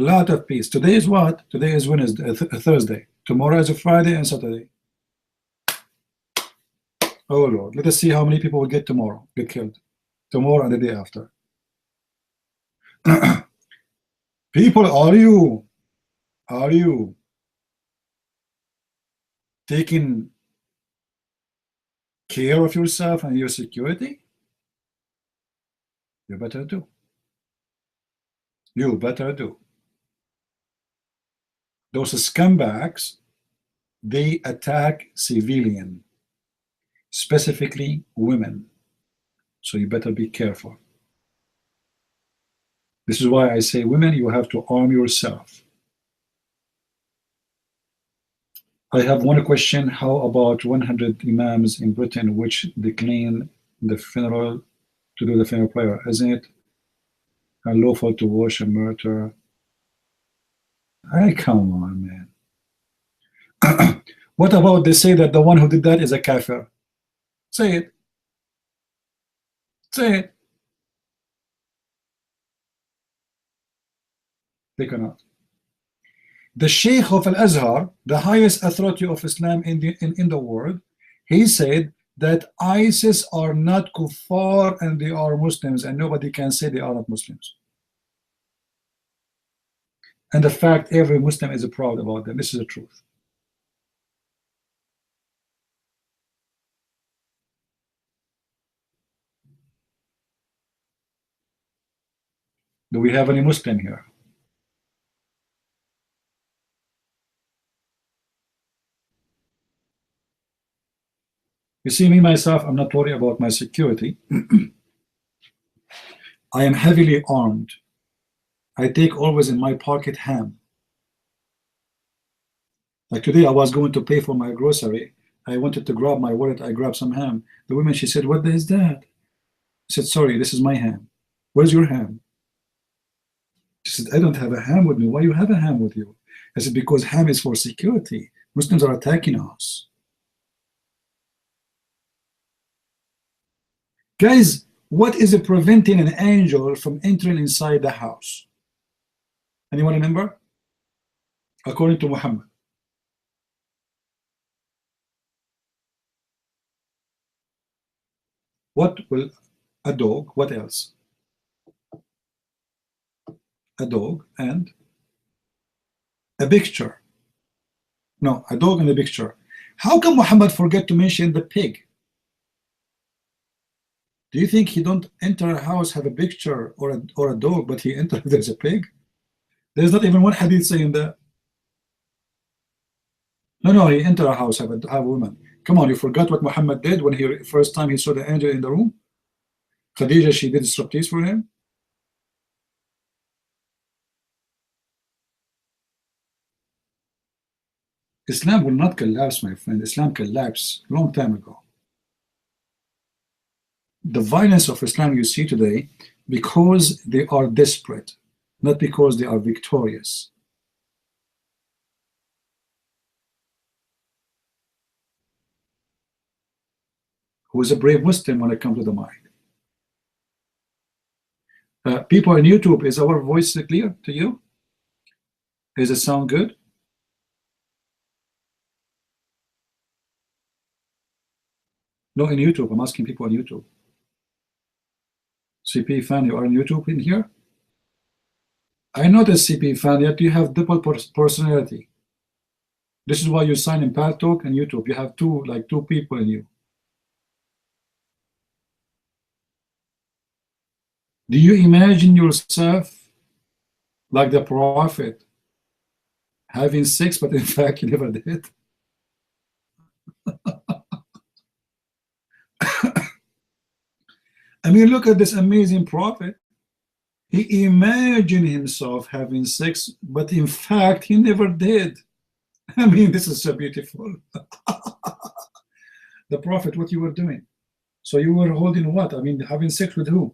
lot of peace. Today is what? Today is Wednesday, Thursday. Tomorrow is a Friday and Saturday. Oh Lord, let us see how many people will get tomorrow, get killed. Tomorrow and the day after. People, are you taking care of yourself and your security? You better do. You better do. Those scumbags, they attack civilian, specifically women. So you better be careful. This is why I say, women, you have to arm yourself. I have one question. How about 100 imams in Britain which decline the funeral to do the funeral prayer? Isn't it unlawful to worship murder? Hey, come on, man. What about they say that the one who did that is a kafir? Say it. Say it. They cannot. The Sheikh of Al-Azhar, the highest authority of Islam in the world, he said that ISIS are not kuffar and they are Muslims, and nobody can say they are not Muslims. And the fact every Muslim is proud about them. This is the truth. Do we have any Muslim here? You see, me, myself, I'm not worried about my security. I am heavily armed. I take always in my pocket ham. Like today, I was going to pay for my grocery. I wanted to grab my wallet. I grabbed some ham. The woman, she said, "What is that?" I said, "Sorry, this is my ham." "Where's your ham?" She said, "I don't have a ham with me." "Why you have a ham with you?" I said, "Because ham is for security. Muslims are attacking us." Guys, what is it preventing an angel from entering inside the house? Anyone remember? According to Muhammad. What will a dog, what else? A dog and a picture. No, a dog and a picture. How come Muhammad forget to mention the pig? Do you think he don't enter a house, have a picture or a dog, but he enter there's a pig? There's not even one hadith saying that. No, he enter a house, have a woman. Come on, you forgot what Muhammad did when he first time he saw the angel in the room? Khadija, she did striptease for him. Islam will not collapse, my friend. Islam collapsed a long time ago. The violence of Islam you see today because they are desperate, not because they are victorious. Who is a brave Muslim when it comes to the mind? People on YouTube, is our voice clear to you? Does it sound good? No, in YouTube. I'm asking people on YouTube. CP fan, you are on YouTube in here? I noticed, CP fan, yet you have double personality. This is why you sign in Paltalk and YouTube. You have two people in you. Do you imagine yourself like the Prophet having sex, but in fact you never did? I mean, look at this amazing Prophet. He imagined himself having sex, but in fact he never did. I mean, this is so beautiful. The Prophet, what you were doing? So you were holding what? I mean, having sex with who?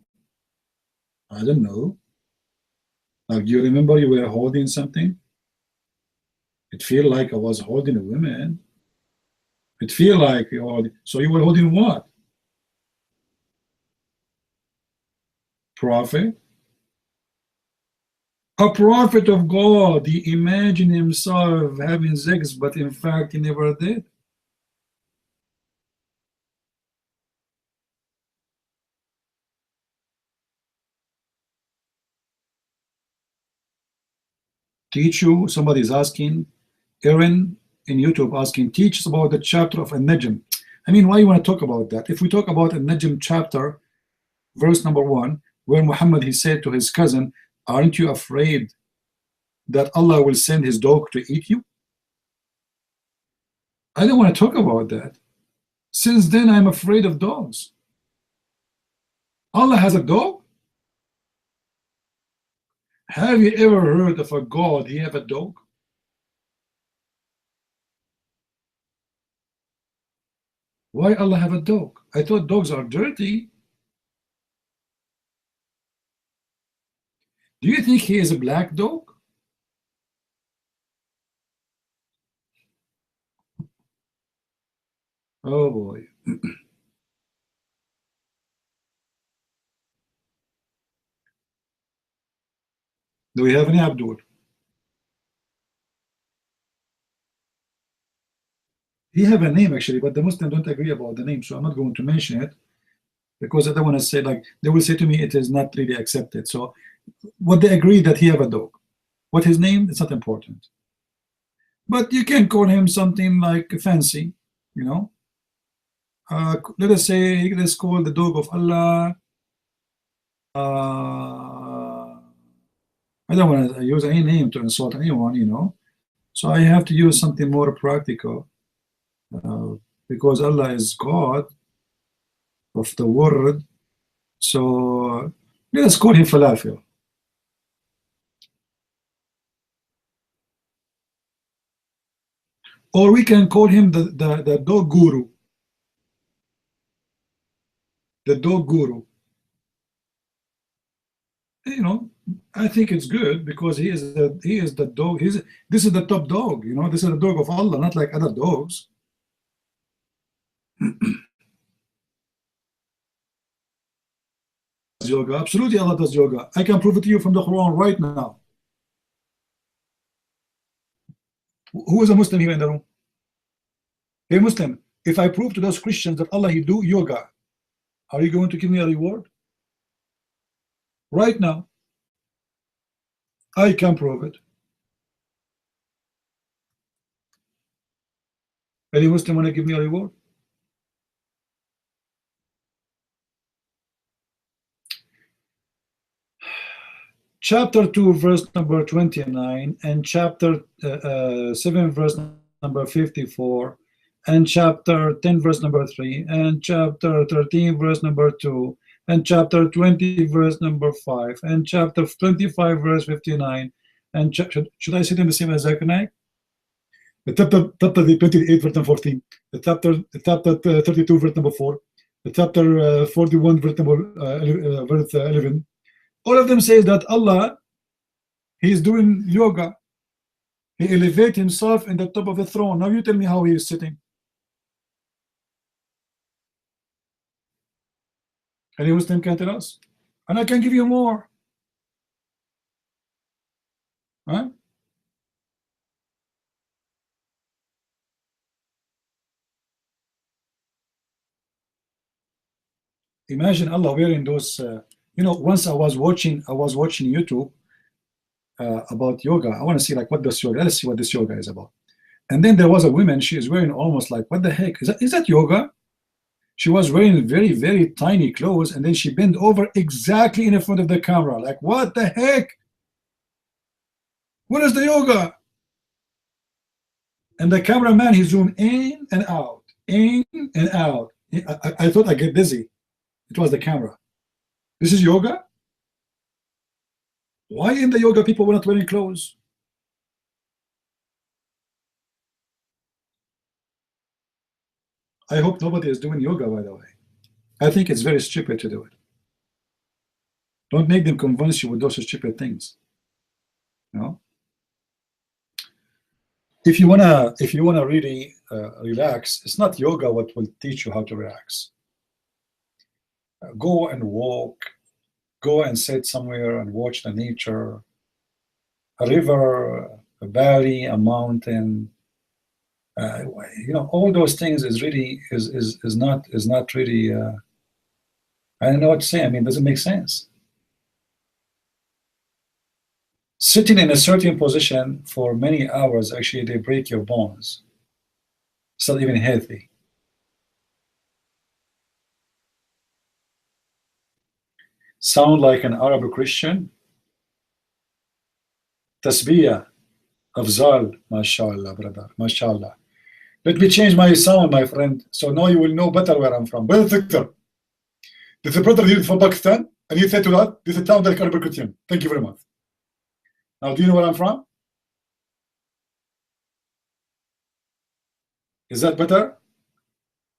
I don't know. Like, do you remember you were holding something? It feel like I was holding a woman. It feel like you were, so you were holding what? Prophet? A prophet of God, he imagined himself having sex, but in fact he never did. Teach you, somebody's asking, Aaron in YouTube asking, teach us about the chapter of An-Najm. I mean, why you want to talk about that? If we talk about An-Najm chapter, verse number 1, where Muhammad, he said to his cousin, aren't you afraid that Allah will send his dog to eat you? I don't want to talk about that. Since then, I'm afraid of dogs. Allah has a dog? Have you ever heard of a God, he have a dog? Why Allah have a dog? I thought dogs are dirty. Do you think he is a black dog? Oh boy. Do we have any Abdul? He have a name actually, but the Muslims don't agree about the name, so I'm not going to mention it because I don't want to say, like, they will say to me it is not really accepted. So what they agree that he have a dog. What his name? It's not important. But you can call him something like fancy, you know. Let us say, let's call the dog of Allah. I don't want to use any name to insult anyone, you know. So I have to use something more practical because Allah is God of the world. So let's call him Falafel. Or we can call him the dog guru. The dog guru. You know, I think it's good because he is the dog. This is the top dog, you know, this is the dog of Allah, not like other dogs. Yoga, absolutely Allah does yoga. I can prove it to you from the Quran right now. Who is a Muslim here in the room? Hey Muslim, if I prove to those Christians that Allah he do yoga, are you going to give me a reward? Right now. I can prove it. Any Muslim want to give me a reward? Chapter 2, verse number 29, and chapter 7, verse number 54, and chapter 10, verse number 3, and chapter 13, verse number 2, and chapter 20, verse number 5, and chapter 25, verse 59, and should I say them the same as Zechariah? The chapter 28, verse number 14, the chapter 32, verse number 4, the chapter 41, verse number verse 11. All of them say that Allah, he is doing yoga. He elevates himself in the top of the throne. Now you tell me how he is sitting. Any Muslim can tell us? And I can give you more. Huh? Imagine Allah wearing those. You know, once I was watching YouTube about yoga. I want to see like what this yoga. Let's see what this yoga is about. And then there was a woman. She is wearing almost like, what the heck is that yoga? She was wearing very, very tiny clothes, and then she bent over exactly in front of the camera. Like, what the heck? What is the yoga? And the cameraman, he zoomed in and out, in and out. I thought I get dizzy. It was the camera. This is yoga? Why in the yoga people were not wearing clothes? I hope nobody is doing yoga, by the way. I think it's very stupid to do it. Don't make them convince you with those stupid things. You know? If you wanna really relax, it's not yoga what will teach you how to relax. Go and walk, go and sit somewhere and watch the nature, a river, a valley, a mountain. All those things is really is not really. I don't know what to say. I mean, doesn't make sense. Sitting in a certain position for many hours, actually, they break your bones. It's not even healthy. Sound like an Arab Christian? Tasbiyah, Afzal, mashallah, brother, mashallah. Let me change my sound, my friend, so now you will know better where I'm from. Brother Victor, this is a brother here from Pakistan, and he said to that, this is a town like Arab Christian. Thank you very much. Now, do you know where I'm from? Is that better?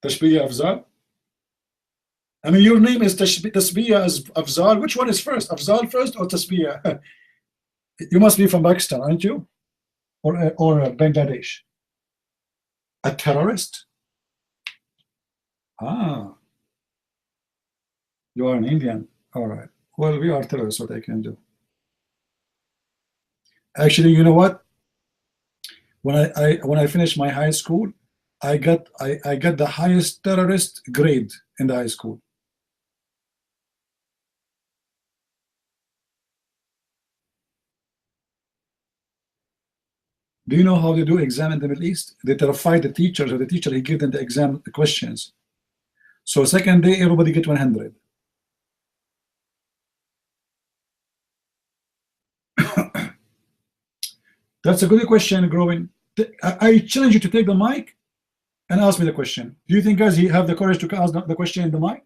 Tashbiyah, Afzal? I mean, your name is Tasbiyah as Afzal. Which one is first? Afzal first or Tasbiyah? You must be from Pakistan, aren't you? Or Bangladesh? A terrorist? Ah. You are an Indian. All right. Well, we are terrorists, what I can do. Actually, you know what? When I finished my high school, I got the highest terrorist grade in the high school. Do you know how they do exam in the Middle East? They terrify the teachers, or the teacher, he give them the exam questions. So second day, everybody get 100. That's a good question, Growing. I challenge you to take the mic and ask me the question. Do you think, guys, you have the courage to ask the question in the mic?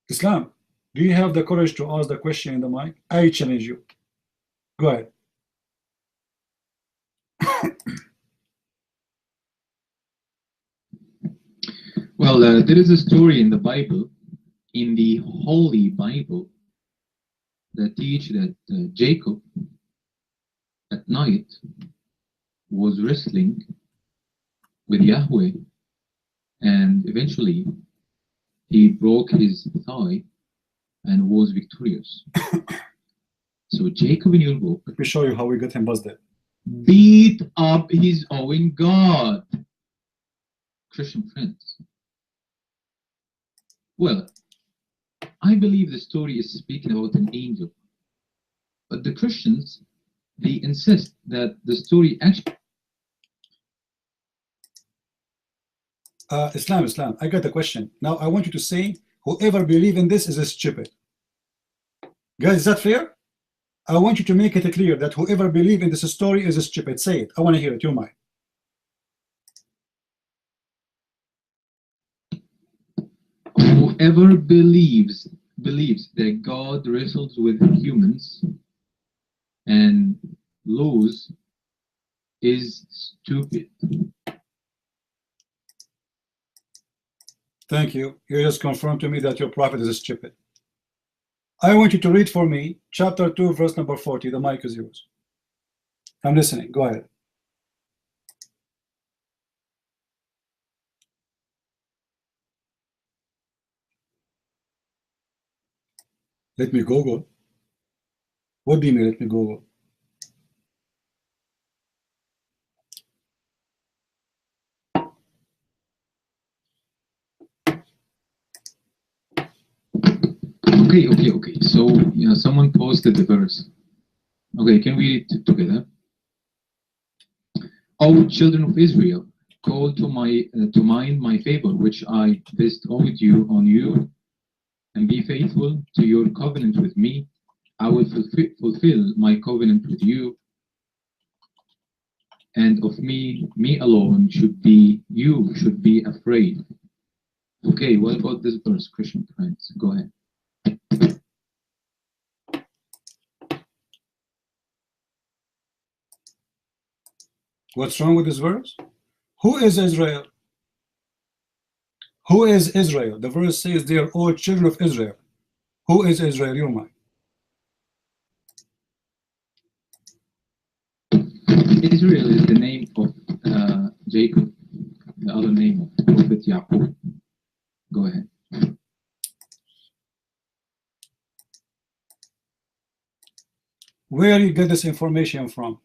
Islam, do you have the courage to ask the question in the mic? I challenge you. Go ahead. Well, there is a story in the Bible, in the Holy Bible, that teach that Jacob at night was wrestling with Yahweh, and eventually he broke his thigh and was victorious. So Jacob in your book, let me show you how we got him busted. Beat up his own God. Christian friends. Well, I believe the story is speaking about an angel, but the Christians, they insist that the story actually. Islam, I got the question. Now I want you to say, whoever believes in this is stupid. Guys, is that fair? I want you to make it clear that whoever believes in this story is stupid. Say it. I want to hear it. You're mine. Whoever believes that God wrestles with humans and lose is stupid. Thank you. You just confirmed to me that your prophet is stupid. I want you to read for me chapter 2, verse number 40. The mic is yours. I'm listening. Go ahead. Let me Google. What do you mean, let me Google? Okay. So, someone posted the verse. Okay, can we read it together? O children of Israel, call to mind my favor, which I bestowed on you, and be faithful to your covenant with me. I will fulfill my covenant with you, and of me alone you should be afraid. Okay, what about this verse, Christian friends? Go ahead. What's wrong with this verse? Who is Israel? Who is Israel? The verse says they are all children of Israel. Who is Israel? You're mine. Israel is the name of Jacob, the other name of Prophet Yaqub. Go ahead. Where you get this information from?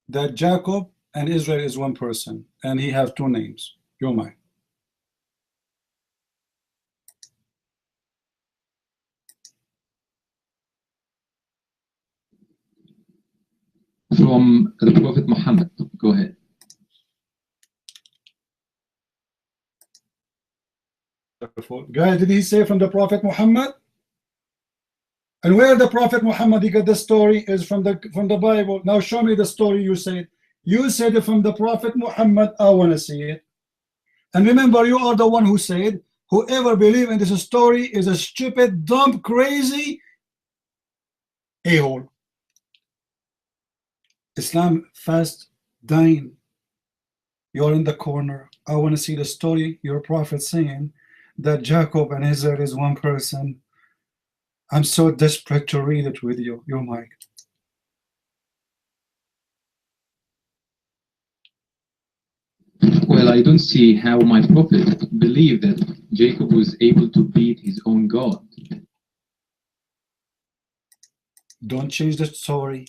That Jacob and Israel is one person, and he have two names. Your mind. From the Prophet Muhammad. Go ahead. Guys, did he say from the Prophet Muhammad? And where the Prophet Muhammad he got the story is from the Bible. Now show me the story you said. You said it from the Prophet Muhammad. I want to see it. And remember, you are the one who said, whoever believes in this story is a stupid, dumb, crazy a-hole. Islam fast dying. You're in the corner. I want to see the story. Your prophet saying that Jacob and Israel is one person. I'm so desperate to read it with you. Your mic. Well, I don't see how my prophet believed that Jacob was able to beat his own God. Don't change the story.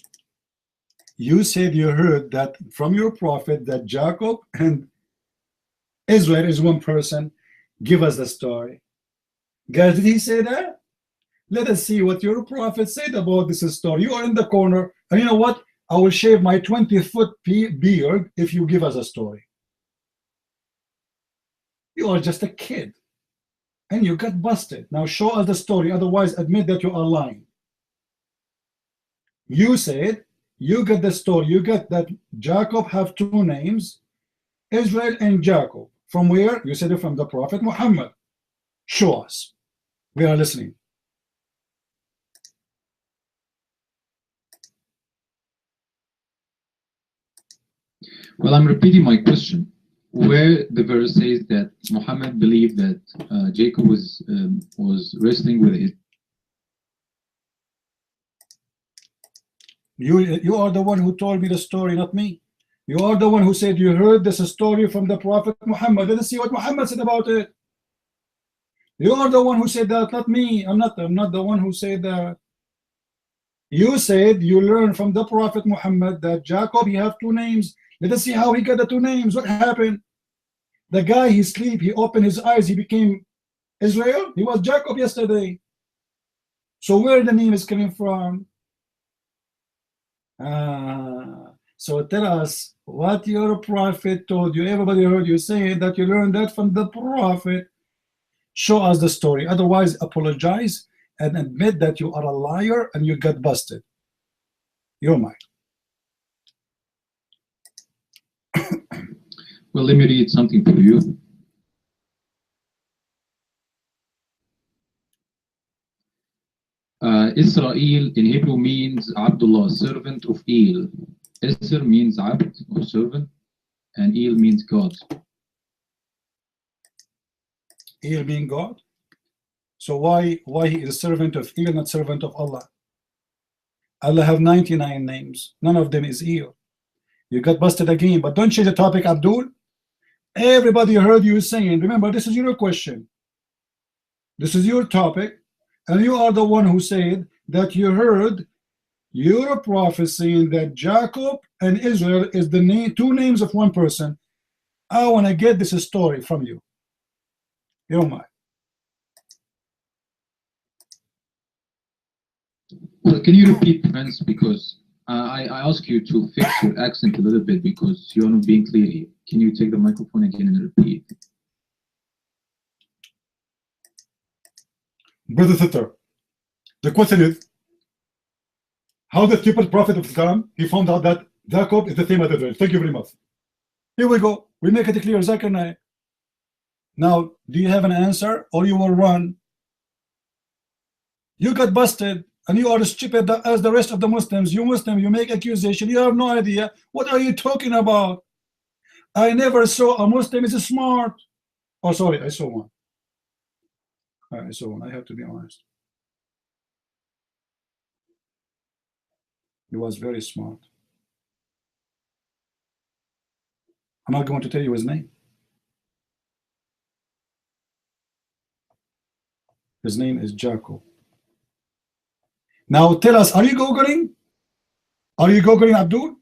You said you heard that from your prophet that Jacob and Israel is one person. Give us the story. Guys, did he say that? Let us see what your prophet said about this story. You are in the corner, and you know what? I will shave my 20-foot beard if you give us a story. You are just a kid, and you got busted. Now show us the story, otherwise admit that you are lying. You said you got the story. You got that Jacob have two names, Israel and Jacob. From where? You said it from the Prophet Muhammad. Show us. We are listening. Well, I'm repeating my question. Where the verse says that Muhammad believed that Jacob was wrestling with it. You are the one who told me the story, not me. You are the one who said you heard this story from the Prophet Muhammad. Let's see what Muhammad said about it. You are the one who said that, not me. I'm not the one who said that. You said you learned from the Prophet Muhammad that Jacob he have two names. Let us see how he got the two names. What happened? The guy he sleep, he opened his eyes, he became Israel. He was Jacob yesterday. So where the name is coming from? So tell us what your prophet told you. Everybody heard you saying that you learned that from the prophet. Show us the story. Otherwise, apologize and admit that you are a liar and you got busted. You're mine. Well, let me read something for you. Israel in Hebrew means Abdullah, servant of El. Isr means Abd or servant, and El means God. El being God. So why he is servant of El, not servant of Allah? Allah have 99 names. None of them is El. You got busted again. But don't change the topic, Abdul. Everybody heard you saying. Remember, this is your question. This is your topic, and you are the one who said that you heard your prophet saying that Jacob and Israel is the two names of one person. I want to get this story from you. You don't mind. Well, can you repeat, Prince? Because I ask you to fix your accent a little bit because you're not being clear here. Can you take the microphone again and repeat? Brother Sister, the question is, how the stupid prophet of Islam, he found out that Jacob is the same as Israel. Thank you very much. Here we go. We make it clear, Zakir. Now, do you have an answer or you will run? You got busted and you are as stupid as the rest of the Muslims. You Muslim, you make accusation. You have no idea. What are you talking about? I never saw a Muslim is smart. Oh, sorry, I saw one. I saw one. I have to be honest. He was very smart. I'm not going to tell you his name. His name is Jacob. Now tell us, are you Googling? Are you Googling, Abdul?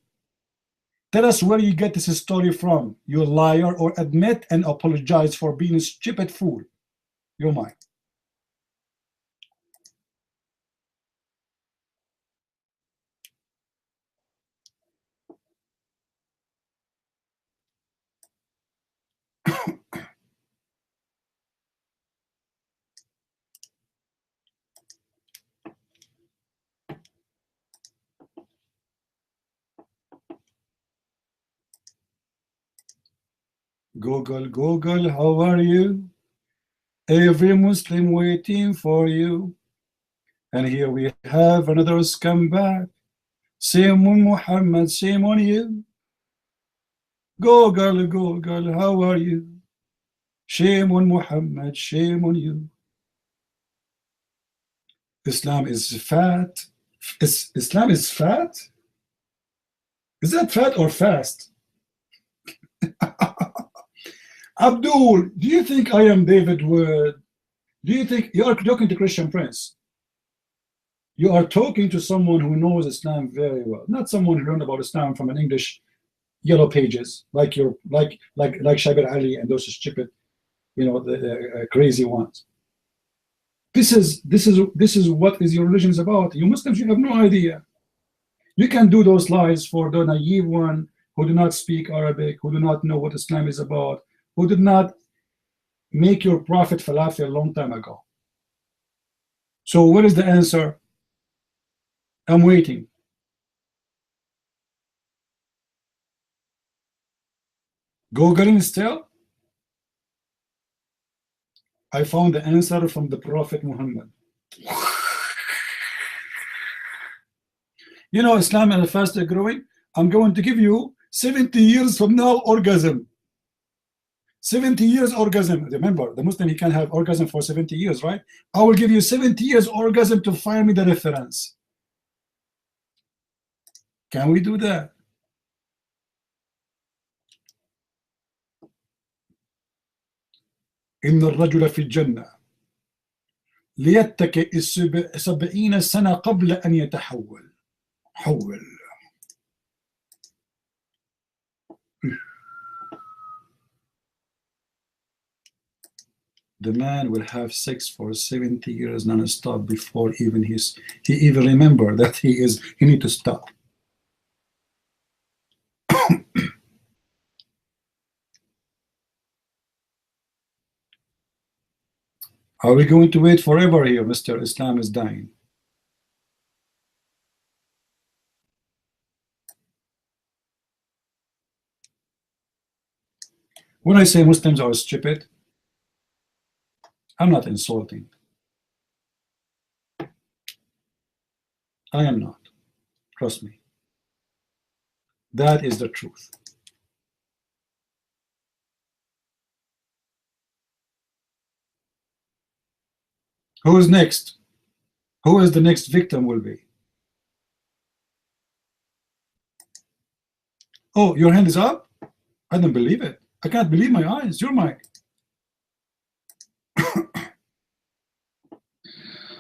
Tell us where you get this story from, you liar, or admit and apologize for being a stupid fool. You're mine. Google, Google, how are you? Every Muslim waiting for you. And here we have another scumbag. Shame on Muhammad, shame on you. Google, Google, how are you? Shame on Muhammad, shame on you. Islam is fat. Islam is fat? Is that fat or fast? Abdul, do you think I am David Wood? Do you think you are talking to Christian Prince? You are talking to someone who knows Islam very well, not someone who learned about Islam from an English yellow pages, like Shabir Ali and those stupid, the crazy ones. This is what is your religion is about. You Muslims, you have no idea. You can do those lies for the naive one who do not speak Arabic, who do not know what Islam is about, who did not make your prophet falafel a long time ago. So what is the answer? I'm waiting. Googling still? I found the answer from the Prophet Muhammad. You know, Islam and the faster growing. I'm going to give you 70 years from now orgasm. 70 years orgasm. Remember, the Muslim, he can have orgasm for 70 years, right? I will give you 70 years orgasm to find me the reference. Can we do that? إن الرجل في الجنة ليتكئ 70 سنة قبل أن يتحول. حول. The man will have sex for 70 years non-stop before even he even remember that he need to stop. Are we going to wait forever here, Mr. Islam is dying? When I say Muslims are stupid, I'm not insulting. I am not. Trust me. That is the truth. Who is next? Who is the next victim will be? Oh, your hand is up? I don't believe it. I can't believe my eyes. Your mic.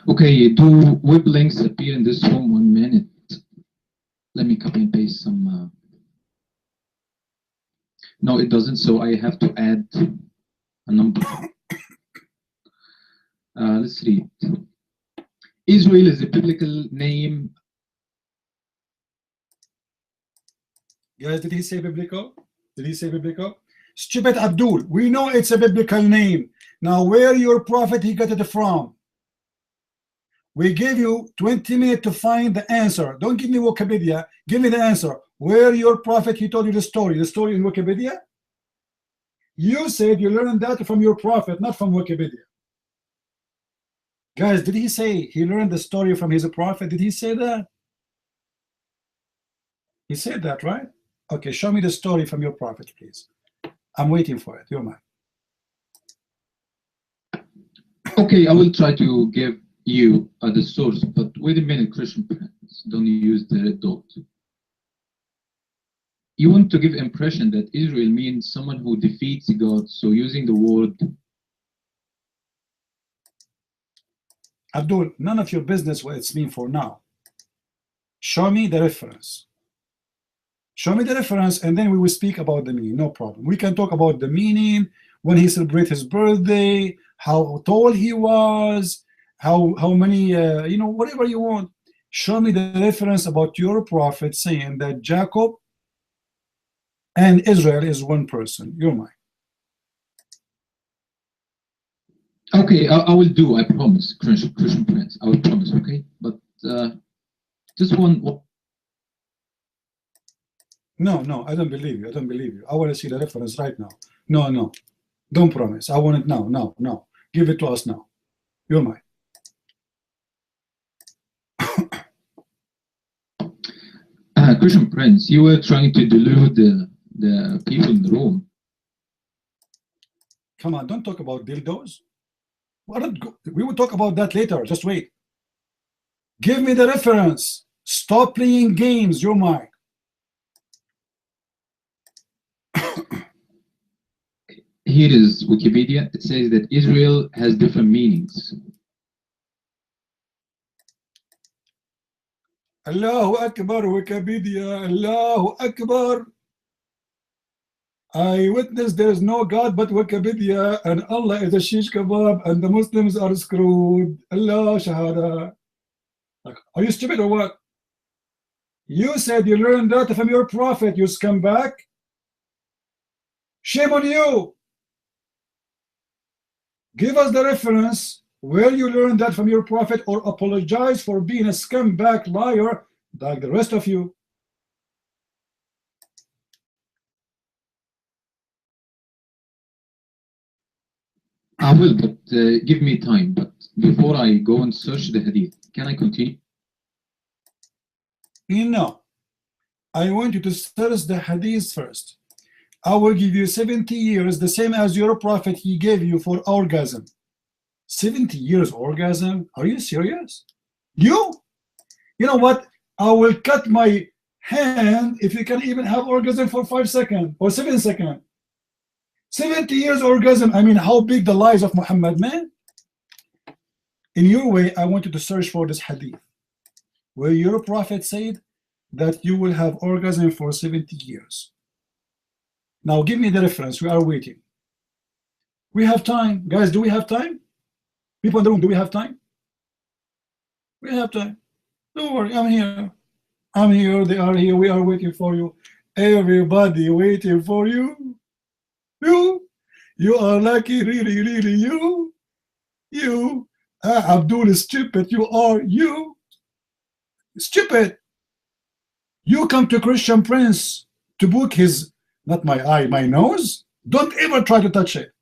Okay, do web links appear in this room 1 minute? Let me copy and paste some. No, it doesn't, so I have to add a number. Let's read. Israel is a biblical name. Guys, did he say biblical? Did he say biblical? Stupid Abdul, we know it's a biblical name. Now, where your prophet he got it from? We gave you 20 minutes to find the answer. Don't give me Wikipedia. Give me the answer. Where your prophet he told you the story in Wikipedia? You said you learned that from your prophet, not from Wikipedia. Guys, did he say he learned the story from his prophet? Did he say that? He said that, right? Okay, show me the story from your prophet, please. I'm waiting for it. You're mine. Okay, I will try to give you the source, but wait a minute, Christian Prince. Don't use the red dot. You want to give impression that Israel means someone who defeats God, so using the word Abdul, none of your business what it's mean for now. Show me the reference. Show me the reference, and then we will speak about the meaning. No problem. We can talk about the meaning, when he celebrated his birthday, how tall he was, how many, you know, whatever you want. Show me the reference about your prophet saying that Jacob and Israel is one person. You're mine. Okay, I will do. I promise, Christian Prince. I will promise. Okay, but just one. No, I don't believe you. I don't believe you. I want to see the reference right now. No, don't promise. I want it now. No. Give it to us now. You're mine. Christian Prince, you were trying to delude the people in the room. Come on, don't talk about dildos. We will talk about that later. Just wait. Give me the reference. Stop playing games. You're mine. Here is Wikipedia. It says that Israel has different meanings. Allahu Akbar, Wikipedia. Allahu Akbar. I witness there is no God but Wikipedia, and Allah is a shish kebab, and the Muslims are screwed. Allah Shahada. Like, are you stupid or what? You said you learned that from your prophet, you scumbag. Shame on you. Give us the reference where you learned that from your prophet, or apologize for being a scumbag liar like the rest of you. I will, but give me time. But before I go and search the hadith, can I continue? No. I want you to search the hadith first. I will give you 70 years, the same as your prophet he gave you for orgasm. 70 years orgasm? Are you serious? You know what? I will cut my hand if you can even have orgasm for 5 seconds or 7 seconds. 70 years orgasm. I mean, how big the lies of Muhammad, man? In your way, I want you to search for this hadith where your prophet said that you will have orgasm for 70 years. Now give me the reference. We are waiting. We have time. Guys, do we have time? People in the room, do we have time? We have time. Don't worry, I'm here. I'm here, they are here, we are waiting for you. Everybody waiting for you. You are lucky, really, you. Abdul is stupid, you are you. Stupid. You come to Christian Prince to book his, not my eye, my nose. Don't ever try to touch it.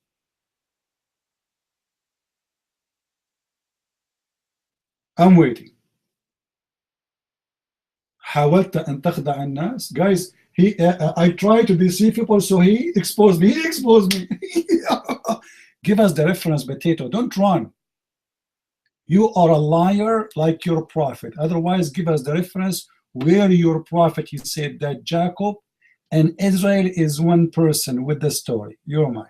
I'm waiting. حاولت أن تخدع الناس. Guys, I try to deceive people, so he exposed me. Give us the reference, potato. Don't run. You are a liar like your prophet. Otherwise, give us the reference where your prophet he said that Jacob and Israel is one person with the story. Your mic.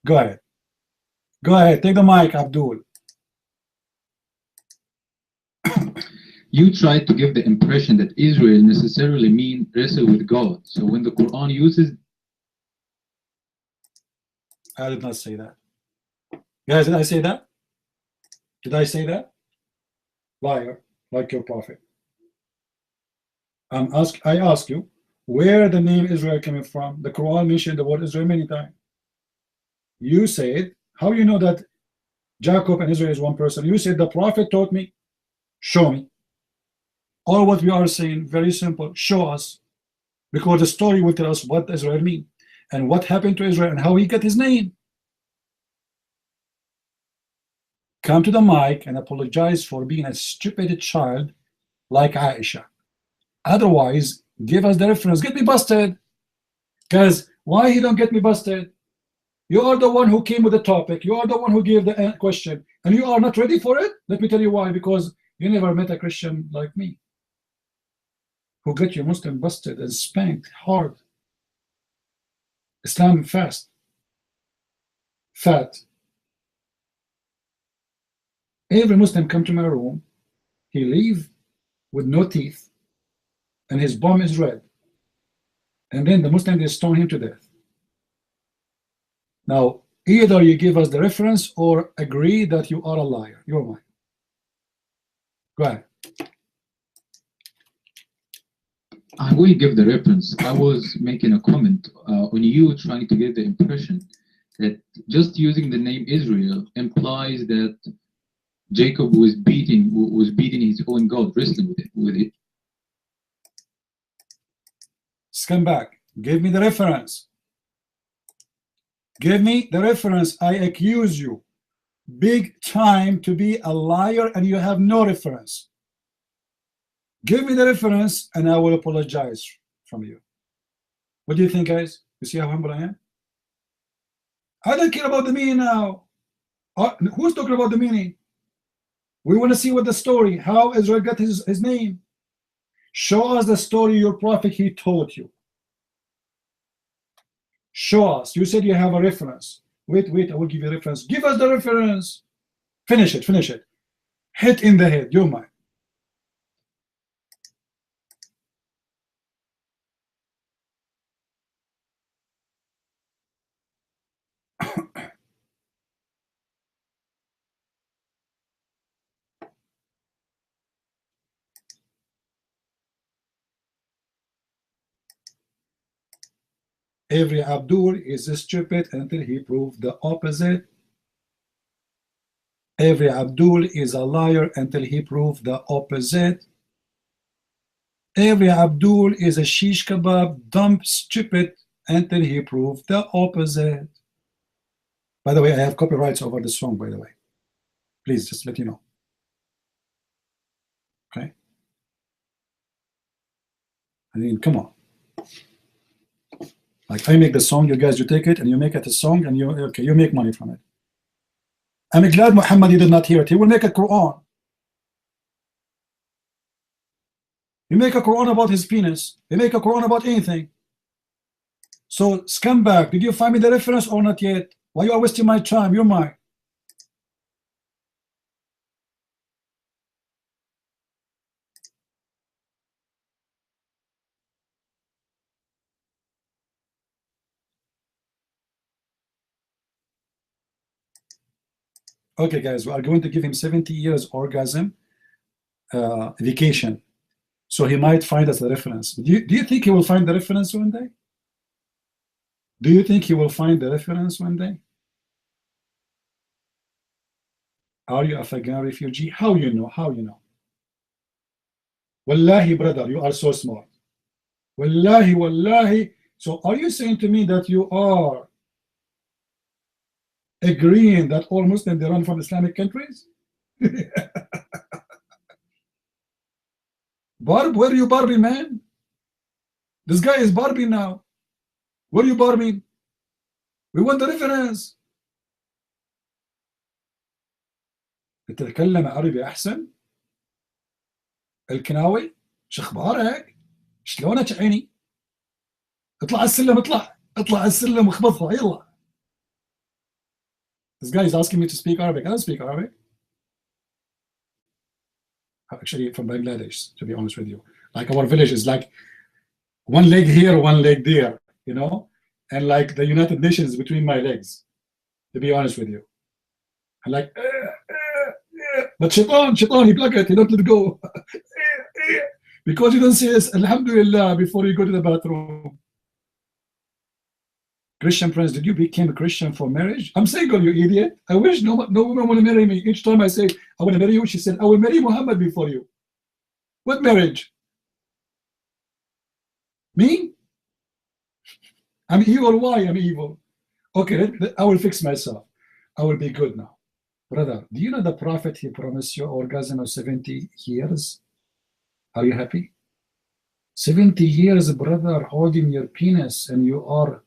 Go ahead. Go ahead. Take the mic, Abdul. You tried to give the impression that Israel necessarily mean wrestle with God. So when the Quran uses... I did not say that. Guys, did I say that? Did I say that? Liar, like your prophet. I ask you, where the name Israel coming from? The Quran mentioned the word Israel many times. You said, how you know that Jacob and Israel is one person? You said the prophet taught me. Show me. Or what we are saying, very simple, show us. Because the story will tell us what Israel mean and what happened to Israel and how he got his name. Come to the mic and apologize for being a stupid child like Aisha. Otherwise, give us the reference. Get me busted. Guys, why he don't get me busted? You are the one who came with the topic. You are the one who gave the question. And you are not ready for it? Let me tell you why. Because you never met a Christian like me who get your Muslim busted and spanked hard. Islam fast. Fat. Every Muslim come to my room, he leave with no teeth, and his bum is red. And then the Muslim, they stone him to death. Now, either you give us the reference or agree that you are a liar. You're mine. Go ahead. I will give the reference. I was making a comment on you trying to get the impression that just using the name Israel implies that Jacob was beating his own God, wrestling with it. Scumbag, give me the reference. Give me the reference. I accuse you big time to be a liar and you have no reference. Give me the reference and I will apologize from you. What do you think, guys? You see how humble I am? I don't care about the meaning now. Who's talking about the meaning? We want to see what the story, how Israel got his name. Show us the story your prophet he taught you. Show us. You said you have a reference. Wait, I will give you a reference. Give us the reference. Finish it, finish it. Hit in the head, you're mine. Every Abdul is stupid until he proved the opposite. Every Abdul is a liar until he proved the opposite. Every Abdul is a shish kebab, dumb, stupid until he proved the opposite. By the way, I have copyrights over the song, by the way. Please, just let you know. Okay? I mean, come on. Like, I make the song, you guys, you take it, and you make it a song, and you make money from it. I'm glad Muhammad did not hear it. He will make a Quran. You make a Quran about his penis. You make a Quran about anything. So, scumbag, did you find me the reference or not yet? Why you are wasting my time? You're mine. Okay, guys, we are going to give him 70 years orgasm vacation. So he might find us the reference. Do you think he will find the reference one day? Do you think he will find the reference one day? Are you a Afghan refugee? How you know? How you know? Wallahi, brother, you are so smart. Wallahi, wallahi. So are you saying to me that you are agreeing that all Muslims, they run from Islamic countries? Barb, where are you Barbie, man? This guy is Barbie now. Where are you Barbie? We want the reference. تتكلم عربي أحسن؟ الكناوي؟ شخبارك؟ شلونك عيني؟ اطلع على السلم، اطلع على السلم واخبطها يلا. This guy is asking me to speak Arabic. I don't speak Arabic. Actually, from Bangladesh, to be honest with you. Like, our village is like one leg here, one leg there, you know? And like the United Nations between my legs, to be honest with you. And like, but shaitan, he block it, he don't let it go. Because you don't say Alhamdulillah before you go to the bathroom. Christian Prince, did you become a Christian for marriage? I'm single, you idiot. I wish no woman want to marry me. Each time I say, I want to marry you, she said, I will marry Muhammad before you. What marriage? Me? I'm evil. Why I'm evil? Okay, I will fix myself. I will be good now. Brother, do you know the Prophet, he promised you orgasm of 70 years? Are you happy? 70 years, brother, holding your penis and you are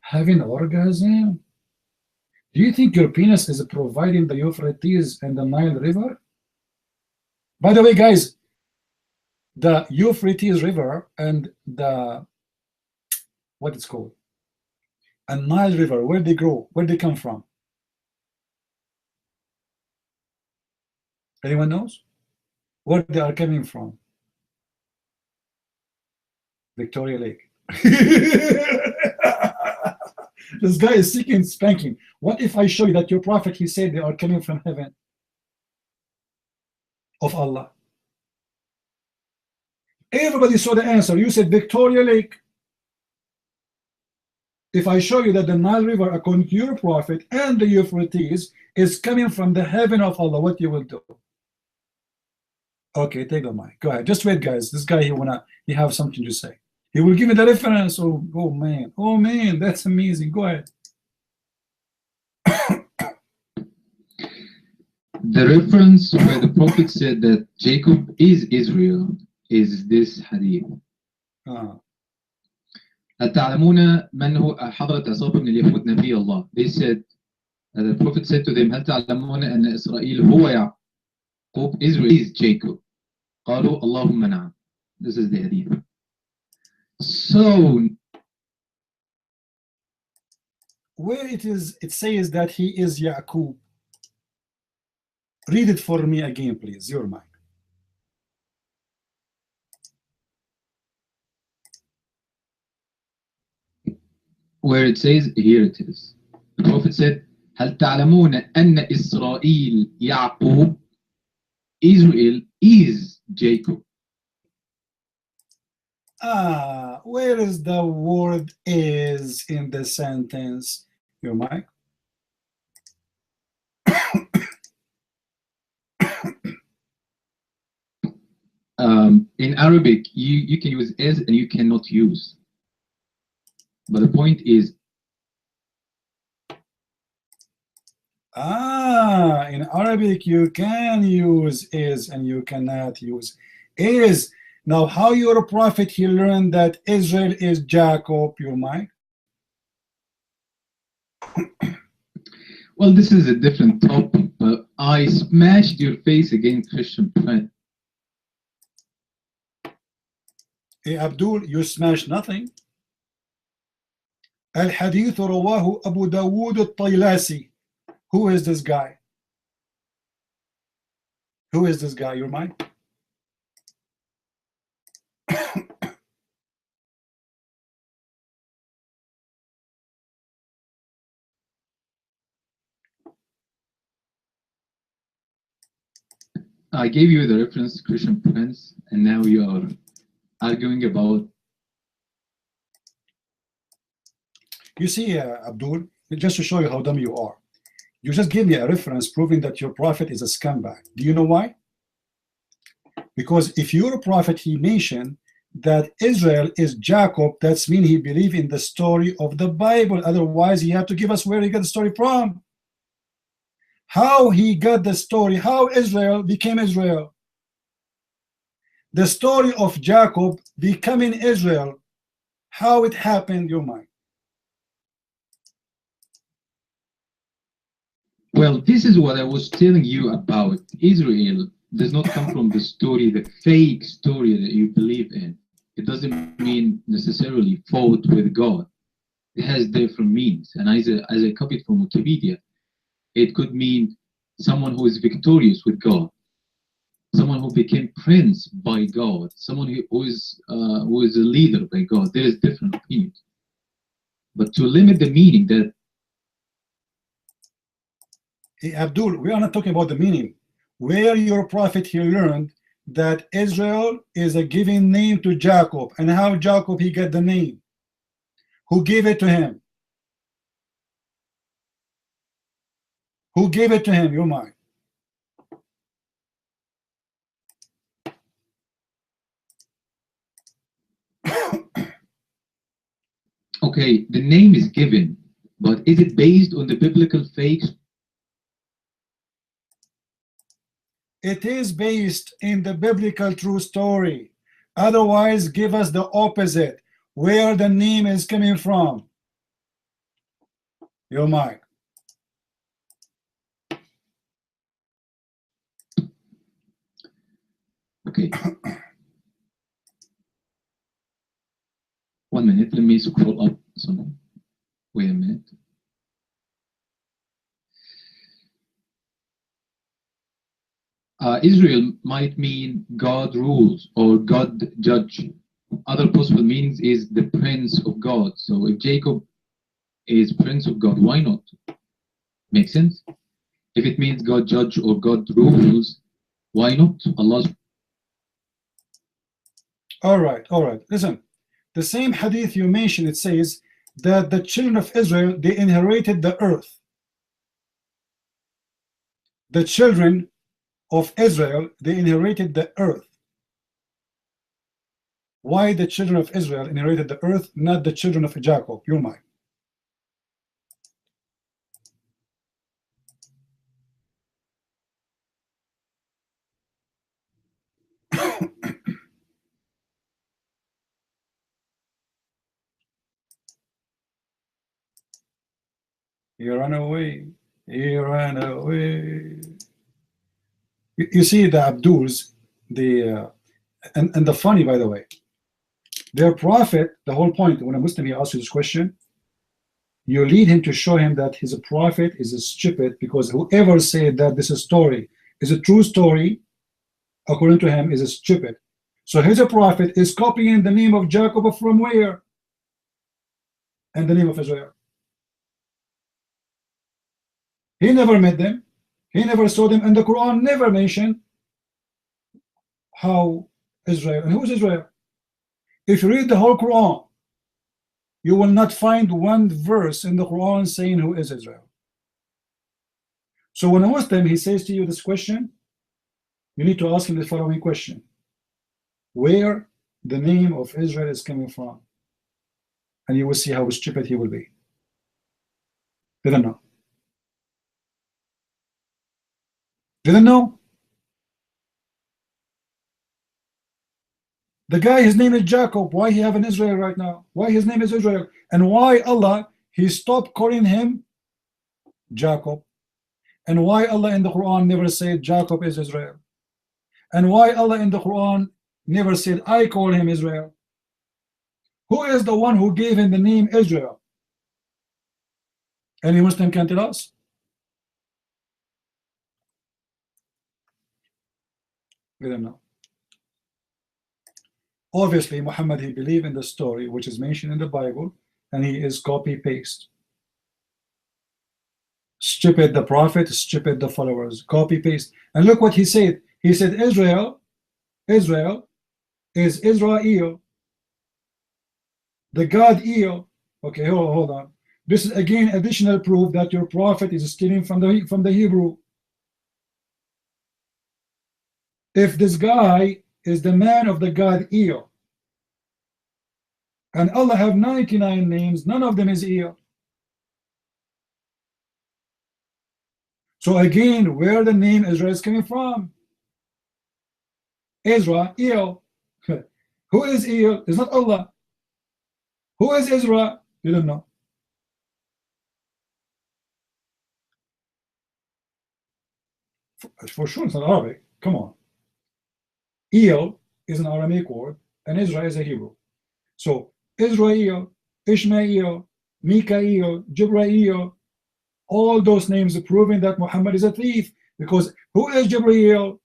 having orgasm? Do you think your penis is providing the Euphrates and the Nile River? By the way, guys, the Euphrates River and the, what it's called, and Nile River, where they grow, where they come from? Anyone knows where they are coming from? Victoria Lake. This guy is seeking spanking. What if I show you that your prophet, he said they are coming from heaven of Allah? Everybody saw the answer. You said Victoria Lake. If I show you that the Nile River, according to your prophet, and the Euphrates is coming from the heaven of Allah, what you will do? Okay, take the mic. Go ahead. Just wait, guys. This guy, he have something to say. He will give me the reference. Oh man, that's amazing. Go ahead. The reference where the Prophet said that Jacob is Israel is this hadith. هل تعلمون من هو حضرة عصابة من اليهود نبي الله? They said, the Prophet said to them, هل تعلمون أن إسرائيل هو يعقوب? Israel is Jacob. قالوا اللهم نعم. This is the hadith. So, where it says that he is Yaqub. Read it for me again, please. Your mic. Where it says, here it is. The Prophet said, هل تعلمون أن إسرائيل يعقوب? Israel is Jacob. Where is the word is in the sentence? Your mic. In Arabic, you can use is and you cannot use. But the point is, in Arabic you can use is and you cannot use is. Now, how your prophet he learned that Israel is Jacob? Your mic. Well, this is a different topic, but I smashed your face against Christian friend. Hey, Abdul, you smashed nothing. الحديث رواه أبو داود الطيلاسي. Who is this guy? Who is this guy? Your mic. I gave you the reference, Christian Prince, and now you are arguing about. You see, Abdul, just to show you how dumb you are, you just gave me a reference proving that your prophet is a scumbag. Do you know why? Because if your prophet he mentioned that Israel is Jacob, that's mean he believed in the story of the Bible. Otherwise, he had to give us where he got the story from. How he got the story, how Israel became Israel. The story of Jacob becoming Israel, how it happened, your mind. Well, this is what I was telling you about. Israel does not come from the story, the fake story that you believe in. It doesn't mean necessarily fought with God. It has different meanings. And as I copied from Wikipedia, it could mean someone who is victorious with God, someone who became prince by God, someone who is a leader by God. There is different opinions. But to limit the meaning that. Hey, Abdul, we are not talking about the meaning. Where your prophet he learned that Israel is a given name to Jacob, and how Jacob he got the name. Who gave it to him? Who gave it to him? Your mind. Okay, the name is given, but is it based on the biblical fakes? It is based in the biblical true story. Otherwise, give us the opposite. Where the name is coming from? Your mic. Okay. 1 minute, let me scroll up some. Wait a minute. Israel might mean God rules or God judge. Other possible meanings is the prince of God. So if Jacob is prince of God, why not? Make sense? If it means God judge or God rules, why not? Allah's. All right, all right. Listen, the same hadith you mentioned, it says that the children of Israel, they inherited the earth. The children of Israel, they inherited the earth. Why the children of Israel inherited the earth, not the children of Jacob? You're mine. He ran away. He ran away. You see the Abduls, and the funny, by the way, their prophet, the whole point, when a Muslim he asks you this question, you lead him to show him that his prophet is stupid, because whoever said that this story is a true story, according to him, is stupid. So his prophet is copying the name of Jacob from where? And the name of Israel. He never met them. He never saw them, and the Quran never mentioned how Israel. And who is Israel? If you read the whole Quran, you will not find one verse in the Quran saying who is Israel. So when a Muslim he says to you this question, you need to ask him the following question: where the name of Israel is coming from? And you will see how stupid he will be. Didn't know. Didn't know. The guy, his name is Jacob. Why he have an Israel right now? Why his name is Israel? And why Allah he stopped calling him Jacob? And why Allah in the Quran never said Jacob is Israel? And why Allah in the Quran never said I call him Israel? Who is the one who gave him the name Israel? Any Muslim can tell us? We don't know. Obviously, Muhammad he believed in the story which is mentioned in the Bible, and he is copy paste. Stupid the prophet, stupid the followers. Copy paste. And look what he said. He said Israel is Israel, the God El. Okay, hold on. This is again additional proof that your prophet is stealing from the Hebrew. If this guy is the man of the God El, and Allah have 99 names, none of them is El. So again, where the name Israel is coming from? Israel. Who is El? It's not Allah. Who is Israel? You don't know. For sure it's not Arabic. Come on. El is an Aramaic word, and Israel is a Hebrew. So Israel, Ishmael, Mikael, Jibrael, all those names are proving that Muhammad is a thief. Because who is Jibrael?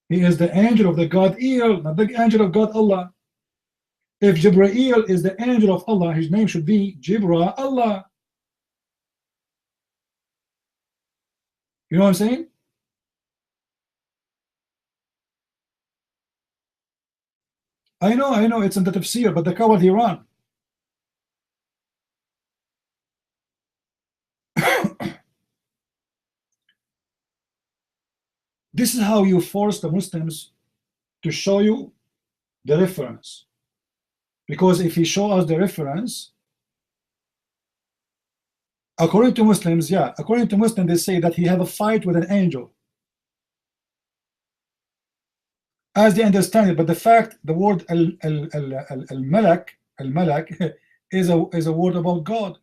He is the angel of the God El, not the angel of God Allah. If Jibrael is the angel of Allah, his name should be Jibra Allah. You know what I'm saying? I know, it's in the tafsir, but the coward he run. This is how you force the Muslims to show you the reference. Because if he show us the reference, according to Muslims, they say that he had a fight with an angel, as they understand it. But the fact, the word al-malak is a word about God.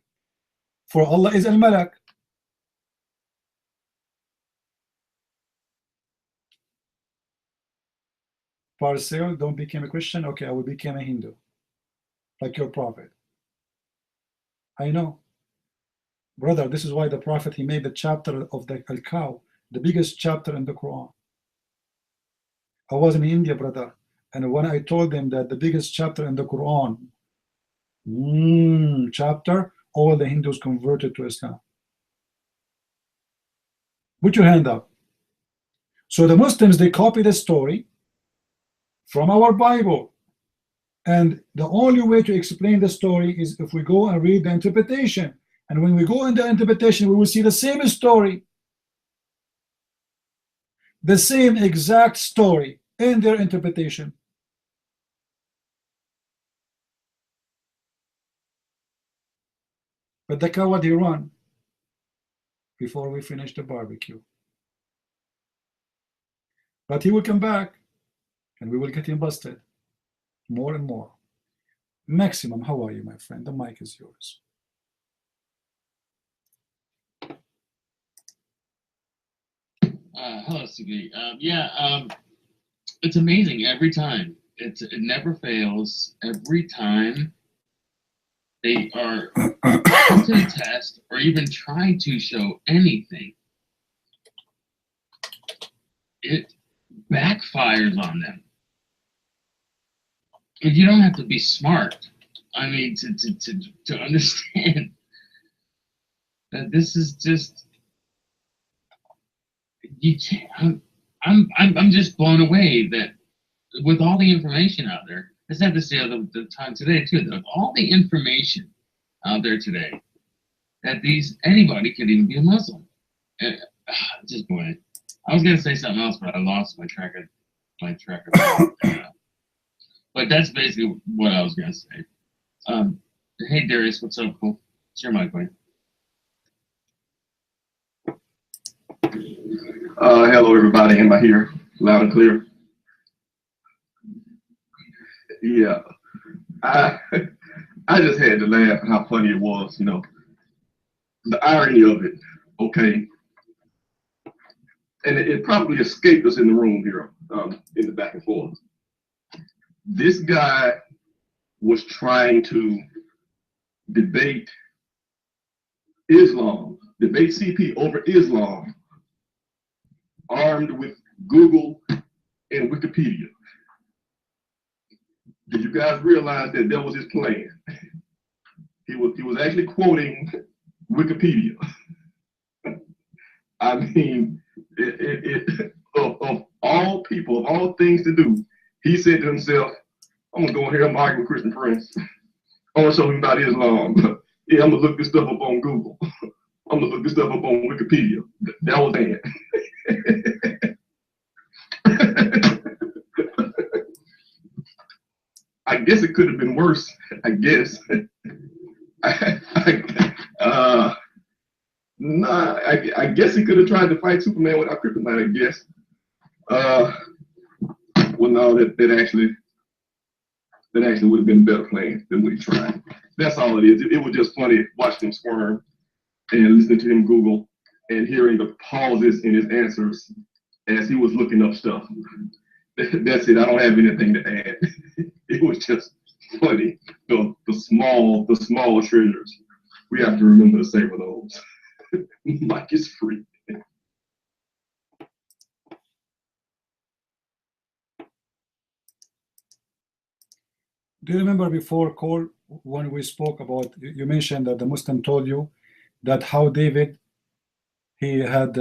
For Allah is al-malak. Parcel, don't become a Christian. Okay, I will become a Hindu, like your prophet. I know, brother. This is why the prophet he made the chapter of the cow. the biggest chapter in the Quran. I was in India, brother, and when I told them that the biggest chapter in the Quran, chapter, all the Hindus converted to Islam. Put your hand up. So the Muslims, they copy the story from our Bible. And the only way to explain the story is if we go and read the interpretation. And when we go in the interpretation, we will see the same story. The same exact story in their interpretation. But the coward, he run before we finish the barbecue. But he will come back and we will get him busted more and more. Maximum, how are you, my friend? The mic is yours. Hello, CB. It's amazing every time. It never fails. Every time they are put to the test or even try to show anything, it backfires on them. And you don't have to be smart. I mean, to understand that this is just. I'm just blown away that with all the information out there, I said this the other time today too, that with all the information out there today, that anybody could even be a Muslim. And, just boy, I was gonna say something else, but I lost my track of but that's basically what I was gonna say. Hey Darius, what's up? Cool. It's your mic, buddy. Hello, everybody. Am I here? Loud and clear? Yeah. I just had to laugh at how funny it was, you know. The irony of it, okay? And it probably escaped us in the room here, in the back and forth. This guy was trying to debate debate CP over Islam, armed with Google and Wikipedia. Did you guys realize that was his plan? He was actually quoting Wikipedia. I mean, of all people, of all things to do, he said to himself, I'm gonna go in here, I'm arguing with Christian friends. I wanna show him about Islam. Yeah, I'm gonna look this stuff up on Google. I'm gonna look this stuff up on Wikipedia. That was it. I guess it could have been worse. I guess. I guess he could have tried to fight Superman without kryptonite. I guess. Well, no, that actually would have been a better plan than what he tried. That's all it is. It was just funny watching him squirm and listening to him Google and hearing the pauses in his answers as he was looking up stuff. That's it. I don't have anything to add. It was just funny. The small treasures. We have to remember to savor those. Mike is free. Do you remember before, Cole, when we spoke about, you mentioned that the Muslim told you that how David, he had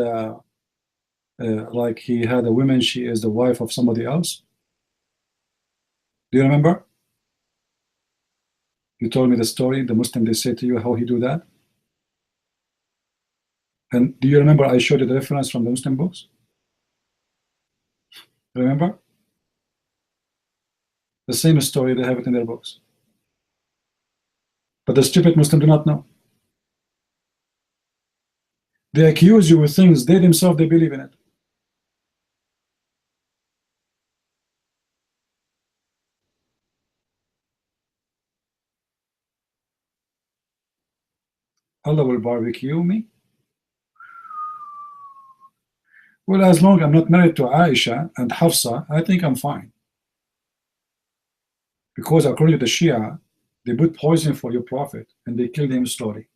like he had a woman, she is the wife of somebody else? Do you remember? You told me the story, the Muslim, they say to you how he do that. And do you remember I showed you the reference from the Muslim books? Remember? The same story, they have it in their books. But the stupid Muslim do not know. They accuse you with things they themselves, they believe in it. Allah will barbecue me. Well, as long as I'm not married to Aisha and Hafsa, I think I'm fine. Because according to the Shia, they put poison for your prophet and they killed him slowly.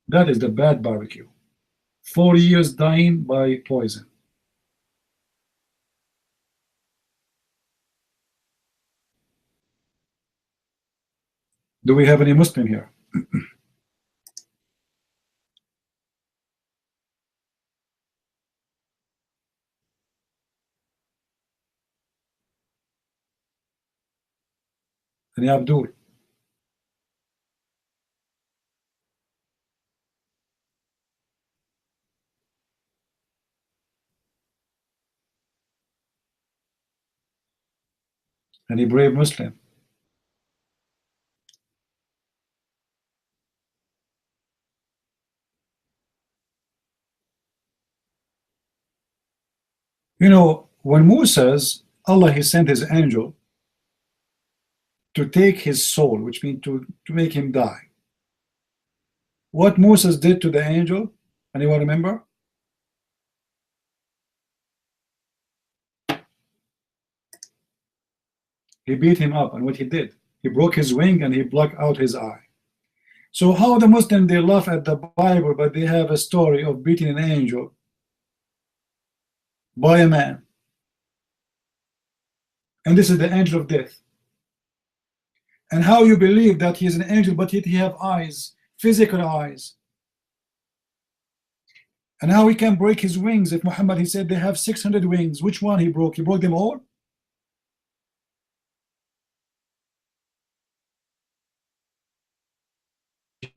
That is the bad barbecue. 4 years dying by poison. Do we have any Muslim here? Any Abdul? Any brave Muslim? You know, when Moses, Allah, he sent his angel to take his soul, which means to make him die. What Moses did to the angel, anyone remember? He beat him up, and what he did, he broke his wing and he blocked out his eye. So how the Muslim, they laugh at the Bible, but they have a story of beating an angel by a man, and this is the angel of death. And how you believe that he is an angel, but yet he have eyes, physical eyes? And how he can break his wings? If Muhammad, he said they have 600 wings, which one he broke? He broke them all?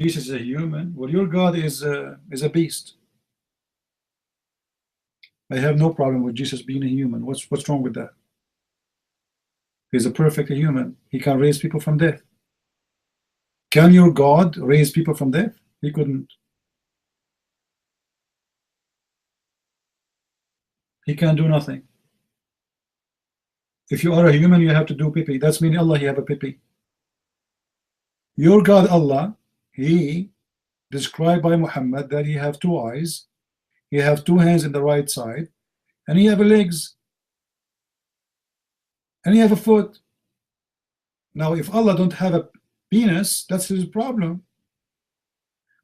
Jesus is a human. Well, your God is a beast. I have no problem with Jesus being a human. What's wrong with that? He's a perfect human. He can raise people from death. Can your God raise people from death? He couldn't. He can do nothing. If you are a human, you have to do pipi. That's meaning Allah, he have a pipi. Your God, Allah, he described by Muhammad that he have 2 eyes, he have 2 hands in the right side, and he have legs, and he have a foot. Now, if Allah don't have a penis, that's his problem.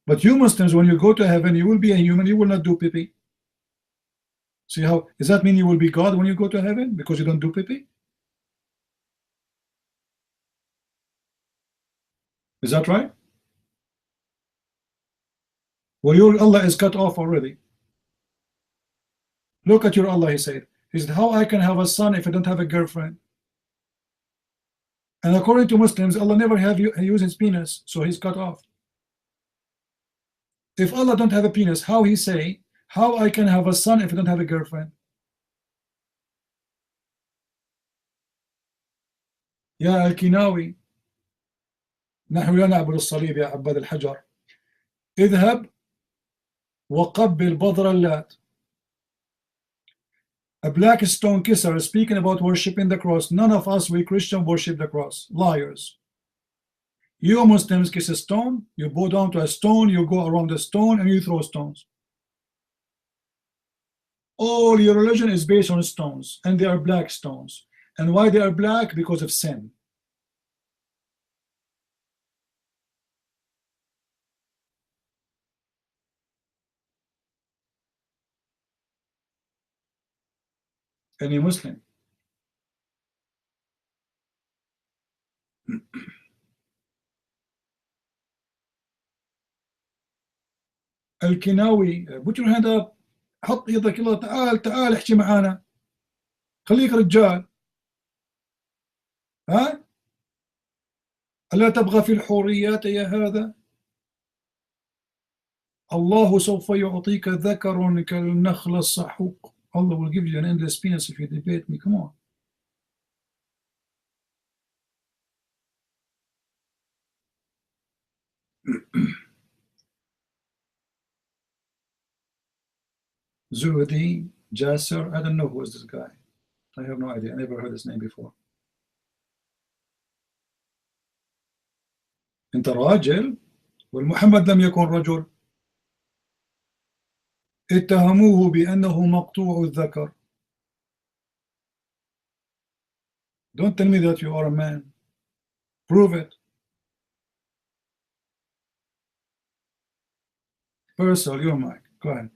But you Muslims, when you go to heaven, you will be a human, you will not do pipi. See how, does that mean you will be God when you go to heaven because you don't do pipi? Is that right? Well, your Allah is cut off already. Look at your Allah, he said. He said, how I can have a son if I don't have a girlfriend? And according to Muslims, Allah never have used his penis, so he's cut off. If Allah don't have a penis, how he say, how I can have a son if I don't have a girlfriend? يا الكناوي نحن لا نعبد الصليب يا عباد الحجر اذهب وقبل بذر اللات. A black stone kisser speaking about worshiping the cross. None of us, we Christian, worship the cross. Liars. You Muslims kiss a stone, you bow down to a stone, you go around the stone and you throw stones. All your religion is based on stones, and they are black stones. And why they are black? Because of sin. Any Muslim? الكناوي, put your hand up. حط يدك, يلا تعال احكي معانا. خليك رجال. ها؟ ألا تبغى في الحوريات يا هذا؟ الله سوف يعطيك ذكر كالنخل الصحوق. Allah will give you an endless penis if you debate me. Come on. Zuhdi Jasser, I don't know who is this guy. I have no idea. I never heard his name before. أنت راجل والمحمد لم يكن رجل. اتهموه بأنه مقطوع الذكر. Don't tell me that you are a man. Prove it. Purcell, your mic. Go ahead.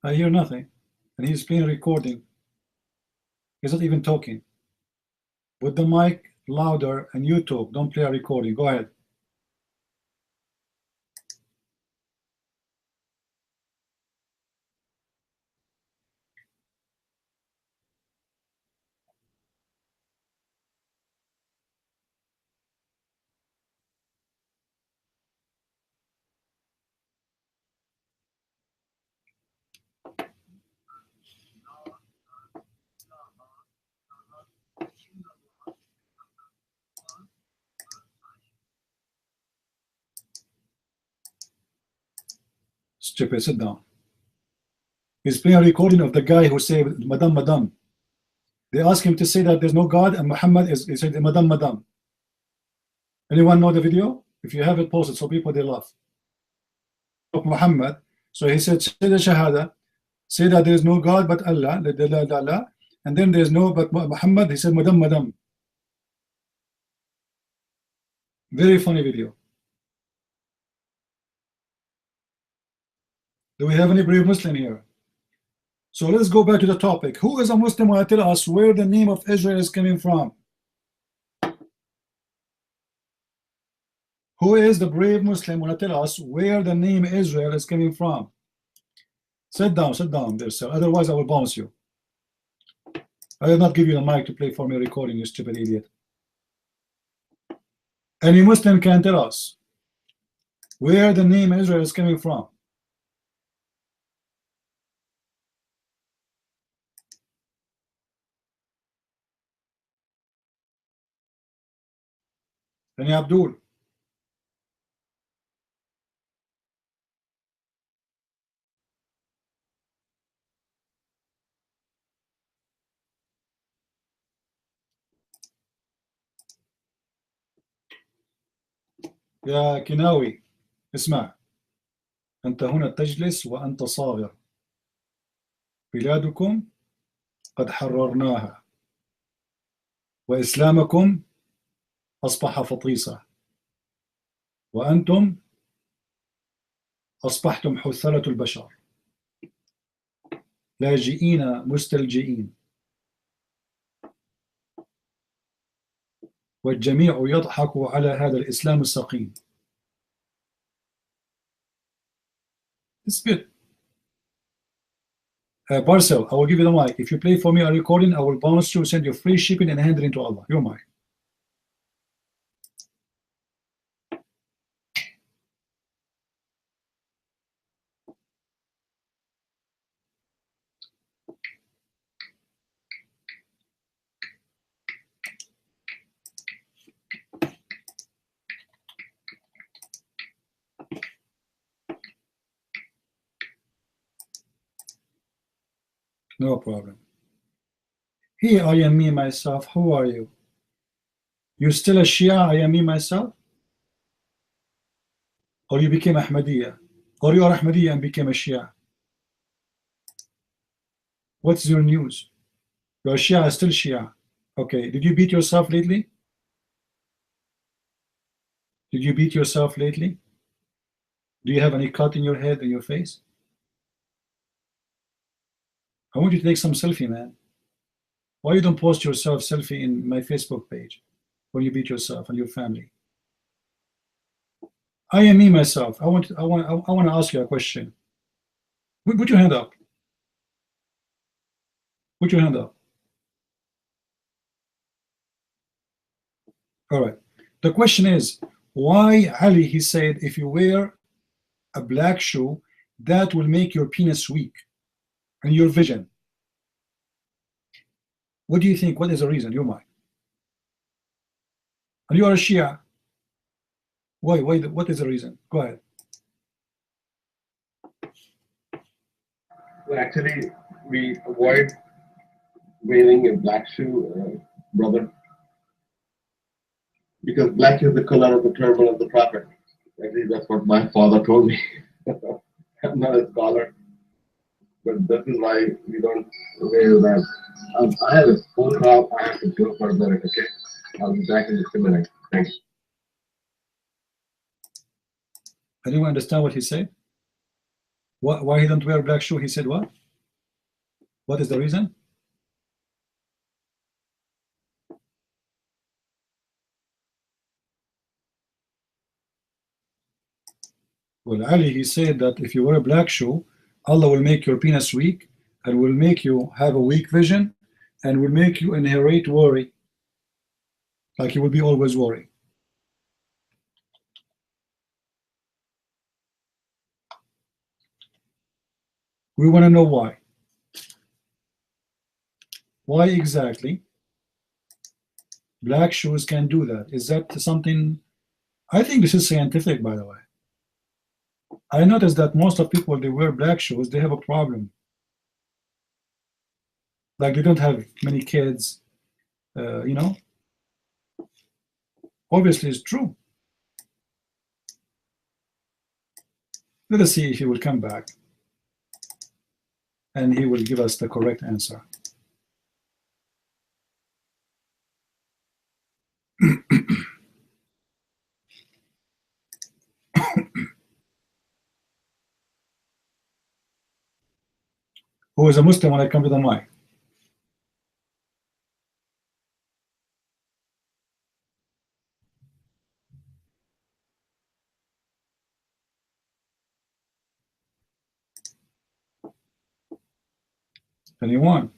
I hear nothing. And he's playing recording. He's not even talking. Put the mic louder and you talk. Don't play a recording. Go ahead. Stupid, sit down. He's playing a recording of the guy who said, Madam, Madam. They asked him to say that there's no God, and Muhammad he said, Madam, Madam. Anyone know the video? If you have it, post it so people they laugh. Of Muhammad. So he said, say the Shahada, say that there is no God but Allah, and then there's no but Muhammad. He said, Madam, Madam. Very funny video. Do we have any brave Muslim here? So let's go back to the topic. Who is a Muslim who will tell us where the name of Israel is coming from? Who is the brave Muslim who will tell us where the name Israel is coming from? Sit down there, sir. Otherwise I will bounce you. I will not give you the mic to play for me recording, you stupid idiot. Any Muslim can tell us where the name Israel is coming from. Any Abdul? يا كناوي اسمع، أنت هنا تجلس وأنت صاغر. بلادكم قد حررناها وإسلامكم أصبح فطيسة وأنتم أصبحتم حثلة البشر لاجئين مستلجئين والجميع يضحك على هذا الإسلام السقيم. It's good. Parcel, I will give you the mic. If you play for me a recording, I will bonus you, send you free shipping and hand it into Allah. Your mic. No problem. Here I am me myself. Who are you? You still a Shia? I am me myself? Or you became Ahmadiyya? Or you are Ahmadiyya and became a Shia? What's your news? You're Shia, still Shia. Okay, did you beat yourself lately? Did you beat yourself lately? Do you have any cut in your head and your face? I want you to take some selfie, man. Why you don't post yourself selfie in my Facebook page when you beat yourself and your family? I am me myself. I want to ask you a question. Put your hand up. Put your hand up. All right. The question is, why Ali, he said, if you wear a black shoe, that will make your penis weak and your vision. What do you think? What is the reason? Your mind. And you are a Shia. Why? What is the reason? Go ahead. Well, actually, we avoid wearing a black shoe, brother, Because black is the color of the turban of the prophet. At least that's what my father told me. I'm not a scholar, but this is why we don't wear that. I have a phone call. I have to go for a minute, okay? I'll be back in just a minute. Thanks. Anyone understand what he said? Why he don't wear black shoe? He said what? What is the reason? Well, Ali, he said that if you wear a black shoe, Allah will make your penis weak and will make you have a weak vision and will make you inherit worry. Like you will be always worried. We want to know why. Why exactly black shoes can do that? Is that something? I think this is scientific, by the way. I noticed that most of people, they wear black shoes, they have a problem. Like they don't have many kids, you know. Obviously, it's true. Let us see if he will come back and he will give us the correct answer. Who is a Muslim when I come to the mic? Anyone?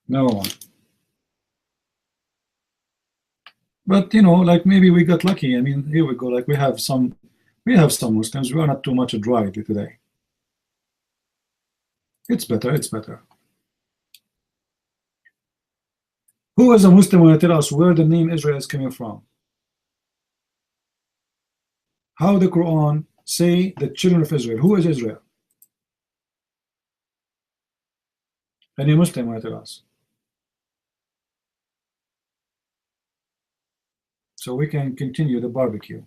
No one. But you know, like maybe we got lucky. I mean, here we go. Like we have some Muslims. We are not too much dry today. It's better. It's better. Who is a Muslim when I tell us where the name Israel is coming from? How the Quran say the children of Israel? Who is Israel? Any Muslim when I tell us? So we can continue the barbecue.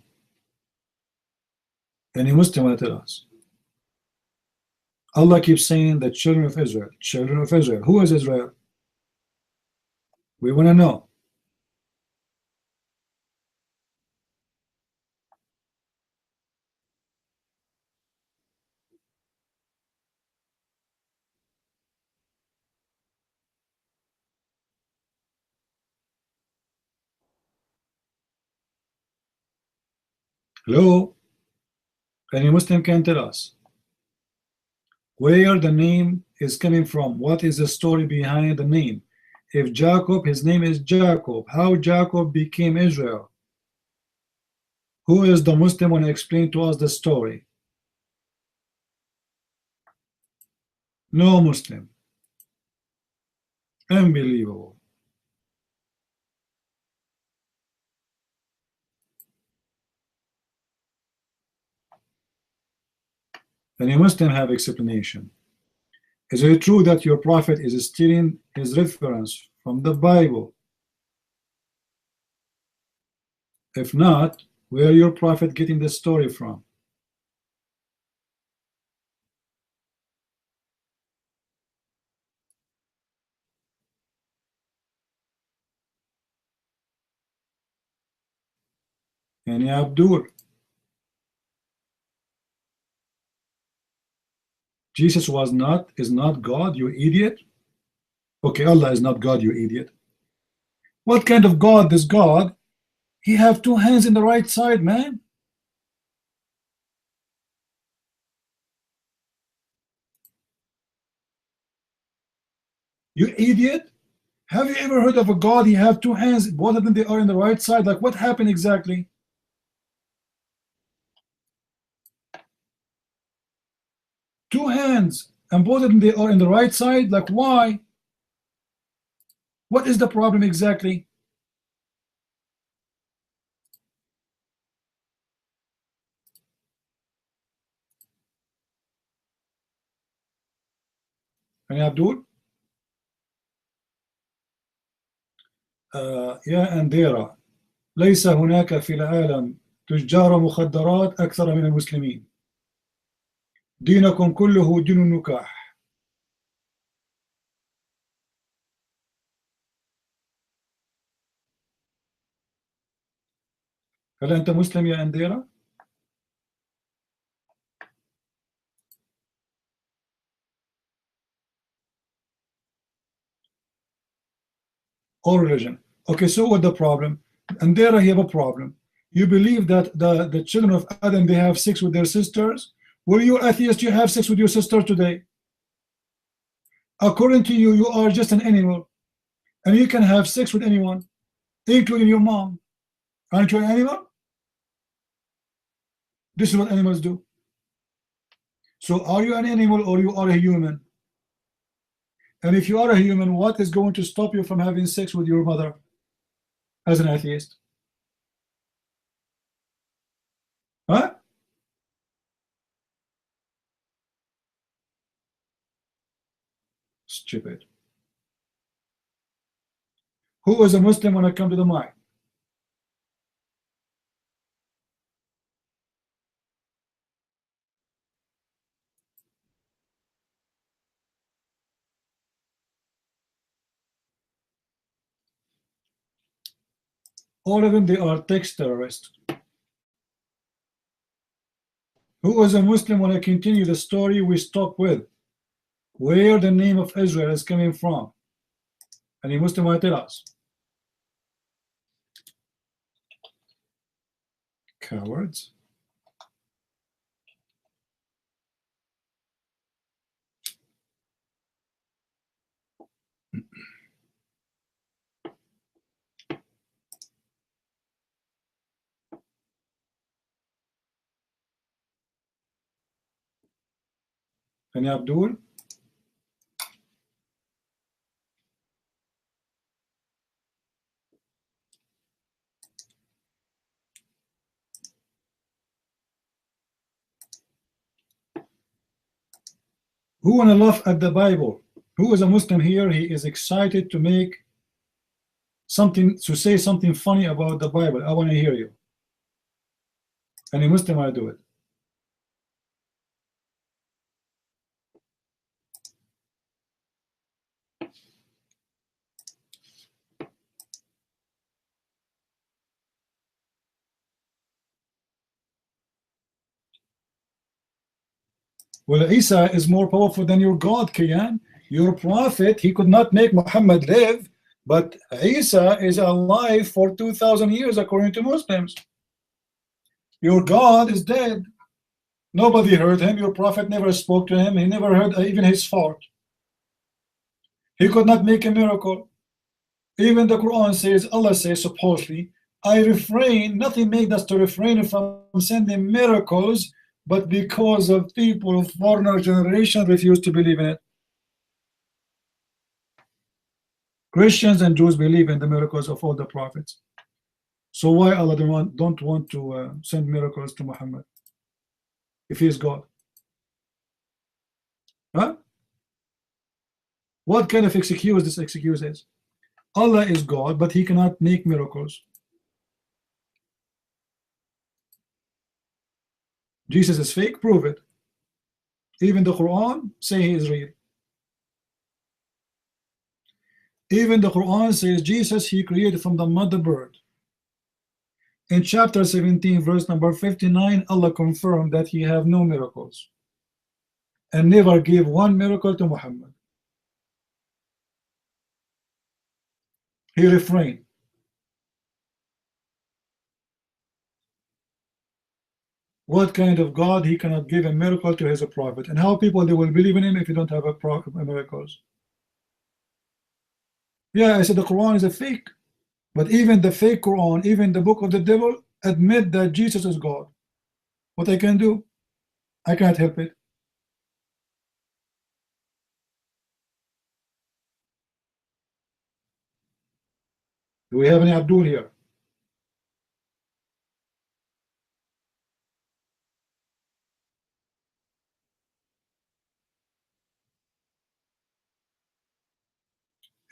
Any Muslim when I tell us? Allah keeps saying the children of Israel. Children of Israel. Who is Israel? We want to know. Hello? Any Muslim can tell us where the name is coming from. What is the story behind the name? If Jacob, his name is Jacob, how Jacob became Israel? Who is the Muslim when explain to us the story? No Muslim. Unbelievable. And you must then have explanation. Is it true that your prophet is stealing his reference from the Bible? If not, where your prophet getting the story from? And Abdul, Jesus is not God, you idiot. Okay, Allah is not God, you idiot. What kind of God is God? He have two hands in the right side, man. You idiot. Have you ever heard of a God? He have two hands, both of them they are in the right side. Like what happened exactly? Two hands and both of them they are in the right side. Like why? What is the problem exactly? Any Abdul? يا أنديرا ليس هناك في العالم تجار مخدرات أكثر من المسلمين. دينكم كله دين النكاح. هل أنت مسلم يا أنديرا؟ Or religion. Okay, so what the problem? Andera, you have a problem. You believe that the children of Adam, they have sex with their sisters. Well, you atheist, you have sex with your sister today. According to you, you are just an animal. And you can have sex with anyone, including your mom. Aren't you an animal? This is what animals do. So are you an animal or you are a human? And if you are a human, what is going to stop you from having sex with your mother as an atheist? Huh? Stupid. Who is a Muslim when I come to the mic? All of them, they are text terrorists. Who is a Muslim when I continue the story we stop with? Where the name of Israel is coming from? Any Muslim will tell us. Cowards. Any Abdul? Who wanna laugh at the Bible? Who is a Muslim here? He is excited to make something, to say something funny about the Bible. I want to hear you. Any Muslim will do it. Well, Isa is more powerful than your God, Kiyan. Your prophet, he could not make Muhammad live, but Isa is alive for 2,000 years according to Muslims. Your God is dead. Nobody heard him. Your prophet never spoke to him. He never heard even his fart. He could not make a miracle. Even the Quran says, Allah says supposedly, I refrain, nothing made us to refrain from sending miracles, but because of people of former generation refused to believe in it. Christians and Jews believe in the miracles of all the prophets. So why Allah don't want to send miracles to Muhammad if he is God? Huh? What kind of excuse this excuse is? Allah is God, but he cannot make miracles. Jesus is fake, prove it. Even the Quran say he is real. Even the Quran says Jesus he created from the mother bird. In chapter 17 verse number 59, Allah confirmed that he have no miracles and never gave one miracle to Muhammad. He refrained. What kind of God he cannot give a miracle to his prophet? And how people they will believe in him if you don't have a miracles? Yeah, I said the Quran is a fake. But even the fake Quran, even the book of the devil, admit that Jesus is God. What I can do? I can't help it. Do we have any Abdul here?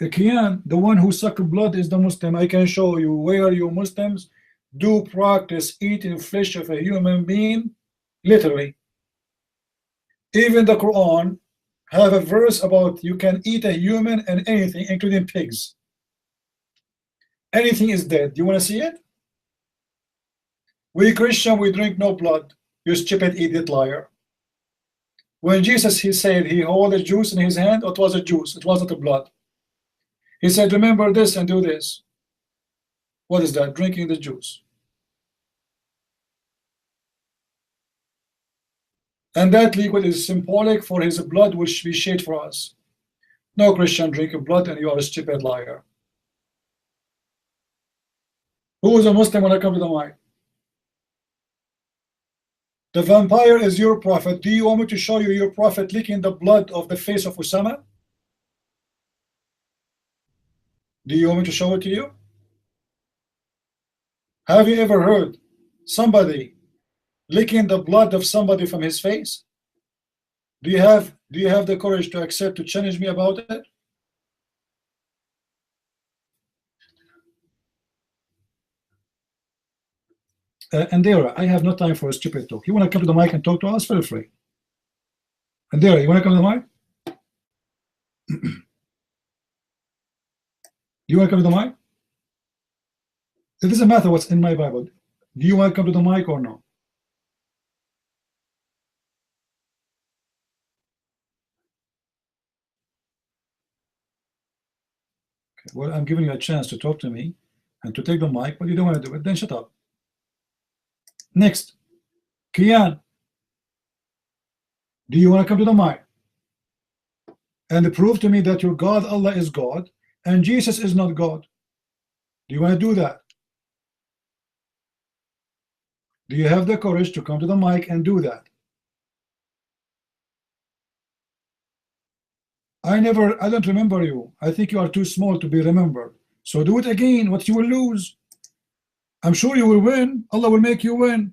Kian, the one who suck blood is the Muslim. I can show you where you Muslims do practice eating flesh of a human being, literally. Even the Quran have a verse about you can eat a human and anything, including pigs. Anything is dead. Do you want to see it? We Christian, we drink no blood. You stupid idiot liar. When Jesus, he said he held a juice in his hand, it was a juice, it wasn't a blood. He said, remember this and do this. What is that? Drinking the juice. And that liquid is symbolic for his blood, which we shed for us. No Christian drink blood, and you are a stupid liar. Who is a Muslim when I come to the mic? The vampire is your prophet. Do you want me to show you your prophet licking the blood of the face of Osama? Do you want me to show it to you? Have you ever heard somebody licking the blood of somebody from his face? Do you have the courage to accept to challenge me about it? Andera, I have no time for a stupid talk. You want to come to the mic and talk to us? Feel free. Andera, you want to come to the mic? You want to come to the mic? It doesn't matter what's in my Bible. Do you want to come to the mic or no? Okay, well, I'm giving you a chance to talk to me and to take the mic, but you don't want to do it, then shut up. Next, Kian, do you want to come to the mic and prove to me that your God, Allah, is God and Jesus is not God? Do you want to do that? Do you have the courage to come to the mic and do that? I don't remember you. I think you are too small to be remembered. So do it again. What you will lose? I'm sure you will win. Allah will make you win.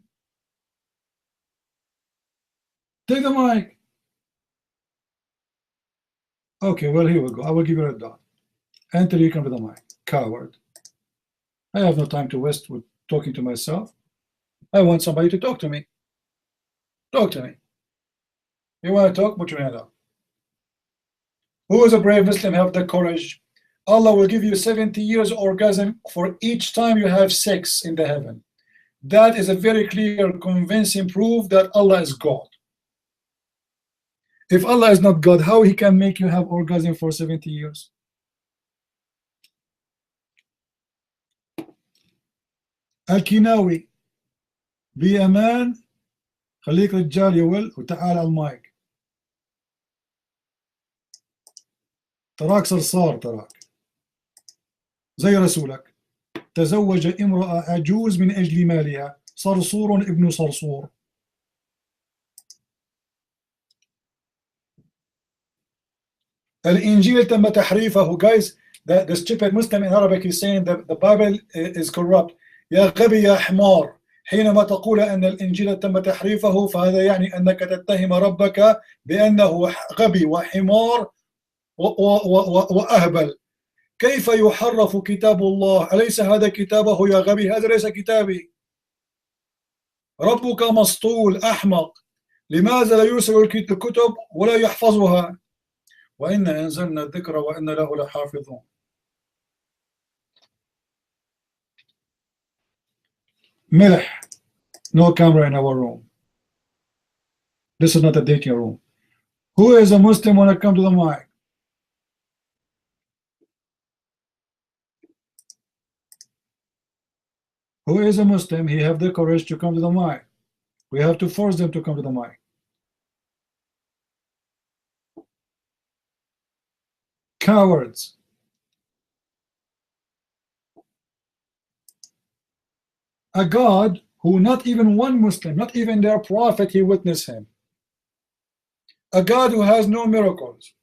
Take the mic. Okay, well, here we go. I will give you a dot until you come to the mic. Coward. I have no time to waste with talking to myself. I want somebody to talk to me. Talk to me. You want to talk? Put your hand up. Who is a brave Muslim? Have the courage. Allah will give you 70 years orgasm for each time you have sex in the heaven. That is a very clear, convincing proof that Allah is God. If Allah is not God, how He can make you have orgasm for 70 years? Al-Kinawi, بأمان خليك رجال يا ول وتعال على المايك. تراك صرصار تراك زي رسولك. تزوج امرأة عجوز من أجل مالها. صرصور ابن صرصور. الإنجيل تم تحريفه. Guys, the stupid Muslim in Arabic is saying that the Bible is corrupt. يا غبي يا حمار، حينما تقول أن الإنجيل تم تحريفه فهذا يعني أنك تتهم ربك بأنه غبي وحمار وأهبل. كيف يحرف كتاب الله؟ أليس هذا كتابه يا غبي؟ هذا ليس كتابي. ربك مسطول أحمق. لماذا لا يرسل الكتب ولا يحفظها؟ وإنا أنزلنا الذكر وإنا له لحافظون. ملح. No camera in our room. This is not a dating room. Who is a Muslim when I come to the mic? Who is a Muslim? He have the courage to come to the mic. We have to force them to come to the mic. Cowards. A God who not even one Muslim, not even their prophet, he witnessed him. A God who has no miracles.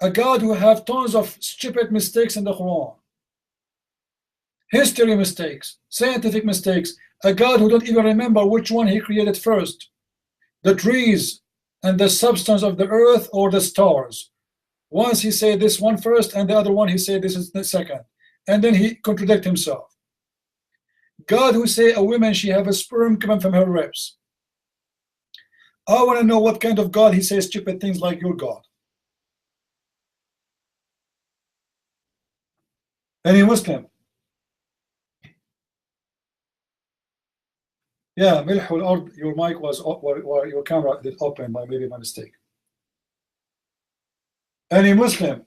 A God who have tons of stupid mistakes in the Quran. History mistakes, scientific mistakes. A God who don't even remember which one he created first. The trees and the substance of the earth or the stars. Once he said this one first, and the other one he said this is the second, and then he contradict himself. God who say a woman she have a sperm coming from her ribs. I want to know what kind of God he says stupid things like your God. Any Muslim? Yeah, ملح الأرض, your mic was or your camera did open by maybe my mistake. Any Muslim?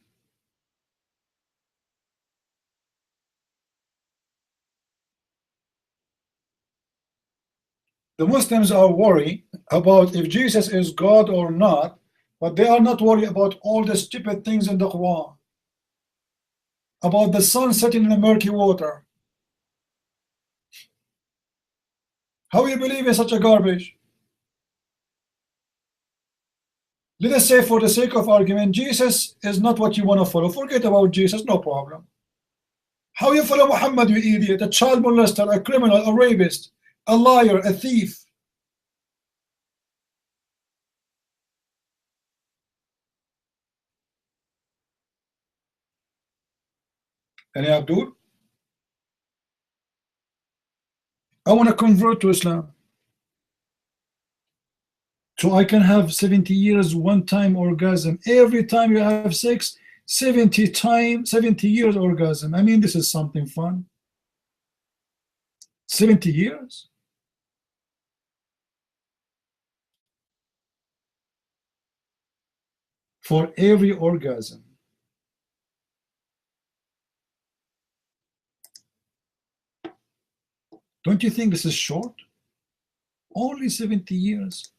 The Muslims are worried about if Jesus is God or not, but they are not worried about all the stupid things in the Quran. About the sun setting in the murky water. How you believe in such a garbage? Let us say, for the sake of argument, Jesus is not what you want to follow. Forget about Jesus, no problem. How you follow Muhammad, you idiot? A child molester, a criminal, a rapist, a liar, a thief. Any Abdul? I want to convert to Islam. So I can have 70 years one-time orgasm. Every time you have sex, 70 years orgasm. I mean, this is something fun. 70 years? For every orgasm. Don't you think this is short? Only 70 years.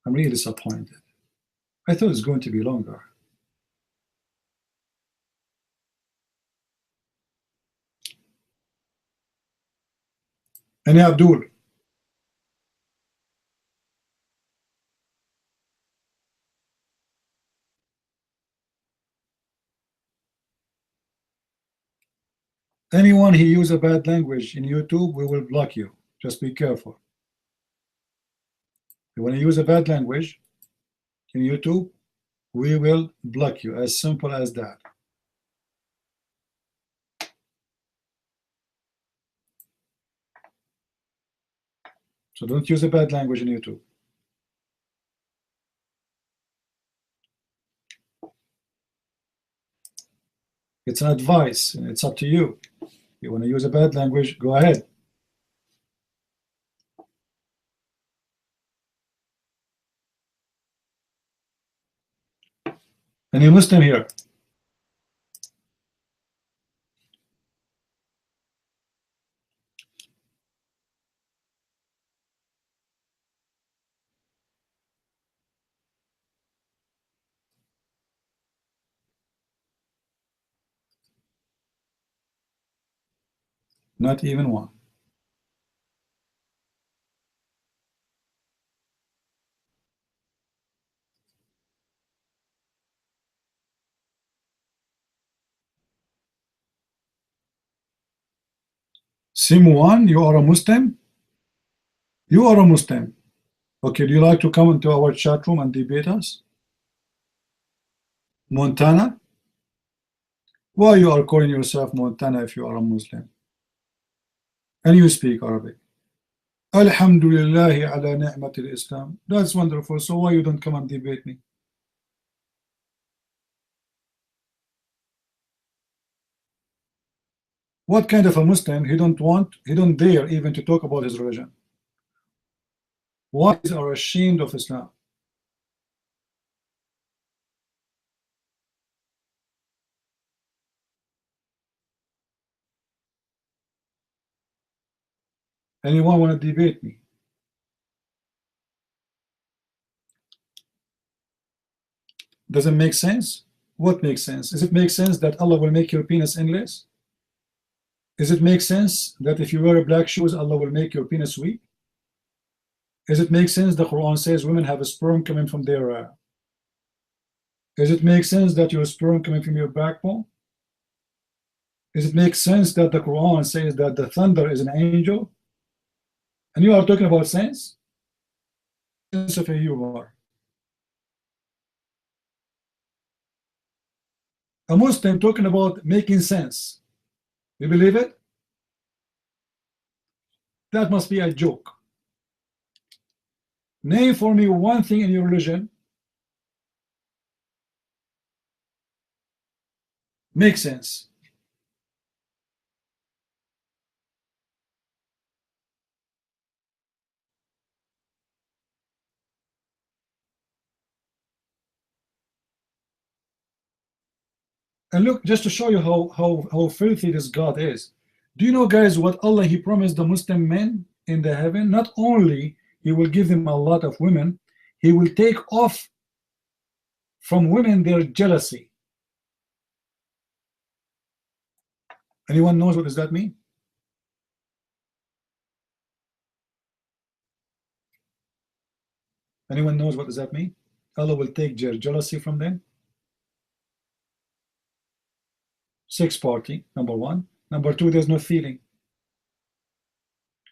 I'm really disappointed. I thought it was going to be longer. And Abdul. Anyone who use a bad language in YouTube, we will block you. Just be careful. You want to use a bad language in YouTube, we will block you. As simple as that. So don't use a bad language in YouTube. It's an advice, and it's up to you. You want to use a bad language, go ahead. Any Muslim here? Not even one. Simwan, you are a Muslim? You are a Muslim. Okay, do you like to come into our chat room and debate us? Montana? Why you are calling yourself Montana if you are a Muslim? And you speak Arabic. Alhamdulillahi ala ni'matil Islam. That's wonderful. So why you don't come and debate me? What kind of a Muslim he don't dare even to talk about his religion? Why is are ashamed of Islam? Anyone want to debate me? Does it make sense? What makes sense? Does it make sense that Allah will make your penis endless? Does it make sense that if you wear black shoes, Allah will make your penis weak? Does it make sense the Quran says women have a sperm coming from their does it make sense that your sperm coming from your backbone? Does it make sense that the Quran says that the thunder is an angel? And you are talking about sense? Sense of a humor. A Muslim talking about making sense. You believe it? That must be a joke. Name for me one thing in your religion makes sense. And look, just to show you how filthy this God is. Do you know, guys, what Allah He promised the Muslim men in the heaven? Not only He will give them a lot of women, He will take off from women their jealousy. Anyone knows what does that mean? Anyone knows what does that mean? Allah will take their jealousy from them. Sex party, number one. Number two, there's no feeling.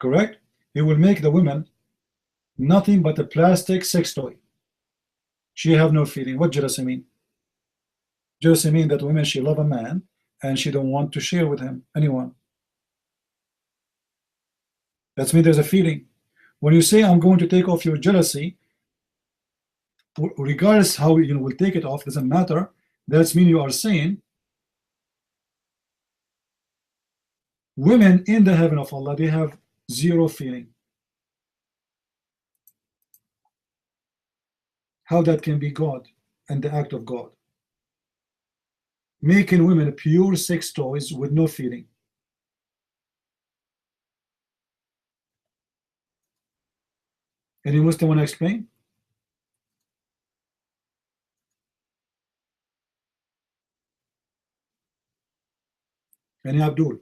Correct? He will make the women nothing but a plastic sex toy. She have no feeling. What jealousy mean? Jealousy mean that women, she love a man and she don't want to share with him, anyone. That's mean there's a feeling. When you say I'm going to take off your jealousy, regardless how you will take it off, doesn't matter. That's mean you are saying women in the heaven of Allah, they have zero feeling. How that can be God and the act of God? Making women pure sex toys with no feeling. Any Muslim want to explain? Any Abdul?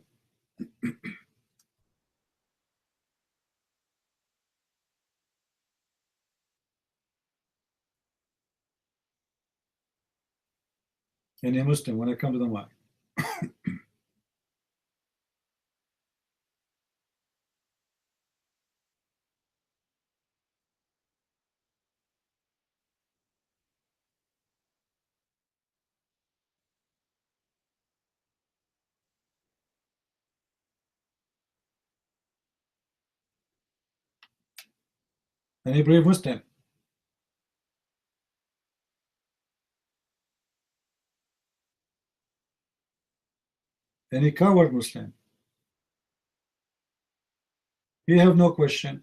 Any Muslim when I come to the mic? Any brave Muslim? Any coward Muslim? He have no question.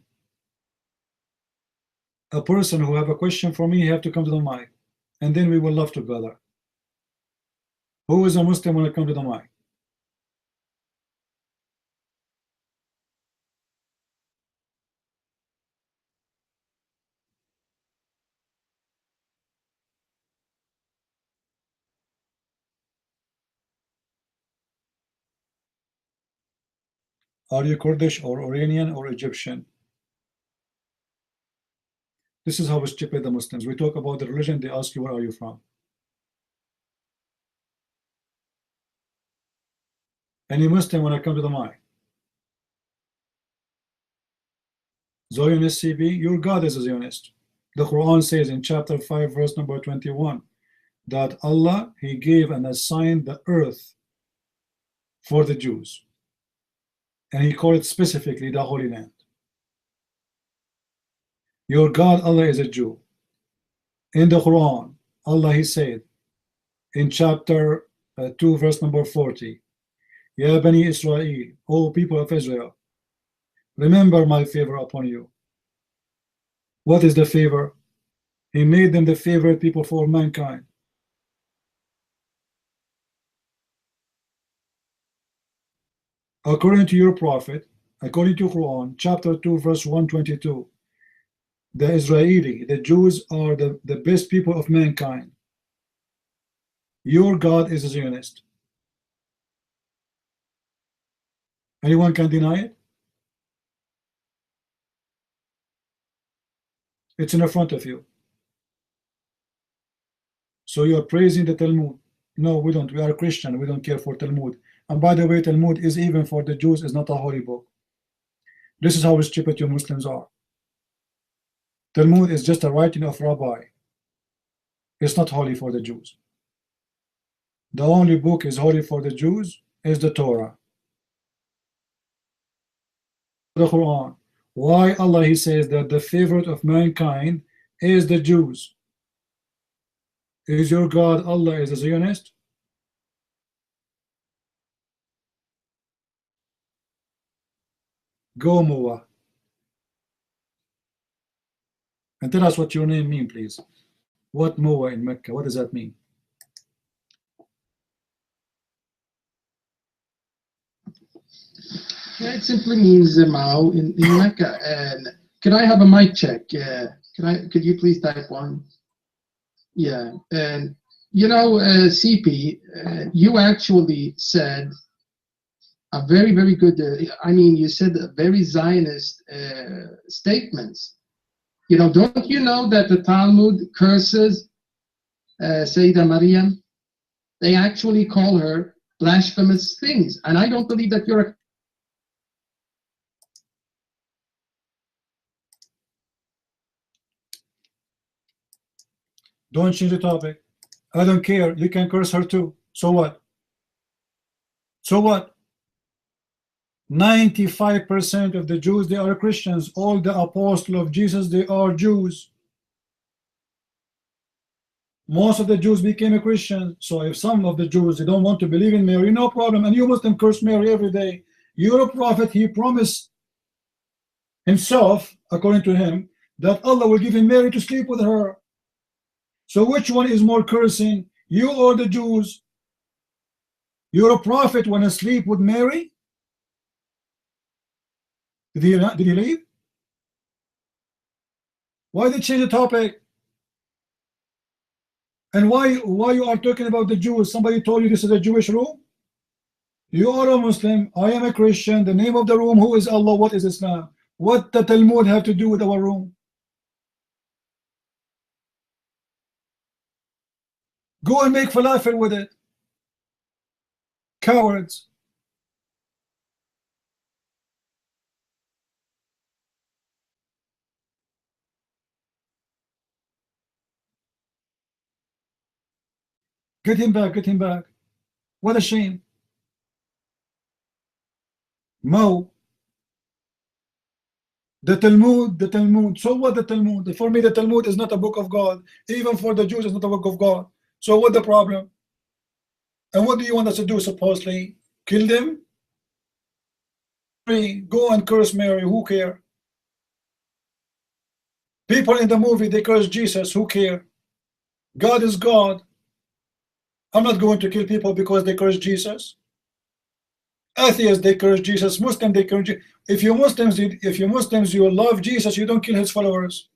A person who have a question for me, he have to come to the mic, and then we will love together. Who is a Muslim when I come to the mic? Are you Kurdish or Iranian or Egyptian? This is how stupid the Muslims. We talk about the religion, they ask you, where are you from? Any Muslim when I come to the mic? Zionist CB, your God is a Zionist. The Quran says in chapter 5, verse number 21, that Allah, He gave and assigned the earth for the Jews. And He called it specifically the Holy Land. Your God, Allah, is a Jew. In the Quran, Allah, He said in chapter 2, verse number 40, Ya Bani Israel, O people of Israel, remember my favor upon you. What is the favor? He made them the favorite people for mankind. According to your prophet, according to Quran, chapter 2, verse 122, the Israeli, the Jews are the best people of mankind. Your God is a Zionist. Anyone can deny it? It's in front of you. So you are praising the Talmud. No, we don't. We are Christian. We don't care for Talmud. And by the way, Talmud is even for the Jews, is not a holy book. This is how stupid you Muslims are. Talmud is just a writing of rabbi. It's not holy for the Jews. The only book is holy for the Jews is the Torah, the Quran. Why Allah he says that the favorite of mankind is the Jews? Is your God Allah is a Zionist? Go Muwa and tell us what your name means, please. What Muwa in Mecca? What does that mean? Yeah, it simply means Mao in Mecca. And could I have a mic check? Could you please type one? Yeah, and you know, CP, you actually said a very, very good. I mean, you said very Zionist statements. You know, don't you know that the Talmud curses Sayyidah Maryam? They actually call her blasphemous things, and I don't believe that you're a Don't change the topic. I don't care. You can curse her too. So what? So what? 95% of the Jews, they are Christians. All the apostles of Jesus, they are Jews. Most of the Jews became a Christian. So if some of the Jews, they don't want to believe in Mary, no problem. And you Muslim curse Mary every day. You're a prophet. He promised himself, according to him, that Allah will give him Mary to sleep with her. So which one is more cursing, you or the Jews? You're a prophet when asleep with Mary? Did he leave? Why did they change the topic? And why you are talking about the Jews? Somebody told you this is a Jewish room? You are a Muslim, I am a Christian. The name of the room, who is Allah, what is Islam? What the Talmud have to do with our room? Go and make falafel with it. Cowards. Get him back, get him back. What a shame. Mo. The Talmud. So what the Talmud? For me, the Talmud is not a book of God. Even for the Jews, it's not a book of God. So what the problem? And what do you want us to do, supposedly? Kill them? Go and curse Mary, who care? People in the movie, they curse Jesus, who care? God is God. I'm not going to kill people because they curse Jesus. Atheists, they curse Jesus. Muslims, they curse Jesus. If you Muslims, you love Jesus, you don't kill his followers.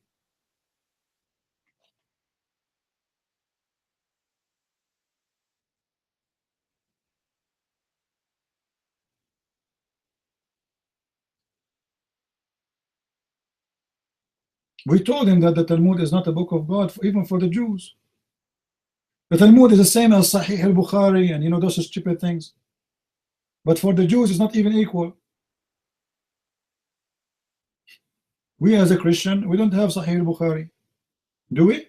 We told him that the Talmud is not a book of God, even for the Jews. The Talmud is the same as Sahih al-Bukhari and those stupid things. But for the Jews, it's not even equal. We as a Christian, we don't have Sahih al-Bukhari. Do we?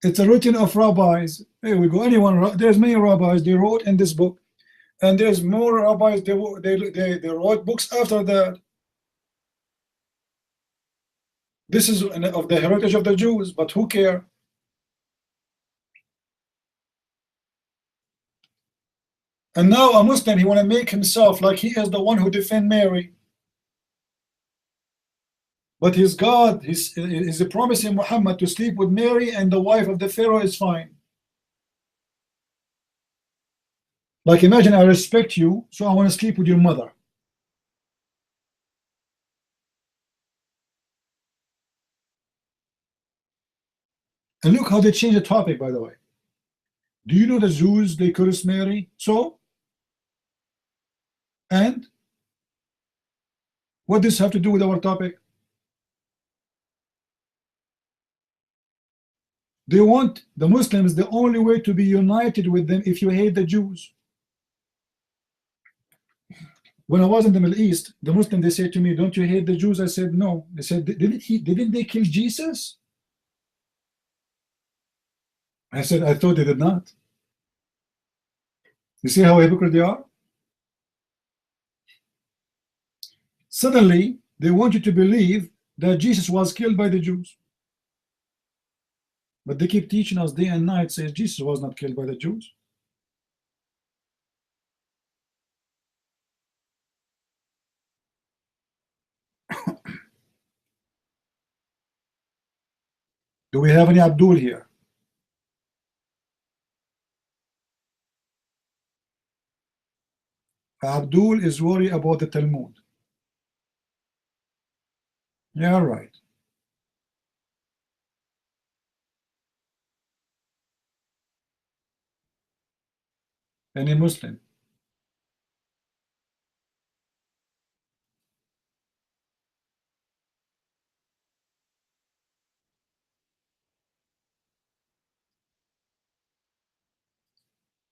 It's a written of rabbis. Here we go. There's many rabbis, they wrote in this book. And there's more rabbis, they wrote books after that. This is of the heritage of the Jews, but who care? And now a Muslim, he want to make himself like he is the one who defend Mary. But his God is promising Muhammad to sleep with Mary, and the wife of the Pharaoh is fine. Like imagine I respect you, so I want to sleep with your mother. And look how they change the topic, by the way. Do you know the Jews, they curse Mary? So? And? What does this have to do with our topic? They want the Muslims, the only way to be united with them if you hate the Jews. When I was in the Middle East, the Muslims, they said to me, don't you hate the Jews? I said, no. They said, didn't they kill Jesus? I said, I thought they did not. You see how hypocrite they are? Suddenly, they want you to believe that Jesus was killed by the Jews. But they keep teaching us day and night, says Jesus was not killed by the Jews. Do we have any Abdul here? Abdul is worried about the Talmud. Yeah, right. Any Muslim?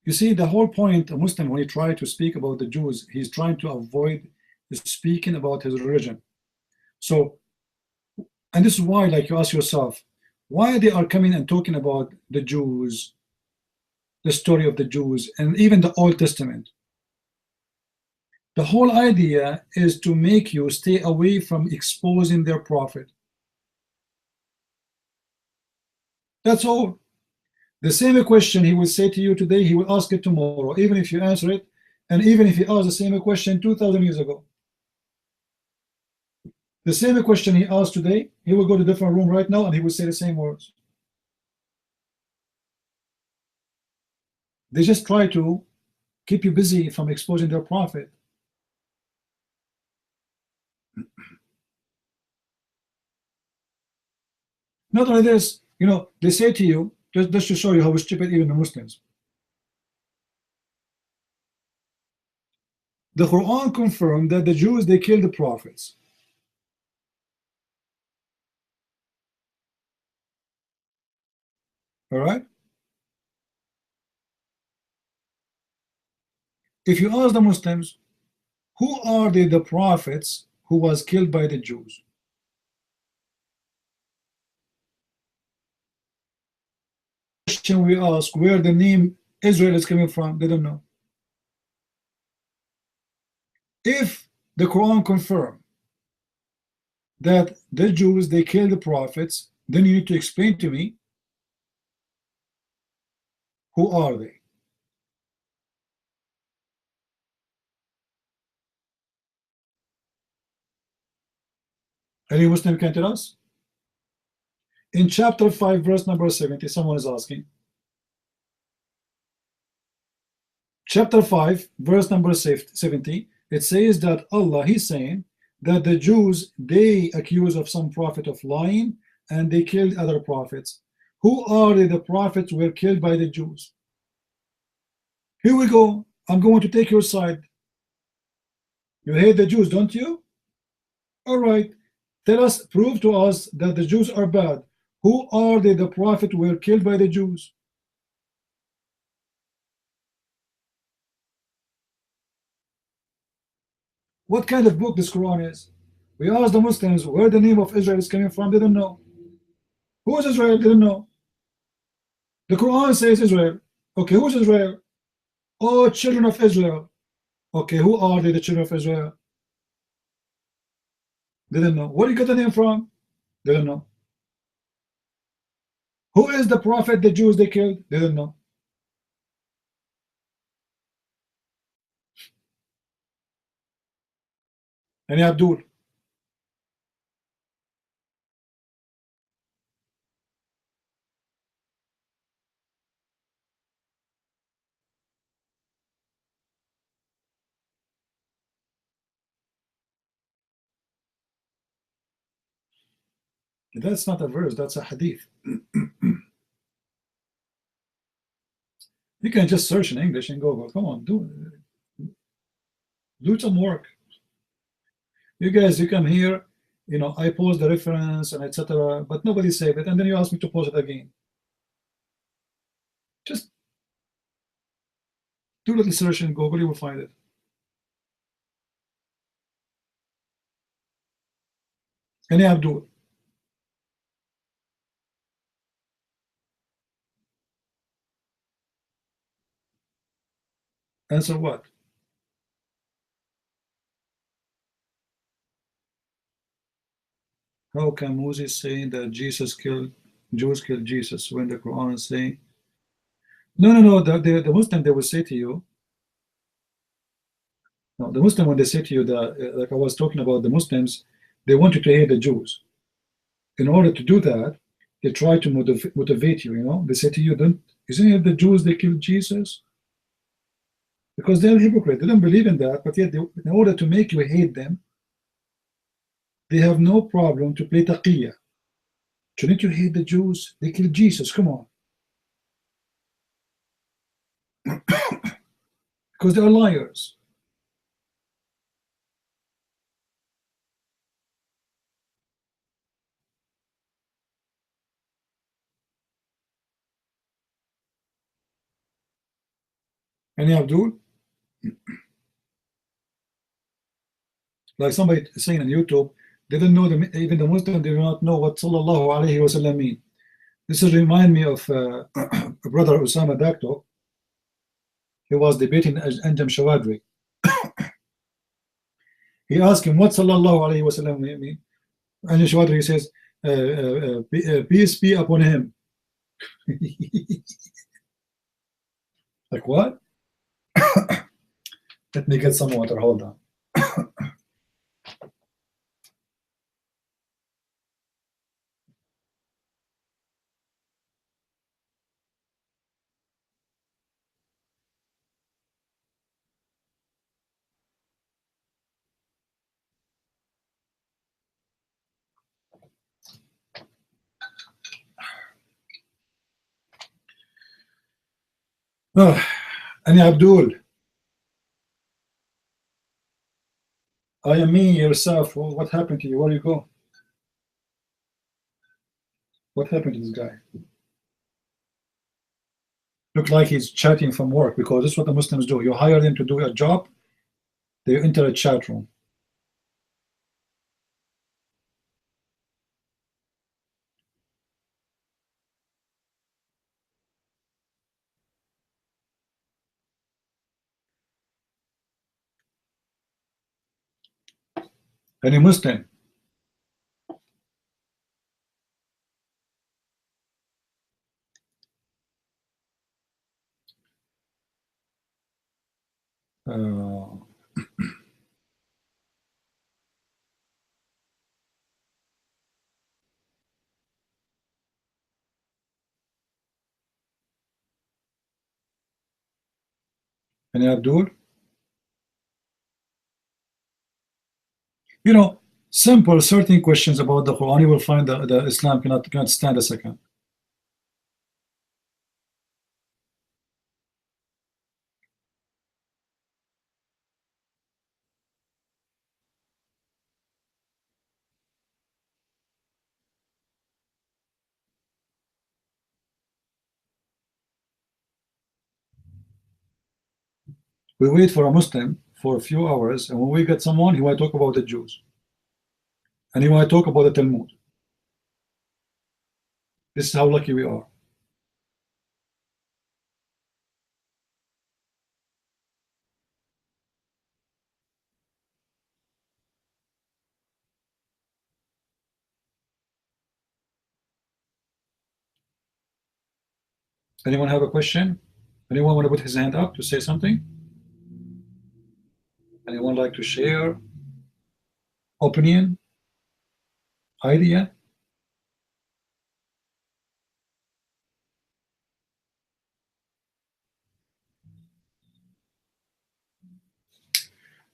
You see, the whole point, a Muslim, when he tries to speak about the Jews, he's trying to avoid speaking about his religion. So, and this is why, like, you ask yourself, why they are coming and talking about the Jews, the story of the Jews, and even the Old Testament. The whole idea is to make you stay away from exposing their prophet. That's all. The same question he will say to you today, he will ask it tomorrow, even if you answer it, and even if he asked the same question 2,000 years ago. The same question he asked today, he will go to a different room right now and he will say the same words. They just try to keep you busy from exposing their prophet. Not only this, you know, they say to you, just to show you how stupid even the Muslims. The Quran confirmed that the Jews, they killed the prophets. All right? If you ask the Muslims, who are the prophets who was killed by the Jews? Question we ask, where the name Israel is coming from, they don't know. If the Quran confirmed that the Jews, they killed the prophets, then you need to explain to me, who are they? Any Muslim can tell us? In chapter 5, verse number 70, someone is asking. Chapter 5, verse number 70, it says that Allah, he's saying that the Jews, they accuse of some prophet of lying and they killed other prophets. Who are they, the prophets were killed by the Jews? Here we go. I'm going to take your side. You hate the Jews, don't you? All right. Tell us, prove to us that the Jews are bad. Who are they, the prophet were killed by the Jews? What kind of book this Quran is? We asked the Muslims where the name of Israel is coming from. They don't know. Who is Israel? They don't know. The Quran says Israel. Okay, who's Israel? Oh, children of Israel. Okay, who are they, the children of Israel? They don't know. Where do you get the name from? They don't know. Who is the prophet the Jews they killed? They don't know. And Abdul. That's not a verse, that's a hadith. You can just search in English and Google. Come on, do some work. You guys, you come here, you know, I post the reference and etc., but nobody saved it, and then you ask me to post it again. Just do a little search in Google, you will find it. And Abdul. Answer what? How can Moses say that Jews killed Jesus when the Quran is saying? No. The Muslim, they will say to you. No, the Muslim, when they say to you that, like I was talking about, the Muslims, they want you to hate the Jews. In order to do that, they try to motivate you. You know, they say to you, "Don't isn't it the Jews they killed Jesus?" Because they're hypocrite. They don't believe in that, but yet, in order to make you hate them, they have no problem to play taqiyya. Shouldn't you hate the Jews? They killed Jesus. Come on, because they are liars. Any Abdul? Like somebody saying on YouTube, they don't know, even the Muslim, they do not know what sallallahu alaihi wasallam mean. This is remind me of brother Osama Dakto. He was debating Anjam Shawadri. He asked him, what sallallahu alaihi wasallam mean? Anjam Shawadri says, peace be upon him. Like what? Let me get some water, hold on. Ani Abdul, I am me yourself. What happened to you? Where you go? What happened to this guy? Look like he's chatting from work, because this is what the Muslims do. You hire them to do a job, they enter a chat room. Any Muslim? Any Abdul? You know, simple, certain questions about the Quran, you will find that the Islam cannot stand a second. We wait for a Muslim for a few hours, and when we get someone, he want to talk about the Jews, and he want to talk about the Talmud. This is how lucky we are. Anyone have a question? Anyone want to put his hand up to say something? Anyone like to share opinion, idea?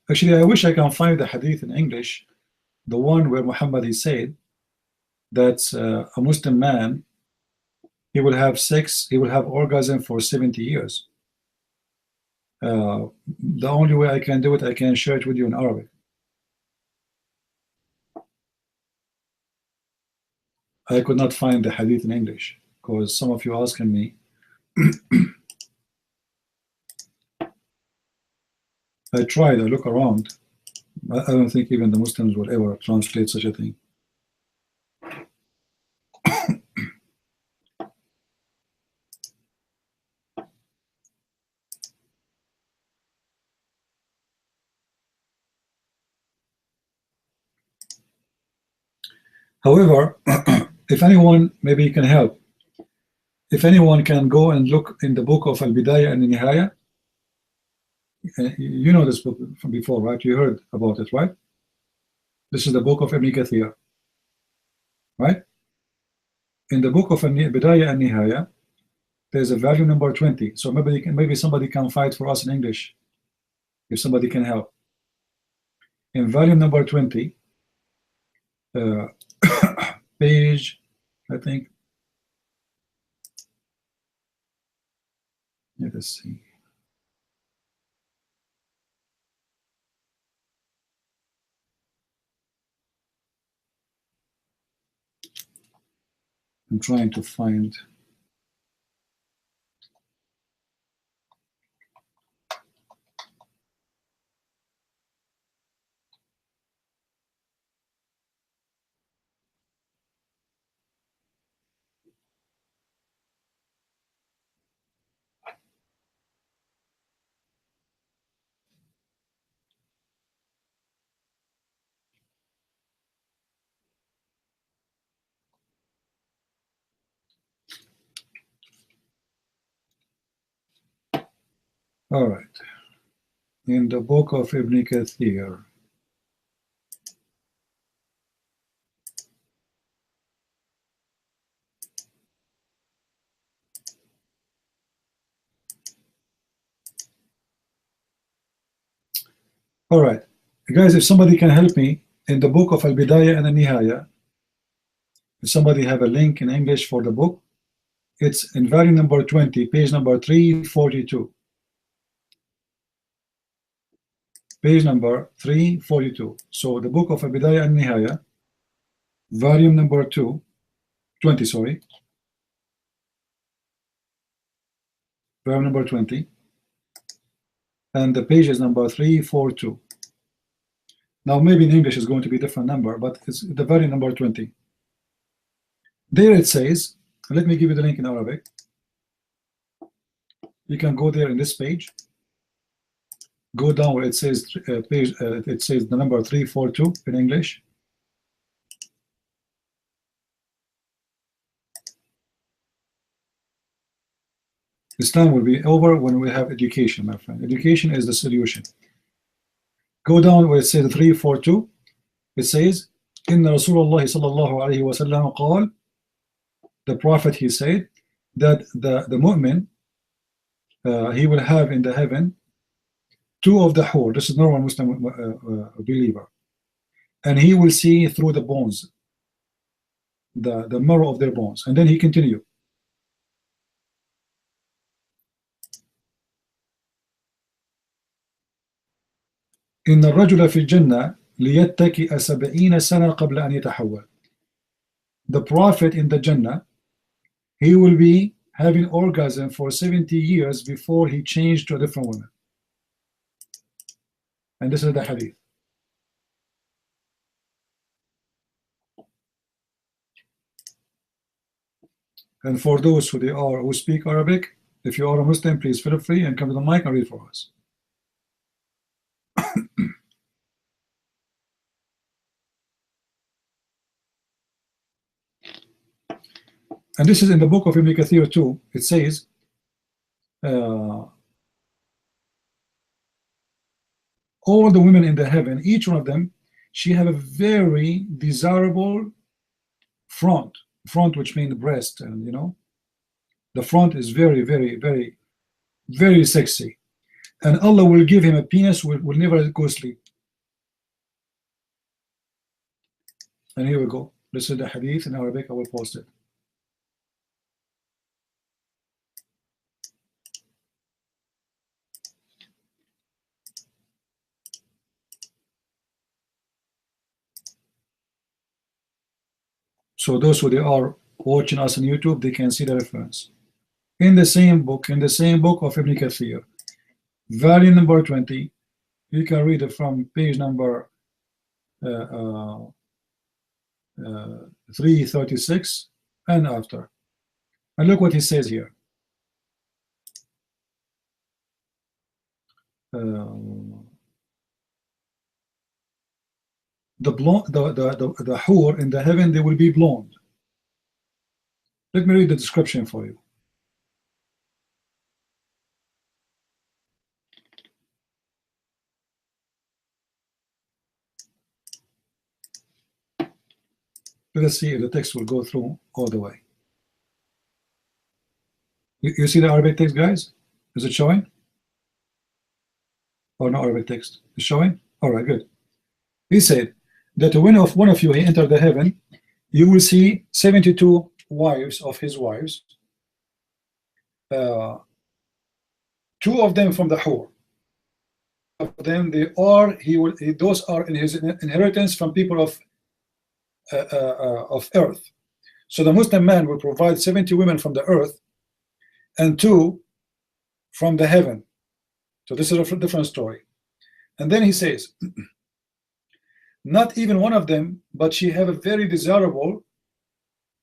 Actually, I wish I can find the hadith in English, the one where Muhammad, he said that a Muslim man, he will have sex, he will have orgasm for 70 years. The only way I can do it, I can share it with you in Arabic. I could not find the hadith in English, because some of you asking me. I tried, I look around. I don't think even the Muslims will ever translate such a thing. However, if anyone, maybe you can help. If anyone can go and look in the book of Al-Bidayah and Nihaya, you know this book from before, right? You heard about it, right? This is the book of Ibn Kathir, right? In the book of Bidayah and Nihaya, there's a value number 20. So maybe somebody can fight for us in English, if somebody can help. In volume number 20, page, I think, let us see. I'm trying to find. All right. In the book of Ibn Kathir, all right, guys, if somebody can help me in the book of Al-Bidayah and Al-Nihaya, if somebody have a link in English for the book, it's in volume number 20, page number 342. Page number 342. So the book of Al-Bidayah and Nihaya, volume number 20, sorry. Volume number 20. And the page is number 342. Now maybe in English it's going to be a different number, but it's the volume number 20. There it says, let me give you the link in Arabic. You can go there in this page. Go down where it says it says the number 342 in English. This time will be over when we have education, my friend. Education is the solution. Go down where it says 342. It says, Inna Rasulullah sallallahu alayhi wa sallam qal, the Prophet, he said, that the mu'min, he will have in the heaven two of the hur. This is normal Muslim believer. And he will see through the bones, the marrow of their bones. And then he continued. إن الرجل في الجنة ليتكئ 70 سنة قبل أن يتحول. The Prophet in the Jannah, he will be having orgasm for 70 years before he changed to a different woman. And this is the hadith. And for those who speak Arabic, if you are a Muslim, please feel free and come to the mic and read for us. And this is in the book of Ibn Kathir too. It says, all the women in the heaven, each one of them, she have a very desirable front, which means breast, and you know, the front is very, very, very, very sexy. And Allah will give him a penis, will never go sleep. And here we go. This is the hadith in Arabic. I will post it. So those who they are watching us on YouTube, they can see the reference. In the same book of Ibn Kathir, volume number 20, you can read it from page number 336 and after. And look what he says here. the blonde, the hur in the heaven, they will be blonde. Let me read the description for you. Let us see if the text will go through all the way. You see the Arabic text, guys? Is it showing? Or no Arabic text? It's showing? All right, good. He said that when one of you he entered the heaven, you will see 72 wives of his wives, 2 of them from the hur. Of them they are those are in his inheritance from people of earth. So the Muslim man will provide 70 women from the earth and 2 from the heaven. So this is a different story. And then he says, not even one of them, but she have a very desirable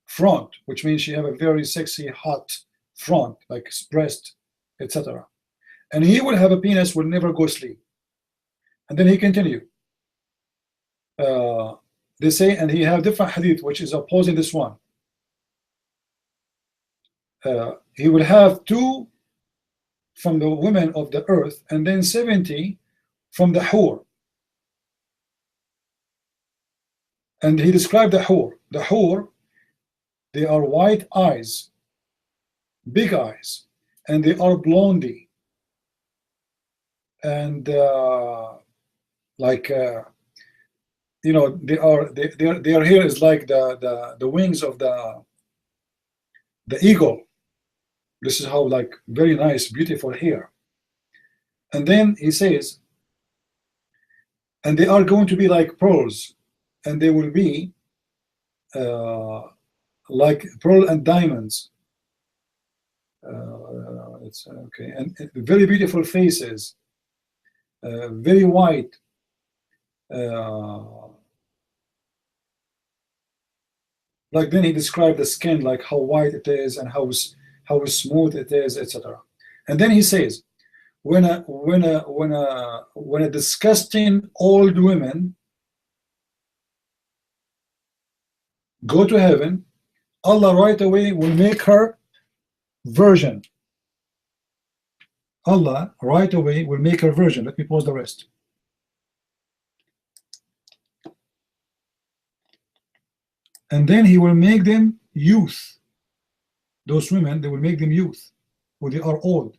front, which means she have a very sexy, hot front, like breast, etc. And he will have a penis, will never go sleep. And then he continue. They say, and he have different hadith, which is opposing this one. He will have 2 from the women of the earth, and then 70 from the hur. And he described the hur. The hur, they are white eyes, big eyes, and they are blondie. And you know, their hair is like the wings of the eagle. This is how, like, very nice, beautiful hair. And then he says, and they are going to be like pearls, and they will be like pearl and diamonds. It's okay, and very beautiful faces, very white. Like, then he described the skin, like how white it is and how smooth it is, etc. And then he says, when a disgusting old woman go to heaven, Allah right away will make her virgin. Allah right away will make her virgin. Let me pause the rest. And then he will make them youth. Those women, they will make them youth, or they are old.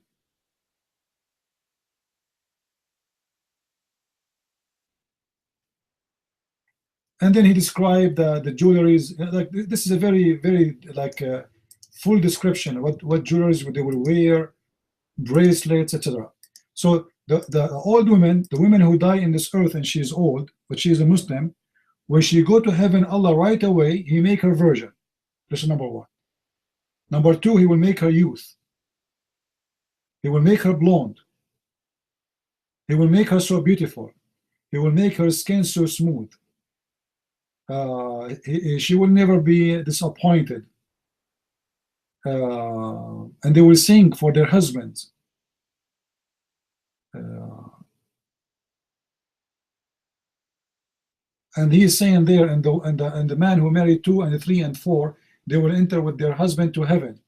And then he described the jewelries. Like, this is a very, very, like, full description. What jewelries they will wear, bracelets, etc. So the old women, the women who die in this earth and she is old, but she is a Muslim, when she go to heaven, Allah right away, he make her virgin. This is number 1. Number 2, he will make her youth. He will make her blonde. He will make her so beautiful. He will make her skin so smooth. She will never be disappointed. And they will sing for their husbands. And he is saying there, and the man who married 2 and 3 and 4, they will enter with their husband to heaven.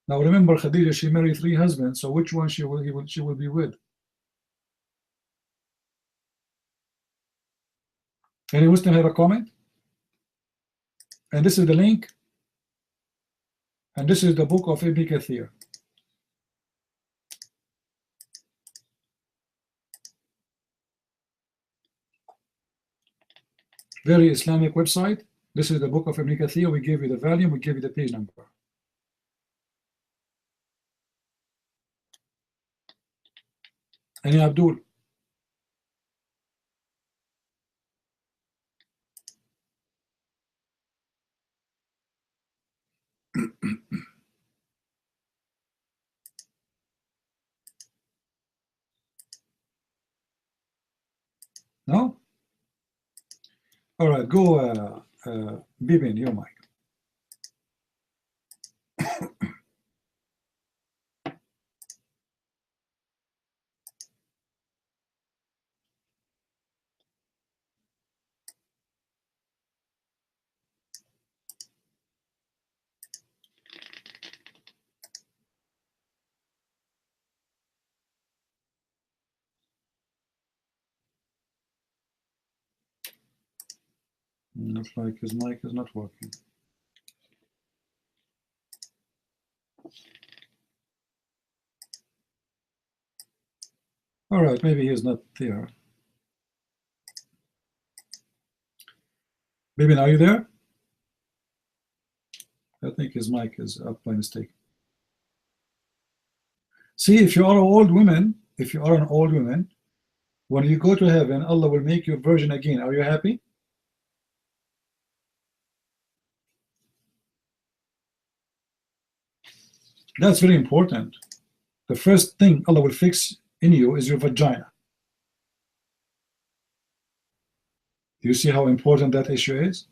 Now remember, Khadija, she married 3 husbands, so which one she will be with? Any Muslim have a comment? And this is the link, and this is the book of Ibn Kathir. Very Islamic website. This is the book of Ibn Kathir. We give you the volume, we give you the page number. Any Abdul? No? All right, go, Bibin, your mic. Looks like his mic is not working. All right, maybe he's not there. Baby, are you there? I think his mic is up by mistake. See, if you are an old woman, when you go to heaven, Allah will make you a virgin again. Are you happy? That's very important. The first thing Allah will fix in you is your vagina. Do you see how important that issue is?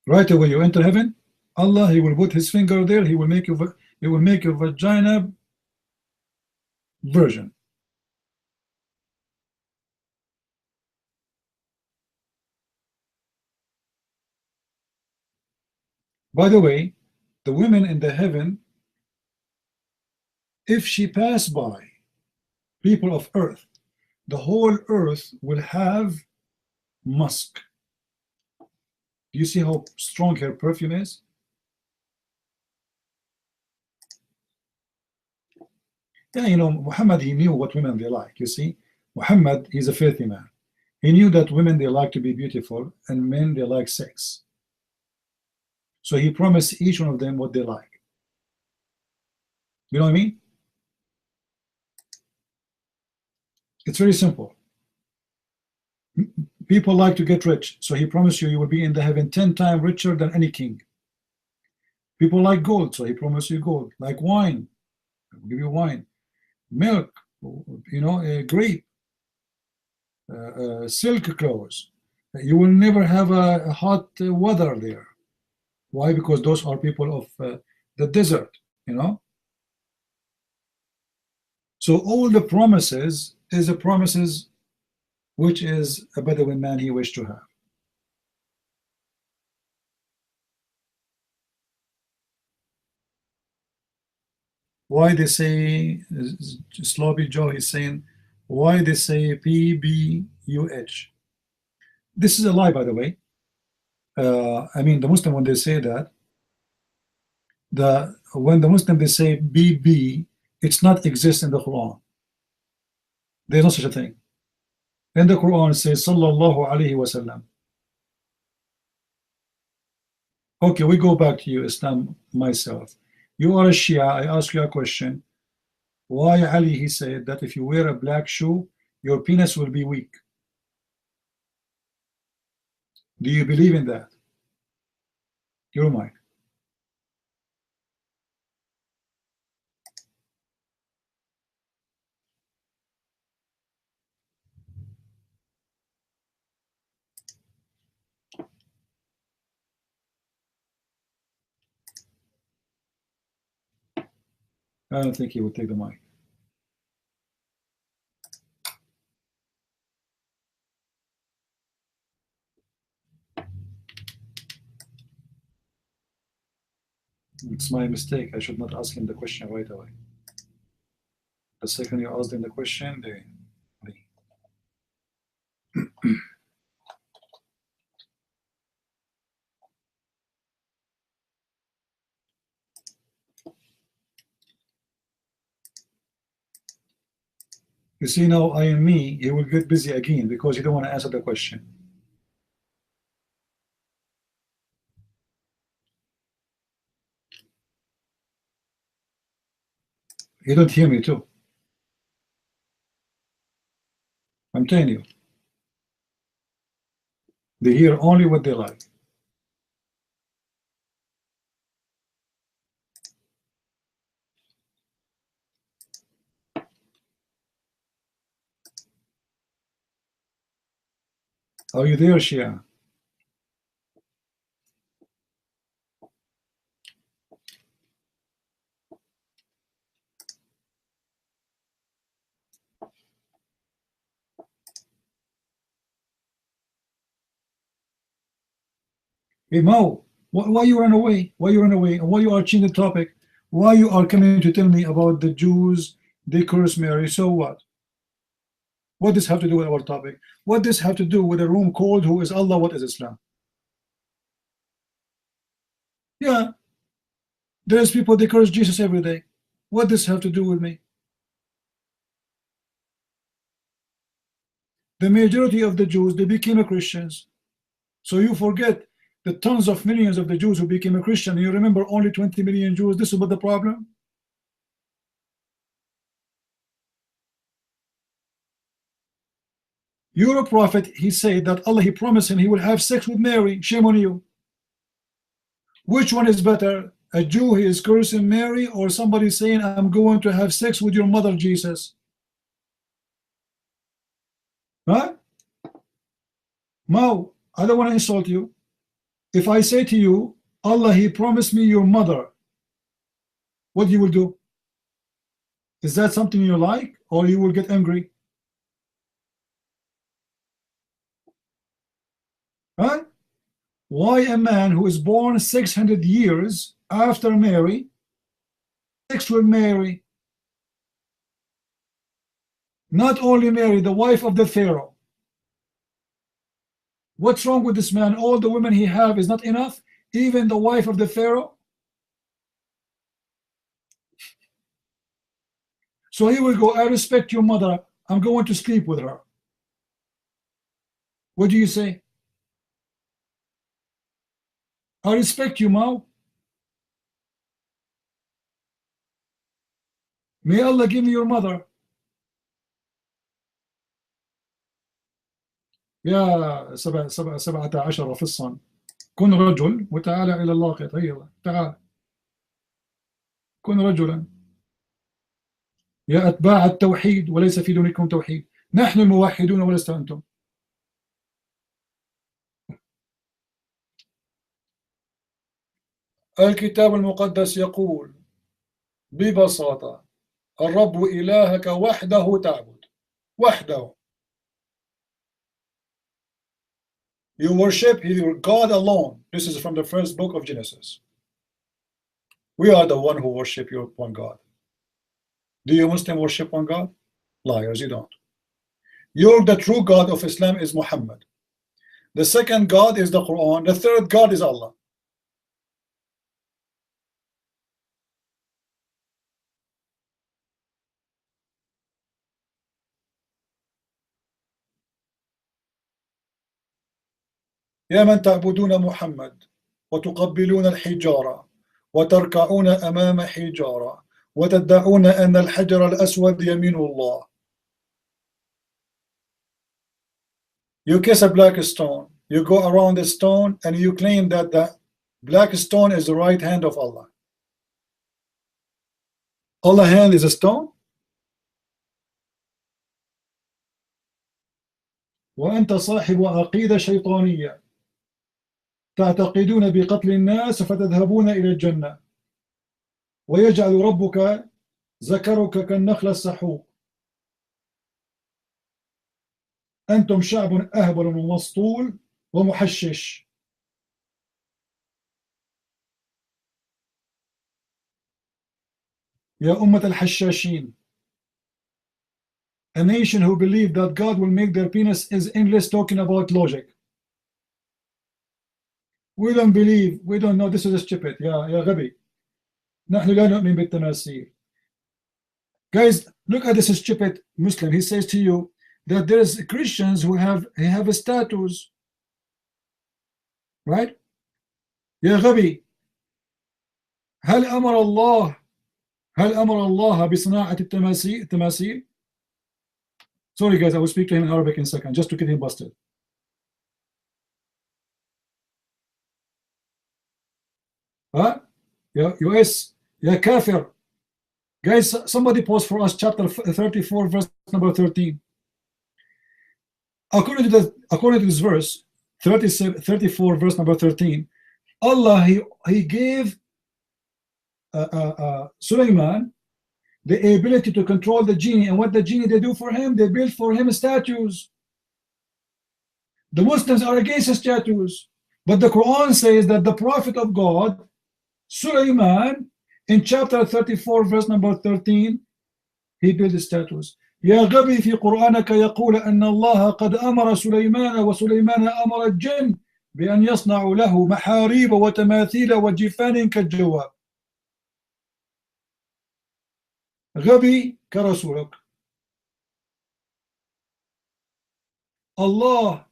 Right away you enter heaven, Allah, He will put His finger there, He will make your vagina virgin. By the way, the women in the heaven, if she pass by people of earth, the whole earth will have musk. Do you see how strong her perfume is? Yeah, you know, Muhammad, he knew what women they like. You see, Muhammad, he's a filthy man. He knew that women, they like to be beautiful, and men, they like sex. So he promised each one of them what they like. You know what I mean? It's very simple. People like to get rich, so he promised you will be in the heaven 10 times richer than any king. People like gold, so he promised you gold. Like wine, I will give you wine. Milk, you know, grape, silk clothes. You will never have a hot weather there. Why? Because those are people of the desert, you know. So all the promises is the promises which is a Bedouin man he wished to have. Why they say, Sloppy Joe is saying, why they say PBUH? This is a lie, by the way. I mean, the Muslim, when they say that, when the Muslim they say BB, it's not exist in the Quran. There's no such a thing. In the Quran it says Sallallahu Alaihi Wasallam. Okay, we go back to you, Islam, myself. You are a Shia. I ask you a question. Why Ali, he said that if you wear a black shoe, your penis will be weak? Do you believe in that? Your mind. I don't think he would take the mic. It's my mistake. I should not ask him the question right away. The second you ask him the question, they. You see now, I and me, he will get busy again because he don't want to answer the question. You don't hear me too. I'm telling you. They hear only what they like. Are you there, Shia? Hey Mo, why you run away? Why you run away? And why you are changing the topic? Why you are coming to tell me about the Jews? They curse Mary. So what? What does this have to do with our topic? What does this have to do with a room called Who is Allah? What is Islam? Yeah, there's people they curse Jesus every day. What does this have to do with me? The majority of the Jews, they became Christians. So you forget the tons of millions of the Jews who became a Christian. You remember only 20 million Jews. This is what the problem. Your prophet, he said that Allah, he promised him he will have sex with Mary. Shame on you. Which one is better? A Jew who is cursing Mary, or somebody saying, I'm going to have sex with your mother, Jesus? Huh? Mo, I don't want to insult you. If I say to you, Allah, he promised me your mother, what you will do? Is that something you like, or you will get angry? Huh? Why a man who is born 600 years after Mary, sex with Mary? Not only Mary, the wife of the Pharaoh. What's wrong with this man? All the women he have is not enough? Even the wife of the Pharaoh? So he will go, I respect your mother, I'm going to sleep with her. What do you say? I respect you, Mao. May Allah give me your mother. يا 17 فصا كن رجل وتعالى إلى الله. هيا تعال كن رجلا يا أتباع التوحيد وليس في دونكم توحيد. نحن الموحدون ولست أنتم. الكتاب المقدس يقول ببساطة الرب إلهك وحده تعبد. وحده. You worship your God alone. This is from the first book of Genesis. We are the one who worship your one God. Do you Muslim worship one God? Liars, you don't. The true God of Islam is Muhammad. The second God is the Quran. The third God is Allah. يا من تعبدون محمد وتقبلون الحجارة وتركعون أمام حجارة وتدعون أن الحجر الأسود يمين الله. You kiss a black stone, you go around the stone and you claim that the black stone is the right hand of Allah. Allah's hand is a stone? وأنت صاحب عقيدة شيطانية تعتقدون بقتل الناس فتذهبون إلى الجنة ويجعل ربك ذكرك كالنخل السحوق. أنتم شعب أهبل ومسطول ومحشش. يا أمة الحشاشين. A nation who believe that God will make their penis is English talking about logic. We don't believe, we don't know. This is stupid. يا غبي. نحن لا نؤمن بالتماثيل. Guys, look at this stupid Muslim. He says to you that there's Christians who have a status, right? يا غبي. هل أمر الله بصناعة التماثيل؟ Sorry guys, I will speak to him in Arabic in a second, just to get him busted. Huh? US, ya kafir. Guys, somebody post for us chapter 34, verse number 13. According to this verse, 34, verse number 13, Allah, he gave Sulaiman the ability to control the genie. And what the genie they do for him? They build for him statues. The Muslims are against statues. But the Quran says that the Prophet of God, Sulaiman, in chapter 34, verse number 13, he built statues. يا غبي في قرآنك يقول أن الله قد أمر سليمان وسليمان أمر الجن بأن يصنعوا له محاريب وتماثيل وجفان كالجواب. غبي كرسولك. Allah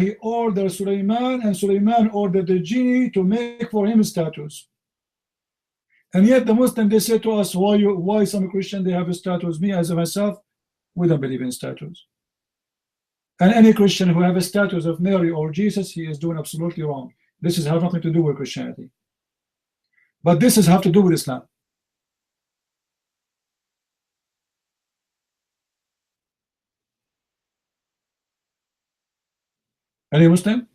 he ordered Sulaiman, and Sulaiman ordered the genie to make for him statues. And yet the Muslim, they say to us, why some Christian they have statues? Me as myself, we don't believe in statues. And any Christian who have a statues of Mary or Jesus, he is doing absolutely wrong. This has nothing to do with Christianity. But this has have to do with Islam. Any Muslim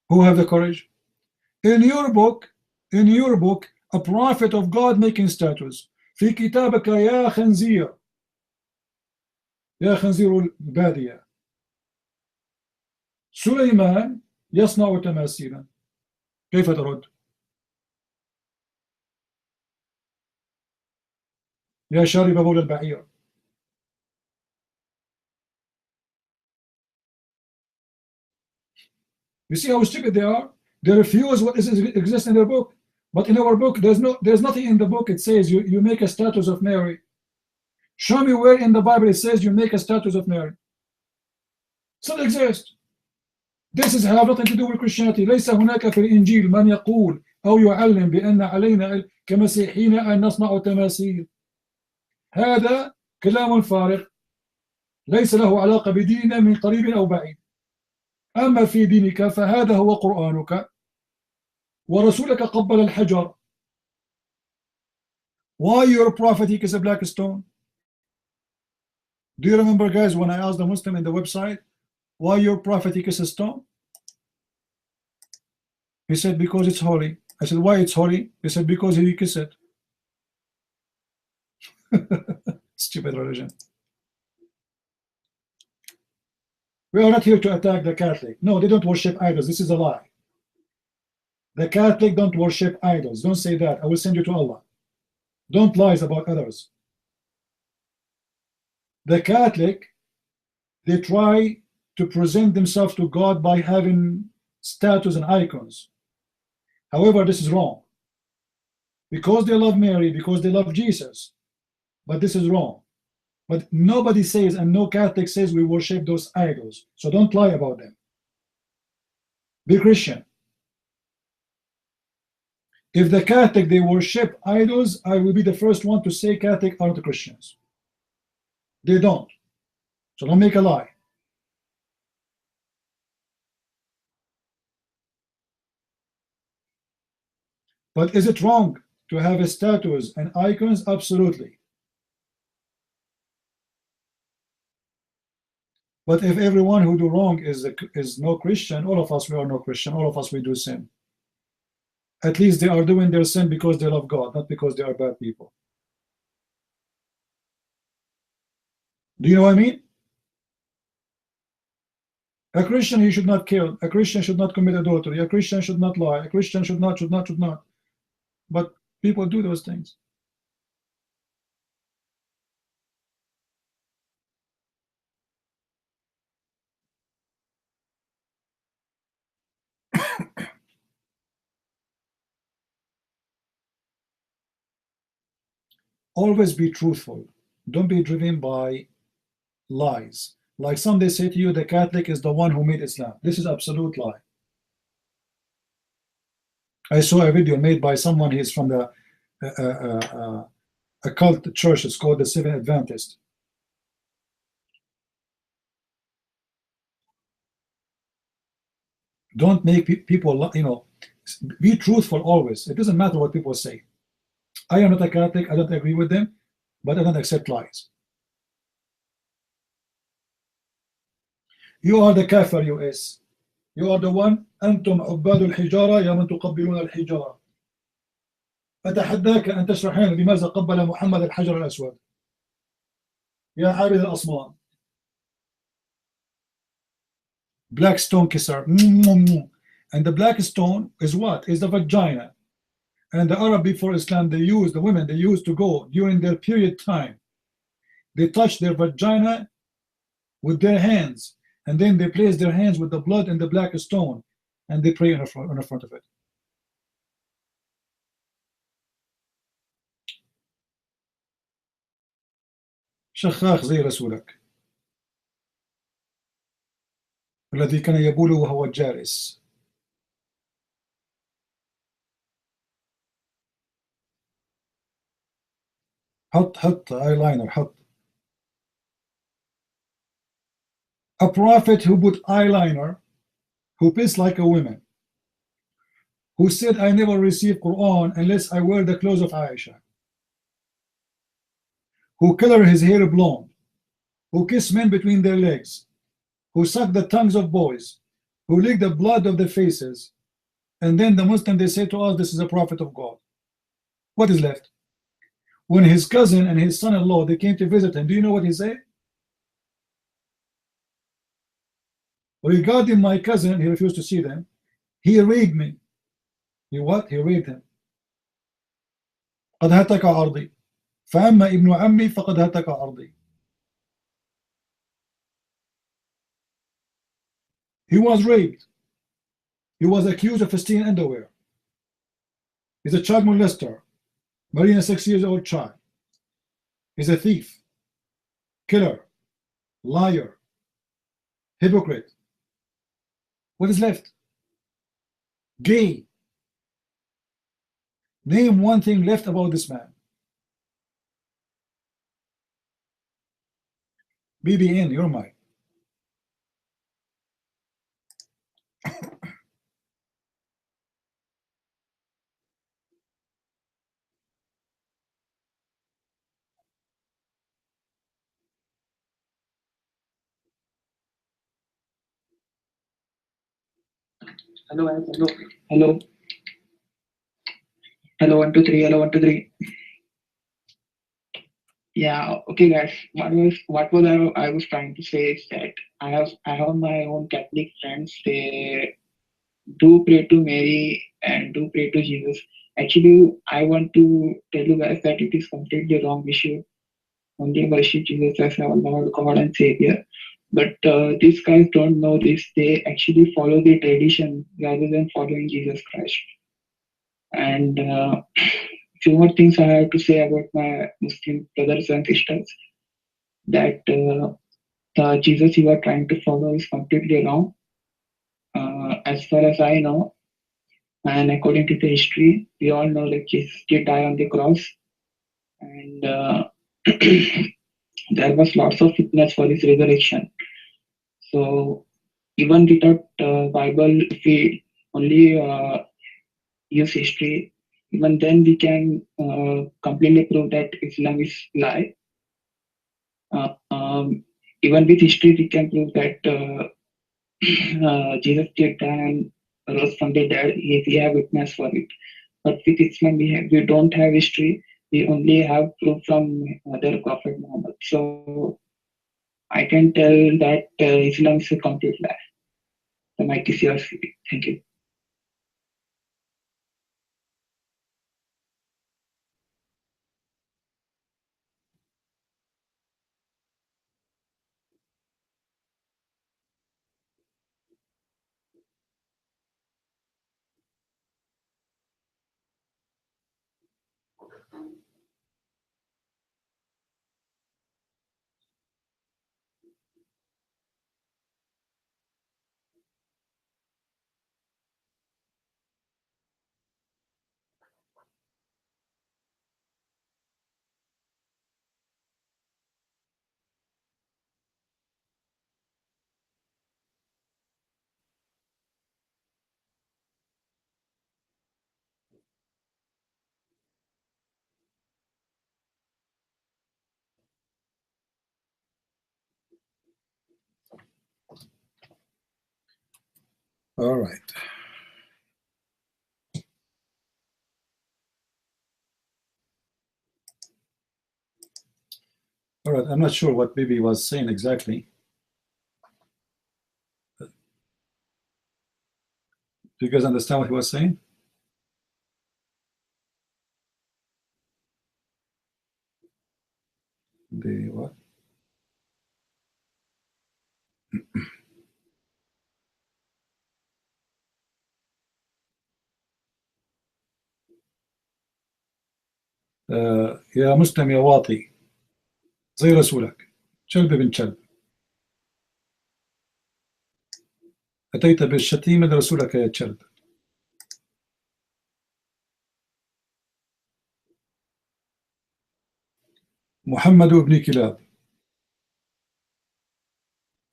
who have the courage? In your book, a prophet of God making statues. في كتابك يا خنزير البادية سليمان يصنع تماثيلا. كيف ترد؟ يا شارب بول البعير. You see how stupid they are? They refuse what exists in their book. But in our book, there's nothing in the book. It says you make a status of Mary. Show me where in the Bible it says you make a status of Mary. It doesn't exist. This has nothing to do with Christianity. ليس هناك في الإنجيل من يقول أو يعلم بأن علينا كمسيحيين أن نصنع تماثيل. هذا كلام فارغ ليس له علاقة بديننا من قريب أو بعيد. أما في دينك فهذا هو قرآنك ورسولك قبل الحجر. Why your prophet he kissed a black stone? Do you remember, guys, when I asked the Muslim in the website why your prophet he kissed a stone? He said because it's holy. I said why it's holy? He said because he kissed it. Stupid religion. We are not here to attack the Catholic. No, they don't worship idols. This is a lie. The Catholic don't worship idols. Don't say that. I will send you to Allah. Don't lie about others. The Catholic, they try to present themselves to God by having statues and icons. However, this is wrong. Because they love Mary, because they love Jesus. But this is wrong. But nobody says, and no Catholic says, we worship those idols. So don't lie about them. Be Christian. If the Catholic, they worship idols, I will be the first one to say Catholic are not Christians. They don't. So don't make a lie. But is it wrong to have a statues and icons? Absolutely. But if everyone who do wrong is no Christian, all of us, we are no Christian, all of us, we do sin. At least they are doing their sin because they love God, not because they are bad people. Do you know what I mean? A Christian, he should not kill. A Christian should not commit adultery. A Christian should not lie. A Christian should not. But people do those things. Always be truthful. Don't be driven by lies. Like some they say to you, the Catholic is the one who made Islam. This is absolute lie. I saw a video made by someone. He's from the a cult church. It's called the Seventh Adventist. Don't make people, be truthful always. It doesn't matter what people say. I am not a Catholic. I don't agree with them, but I don't accept lies. You are the kafir, US. You are the one. أنتم عباد الحجارة يا من تقبلون الحجارة. أتحداك أن تشرحين لماذا قبل محمد الحجر الأسود. يا عابد الأصنام. Black stone kisser. And the black stone is what? Is the vagina. And the Arab before Islam, the women, they used to go during their period time. They touch their vagina with their hands, and then they place their hands with the blood and the black stone, and they pray on the front of it. شخاخ زي رسولك الذي كان يبول وهو جالس. حط eyeliner حط. A prophet who put eyeliner, who pissed like a woman, who said, I never receive Quran unless I wear the clothes of Aisha, who color his hair blonde, who kiss men between their legs, who suck the tongues of boys, who lick the blood of their faces, and then the Muslim, they say to us, this is a prophet of God. What is left? When his cousin and his son-in-law, they came to visit him, do you know what he said? Regarding my cousin, he refused to see them. He raped me. He what? He raped him. قد هتك عرضي فأما ابن عمي فقد هتك عرضي. He was raped. He was accused of stealing underwear. He's a child molester, marrying a 6-year-old child. He's a thief, killer, liar, hypocrite. What is left? Gay. Name one thing left about this man. BBN, you're mine. Hello, hello, hello. Hello, 1 2 3. Hello, 1 2 3. Yeah, okay, guys. I was trying to say is that I have my own Catholic friends. They do pray to Mary and do pray to Jesus. Actually, I want to tell you guys that it is completely wrong. We should only worship Jesus as our Lord, God, and Savior. But these guys don't know this. They actually follow the tradition rather than following Jesus Christ. And few more things I have to say about my Muslim brothers and sisters. That the Jesus you are trying to follow is completely wrong. As far as I know, and according to the history, we all know that Jesus did die on the cross, and there was lots of witness for his resurrection. So even without Bible, if we only use history, even then we can completely prove that Islam is lie. Even with history, we can prove that Jesus did die and rose from the dead. We have witness for it. But with Islam, we don't have history. We only have proof from their Prophet Muhammad. So I can tell that Islam is a complete lie. The mic is yours. Thank you. All right. All right, I'm not sure what Bibi was saying exactly. Do you guys understand what he was saying? The what? يا مسلم يا واطي زي رسولك كلب بن كلب أتيت بالشتيمة لرسولك يا كلب. محمد ابن كلاب.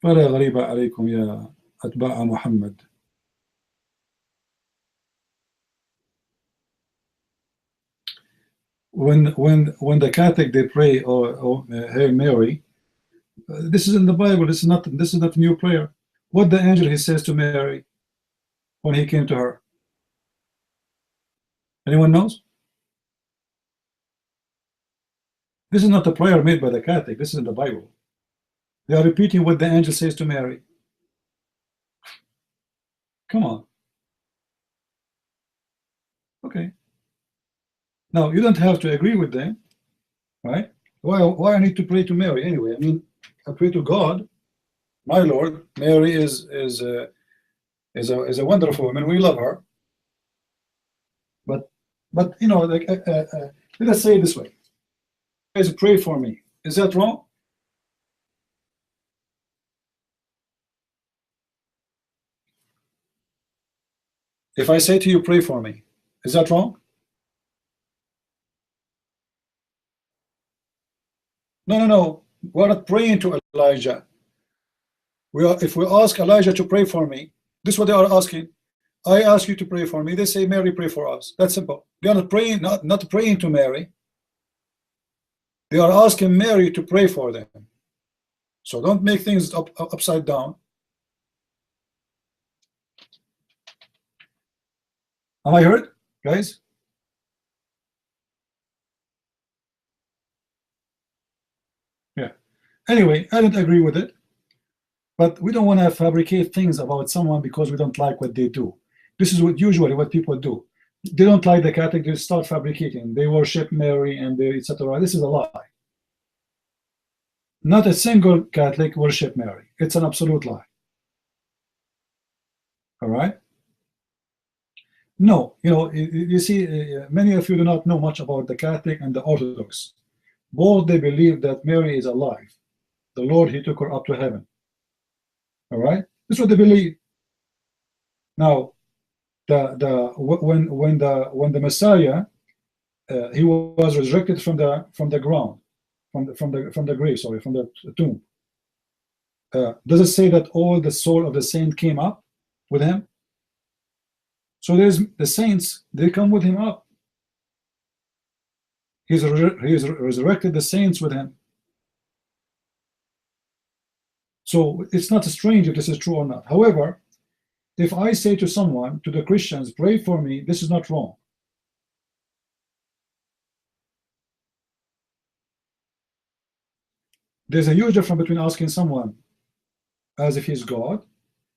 فلا غريب عليكم يا أتباع محمد. When the Catholic they pray or Hail Mary, this is in the Bible. This is not a new prayer. What the angel he says to Mary when he came to her? Anyone knows? This is not a prayer made by the Catholic. This is in the Bible. They are repeating what the angel says to Mary. Come on. Okay. Now you don't have to agree with them, right? Why I need to pray to Mary anyway? I mean, I pray to God, my Lord. Mary is a wonderful woman. We love her. But you know, like let us say it this way: guys, pray for me. Is that wrong? If I say to you, pray for me, is that wrong? No. We're not praying to Elijah. If we ask Elijah to pray for me, this is what they are asking. I ask you to pray for me. They say, Mary, pray for us. That's simple. They are not praying, not praying to Mary. They are asking Mary to pray for them. So don't make things upside down. Am I heard, guys? Yeah. Anyway, I don't agree with it. But we don't want to fabricate things about someone because we don't like what they do. This is usually what people do. They don't like the Catholic, they start fabricating. They worship Mary and they etc. This is a lie. Not a single Catholic worship Mary. It's an absolute lie. All right? No, you know, you see, many of you do not know much about the Catholic and the Orthodox. Both they believe that Mary is alive. The Lord, he took her up to heaven. All right? This is what they believe. Now, when the Messiah he was resurrected from the ground, from the grave, sorry, from the tomb. Does it say that all the soul of the saint came up with him? So there's the saints, they come with him up. He's resurrected the saints with him. So it's not strange if this is true or not. However, if I say to someone, to the Christians, pray for me, this is not wrong. There's a huge difference between asking someone as if he's God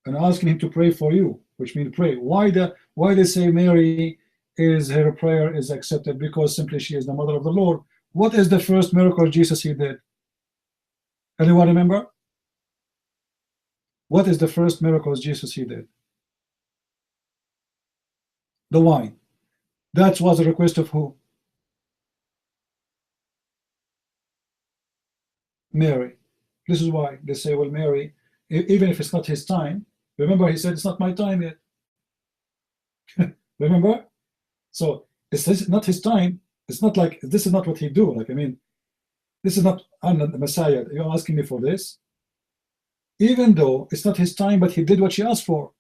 and asking him to pray for you, which means pray. Why they say Mary is her prayer is accepted? Because simply she is the mother of the Lord. What is the first miracle Jesus he did? Anyone remember? What is the first miracle Jesus he did? The wine. That was a request of who? Mary. This is why they say, well, Mary, even if it's not his time, remember he said it's not my time yet. Remember? So it's not his time. It's not like this is not what he do. Like, I mean, this is not, I'm not the Messiah. You're asking me for this. Even though it's not his time, but he did what she asked for.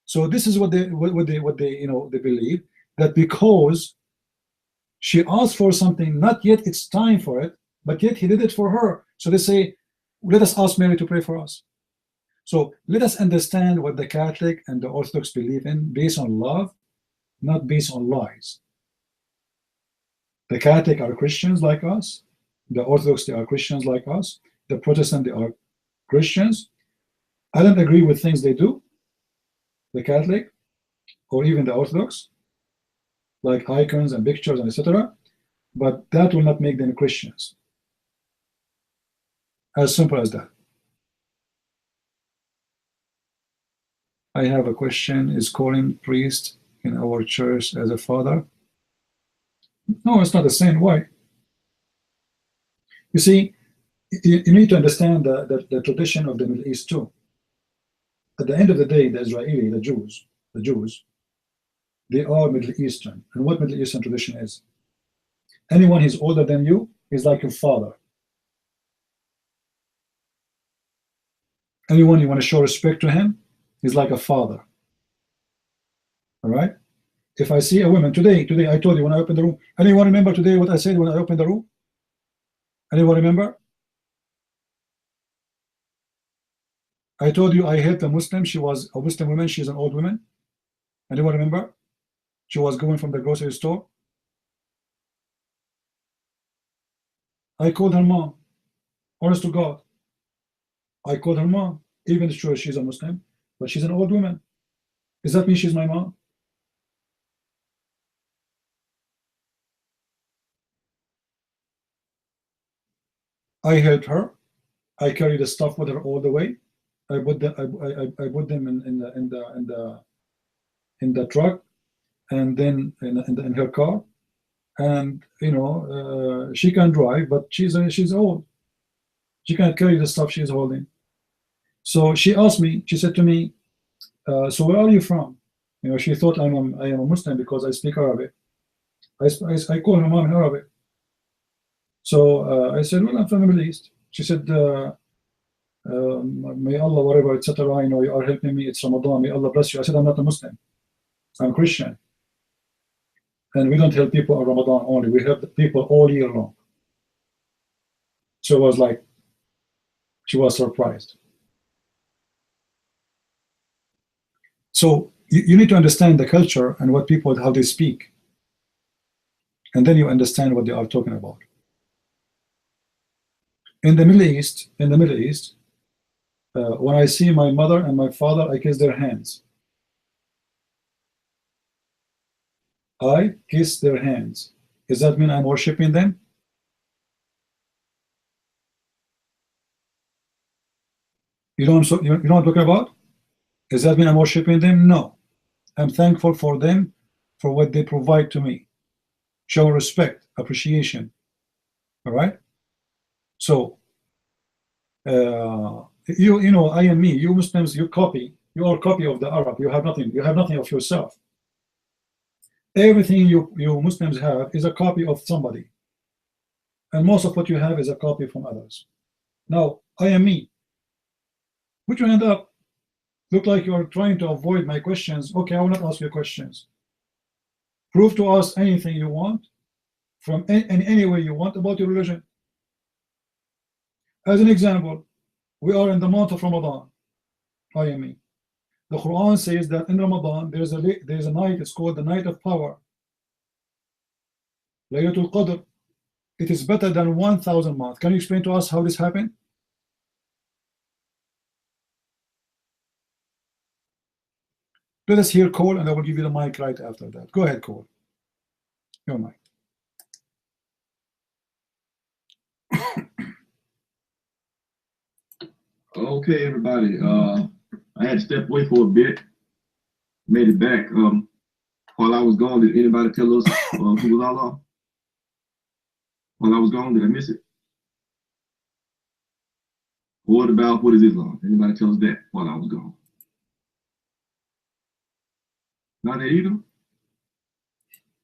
So this is what they you know, they believe, that because she asked for something, not yet it's time for it, but yet he did it for her. So they say, let us ask Mary to pray for us. So let us understand what the Catholic and the Orthodox believe in based on love, not based on lies. The Catholic are Christians like us. The Orthodox, they are Christians like us. The Protestant, they are Christians. I don't agree with things they do, the Catholic or even the Orthodox, like icons and pictures and etc. But that will not make them Christians. As simple as that. I have a question. Is calling priest in our church as a father? No, it's not the same. Why? You see, you need to understand the tradition of the Middle East too. At the end of the day, the Israeli, the Jews, they are Middle Eastern. And what Middle Eastern tradition is? Anyone who's older than you is like your father. Anyone you want to show respect to him is like a father. All right? If I see a woman today, I told you when I opened the room. Anyone remember today what I said when I opened the room? Anyone remember? I told you I hate a Muslim. She was a Muslim woman. She's an old woman. Anyone remember? She was going from the grocery store. I called her mom. Honest to God. I called her mom. Even though she's a Muslim, but she's an old woman. Does that mean she's my mom? I helped her. I carried the stuff with her all the way. I put them in the truck, and then in her car. And she can drive, but she's old. She can't carry the stuff she's holding. So she asked me. She said to me, "So where are you from?" She thought I am a Muslim because I speak Arabic. I call her mom in Arabic. So I said, "Well, I'm from the Middle East." She said, "May Allah, whatever, etc. You are helping me. It's Ramadan. May Allah bless you." I said, "I'm not a Muslim. I'm Christian, and we don't help people on Ramadan only. We help the people all year long." So it was like she was surprised. So you need to understand the culture and what people, how they speak, and then you understand what they are talking about. In the Middle East, when I see my mother and my father, I kiss their hands. I kiss their hands. Does that mean I'm worshiping them? You know what I'm talking about? Does that mean I'm worshiping them? No. I'm thankful for them, for what they provide to me. Show respect, appreciation. All right? So, I am me. You Muslims, you are a copy of the Arab. You have nothing of yourself. Everything you Muslims have is a copy of somebody. And most of what you have is a copy from others. Now, I am me. Would you end up look like you are trying to avoid my questions? Okay, I will not ask you questions. Prove to us anything you want from in any way you want about your religion. As an example, we are in the month of Ramadan. I am me. The Quran says that in Ramadan there's a night. It's called the night of power. Laylatul Qadr. It is better than 1,000 months. Can you explain to us how this happened? Let us hear Cole, and I will give you the mic right after that. Go ahead, Cole. Your mic. Okay, everybody. I had to step away for a bit. Made it back. While I was gone, did anybody tell us who was Allah? While I was gone, did I miss it? What is Islam? Anybody tell us that while I was gone? Not that either.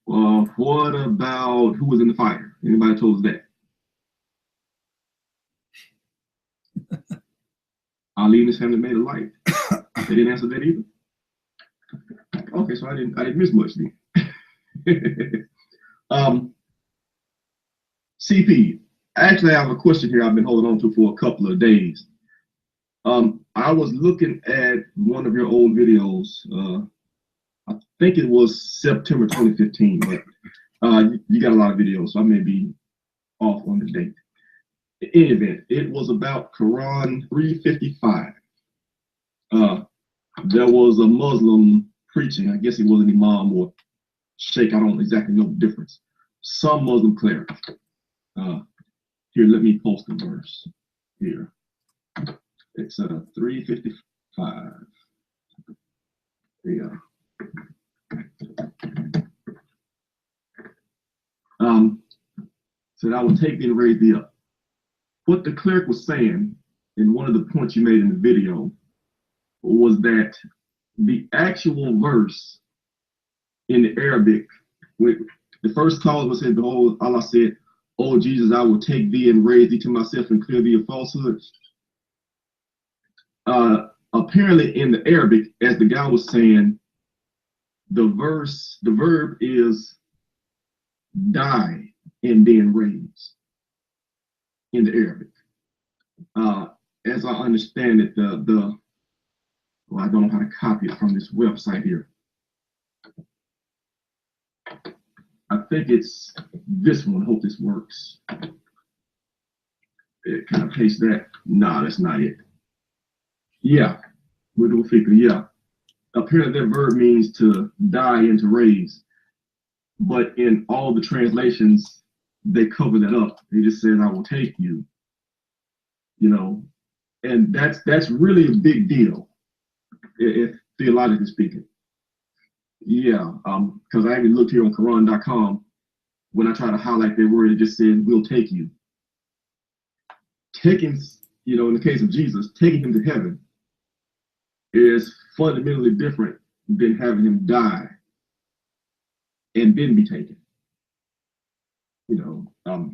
What about who was in the fire? Anybody told us that? Ali and his family made a light. They didn't answer that either. Okay, so I didn't miss much then. CP, actually I have a question here I've been holding on to for a couple of days. I was looking at one of your old videos. I think it was September 2015, but you got a lot of videos, so I may be off on the date. In any event, it was about Quran 355. There was a Muslim preaching. I guess he was an imam or sheikh. I don't exactly know the difference. Some Muslim cleric. Here, let me post the verse here. It's 355. Yeah. Said, I will take thee and raise thee up. What the cleric was saying, and one of the points you made in the video, was that the actual verse in the Arabic, the first clause was said, behold, Allah said, "Oh Jesus, I will take thee and raise thee to myself and clear thee of falsehood." Apparently in the Arabic, as the guy was saying, the verb is die and then raise in the Arabic. As I understand it, well, I don't know how to copy it from this website here. I think it's this one. I hope this works. Can I paste that? Nah, that's not it. Yeah, we'll do a figure. Yeah. Apparently that verb means to die and to raise. But in all the translations, they cover that up. They just said, I will take you. You know, and that's really a big deal, if theologically speaking. Yeah, because I even looked here on Quran.com. When I try to highlight that word, it just said, we'll take you. Taking, you know, in the case of Jesus, taking him to heaven is fundamentally different than having him die and then be taken. You know,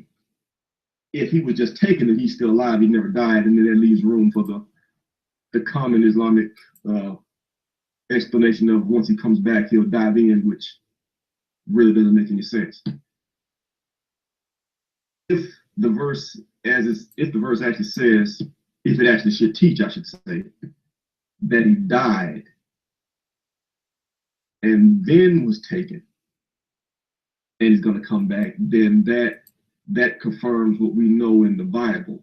if he was just taken and he's still alive, he never died, and then that leaves room for the common Islamic explanation of once he comes back, he'll dive in, which really doesn't make any sense. If the verse actually says, if it actually should teach, I should say, that he died and then was taken and he's going to come back, then that confirms what we know in the Bible.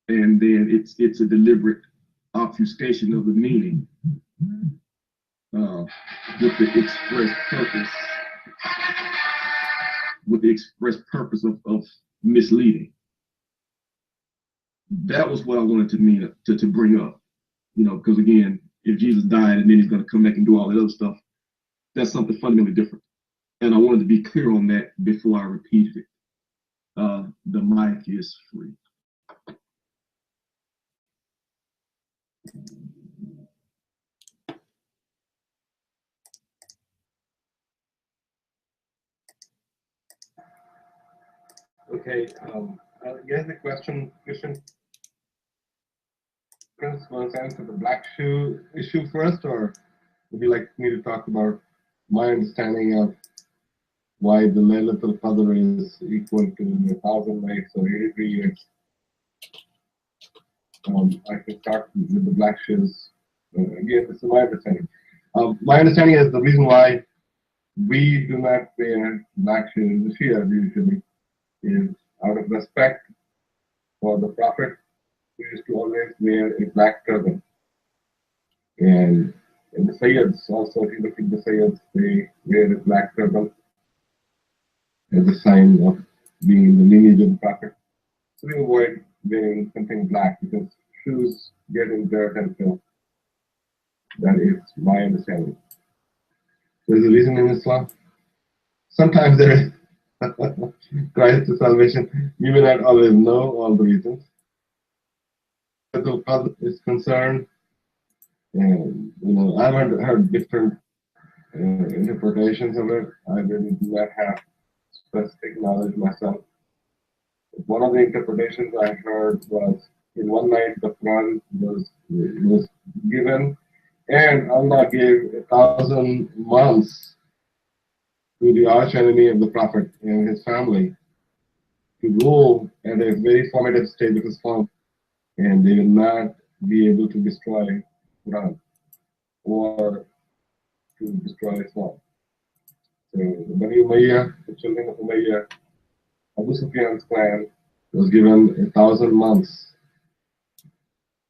And then it's a deliberate obfuscation of the meaning with the express purpose of misleading. That was what I wanted to mean to bring up, you know, because again, if Jesus died and then he's going to come back and do all that other stuff, that's something fundamentally different. And I wanted to be clear on that before I repeated it. The mic is free. Okay, I guess the question, Prince, wants to answer the black shoe issue first, or would you like me to talk about my understanding of why the Laylatul Qadr is equal to 1,000 nights or 83 years? I can start with the black shoes. Again, this is my understanding. My understanding is the reason why we do not wear black shoes this year usually is out of respect for the Prophet, who used to always wear a black turban. And the Sayyids also, if you look at the Sayyids, they wear a black turban as a sign of being in the lineage of the Prophet. So we avoid wearing something black because shoes get in dirt and filth. That is my understanding. There's a reason in Islam. Sometimes there is Christ to salvation. You may not always know all the reasons. As the Qadr is concerned, and you know, I've heard different interpretations of it. I really do not have specific knowledge myself. One of the interpretations I heard was in one night the Quran was given, and Allah gave 1,000 months to the arch enemy of the Prophet and his family to rule at a very formative stage of Islam, and they will not be able to destroy Quran or to destroy Islam. So the Bani Umayyah, the children of Umayyah, Abu Sufyan's clan was given 1,000 months,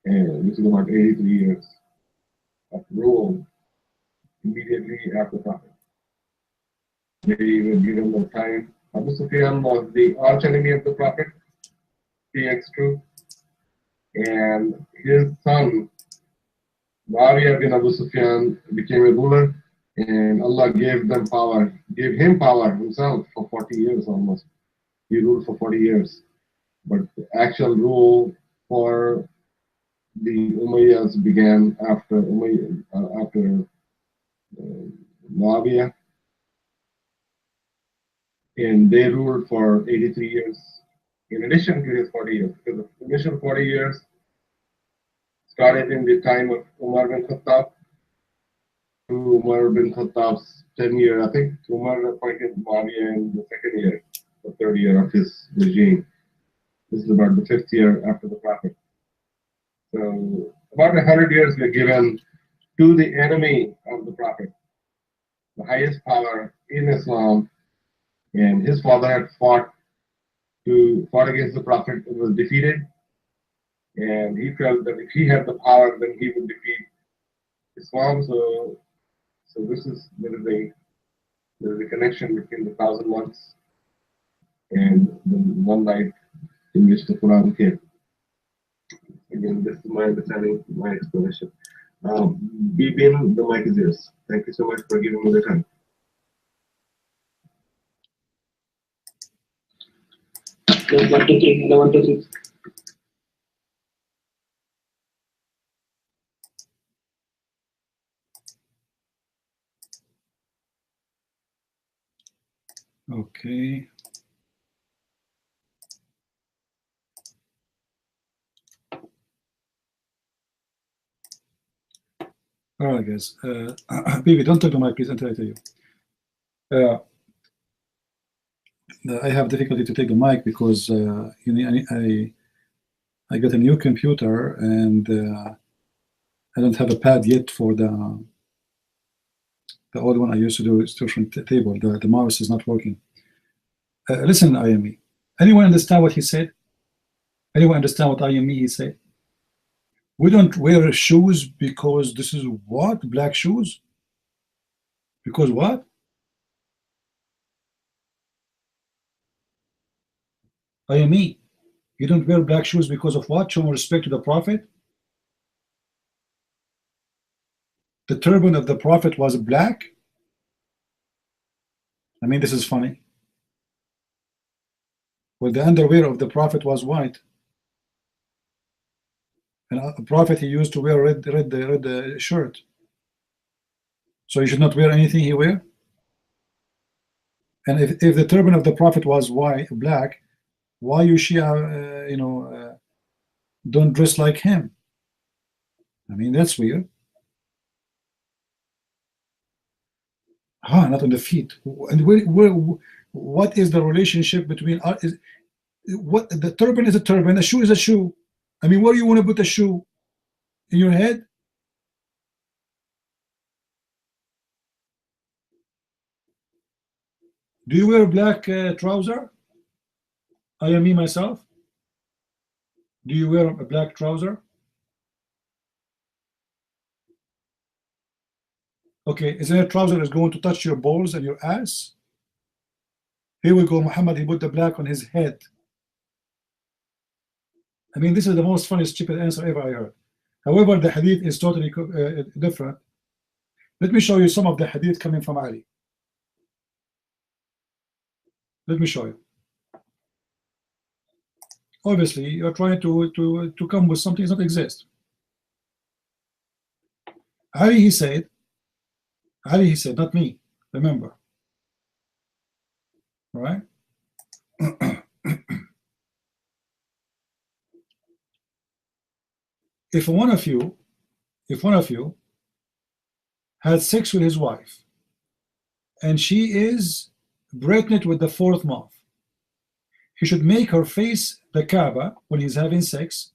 which is about 83 years of rule immediately after Prophet. They were given the time. Abu Sufyan was the arch enemy of the Prophet, PX true, and his son Muawiyah bin Abu Sufyan became a ruler, And Allah gave them power, gave him power himself for 40 years almost. He ruled for 40 years. But the actual rule for the Umayyads began after Muawiyah, and they ruled for 83 years in addition to his 40 years. Because the initial 40 years started in the time of Umar bin Khattab to Umar bin Khattab's 10 year. I think Umar appointed Muawiyah in the second year, the third year of his regime. This is about the 5th year after the Prophet. So about 100 years were given to the enemy of the Prophet, the highest power in Islam, and his father had fought against the Prophet and was defeated, and he felt that if he had the power, then he would defeat Islam. So there is a connection between the 1,000 months and the one night in which the Quran came. Again, this is my understanding, my explanation. Bibin, the mic is yours. Thank you so much for giving me the time. Just 1, 2, 3. 1, 2, 3. Okay. All right, guys. Bibi, don't talk to my please until I tell you. I have difficulty to take the mic because I got a new computer and I don't have a pad yet for the old one I used to do instruction table. The mouse is not working. Listen, IME. Anyone understand what he said? Anyone understand what IME he said? We don't wear shoes because this is what? Black shoes? Because what? IME. You don't wear black shoes because of what? Showing respect to the Prophet? The turban of the Prophet was black? I mean, this is funny. Well, the underwear of the Prophet was white. And the Prophet, he used to wear red shirt. So you should not wear anything he wear? And if the turban of the Prophet was black, why you Shia, don't dress like him? I mean, that's weird. Not on the feet. And what is the relationship between what the turban is a turban, a shoe is a shoe. I mean, where do you want to put a shoe? In your head? Do you wear a black trouser? I am me myself. Do you wear a black trouser? Okay, is there a trouser that's going to touch your balls and your ass? Here we go, Muhammad, he put the black on his head. I mean, this is the most funny, stupid answer ever I heard. However, the hadith is totally different. Let me show you some of the hadith coming from Ali. Let me show you. Obviously, you're trying to come with something that doesn't exist. Ali, he said, not me, remember. All right? If one of you had sex with his wife and she is pregnant with the 4th month, he should make her face the Kaaba when he's having sex,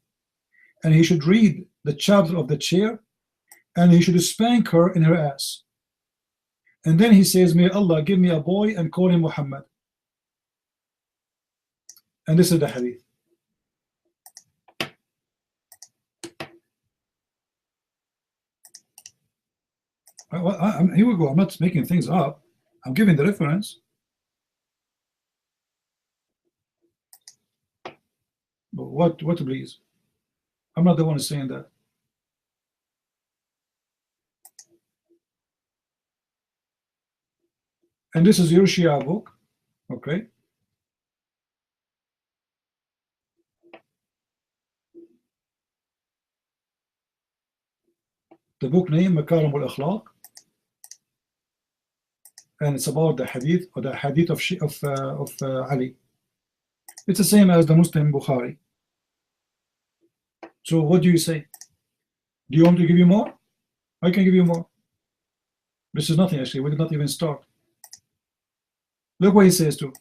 and he should read the chapter of the chair, and he should spank her in her ass. And then he says, may Allah give me a boy and call him Muhammad. And this is the hadith. Here we go. I'm not making things up. I'm giving the reference. But what please? I'm not the one saying that. And this is your Shia book, okay? The book name Makarim al-Akhlaq, and it's about the hadith or the hadith of Ali. It's the same as the Muslim Bukhari. So what do you say? Do you want me to give you more? I can give you more. This is nothing actually. We did not even start. Look what he says too.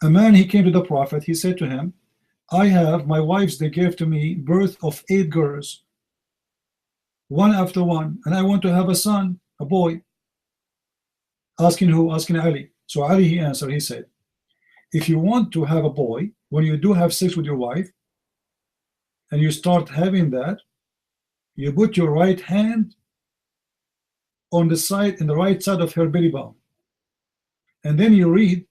A man, he came to the Prophet. He said to him, I have my wives, they gave to me birth of 8 girls, one after one, and I want to have a son, a boy. Asking who? Asking Ali. So Ali, he answered, he said, if you want to have a boy, when you do have sex with your wife and you start having that, you put your right hand on the side, in the right side of her belly button, and then you read,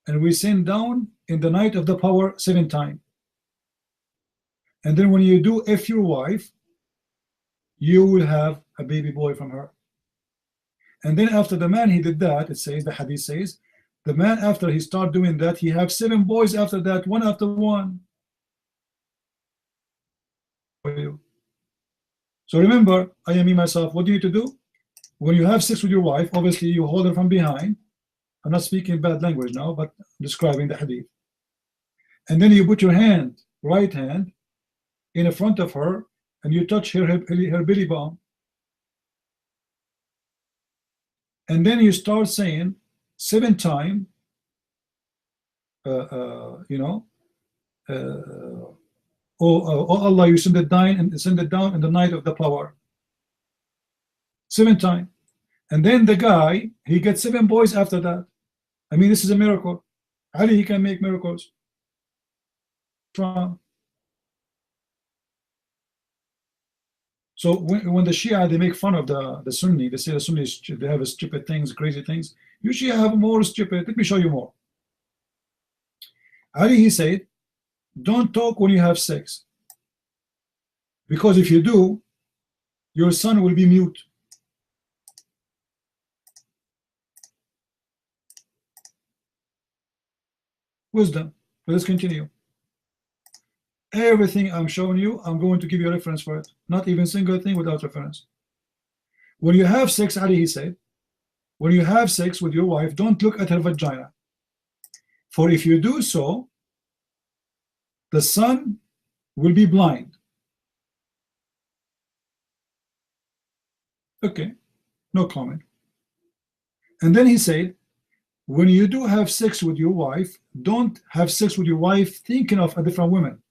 and we send down in the night of the power 7 times. And then when you do F your wife, you will have a baby boy from her. And then after the man, he did that, it says, the hadith says, the man, after he start doing that, he have 7 boys after that, one after one. So remember, I am me myself, what do you need to do? When you have sex with your wife, obviously you hold her from behind. I'm not speaking bad language now, but describing the hadith. And then you put your hand, right hand, in front of her, and you touch her belly button. And then you start saying 7 times, oh Allah, you send it down and send it down in the night of the power. 7 times. And then the guy, he gets 7 boys after that. I mean, this is a miracle. Ali, he can make miracles. So when the Shia, they make fun of the Sunni, they say the Sunnis, they have stupid things, crazy things. You Shia have more stupid. Let me show you more. Ali, he said, don't talk when you have sex, because if you do, your son will be mute. Wisdom. Let's continue. Everything I'm showing you, I'm going to give you a reference for it. Not even single thing without reference. When you have sex, Ali, he said, when you have sex with your wife, don't look at her vagina. For if you do so, the son will be blind. Okay, no comment. And then he said, when you do have sex with your wife, don't have sex with your wife thinking of a different woman.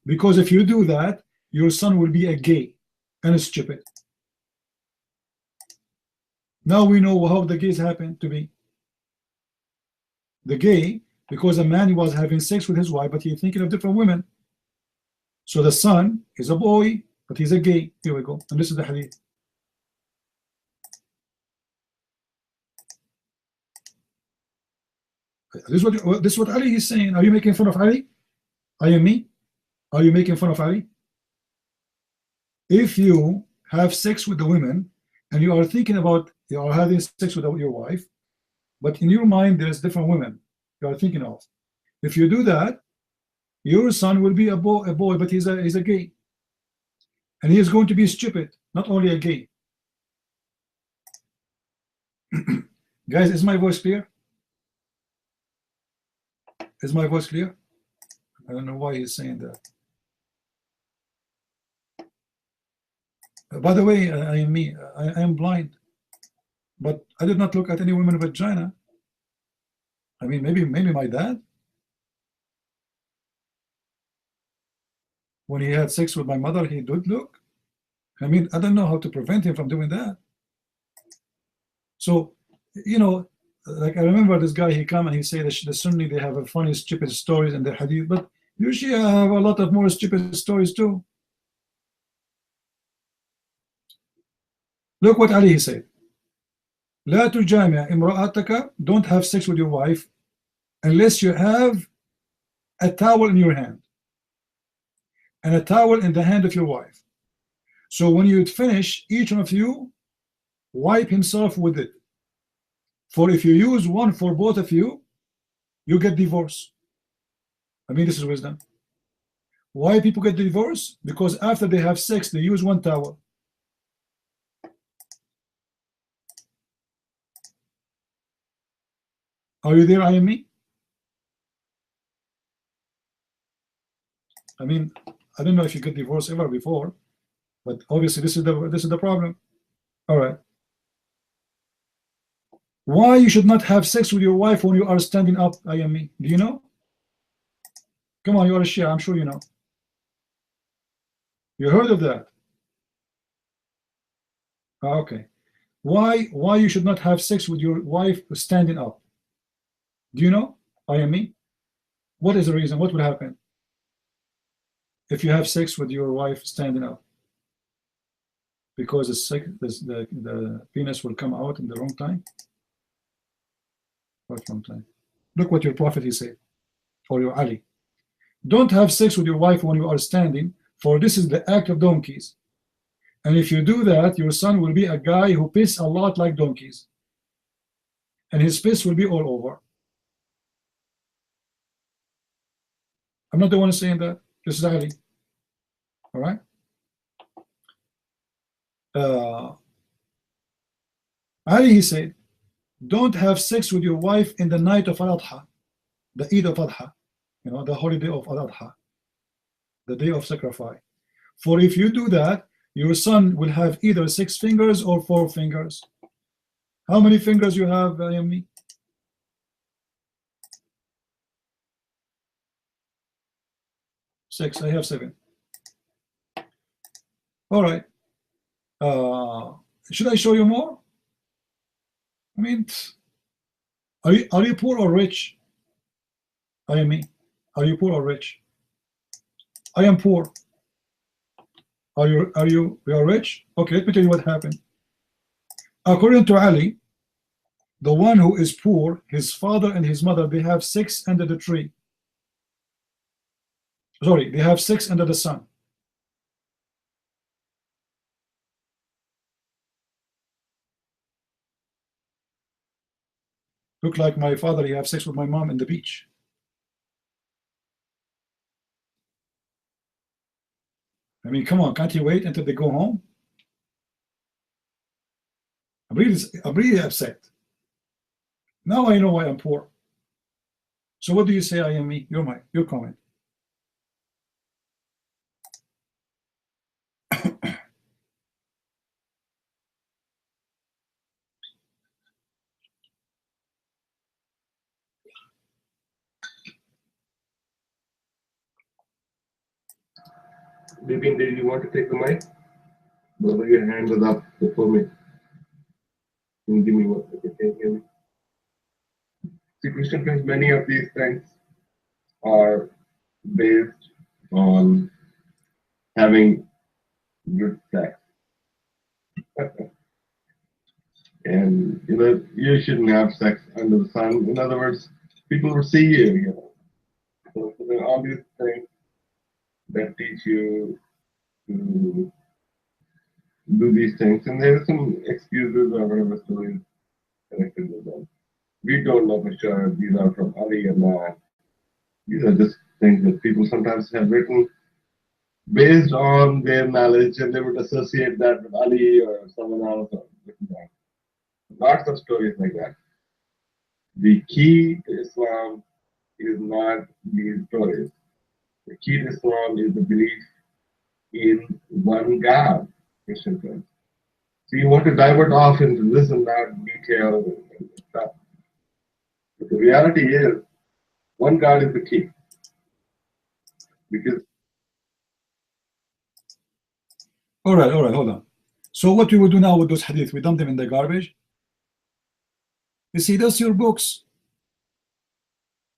Because if you do that, your son will be a gay and a stupid. Now we know how the gays happen to be. The gay, because a man was having sex with his wife, but he's thinking of different women. So the son is a boy, but he's a gay. Here we go. And this is the hadith. This is what Ali is saying. Are you making fun of Ali? I am me? Are you making fun of Ali? If you have sex with the women and you are thinking about, you are having sex with your wife, but in your mind there's different women you are thinking of. If you do that, your son will be a boy, but he's a gay. And he is going to be stupid, not only a gay. Guys, is my voice clear? Is my voice clear? I don't know why he's saying that. By the way, I am me. I am blind, but I did not look at any woman vagina. I mean, maybe my dad, when he had sex with my mother, he did look. I mean, I don't know how to prevent him from doing that. So, you know, like I remember this guy, he come and he say that the Sunni, they have a funny, stupid stories in their hadith, but usually I have a lot of more stupid stories too. Look what Ali said. لا تجامع امرأتك, don't have sex with your wife unless you have a towel in your hand. and a towel in the hand of your wife. So when you finish, each one of you wipe himself with it. For if you use one for both of you, you get divorced. I mean, this is wisdom. Why people get divorced? Because after they have sex, they use one towel. Are you there, I am me? I mean, I don't know if you get divorced ever before, but obviously this is the problem. All right. Why you should not have sex with your wife when you are standing up, I am me? Do you know? Come on, you are a Shia, I'm sure you know. You heard of that? Okay. Why you should not have sex with your wife standing up? Do you know? I am me. What is the reason? What will happen if you have sex with your wife standing up? Because the penis will come out in the wrong time. What wrong time? Look what your prophet he said, or your Ali. Don't have sex with your wife when you are standing, for this is the act of donkeys. And if you do that, your son will be a guy who piss a lot like donkeys. And his piss will be all over. I'm not the one saying that. This is Ali. All right? Ali, he said, don't have sex with your wife in the night of Al-Adha, the Eid of Adha, you know, the holiday of Al-Adha, the day of sacrifice. For if you do that, your son will have either 6 fingers or 4 fingers. How many fingers you have, Yami? Six. I have 7. All right. Should I show you more? I mean, are you poor or rich? I am me. Are you poor or rich? I am poor. Are you rich? Okay, let me tell you what happened. According to Ali, the one who is poor, his father and his mother, they have 6 under the tree. Sorry, they have 6 under the sun. Look like my father, he have sex with my mom in the beach. I mean, come on, can't you wait until they go home? I'm really upset. Now I know why I'm poor. So what do you say, I am me? Your comment. Bibin, did you want to take the mic? Brother, your hand was up before me. Can you give me one second? Can you hear me? See, Christian friends, many of these things are based on having good sex. And you know, you shouldn't have sex under the sun. In other words, people will see you, you know. So there are all these things that teach you to do these things, and there are some excuses or whatever stories connected with them. We don't know for sure these are from Ali or not. These are just things that people sometimes have written based on their knowledge, and they would associate that with Ali or someone else or that. Lots of stories like that. The key to Islam is not these stories. The key to Islam is the belief in one God, Christian friends. So you want to divert off into this and that detail and stuff. But the reality is, one God is the key. Because All right, hold on. So what we will do now with those hadith, we dump them in the garbage. You see, that's your books.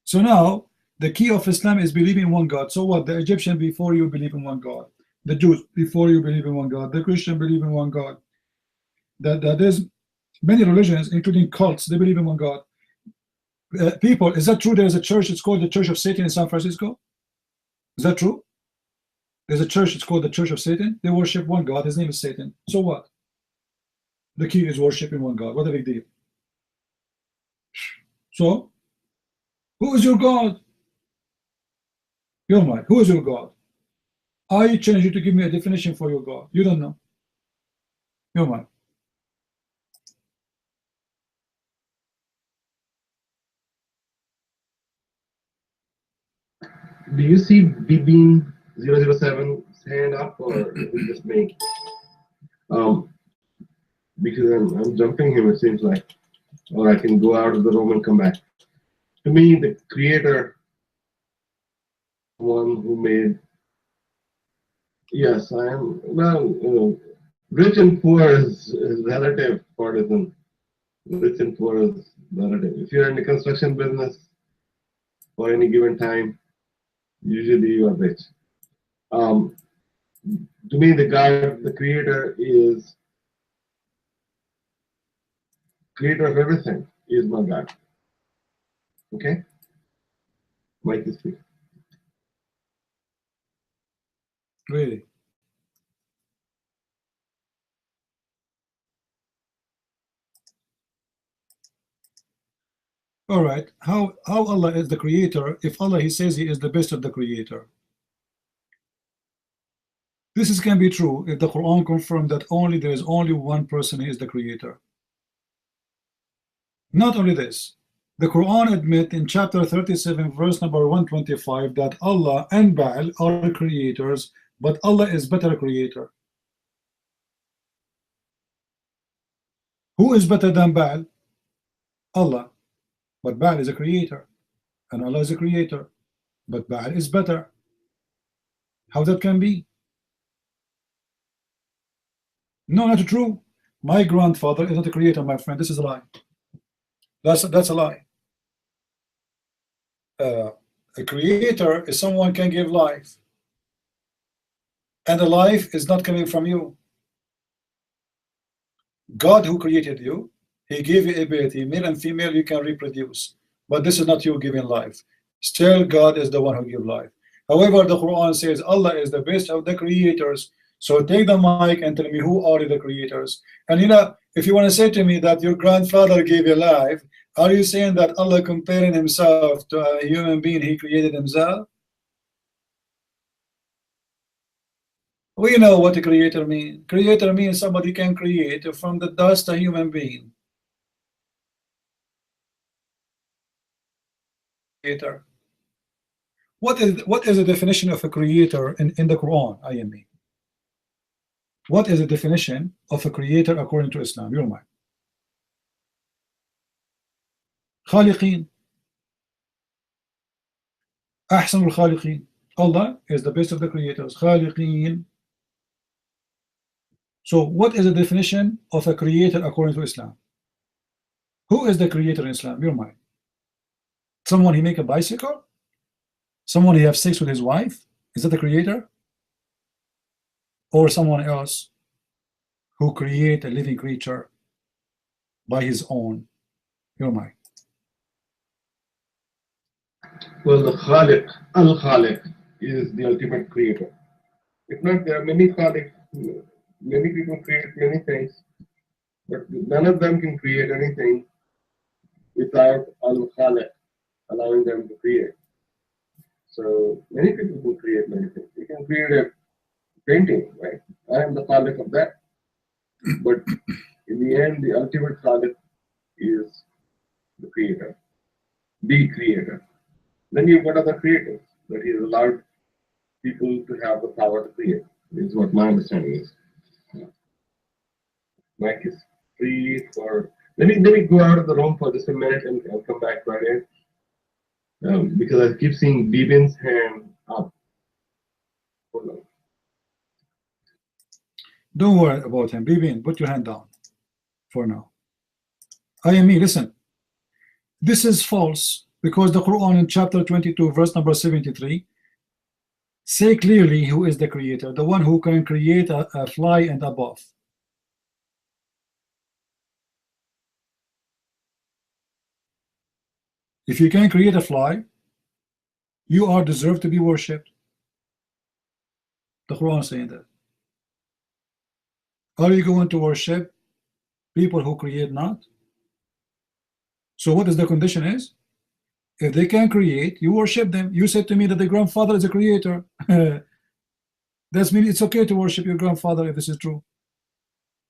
So now, the key of Islam is believing in one God. So what? The Egyptian before you believe in one God. The Jews before you believe in one God. The Christian believe in one God. That there's many religions, including cults, they believe in one God. People, is that true? There's a church, it's called the Church of Satan in San Francisco. Is that true? There's a church, it's called the Church of Satan. They worship one God, his name is Satan. So what? The key is worshiping one God. What a big deal. So, who is your God? Your mind. Who is your God? I challenge you to give me a definition for your God. You don't know. Your mind. Do you see BB 007's hand up, or is it just me? Because I'm jumping him, it seems like. Or I can go out of the room and come back. To me, the creator, one who made, yes, I am, well, rich and poor is relative, partisan. Rich and poor is relative. If you're in the construction business for any given time, usually you are rich. To me, the God, the creator, is creator of everything, is my God. Okay? Mike is free. Really? All right. How Allah is the creator if Allah, he says he is the best of the creator? This can be true if the Quran confirms that there is only one person who is the creator. Not only this, the Quran admits in chapter 37 verse number 125 that Allah and Baal are creators, but Allah is better creator. Who is better than Baal? Allah. But Baal is a creator, and Allah is a creator, but Baal is better. How that can be? No, not true. My grandfather is not a creator, my friend. This is a lie. That's a lie. A creator is someone can give life, and the life is not coming from you. God who created you, he gave you ability, male and female, you can reproduce, but this is not you giving life. Still, God is the one who gives life. However, the Quran says Allah is the best of the creators. So take the mic and tell me who are the creators. And if you want to say to me that your grandfather gave you life, are you saying that Allah comparing himself to a human being he created himself? We know what a creator means. Creator means somebody can create from the dust a human being. Creator. What is the definition of a creator in the Quran, IME? What is the definition of a creator according to Islam? Your mind. خالقين. أحسن الخالقين. Allah is the best of the creators. خالقين. So what is the definition of a creator according to Islam? Who is the creator in Islam? Your mind. Someone he make a bicycle? Someone he have sex with his wife? Is that the creator? Or someone else who create a living creature by his own? Your mind. Well, the Khaliq, Al-Khaliq, is the ultimate creator. If not, there are many Khaliq, many people create many things, but none of them can create anything without Al-Khaliq allowing them to create. So many people can create many things. You can create a painting, right? I am the Khaliq of that. But in the end, the ultimate Khaliq is the creator, the creator. Then you've got other creators that he has allowed people to have the power to create, is what my understanding is. Mike is free for. Let me go out of the room for just a minute and I'll come back right in. Because I keep seeing Bibin's hand up. Hold on. Don't worry about him. Bibin, put your hand down for now. IME, listen. This is false because the Quran in chapter 22 verse number 73 say clearly who is the creator, the one who can create a fly and above. If you can create a fly, you are deserved to be worshipped. The Quran saying that. Are you going to worship people who create not? So what is the condition is? If they can create, you worship them. You said to me that the grandfather is a creator. That means it's okay to worship your grandfather if this is true.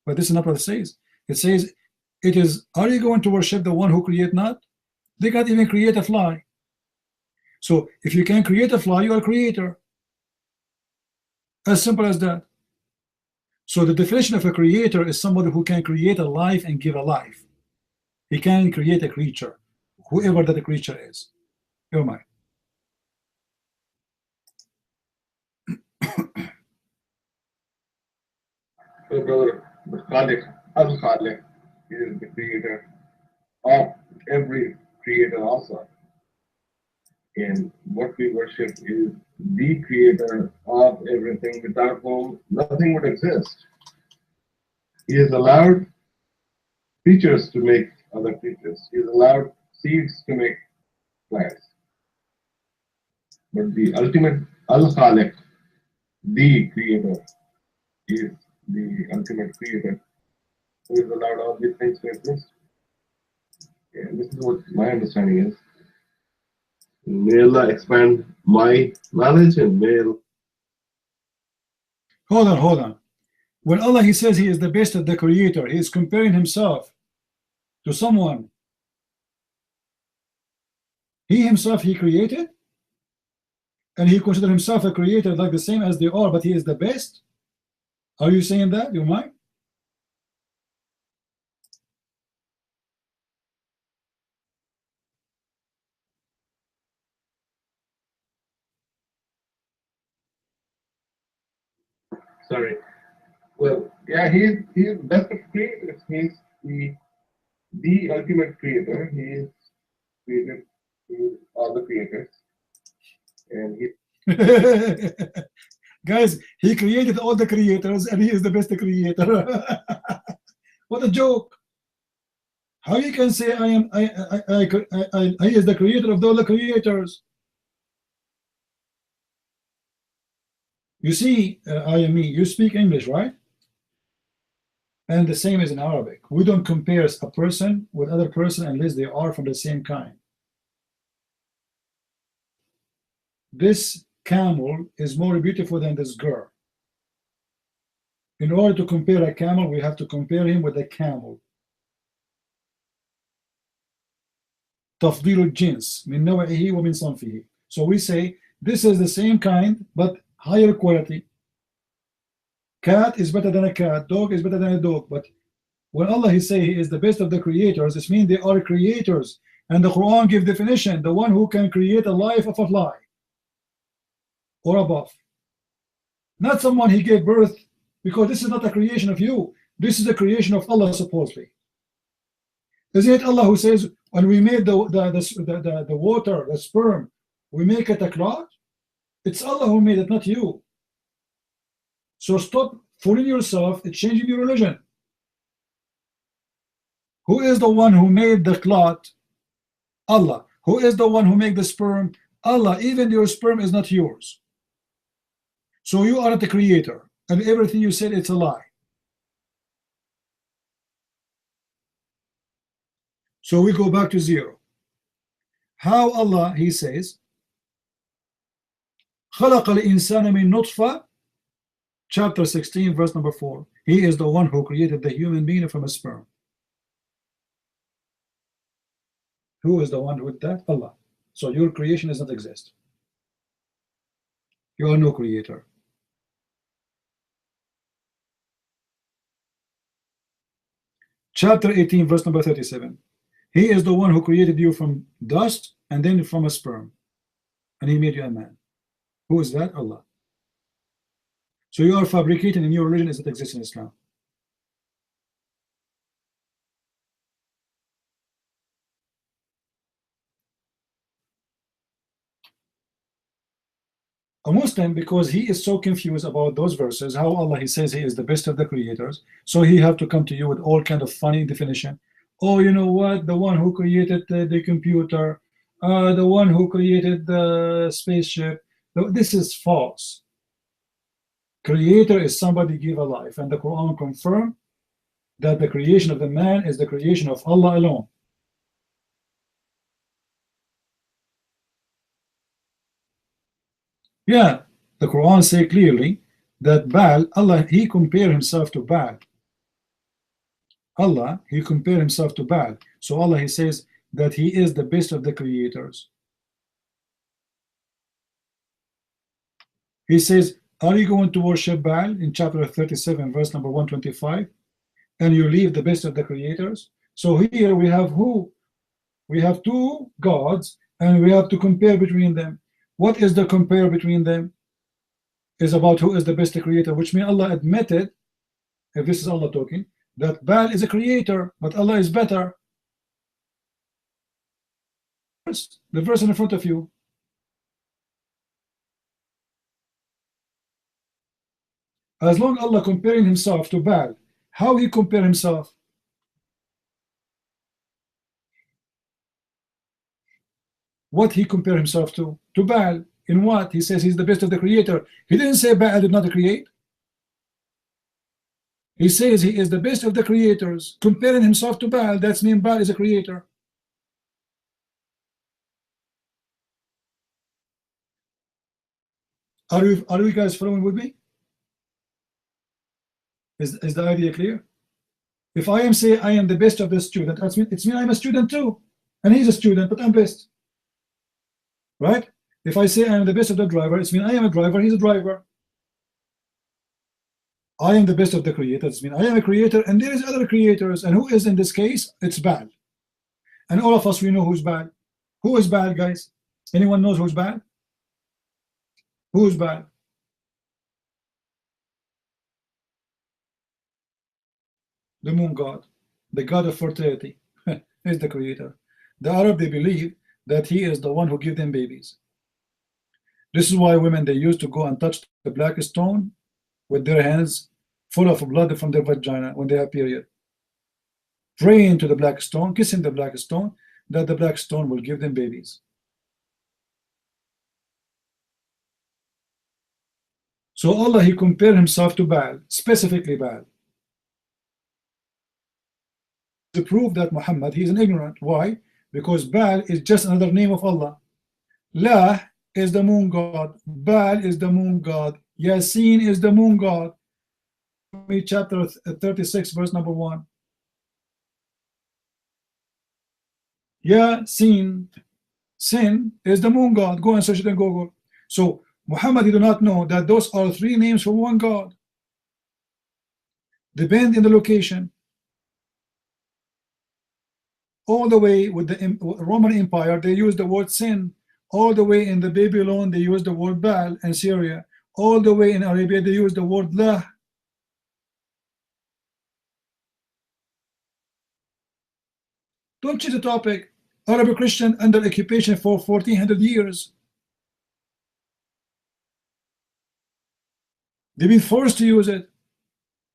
But this is not what it says. It says, it is, are you going to worship the one who create not? They can't even create a fly. So if you can create a fly, you are a creator. As simple as that. So the definition of a creator is somebody who can create a life and give a life. He can create a creature, whoever that creature is. Your mind. So, brother, the Khalik, Al-Khalik, is the creator of every creator also. And what we worship is the creator of everything, without whom nothing would exist. He has allowed creatures to make other creatures. He has allowed seeds to make plants. But the ultimate Al-Khalik, the creator, is the ultimate creator who has allowed all these things to exist. And this is what my understanding is. May Allah expand my knowledge and may Allah. Hold on. When Allah, he says he is the best of the creator, he is comparing himself to someone. He himself, he created, and he considers himself a creator like the same as they are, but he is the best. Are you saying that, you mind? Sorry. Well, yeah, he's the best of creators. He's the ultimate creator. He is created all the creators. And he Guys, he created all the creators and he is the best creator. What a joke. How you can say he is the creator of all the creators? You see, you speak English, right? And the same is in Arabic. We don't compare a person with other person unless they are from the same kind. This camel is more beautiful than this girl. In order to compare a camel, we have to compare him with a camel. تفضيل الجنس من نوعه ومن صنفه. So we say this is the same kind but higher quality. Cat is better than a cat, dog is better than a dog. But when Allah he say he is the best of the creators, this means they are creators. And the Quran gives definition, the one who can create a life of a fly or above. Not someone he gave birth, because this is not a creation of you. This is a creation of Allah supposedly. Isn't it Allah who says, when we made the water, the sperm, we make it a clot? It's Allah who made it, not you. So stop fooling yourself and changing your religion. Who is the one who made the clot? Allah. Who is the one who made the sperm? Allah. Even your sperm is not yours. So you are not the creator, and everything you said, it's a lie. So we go back to zero. How Allah, he says, خلق الإنسان من نطفة, chapter 16, verse number 4. He is the one who created the human being from a sperm. Who is the one with that? Allah. So your creation does not exist. You are no creator. Chapter 18, verse number 37. He is the one who created you from dust and then from a sperm. And he made you a man. Who is that? Allah. So you are fabricating a new religion as it exists in Islam. A Muslim, because he is so confused about those verses, how Allah he says he is the best of the creators, so he have to come to you with all kind of funny definition. Oh, you know what? The one who created the computer, the one who created the spaceship. This is false. Creator is somebody give a life, and the Quran confirm that the creation of the man is the creation of Allah alone. Yeah, the Quran say clearly that Baal, Allah, he compared himself to Baal. Allah, he compared himself to Baal. So Allah, he says that he is the best of the creators. He says, are you going to worship Baal in chapter 37, verse number 125, and you leave the best of the creators? So here we have who? We have two gods, and we have to compare between them. What is the compare between them? Is about who is the best creator, which means Allah admitted, if this is Allah talking, that Baal is a creator, but Allah is better. The verse in front of you. As long as Allah comparing himself to Baal, how he compare himself? What he compare himself to? To Baal. In what? He says he's the best of the creator. He didn't say Baal did not create. He says he is the best of the creators. Comparing himself to Baal, that's mean Baal is a creator. Are you guys following with me? Is the idea clear? If I am saying I am the best of the student, that's mean it's mean I'm a student too, and he's a student, but I'm best. Right? If I say I am the best of the driver, it's mean I am a driver, he's a driver. I am the best of the creators, mean I am a creator, and there is other creators, and who is in this case? It's Baal. And all of us, we know who's Baal. Who is Baal, guys? Anyone knows who's Baal? Who is Baal? The moon god, the god of fertility, is the creator. The Arab, they believe that he is the one who gives them babies. This is why women, they used to go and touch the black stone with their hands full of blood from their vagina when they have period, praying to the black stone, kissing the black stone, that the black stone will give them babies. So Allah, he compared himself to Baal, specifically Baal, to prove that Muhammad, he is an ignorant. Why? Because Baal is just another name of Allah. La is the moon god, Baal is the moon god, Yasin is the moon god. Chapter 36, verse number 1. Yasin, sin is the moon god. Go and search it in Google. So Muhammad, he do not know that those are three names for one god. Depend in the location. All the way with the Roman Empire, they use the word sin. All the way in the Babylon, they use the word Baal, and Syria. All the way in Arabia, they use the word La. Don't change the topic. Arab Christian under occupation for 1400 years. They've been forced to use it.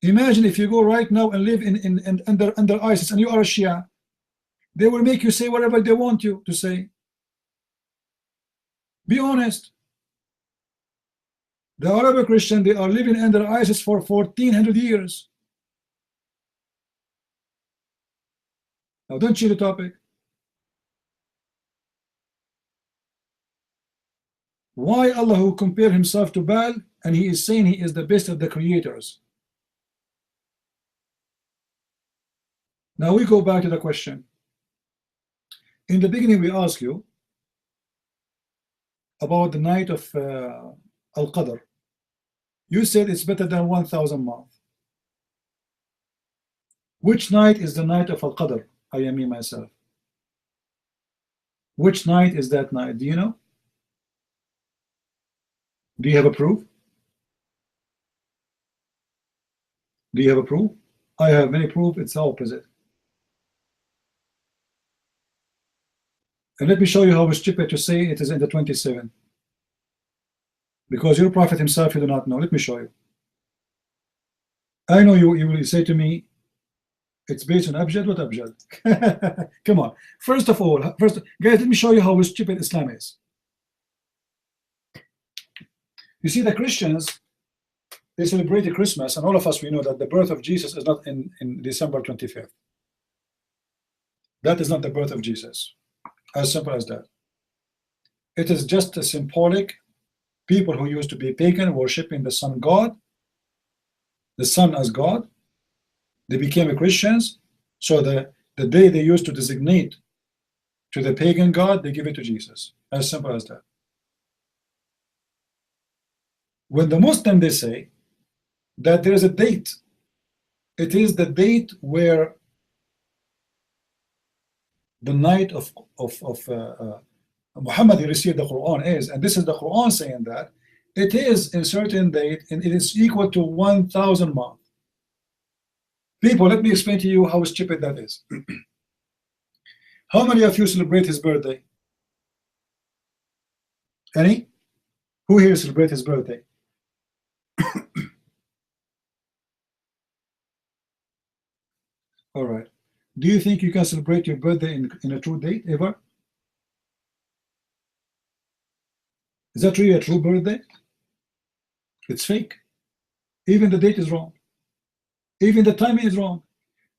Imagine if you go right now and live in under ISIS and you are a Shia. They will make you say whatever they want you to say. Be honest. The Arab Christian, they are living under ISIS for 1400 years. Now don't change the topic. Why Allah who compared himself to Baal, and he is saying he is the best of the creators? Now we go back to the question. In the beginning we asked you about the night of Al-Qadr. You said it's better than 1,000 months. Which night is the night of Al-Qadr? I am me myself. Which night is that night? Do you know? Do you have a proof? Do you have a proof? I have many proof. It's the opposite. And let me show you how stupid to say it is in the 27. Because your prophet himself, you do not know. Let me show you. I know you will say to me, it's based on Abjad. What Abjad? Come on. First of all, guys, let me show you how stupid Islam is. You see, the Christians, they celebrate Christmas, and all of us, we know that the birth of Jesus is not in December 25th. That is not the birth of Jesus. As simple as that. It is just a symbolic. People who used to be pagan, worshiping the sun god, the sun as God, they became Christians. So the day they used to designate to the pagan god, they give it to Jesus. As simple as that. When the Muslim, they say that there is a date. It is the date where the night of Muhammad received the Quran is, and this is the Quran saying that it is a certain date and it is equal to 1,000 months. People, let me explain to you how stupid that is. How many of you celebrate his birthday? Any? Who here celebrate his birthday? All right. Do you think you can celebrate your birthday in a true date ever? Is that really a true birthday? It's fake. Even the date is wrong. Even the timing is wrong.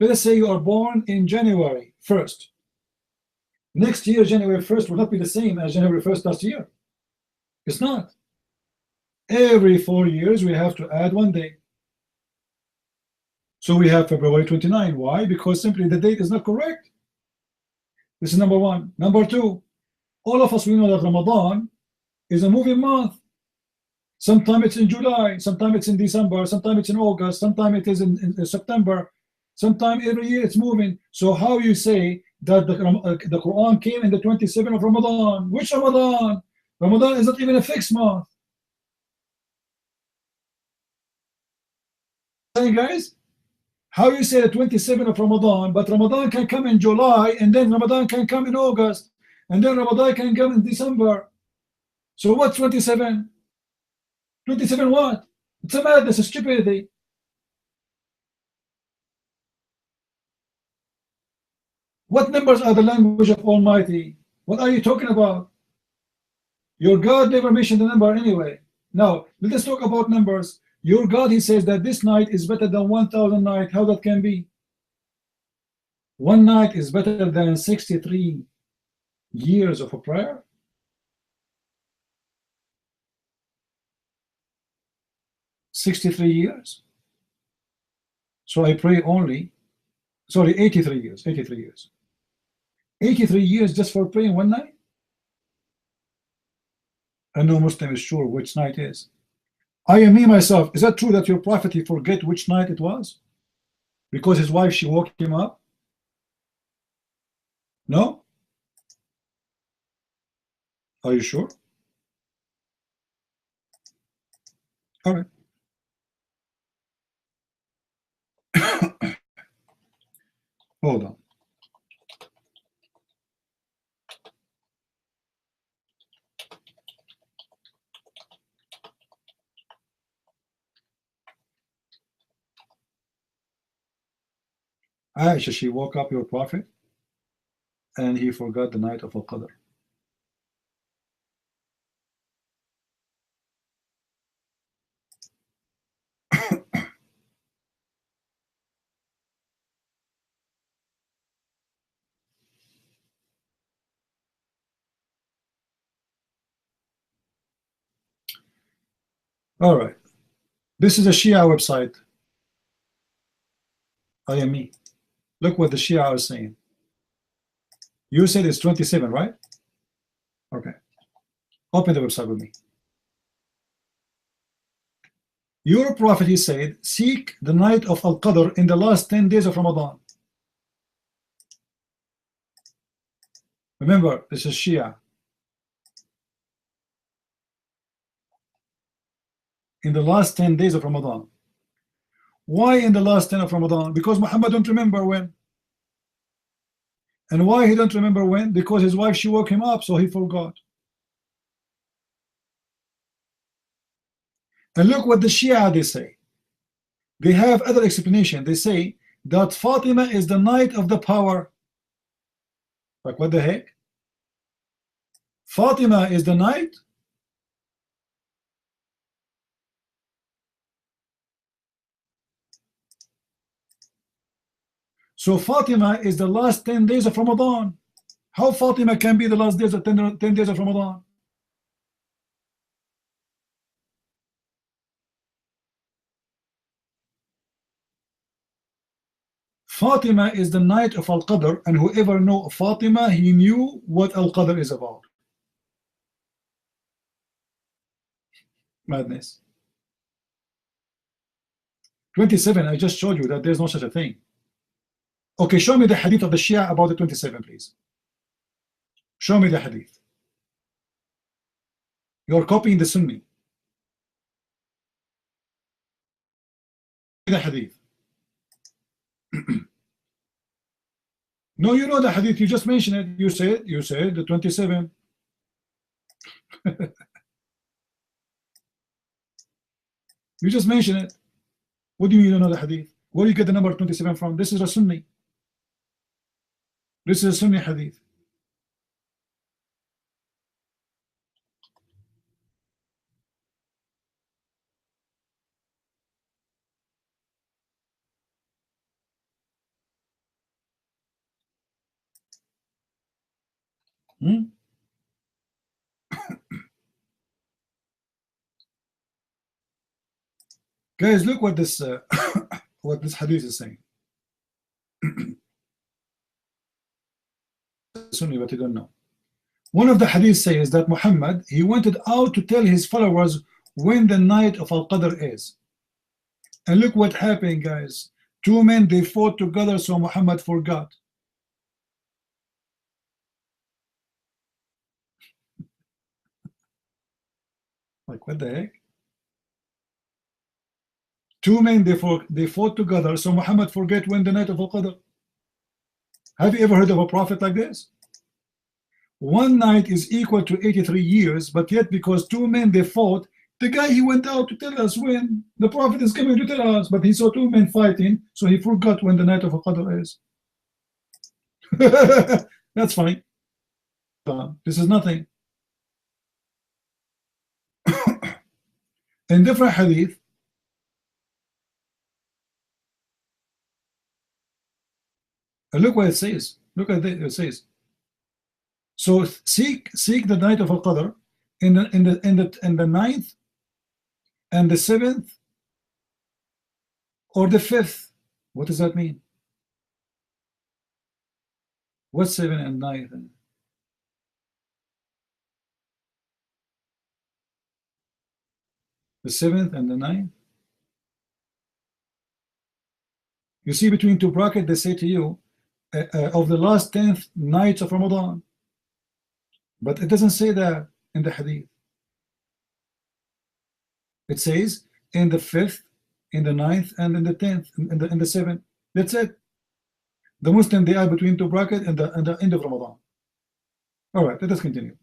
Let us say you are born in January 1st. Next year, January 1st will not be the same as January 1st last year. It's not. Every 4 years, we have to add 1 day. So we have February 29. Why? Because simply the date is not correct. This is number one. Number two, all of us, we know that Ramadan is a moving month. Sometimes it's in July, sometimes it's in December, sometimes it's in August, sometimes it is in September, sometimes every year it's moving. So how you say that the Quran came in the 27th of Ramadan? Which Ramadan? Ramadan is not even a fixed month. Hey guys, how you say the 27th of Ramadan, but Ramadan can come in July, and then Ramadan can come in August, and then Ramadan can come in December. So what's 27? 27 what? It's a madness, a stupidity. What numbers are the language of Almighty? What are you talking about? Your God never mentioned the number anyway. Now, let us talk about numbers. Your God, he says that this night is better than 1,000 nights. How that can be? One night is better than 63 years of a prayer. 63 years. So I pray only, sorry, 83 years, 83 years. 83 years just for praying one night? And no Muslim is sure which night is. I am me myself. Is that true that your prophet, he forget which night it was? Because his wife, she woke him up? No? Are you sure? All right. Hold on. Aisha, she woke up your prophet and he forgot the night of Al-Qadr. All right. This is a Shia website. I am me. Look what the Shia are saying. You said it's 27, right? Okay. Open the website with me. Your prophet, he said, seek the night of Al-Qadr in the last 10 days of Ramadan. Remember, this is Shia. In the last 10 days of Ramadan. Why in the last 10 of Ramadan? Because Muhammad don't remember when. And why he don't remember when? Because his wife, she woke him up, so he forgot. And look what the Shia, they say. They have other explanation. They say that Fatima is the night of the power. Like, what the heck? Fatima is the night? So Fatima is the last 10 days of Ramadan. How Fatima can be the last days of 10 days of Ramadan? Fatima is the night of Al-Qadr, and whoever know Fatima, he knew what Al-Qadr is about. Madness. 27, I just showed you that there's no such a thing. Okay, show me the hadith of the Shia about the 27, please. Show me the hadith. You're copying the Sunni. The hadith. No, you know the hadith, you just mentioned it. You said the 27. You just mentioned it. What do you mean you don't know the hadith? Where do you get the number 27 from? This is a Sunni. This is a Sunni hadith. Guys, look what this what this hadith is saying. Sunni, but you don't know. One of the hadith says that Muhammad, he wanted out to tell his followers when the night of Al-Qadr is. And look what happened, guys. Two men, they fought together, so Muhammad forgot. Like, what the heck? Two men, they fought together, so Muhammad forget when the night of Al-Qadr. Have you ever heard of a prophet like this? One night is equal to 83 years, but yet because two men, they fought, the guy, he went out to tell us when the prophet is coming to tell us, but he saw two men fighting, so he forgot when the night of Al-Qadr is. That's funny. This is nothing. In different hadith, and look what it says. Look at it says. So seek the night of Al-Qadr in the 9th and the 7th or the 5th. What does that mean? What's 7 and 9th? The 7th and the 9th. You see, between two brackets, they say to you, of the last 10th nights of Ramadan. But it doesn't say that in the hadith. It says in the 5th, in the 9th, and in the 10th, in the 7th. That's it. The Muslim, they are between two brackets and the end of Ramadan. All right, let us continue.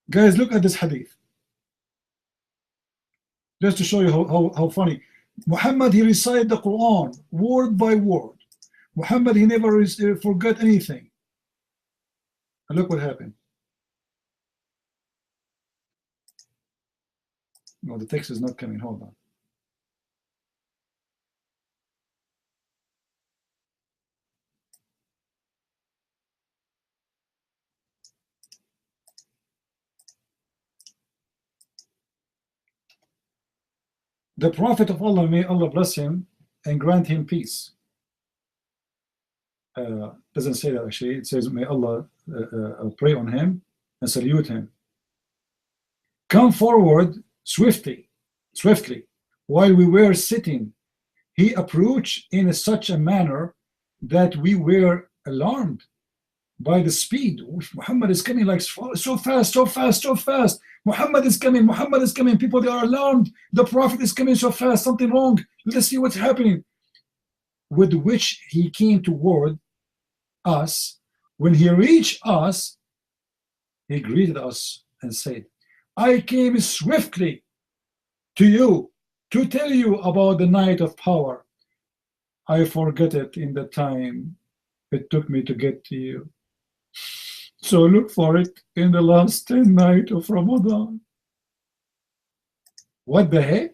Guys, look at this hadith. Just to show you how funny. Muhammad, he recited the Quran word by word. Muhammad, he never forgot anything. And look what happened. No, the text is not coming. Hold on. The Prophet of Allah, may Allah bless him and grant him peace. Doesn't say that actually. It says, may Allah pray on him and salute him. Come forward swiftly, while we were sitting. He approached in such a manner that we were alarmed by the speed. Muhammad is coming like so fast. Muhammad is coming. People, they are alarmed. The Prophet is coming so fast. Something wrong. Let's see what's happening. With which he came toward us. When he reached us, he greeted us and said, I came swiftly to you to tell you about the night of power. I forgot it in the time it took me to get to you. So look for it in the last 10 night of Ramadan. What the heck?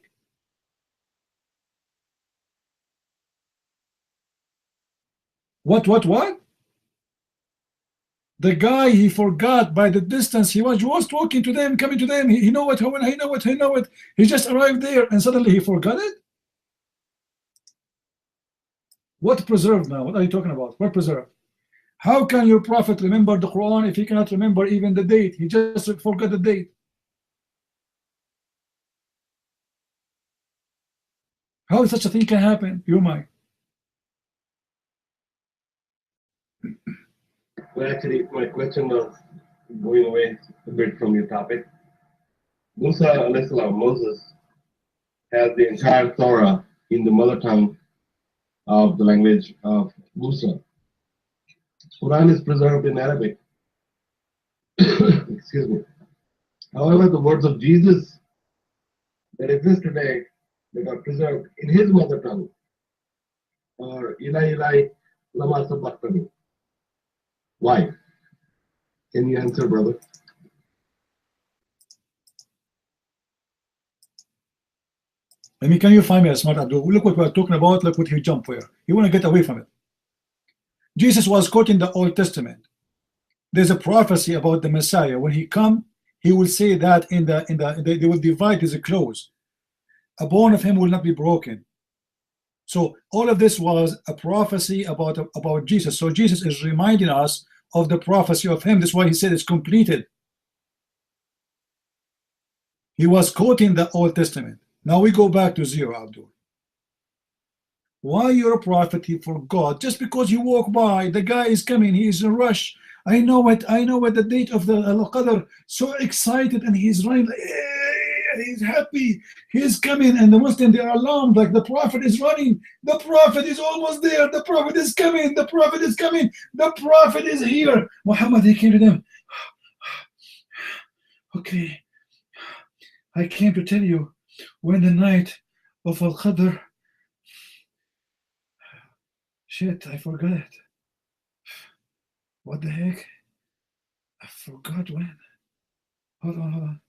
What? The guy, he forgot by the distance. He was talking to them, coming to them. He know it. He know it. He just arrived there and suddenly he forgot it. What preserved now? What are you talking about? What preserved? How can your prophet remember the Quran if he cannot remember even the date? He just forgot the date. How such a thing can happen? You might. Well, actually, my question was going away a bit from your topic. Musa alayhi salam, Moses, has the entire Torah in the mother tongue of the language of Musa. Quran is preserved in Arabic. Excuse me. However, the words of Jesus that exist today that are preserved in his mother tongue are Ilai lama sabaqtani. Why? Can you answer, brother? I mean, can you find me a smart Abdul? Look what we're talking about. Look what he jumped for. You want to get away from it. Jesus was quoting the Old Testament. There's a prophecy about the Messiah. When he come, he will say that they will divide his clothes. A bone of him will not be broken. So all of this was a prophecy about Jesus. So Jesus is reminding us of the prophecy of him. That's why he said it's completed. He was quoting the Old Testament. Now we go back to zero, Abdul. Why you're a prophet, he forgot. Just because you walk by, the guy is coming, he is in a rush. I know it, the date of the Al-Qadr, so excited, and he's running, he's happy, he's coming, and the Muslims, they are alarmed, like the prophet is running, the prophet is almost there, the prophet is coming, the prophet is coming, the prophet is here. Muhammad, he came to them. Okay, I came to tell you, when the night of Al-Qadr, shit, I forgot it. What the heck? I forgot when. Hold on.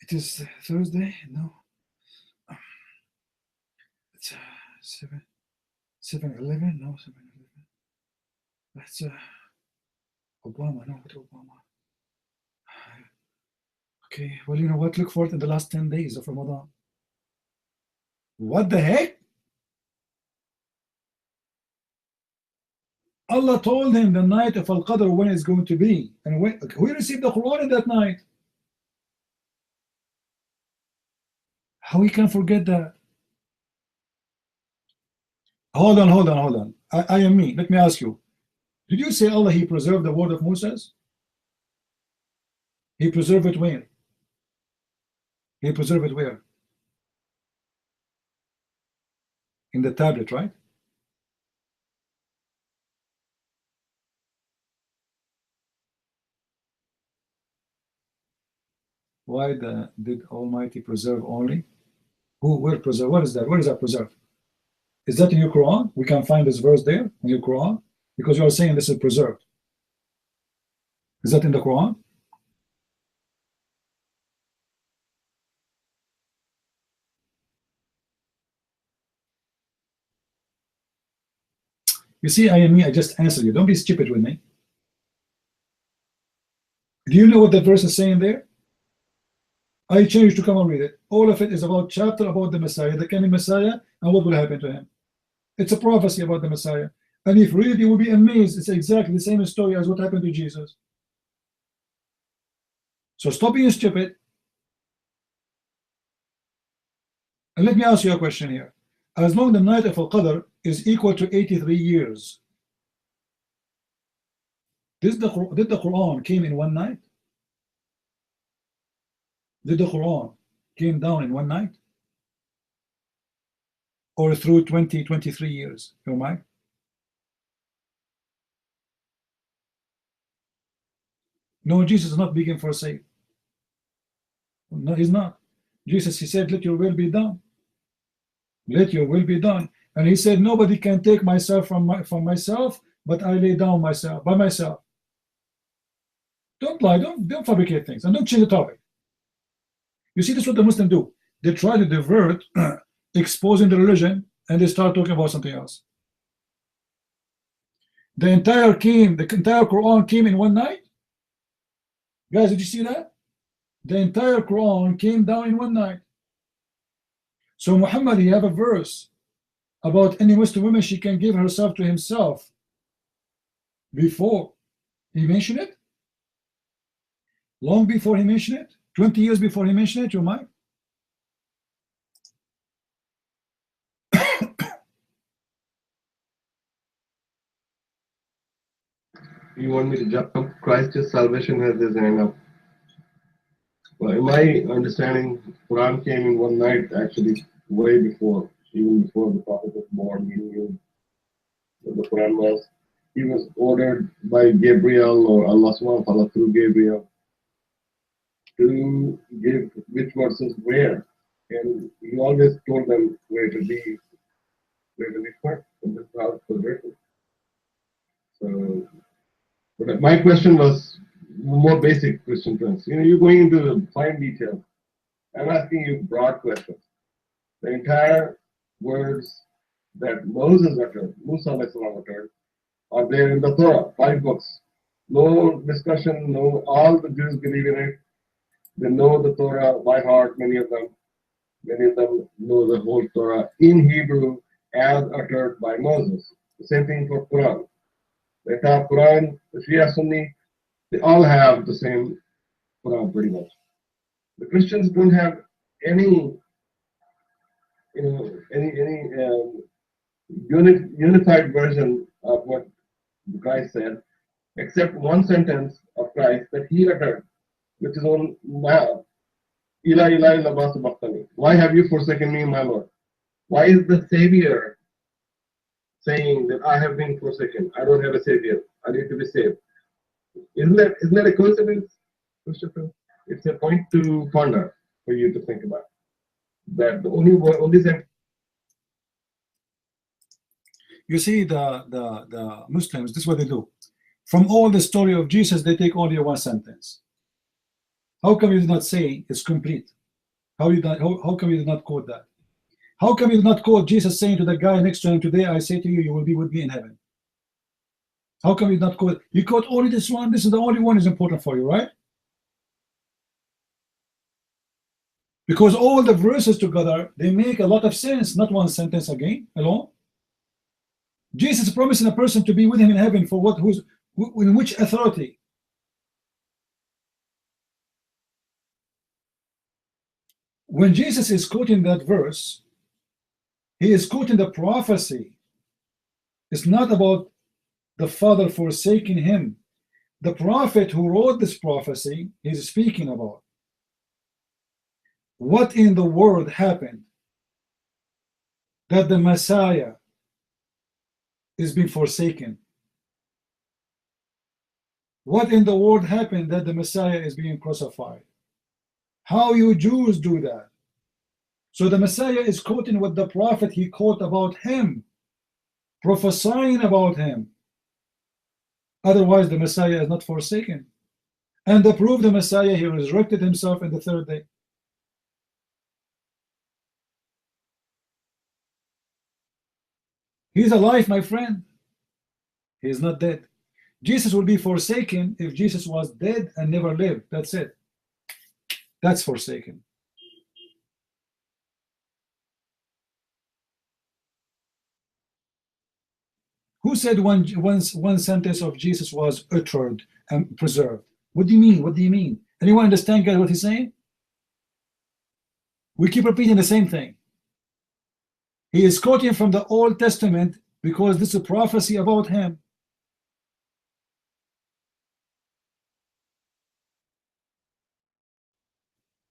It is Thursday? No. It's 7/11? No, 7/11. That's Obama. No, what Obama? Okay, well, you know what? Look for it in the last 10 days of Ramadan. What the heck? Allah told him the night of Al-Qadr when it's going to be. And when we received the Quran in that night. How we can forget that? Hold on. I am me. Let me ask you. Did you say Allah, he preserved the word of Moses? He preserved it where? He preserved it where? In the tablet, right? Why did Almighty preserve only? Who will preserve? What is that? What is that preserve? Is that in your Quran? We can find this verse there in your Quran? Because you are saying this is preserved. Is that in the Quran? You see, I am me, I just answered you. Don't be stupid with me. Do you know what that verse is saying there? I changed to come and read it. All of it is about chapter about the Messiah, the coming Messiah, and what will happen to him. It's a prophecy about the Messiah. And if you read it, you will be amazed. It's exactly the same story as what happened to Jesus. So stop being stupid. And let me ask you a question here. As long as the night of Al-Qadr is equal to 83 years, did the Quran came in one night? Did the Quran came down in one night? Or through 23 years? You know, Mike? No, Jesus is not begging for a sake. No, he's not. Jesus, he said, let your will be done. Let your will be done. And he said, nobody can take myself from myself, but I lay down myself by myself. Don't lie, don't fabricate things, and don't change the topic. You see, this is what the Muslims do. They try to divert, exposing the religion, and they start talking about something else. The entire Quran came in one night. Guys, did you see that? The entire Quran came down in one night. So Muhammad, he have a verse about any Muslim woman, she can give herself to himself before he mentioned it. Long before he mentioned it, 20 years before he mentioned it, you mind? You want me to jump? Christ's salvation has his hand up. Well, in my understanding, Quran came in one night, actually, way before, even before the Prophet was born. Meaning the Quran was, he was ordered by Gabriel or Allah subhanahu wa ta'ala through Gabriel to give which verses where, and he always told them where to be first. And this is how it was written. So, but my question was more basic Christian terms. You know, you're going into the fine detail. I'm asking you broad questions. The entire words that Moses uttered, Musa uttered, are there in the Torah, 5 books. No discussion, no, all the Jews believe in it. They know the Torah by heart, many of them. Many of them know the whole Torah in Hebrew as uttered by Moses. The same thing for Quran. The entire Quran, the Shia Sunni, they all have the same Quran pretty much. The Christians don't have any, unified version of what Christ said, except one sentence of Christ that he uttered, which is on now. Ila ila lama sabaqtani. Why have you forsaken me, my Lord? Why is the Savior saying that I have been forsaken? I don't have a Savior. I need to be saved. Isn't that a coincidence, Christopher? It's a point to ponder for you to think about. That the only thing. You see, the Muslims, this is what they do. From all the story of Jesus, they take only one sentence. How come you did not say it's complete? How come you did not quote that? How come you did not quote Jesus saying to the guy next to him, today I say to you, you will be with me in heaven? How come you did not quote? You quote only this one. This is the only one is important for you, right? Because all the verses together, they make a lot of sense, not one sentence again, alone. Jesus is promising a person to be with him in heaven for what? In which authority? When Jesus is quoting that verse, he is quoting the prophecy. It's not about the Father forsaking him. The prophet who wrote this prophecy is speaking about what in the world happened that the Messiah is being forsaken. What in the world happened that the Messiah is being crucified? How you Jews do that? So the Messiah is quoting what the prophet he quote about him, prophesying about him. Otherwise the Messiah is not forsaken. And to prove the Messiah, he resurrected himself in the 3rd day. He's alive, my friend. He is not dead. Jesus will be forsaken if Jesus was dead and never lived. That's it. That's forsaken. Who said one sentence of Jesus was uttered and preserved? What do you mean? What do you mean? Anyone understand, guys, what he's saying? We keep repeating the same thing. He is quoting from the Old Testament because this is a prophecy about him.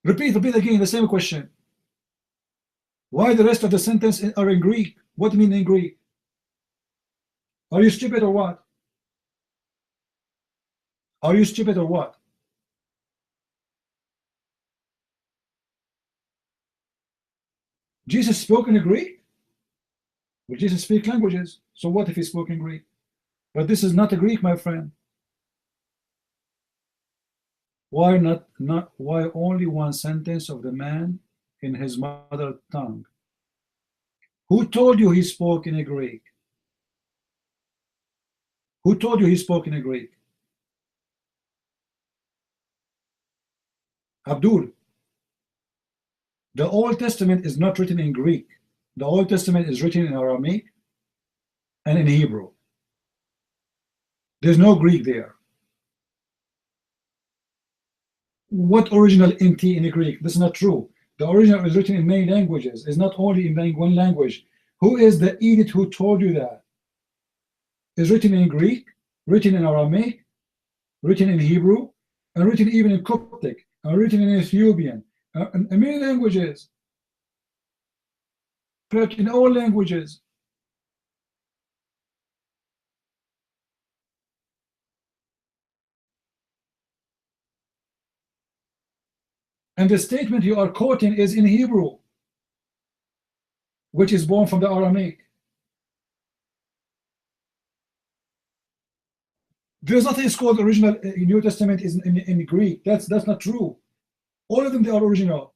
Repeat again the same question. Why the rest of the sentence are in Greek? What do you mean in Greek? Are you stupid or what? Are you stupid or what? Jesus spoke in Greek? Well, Jesus speaks languages. So what if he spoke in Greek? But this is not a Greek, my friend. Why not? Why only one sentence of the man in his mother tongue? Who told you he spoke in a Greek? Who told you he spoke in a Greek? Abdul. The Old Testament is not written in Greek. The Old Testament is written in Aramaic and in Hebrew. There's no Greek there. What original NT in Greek? This is not true. The original is written in many languages. It's not only in one language. Who is the idiot who told you that? It's written in Greek, written in Aramaic, written in Hebrew, and written even in Coptic, and written in Ethiopian, and many languages. In all languages. And the statement you are quoting is in Hebrew, which is born from the Aramaic. There's nothing called original New Testament is in Greek. That's not true. All of them, they are original.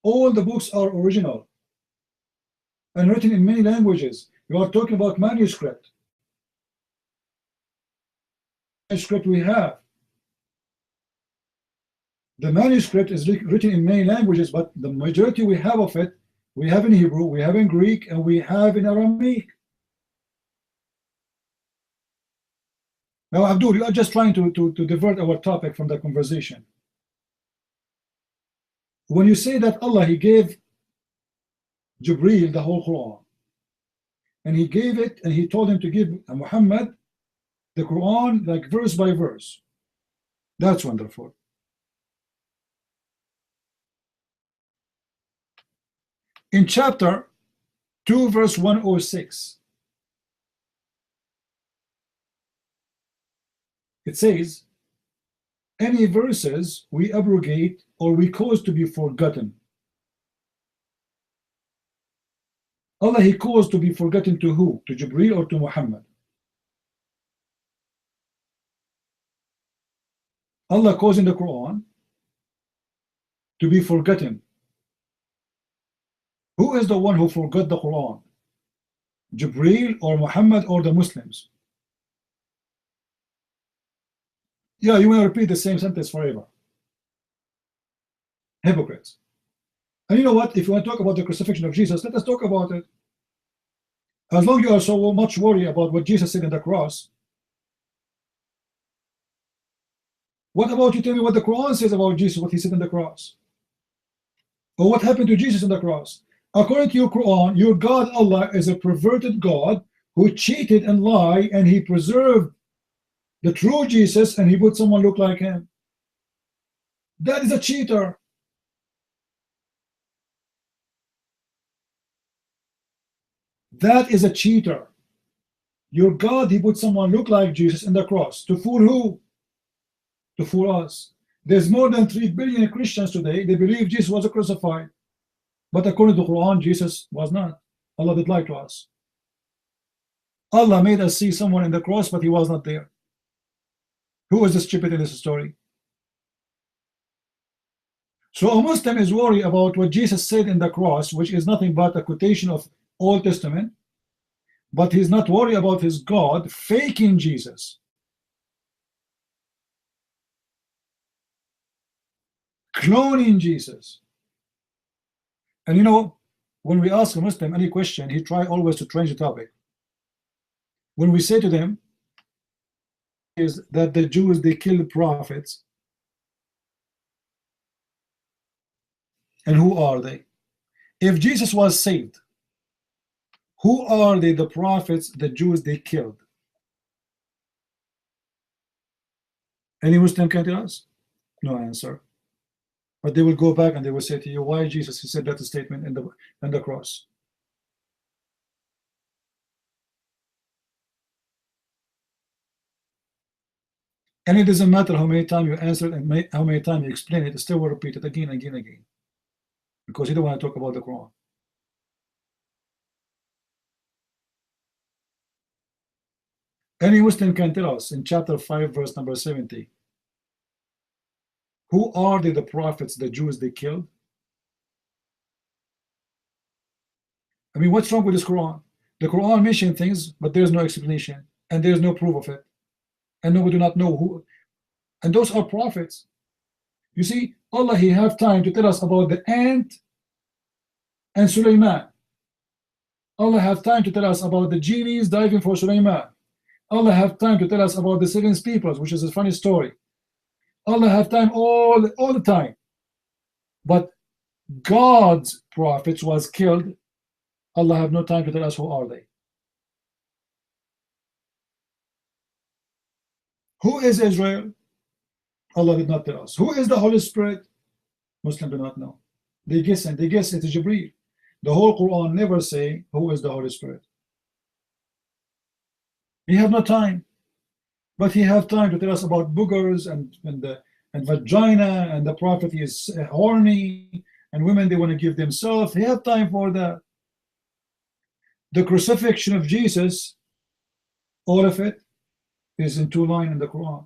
All the books are original and written in many languages. You are talking about manuscript. Manuscript we have. The manuscript is written in many languages, but the majority we have of it, we have in Hebrew, we have in Greek, and we have in Aramaic. Now, Abdul, you are just trying to divert our topic from the conversation. When you say that Allah, He gave Jibreel the whole Quran, and He gave it, and He told him to give Muhammad the Quran like verse by verse. That's wonderful. In chapter 2, verse 106, it says, any verses we abrogate or we cause to be forgotten. Allah, He caused to be forgotten to who? To Jibreel or to Muhammad? Allah causing the Quran to be forgotten. Who is the one who forgot the Quran? Jibreel or Muhammad or the Muslims? Yeah, you want to repeat the same sentence forever. Hypocrites. And you know what? If you want to talk about the crucifixion of Jesus, let us talk about it. As long as you are so much worried about what Jesus said on the cross, what about you tell me what the Quran says about Jesus, what he said on the cross? Or what happened to Jesus on the cross? According to your Quran, your God Allah is a perverted God who cheated and lied, and He preserved the true Jesus and He put someone look like Him. That is a cheater. That is a cheater. Your God, He put someone look like Jesus in the cross. To fool who? To fool us. There's more than 3 billion Christians today. They believe Jesus was crucified. But according to the Quran, Jesus was not. Allah did lie to us. Allah made us see someone in the cross, but He was not there. Who is the stupid in this story? So a Muslim is worried about what Jesus said in the cross, which is nothing but a quotation of Old Testament, but he's not worried about his God faking Jesus, cloning Jesus. And you know, when we ask a Muslim any question, he try always to change the topic. When we say to them is that the Jews, they killed prophets, and who are they? If Jesus was saved, who are they, the prophets, the Jews they killed? Any Muslim can tell us? No answer. But they will go back and they will say to you, why Jesus said that statement in the cross? And it doesn't matter how many times you answer it and how many times you explain it, it still will repeat it again and again and again, because you don't want to talk about the Quran. Any Muslim can tell us in chapter 5, verse number 70. Who are the prophets the Jews they killed? I mean, what's wrong with this Quran? The Quran mentions things, but there's no explanation, and there's no proof of it. And we do not know who. And those are prophets. You see, Allah, He have time to tell us about the ant and Sulaiman. Allah have time to tell us about the genies diving for Sulaiman. Allah have time to tell us about the seven steeples, which is a funny story. Allah have time all the time. But God's prophets was killed. Allah have no time to tell us who are they. Who is Israel? Allah did not tell us. Who is the Holy Spirit? Muslims do not know. They guess, and they guess it is Jibreel. The whole Quran never say who is the Holy Spirit. He have no time, but he have time to tell us about boogers and vagina, and the prophet is horny, and women they want to give themselves. He have time for that. The crucifixion of Jesus, all of it is in 2 lines in the Quran.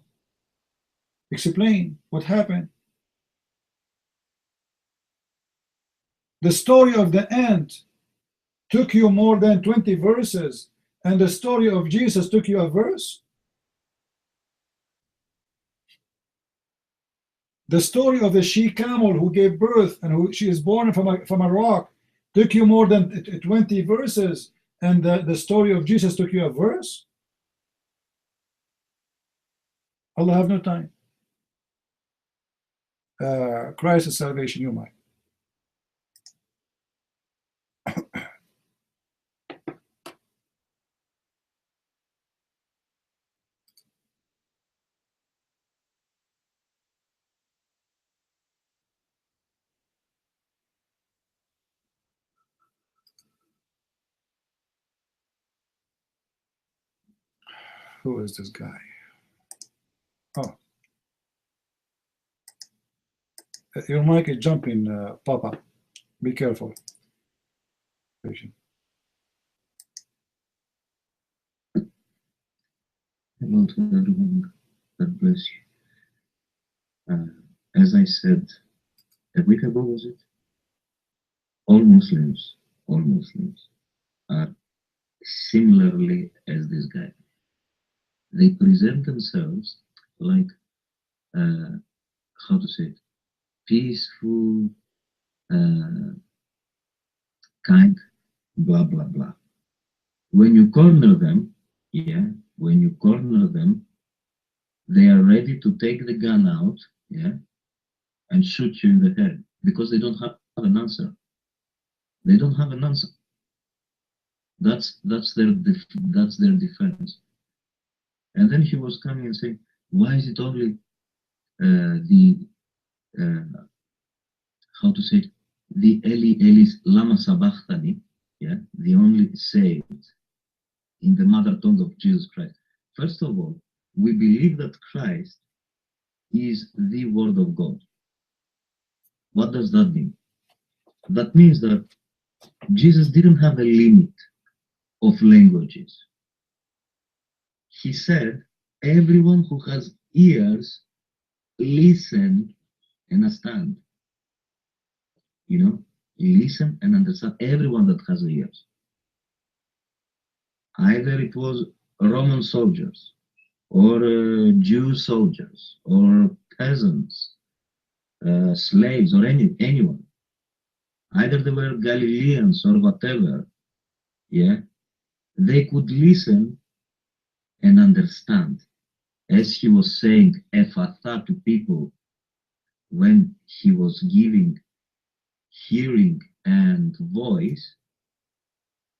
Explain what happened. The story of the ant took you more than 20 verses, and the story of Jesus took you a verse. The story of the she camel who gave birth and who she is born from a rock took you more than 20 verses, and the story of Jesus took you a verse. Allah have no time. Christ is salvation, you might. Who is this guy? Oh. Your mic is jumping, Papa. Be careful. Patient. Hello to everyone. God bless you. As I said a week ago, was it? All Muslims are similarly as this guy. They present themselves like, how to say it, peaceful, kind, blah, blah, blah. When you corner them, yeah, when you corner them, they are ready to take the gun out, yeah, and shoot you in the head because they don't have an answer. They don't have an answer. That's their defense. And then he was coming and saying, why is it only how to say it, the Elis Lama Sabachthani, yeah, the only saved in the mother tongue of Jesus Christ. First of all, we believe that Christ is the Word of God. What does that mean? That means that Jesus didn't have a limit of languages. He said, everyone who has ears, listen and understand. You know, listen and understand. Everyone that has ears. Either it was Roman soldiers, or Jew soldiers, or peasants, slaves, or anyone. Either they were Galileans or whatever, yeah, they could listen and understand. As he was saying Ephatha to people when he was giving hearing and voice,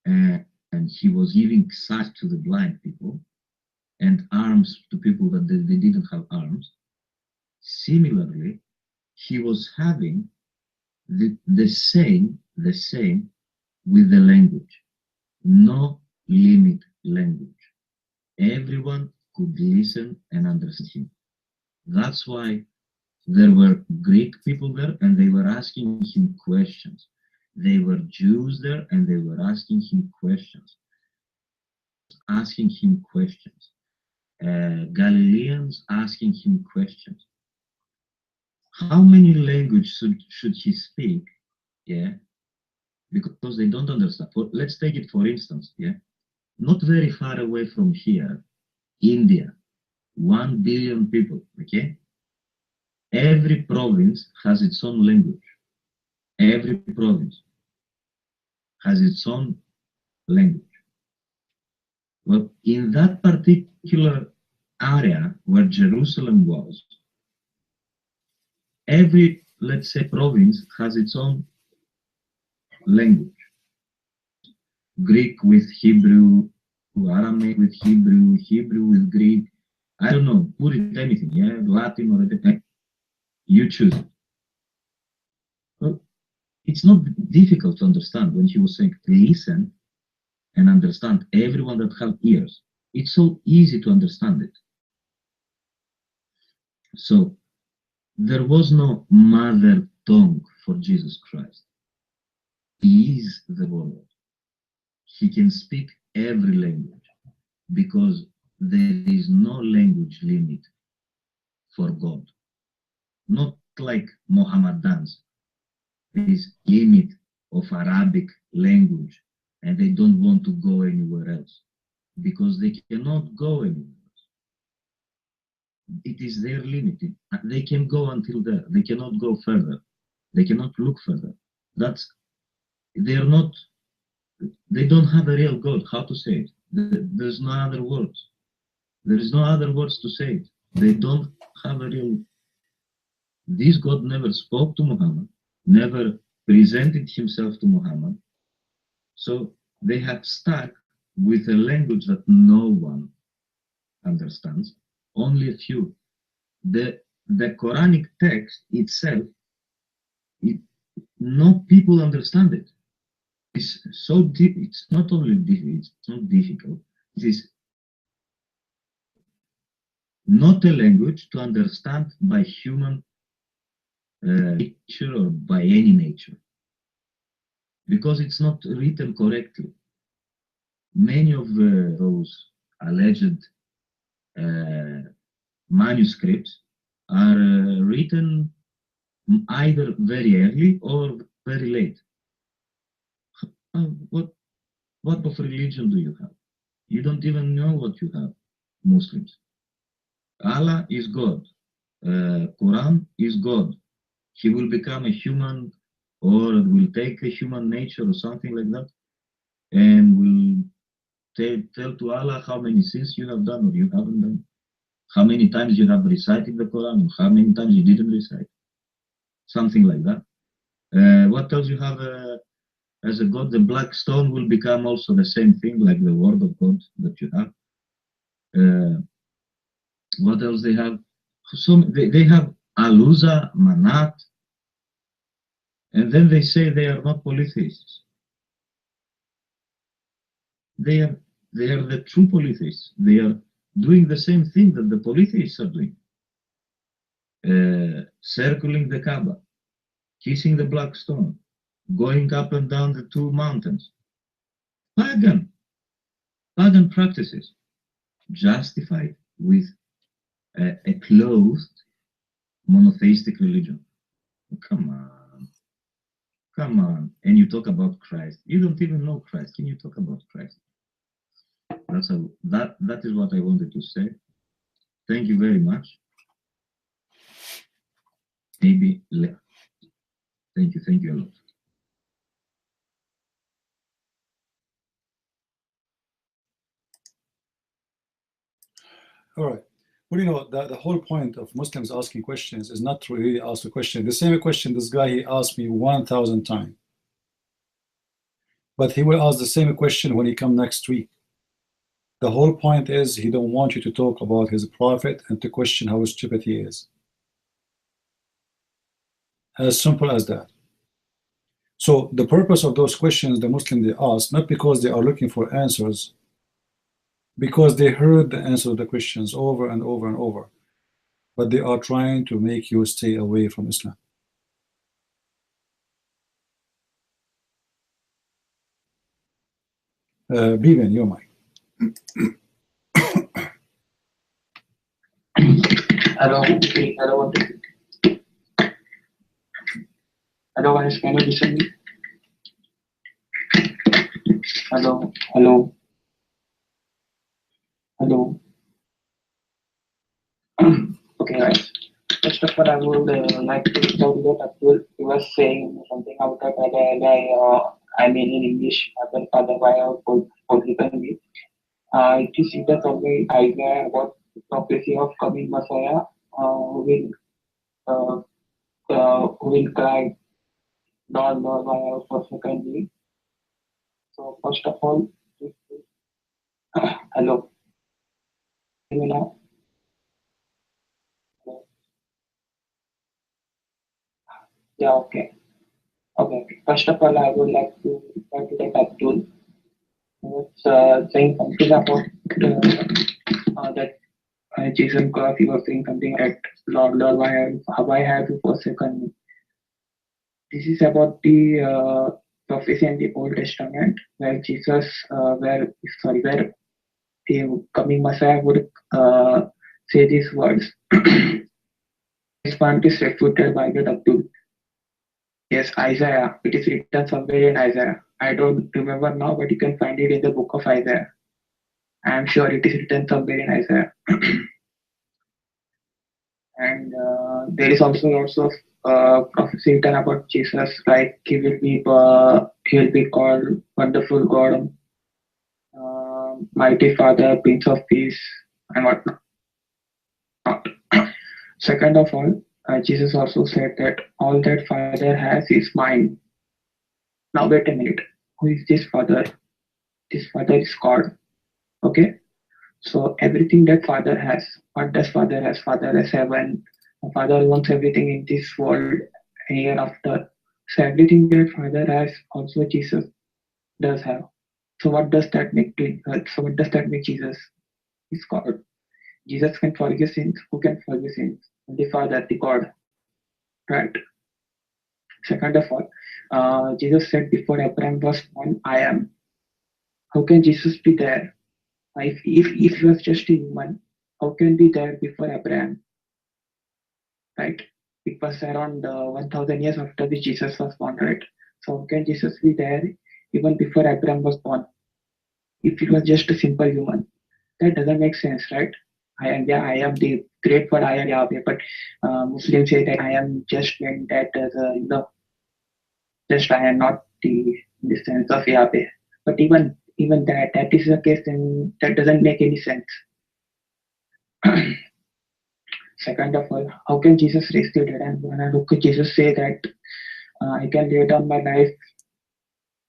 and he was giving sight to the blind people and arms to people that they didn't have arms. Similarly, he was having the same with the language. No limit language. Everyone could listen and understand him. That's why there were Greek people there and they were asking him questions. They were Jews there and they were asking him questions. Asking him questions. Galileans asking him questions. How many languages should he speak? Yeah, because they don't understand. Let's take it for instance. Yeah, not very far away from here, India, 1 billion people. Okay, every province has its own language. Every province has its own language. Well, in that particular area where Jerusalem was, every, let's say, province has its own language. Greek with Hebrew, Aramaic with Hebrew, Hebrew with Greek. I don't know, put it anything, yeah, Latin or anything. You choose. Well, it's not difficult to understand when he was saying listen and understand everyone that have ears. It's so easy to understand it. So there was no mother tongue for Jesus Christ. He is the Word. He can speak every language because there is no language limit for God. Not like Mohammedans. There is limit of Arabic language and they don't want to go anywhere else because they cannot go anywhere else. It is their limit. They can go until there. They cannot go further. They cannot look further. That's they're not. They don't have a real God. How to say it? There's no other words. There is no other words to say it. They don't have a real. This God never spoke to Muhammad, never presented himself to Muhammad. So they have stuck with a language that no one understands, only a few. The Quranic text itself, no people understand it. It's so deep. It's not only difficult. It's not difficult. It is not a language to understand by human nature or by any nature, because it's not written correctly. Many of those alleged manuscripts are written either very early or very late. What of religion do you have? You don't even know what you have, Muslims. Allah is God. Quran is God. He will become a human or will take a human nature or something like that and will tell to Allah how many sins you have done or you haven't done, how many times you have recited the Quran, how many times you didn't recite, something like that. What else you have as a God? The black stone will become also the same thing like the word of God that you have. What else they have? So they have Aluza, Manat, and then they say they are not polytheists. They are the true polytheists. They are doing the same thing that the polytheists are doing. Circling the Kaaba, kissing the black stone, going up and down the two mountains. Pagan practices, justified with a closed monotheistic religion. Come on. And you talk about Christ. You don't even know Christ. Can you talk about Christ? That is what I wanted to say. Thank you very much. Maybe thank you a lot. All right. Well, you know, the whole point of Muslims asking questions is not to really ask a question. The same question this guy, he asked me 1,000 times. But he will ask the same question when he come next week. The whole point is he don't want you to talk about his prophet and to question how stupid he is. As simple as that. So the purpose of those questions the Muslims they ask, not because they are looking for answers, because they heard the answer of the questions over and over and over, but they are trying to make you stay away from Islam. Biban, your mic. Hello, hey, hello, hello guys, can you listen me? Hello, hello, hello. Okay, guys. First of all, I would like to tell you that Abdul he was saying something out of I mean in English, Father, why I political me. It is written somewhere in Isaiah about the prophecy of coming Messiah, uh, who will cry, Lord, Lord, why have you forsaken me? So first of all, hello, hear me now? Yeah, okay. Okay. First of all, I would like to refer to that Abdul. Was saying something about that Jesus God, he was saying something that Lord, Lord, why have you forsaken me? This is about the prophecy in the Old Testament where Jesus, where the coming Messiah would say these words. This point is refuted by the Abdul. Yes, Isaiah. It is written somewhere in Isaiah. I don't remember now, but you can find it in the book of Isaiah. I am sure it is written somewhere in Isaiah. And there is also lots of prophecy written about Jesus, like he will be called Wonderful God, Mighty Father, Prince of Peace, and whatnot. Second of all, Jesus also said that all that Father has is mine. Now wait a minute. Who is this Father? This Father is God. Okay. So everything that Father has, what does Father has? Father has heaven. Father owns everything in this world and hereafter. So everything that Father has, also Jesus does have. So what does that make? So what does that make Jesus? He's God. Jesus can forgive sins. Who can forgive sins? The Father, the God. Right. Second of all, Jesus said before Abraham was born, I am. How can Jesus be there? If he was just a human, how can be there before Abraham? Right? It was around 1000 years after the Jesus was born, right? So how can Jesus be there even before Abraham was born? If he was just a simple human, that doesn't make sense, right? I am the great for I am Yahweh, but Muslims say that I am just meant that as a, just I am not in the sense of Yahweh. But even that is the case, then that doesn't make any sense. Second of all, how can Jesus raise the dead? And when I look at Jesus say that I can lay down my life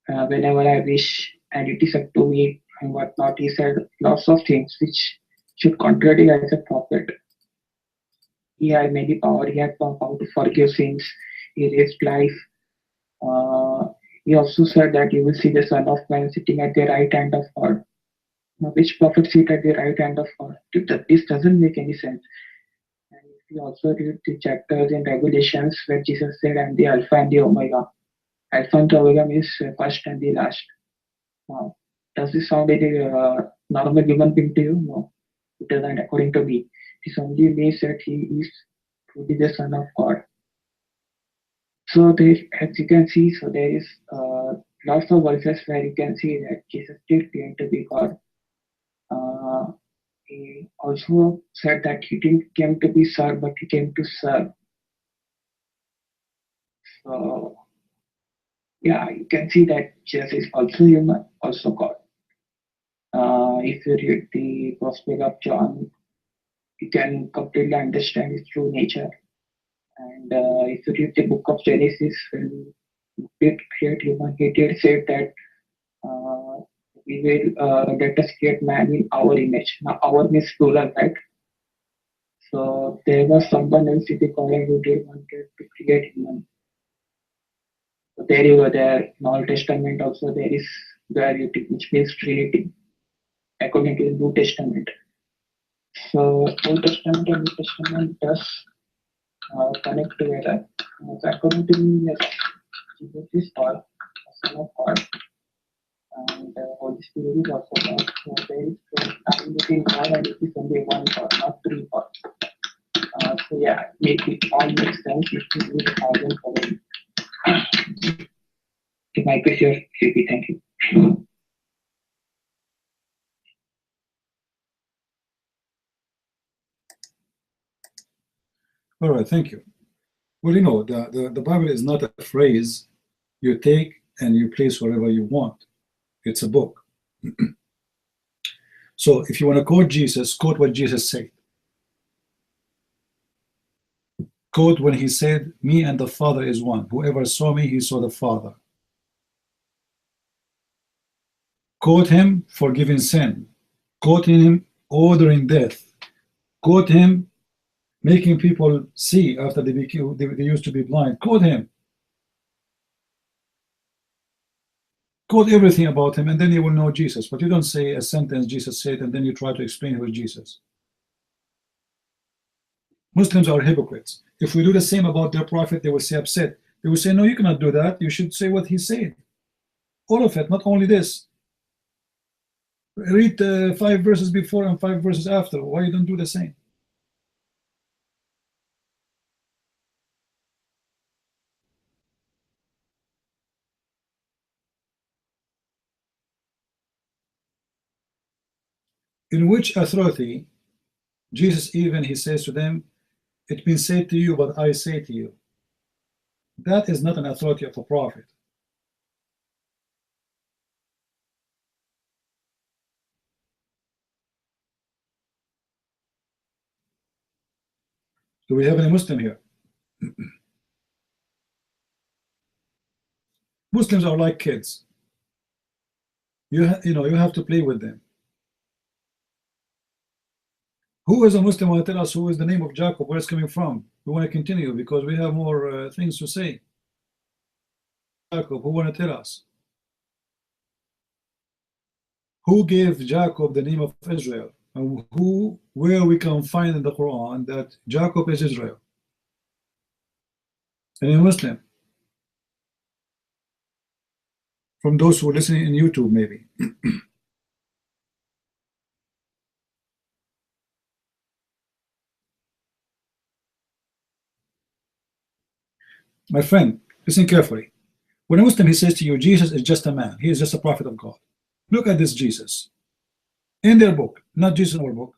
whenever I wish, and it is up to me and whatnot. He said lots of things which should contradict as a prophet. He had many power. He had power to forgive sins. He raised life. Uh, he also said that you will see the Son of Man sitting at the right hand of God. Now, which prophet sit at the right hand of God? This doesn't make any sense. And if you also read the chapters in Revelations where Jesus said, "I'm the Alpha and the Omega." Alpha and the Omega means first and the last. Now, does this sound like a normal human being to you? No, it doesn't. According to me, this only means that he is truly the Son of God. So there, as you can see, so there is lots of verses where you can see that Jesus did claim to be God. He also said that he didn't came to be served, but he came to serve. So yeah, you can see that Jesus is also human, also God. If you read the Gospel of John, you can completely understand his true nature. And if you read the book of Genesis, when he did create human, he did say that we will let us create man in our image. Now, our means plural, right? So there was someone else in the garden who did wanted to create human. So there you go. There in Old Testament also there is duality, which means Trinity, according to the New Testament. So Old Testament and New Testament does connect together. So according to me, yes, Jesus is God, the Son of God, and Holy Spirit is also God. So there is time between God and it is only one God, not three gods. make it all make sense if you do the thousand following. The mic is yours, CP. Thank you. All right, thank you. Well, you know, the Bible is not a phrase you take and you place wherever you want. It's a book. So if you want to quote Jesus, quote what Jesus said. Quote when he said, "Me and the Father is one. Whoever saw me, he saw the Father." Quote him forgiving sin. Quote him ordering death. Quote him making people see after they used to be blind. Quote him. Quote everything about him, and then you will know Jesus. But you don't say a sentence Jesus said, and then you try to explain who is Jesus. Muslims are hypocrites. If we do the same about their prophet, they will say upset. They will say, no, you cannot do that. You should say what he said. All of it, not only this. Read 5 verses before and 5 verses after. Why you don't do the same? In which authority, Jesus even, he says to them, it's been said to you, but I say to you. That is not an authority of a prophet. Do we have any Muslim here? Muslims are like kids. You know, you have to play with them. Who is a Muslim want to tell us who is the name of Jacob, where it's coming from? We want to continue because we have more things to say. Jacob, who want to tell us? Who gave Jacob the name of Israel? And where we can find in the Quran that Jacob is Israel? Any Muslim? From those who are listening in YouTube, maybe. My friend, listen carefully. When a Muslim, he says to you, Jesus is just a man. He is just a prophet of God. Look at this Jesus. In their book, not Jesus in our book.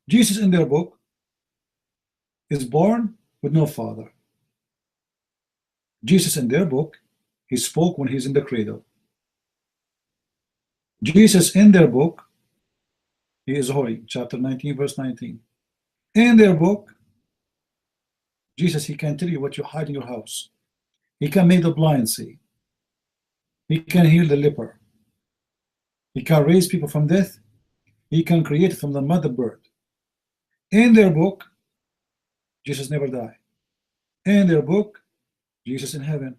Jesus in their book is born with no father. Jesus in their book, he spoke when he's in the cradle. Jesus in their book, he is holy. Chapter 19, verse 19. In their book, Jesus, he can tell you what you hide in your house. He can make the blind see. He can heal the leper. He can raise people from death. He can create from the mother bird. In their book, Jesus never died. In their book, Jesus in heaven.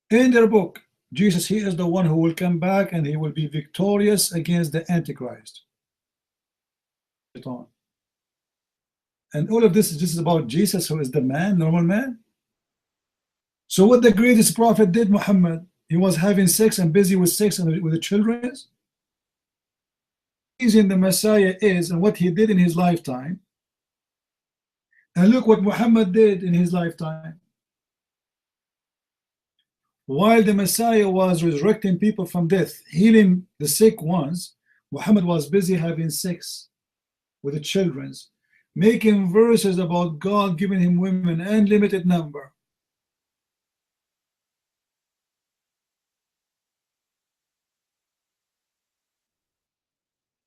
In their book, Jesus, he is the one who will come back and he will be victorious against the Antichrist. And all of this is about Jesus, who is the man, normal man. So what the greatest prophet did, Muhammad, he was having sex and busy with sex and with the children. In the Messiah is and what he did in his lifetime. And look what Muhammad did in his lifetime. While the Messiah was resurrecting people from death, healing the sick ones, Muhammad was busy having sex with the children, making verses about God giving him women, unlimited number.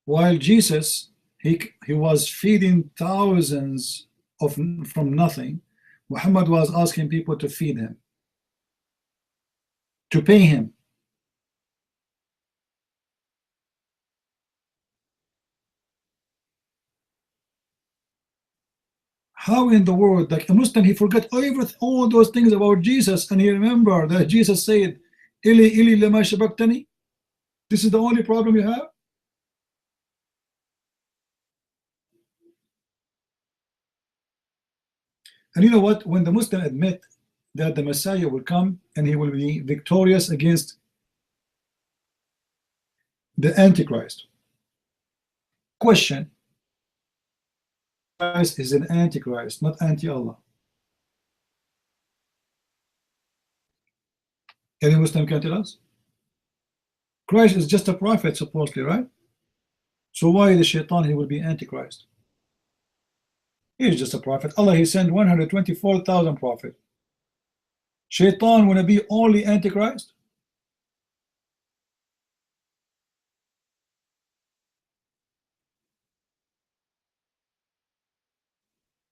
While Jesus, he was feeding thousands from nothing, Muhammad was asking people to feed him, to pay him. How in the world, like a Muslim, he forgot all those things about Jesus, and he remembered that Jesus said, Ili, Ili, lama shabaktani? This is the only problem you have? And you know what? When the Muslim admit that the Messiah will come and he will be victorious against the Antichrist. Question: Christ is an antichrist, not anti-Allah. Any Muslim can tell us? Christ is just a prophet, supposedly, right? So why the shaitan, he will be antichrist? He is just a prophet. Allah, he sent 124,000 prophets. Shaitan want to be only antichrist?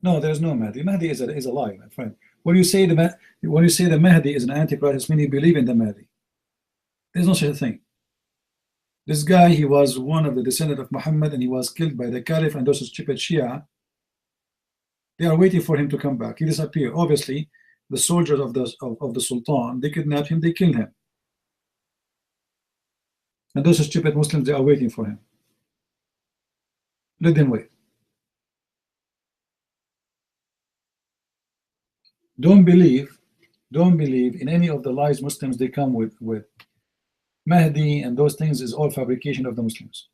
No, there's no Mahdi. Mahdi is a lie, my friend. When you say the Mahdi is an antichrist, meaning you believe in the Mahdi. There's no such a thing. This guy, he was one of the descendants of Muhammad, and he was killed by the Caliph and those stupid Shia. They are waiting for him to come back. He disappeared. Obviously, the soldiers of the Sultan, they kidnapped him, they killed him. And those stupid Muslims, they are waiting for him. Let them wait. Don't believe in any of the lies Muslims they come with. Mahdi and those things is all fabrication of the Muslims.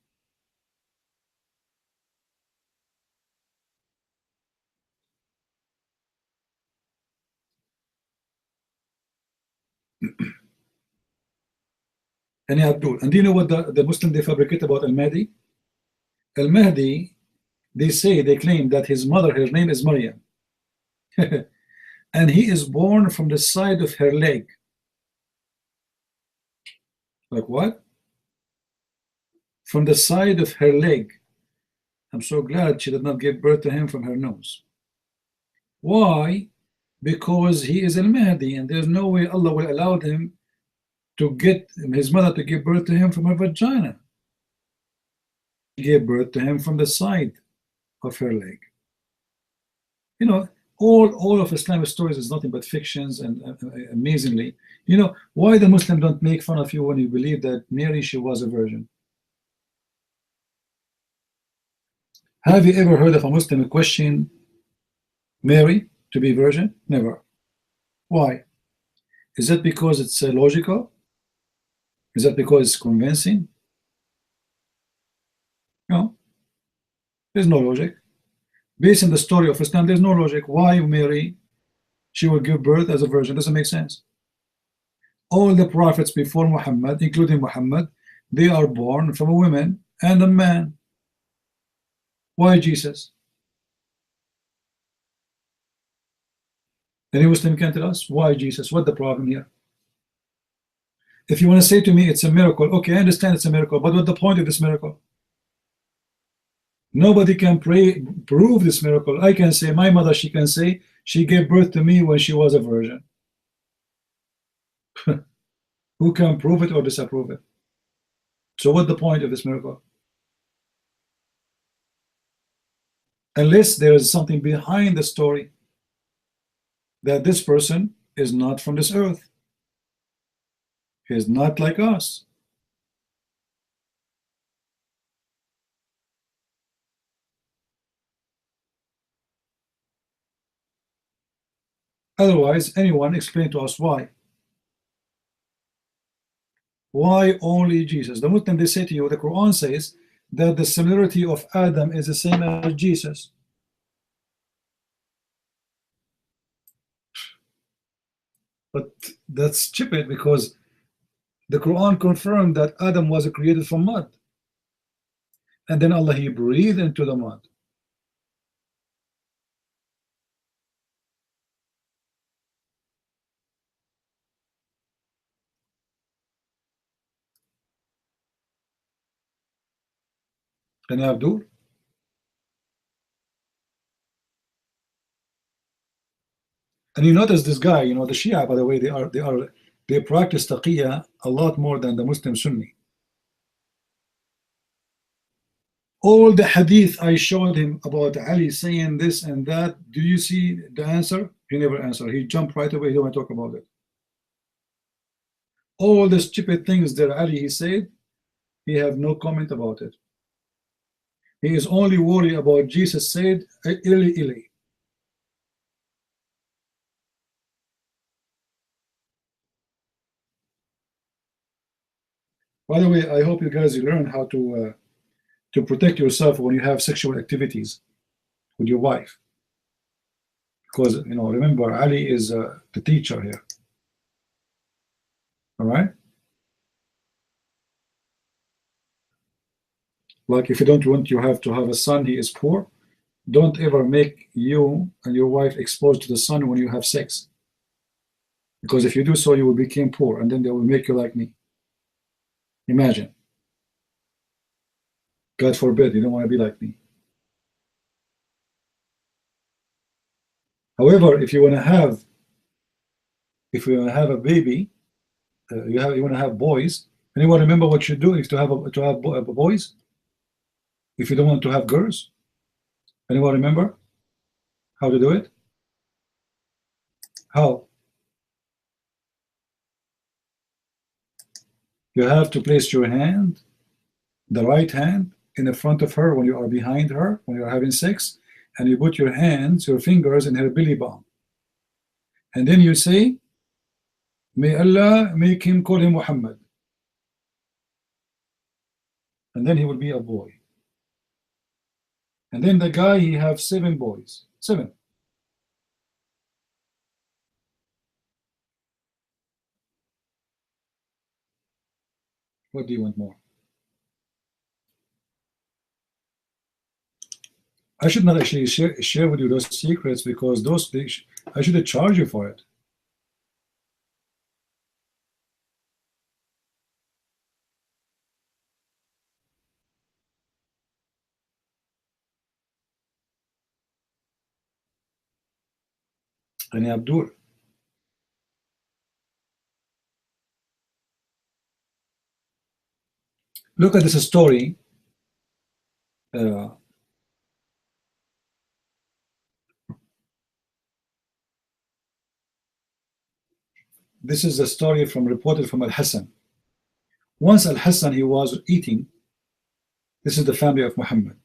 And Abdul. And do you know what the Muslim they fabricate about Al-Mahdi? Al-Mahdi, they claim that his mother, her name is Maryam. And he is born from the side of her leg. Like what? From the side of her leg. I'm so glad she did not give birth to him from her nose. Why? Because he is Al-Mahdi, and there's no way Allah will allow him to get his mother to give birth to him from her vagina. He gave birth to him from the side of her leg. You know, all of Islamic stories is nothing but fictions, and amazingly, you know, why the Muslim don't make fun of you when you believe that Mary, she was a virgin? Have you ever heard of a Muslim question Mary to be virgin? Never. Why? Is that because it's logical? Is that because it's convincing? No. There's no logic. Based on the story of Islam, there's no logic. Why Mary, she will give birth as a virgin? Doesn't make sense. All the prophets before Muhammad, including Muhammad, they are born from a woman and a man. Why Jesus? Any Muslim can tell us why Jesus? What's the problem here? If you want to say to me it's a miracle, okay, I understand it's a miracle, but what's the point of this miracle? Nobody can prove this miracle. I can say, my mother, she can say, she gave birth to me when she was a virgin. Who can prove it or disapprove it? So what's the point of this miracle? Unless there is something behind the story that this person is not from this earth. He is not like us. Otherwise, anyone explain to us why. Why only Jesus? The Muslim, they say to you, the Quran says that the similarity of Adam is the same as Jesus. But that's stupid, because the Quran confirmed that Adam was created from mud. And then Allah, he breathed into the mud. Can you Abdul? And you notice this guy, you know, the Shia, by the way, they practice taqiyya a lot more than the Muslim Sunni. All the hadith I showed him about Ali saying this and that, do you see the answer? He never answered. He jumped right away. He don't want to talk about it. All the stupid things that Ali he said, he have no comment about it. He is only worried about Jesus said, Ili, Ili. By the way, I hope you guys learn how to protect yourself when you have sexual activities with your wife. Because, you know, remember, Ali is the teacher here. All right? Like if you don't want you have to have a son, he is poor, don't ever make you and your wife exposed to the sun when you have sex. Because if you do so, you will become poor, and then they will make you like me. Imagine. God forbid, you don't want to be like me. However, if you want to have a baby, you want to have boys. Anyone remember what you do if to have boys? If you don't want to have girls, anyone remember how to do it? How? You have to place your hand, the right hand, in the front of her when you are behind her, when you are having sex, and you put your hands, your fingers in her belly button. And then you say, may Allah make him call him Muhammad. And then he will be a boy. And then the guy, he have 7 boys. 7. What do you want more? I should not actually share with you those secrets, because I should charge you for it. And Abdul. Look at this story. This is a story reported from Al-Hassan. Once Al-Hassan, he was eating. This is the family of Muhammad.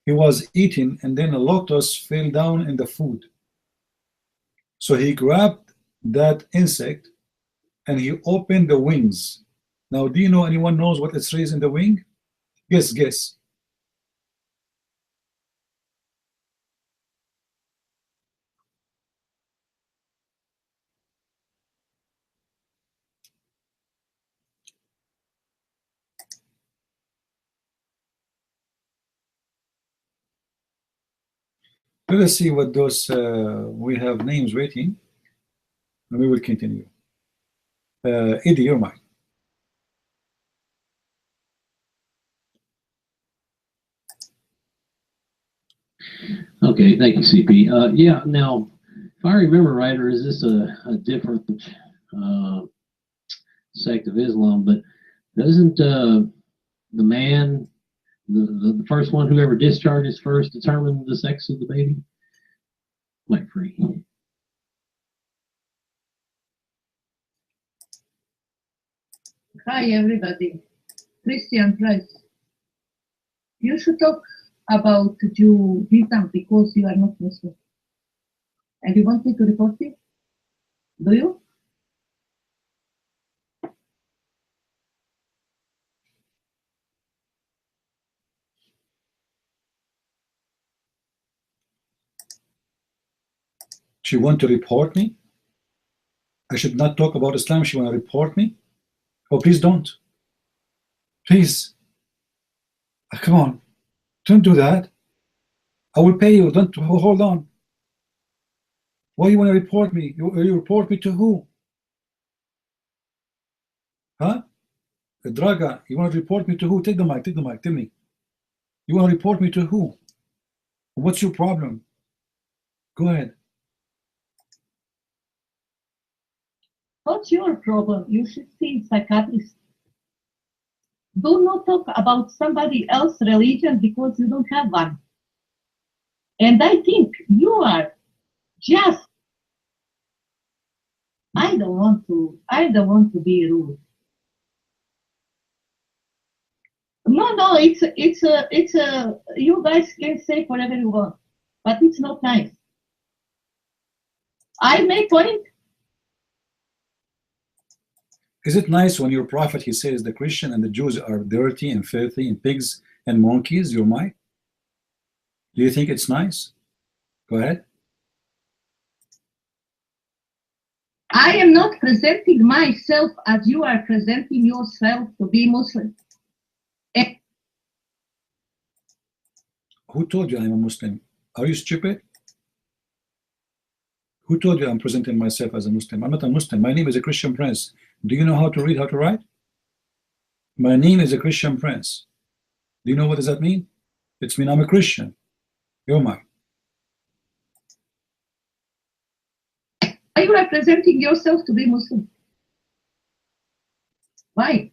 He was eating, and then a lotus fell down in the food. So he grabbed that insect and he opened the wings. Now, do you know, anyone knows what it says in the wing? Guess. Let us see what those, we have names waiting, and we will continue. Eddie, you're mine. Okay, thank you, CP. Yeah, now, if I remember right, or is this a different sect of Islam, but doesn't the man, the first one, whoever discharges first, determine the sex of the baby? Mic free. Hi, everybody. Christian Price. You should talk about Judaism because you are not Muslim. And you want me to report it? Do you? She want to report me? I should not talk about Islam. She want to report me? Oh, please don't. Please. Come on. Don't do that. I will pay you. Don't hold on. Why you want to report me? You report me to who? Huh? Draga, you want to report me to who? Take the mic. Tell me. You want to report me to who? What's your problem? Go ahead. What's your problem? You should see a psychiatrist. Do not talk about somebody else's religion because you don't have one. And I think you are just, I don't want to be rude. No, it's you guys can say whatever you want, but it's not nice. I make point. Is it nice when your prophet, he says the Christian and the Jews are dirty and filthy and pigs and monkeys? Your mic? Do you think it's nice? Go ahead. I am not presenting myself as you are presenting yourself to be Muslim. Who told you I'm a Muslim? Are you stupid? Who told you I'm presenting myself as a Muslim? I'm not a Muslim. My name is a Christian prince. Do you know how to read, how to write? My name is a Christian prince. Do you know what does that mean? It's mean I'm a Christian. You're mine. Are you representing yourself to be Muslim? Why?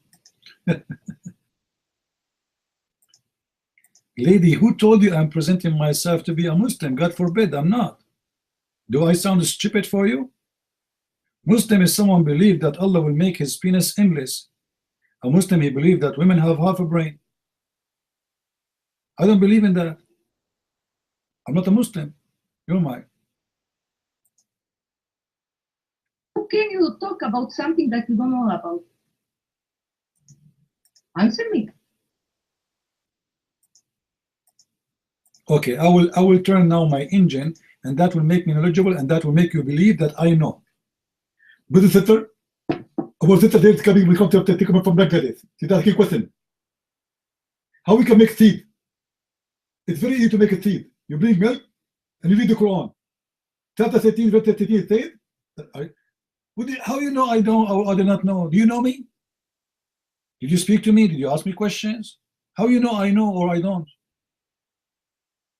Lady, who told you I'm presenting myself to be a Muslim? God forbid, I'm not. Do I sound stupid for you? Muslim is someone believe that Allah will make his penis endless. A Muslim, he believe that women have half a brain. I don't believe in that. I'm not a Muslim. You're mine. How can you talk about something that you don't know about? Answer me. Okay, I will turn now my engine, and that will make me knowledgeable, and that will make you believe that I know. Brother Sister, our sister there is coming. We come to take him from Bangladesh. She's asking a question. How we can make teeth? It's very easy to make a teeth. You bring milk and you read the Quran. Chapter 13, verse 13 says, how you know I know or I do not know? Do you know me? Did you speak to me? Did you ask me questions? How you know I know or I don't?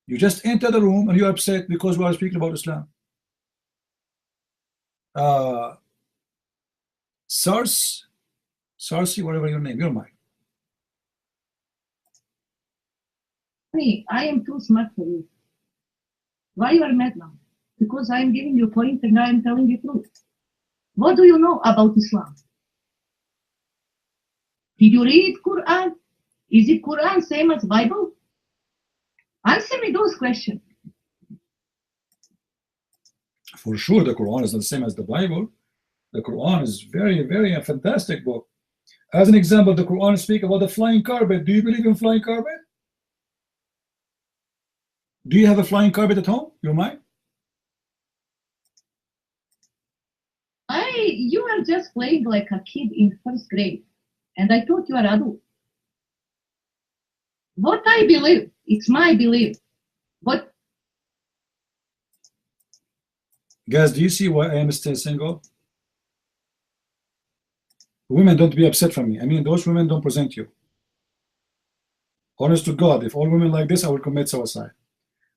You just enter the room and you're upset because we are speaking about Islam. Sarsi, whatever your name, you're mine. Hey, I am too smart for you. Why you are mad now? Because I am giving you a point and I am telling you truth. What do you know about Islam? Did you read Quran? Is it Quran same as Bible? Answer me those questions. For sure, the Quran is not the same as the Bible. The Quran is very, very a fantastic book. As an example, the Quran speaks about the flying carpet. Do you believe in flying carpet? Do you have a flying carpet at home? You're mine? You are just playing like a kid in first grade. And I thought you are adult. What I believe, it's my belief. But guys, do you see why I am still single? Women, don't be upset from me. I mean, those women don't present you. Honest to God, if all women like this, I will commit suicide.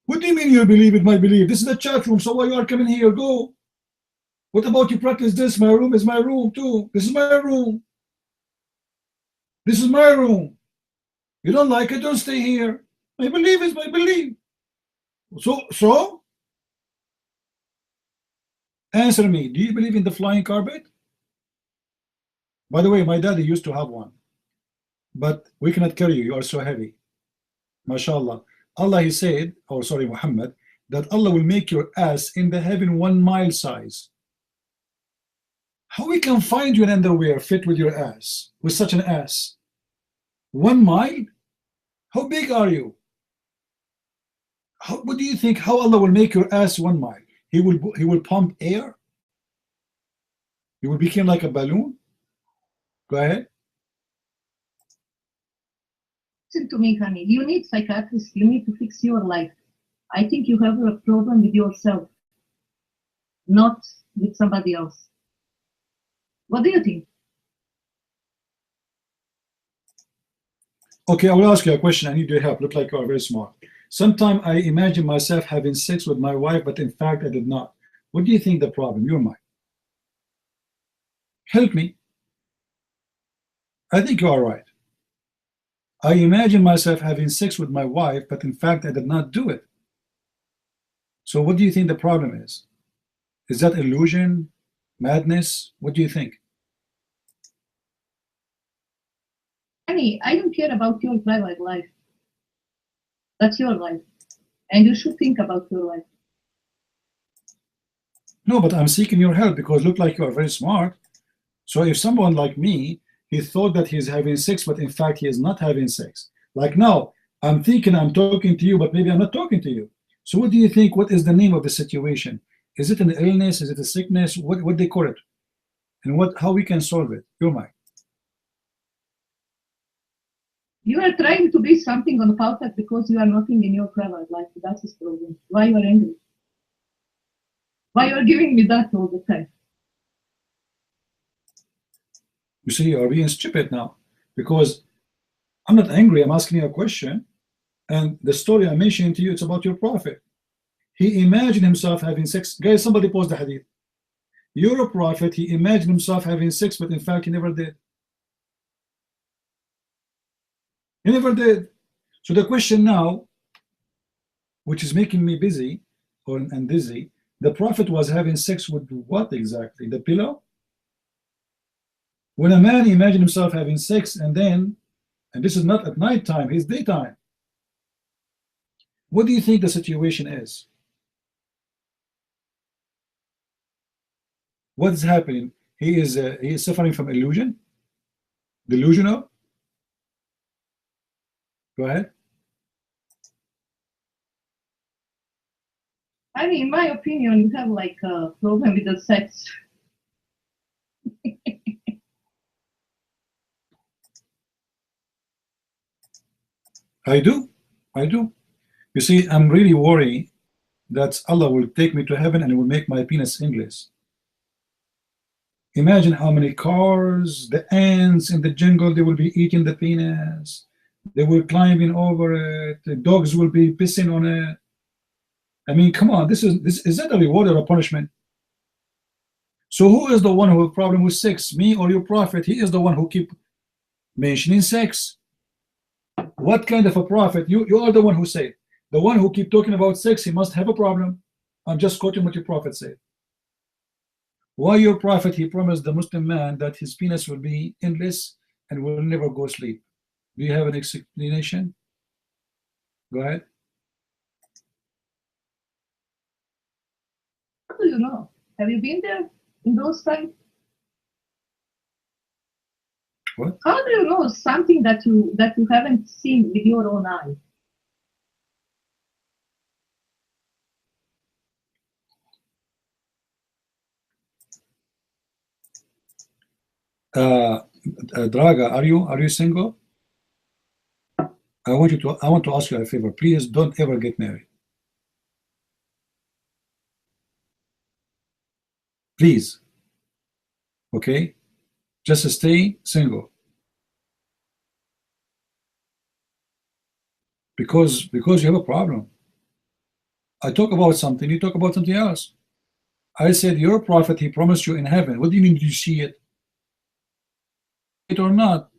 What do you mean you believe in my belief? This is a chat room, so why you are coming here? Go. What about you practice this? My room is my room too. This is my room. This is my room. You don't like it, don't stay here. My belief is my belief. So? Answer me. Do you believe in the flying carpet? By the way, my daddy used to have one. But we cannot carry you. You are so heavy. MashaAllah. Allah, he said, or sorry, Muhammad, that Allah will make your ass in the heaven 1 mile size. How we can find you an underwear fit with your ass, with such an ass? 1 mile? How big are you? What do you think? How Allah will make your ass 1 mile? He will pump air? You will become like a balloon? Go ahead. listen to me, honey. You need psychiatrist. You need to fix your life. I think you have a problem with yourself, not with somebody else. What do you think? Okay, I will ask you a question. I need your help. Look like you are very smart. Sometimes I imagine myself having sex with my wife, but in fact I did not. What do you think the problem? You're mine. Help me. I think you are right. I imagine myself having sex with my wife, but in fact I did not do it. So what do you think the problem is? Is that illusion? Madness? What do you think? Honey, I don't care about your private life. That's your life. And you should think about your life. No, but I'm seeking your help because look like you are very smart. So if someone like me, he thought that he's having sex, but in fact he is not having sex. Like now, I'm thinking I'm talking to you, but maybe I'm not talking to you. So what do you think? What is the name of the situation? Is it an illness? Is it a sickness? What they call it? And how we can solve it? Your mind. You are trying to be something on Paltak because you are nothing in your private life. That's his problem. Why you are angry? Why you are giving me that all the time? You see, you are being stupid now, because I'm not angry. I'm asking you a question, and the story I'm mentioning to you, it's about your prophet. He imagined himself having sex. Guys, somebody post the hadith. You're a prophet. He imagined himself having sex, but in fact, he never did. He never did. So the question now, which is making me busy and dizzy, the prophet was having sex with what exactly? The pillow? When a man imagined himself having sex, and this is not at night time, it's daytime. What do you think the situation is? What is happening? He is suffering from illusion? Delusional? Go ahead. I mean, in my opinion, you have like a problem with the sex. I do. You see, I'm really worried that Allah will take me to heaven and will make my penis endless. Imagine how many cars, the ants in the jungle, they will be eating the penis. They will climbing over it. The dogs will be pissing on it. I mean, come on, is that a reward or a punishment? So who is the one who has a problem with sex, me or your prophet? He is the one who keep mentioning sex. What kind of a prophet? You are the one who said, the one who keep talking about sex, he must have a problem. I'm just quoting what your prophet said. Why your prophet, he promised the Muslim man that his penis will be endless and will never go sleep. Do you have an explanation? Go ahead. How do you know? Have you been there in those times? What? How do you know something that you haven't seen with your own eyes? Draga, are you single? I want to ask you a favor. Please don't ever get married. Please. Okay? Just stay single. Because you have a problem. I talk about something, you talk about something else. I said your prophet, he promised you in heaven. What do you mean, did you see it? It or not?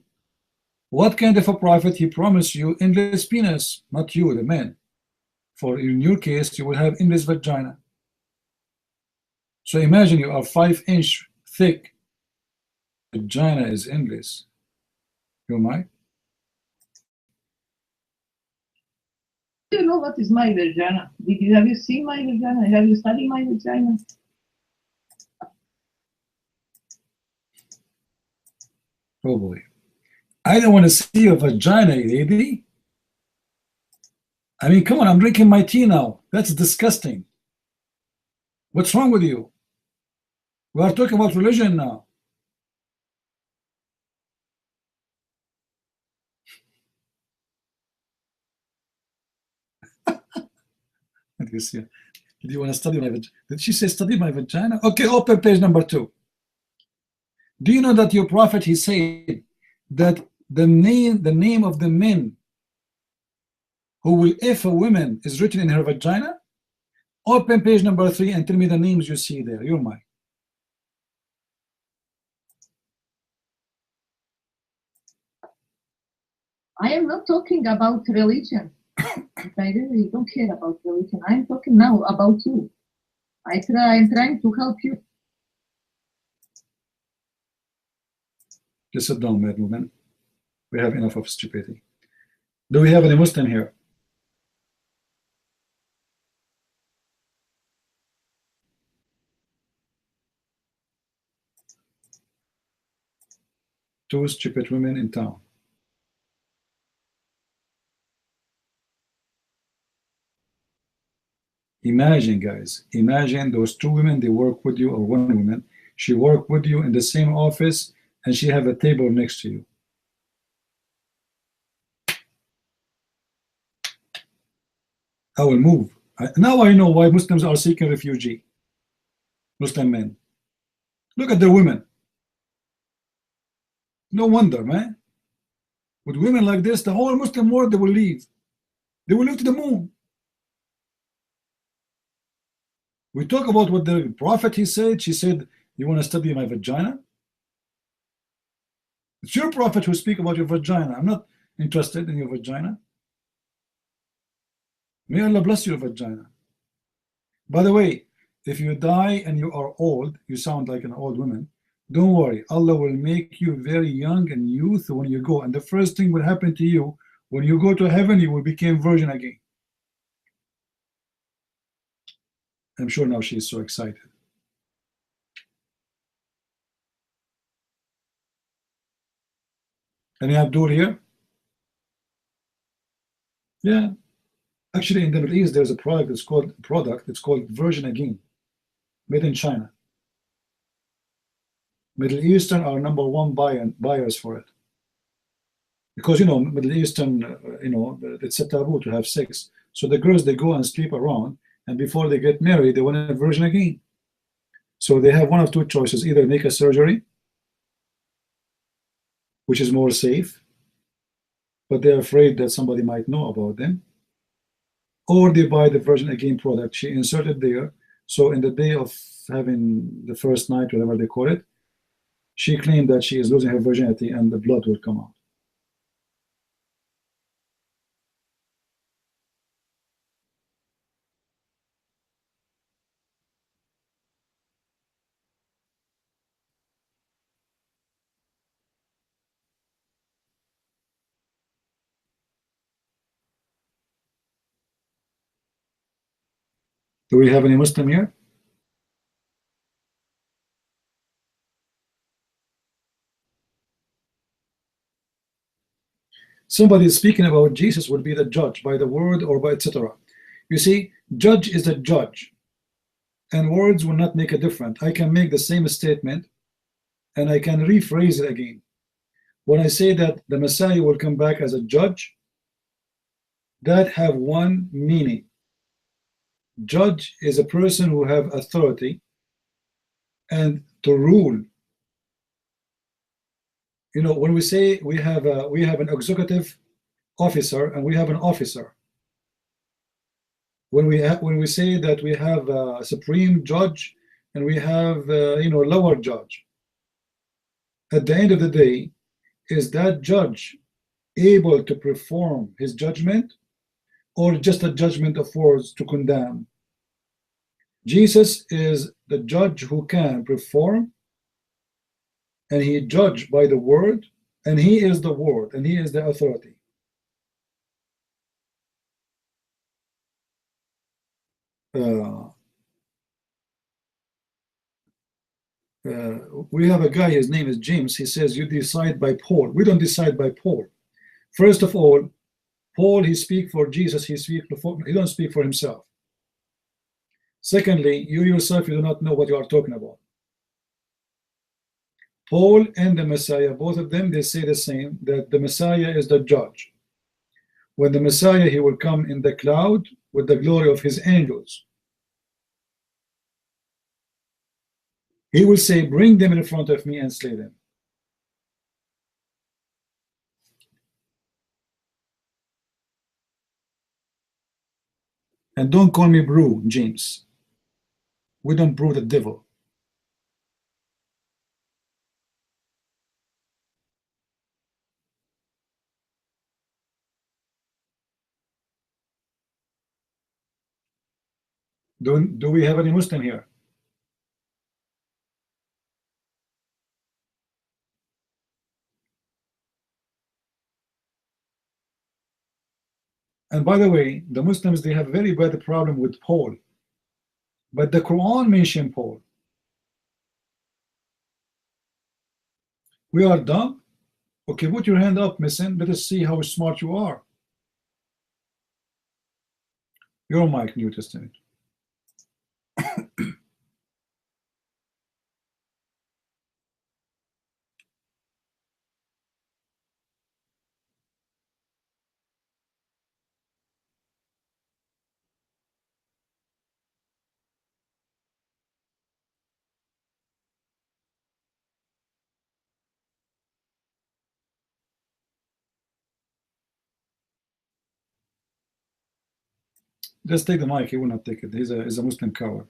What kind of a prophet he promised you endless penis? Not you, the man. For in your case, you will have endless vagina. So imagine you are 5-inch thick. Vagina is endless. You mind? Do you know what is my vagina? Have you seen my vagina? Have you studied my vagina? Oh boy. I don't want to see a vagina, lady. I mean, come on, I'm drinking my tea now. That's disgusting. What's wrong with you? We are talking about religion now. Let me see. Did you want to study my vagina? Did she say study my vagina? Okay, open page number 2. Do you know that your prophet, he said that the name of the men who will F a woman is written in her vagina? Open page number 3 and tell me the names you see there. You're mine. I am not talking about religion. I really don't care about religion. I'm talking now about you. I'm trying to help you. Just sit down, mad woman. We have enough of stupidity. Do we have any Muslim here? Two stupid women in town. Imagine, guys, imagine those two women, they work with you, or one woman, she work with you in the same office, and she have a table next to you. I will move. Now I know why Muslims are seeking refugee. Muslim men. Look at their women. No wonder, man. With women like this, the whole Muslim world, they will leave. They will leave to the moon. We talk about what the prophet, he said. She said, you want to study my vagina? It's your prophet who speak about your vagina. I'm not interested in your vagina. May Allah bless your vagina. By the way, if you die and you are old, you sound like an old woman, don't worry. Allah will make you very young and youth when you go. And the first thing will happen to you, when you go to heaven, you will become virgin again. I'm sure now she's so excited. Any Abdul here? Yeah. Actually, in the Middle East, there's a product. It's called Virgin Again, made in China. Middle Eastern are #1 buyers for it, because Middle Eastern, it's a taboo to have sex. So the girls, they go and sleep around, and before they get married, they want a virgin again. So they have one of two choices: either make a surgery, which is more safe, but they're afraid that somebody might know about them, or they buy the Virgin Again product. She inserted there, so in the day of having the first night, whatever they call it, she claimed that she is losing her virginity and the blood will come out. Do we have any Muslim here? Somebody speaking about Jesus will be the judge by the word or by etc. You see, judge is a judge, and words will not make a difference. I can make the same statement and I can rephrase it again. When I say that the Messiah will come back as a judge, that have one meaning. Judge is a person who have authority and to rule. When we say we have an executive officer and we have an officer. When we say that we have a supreme judge and we have lower judge. At the end of the day, is that judge able to perform his judgment, or just a judgment of words to condemn? Jesus is the judge who can perform, and he judged by the word, and he is the word, and he is the authority. We have a guy, his name is James. He says, you decide by Paul. We don't decide by Paul. First of all, Paul, he speaks for Jesus. He don't speak for himself. Secondly, you yourself, you do not know what you are talking about. Paul and the Messiah, both of them, they say the same, that the Messiah is the judge. When the Messiah, he will come in the cloud with the glory of his angels. He will say, bring them in front of me and slay them. And don't call me brew, James. We don't brew the devil. Do we have any Muslim here? And by the way, the Muslims, they have a very bad problem with Paul. But the Quran mentioned Paul. We are dumb? Okay, put your hand up, Missin. Let us see how smart you are. Your mic, New Testament. Just take the mic. He will not take it. He's a Muslim coward.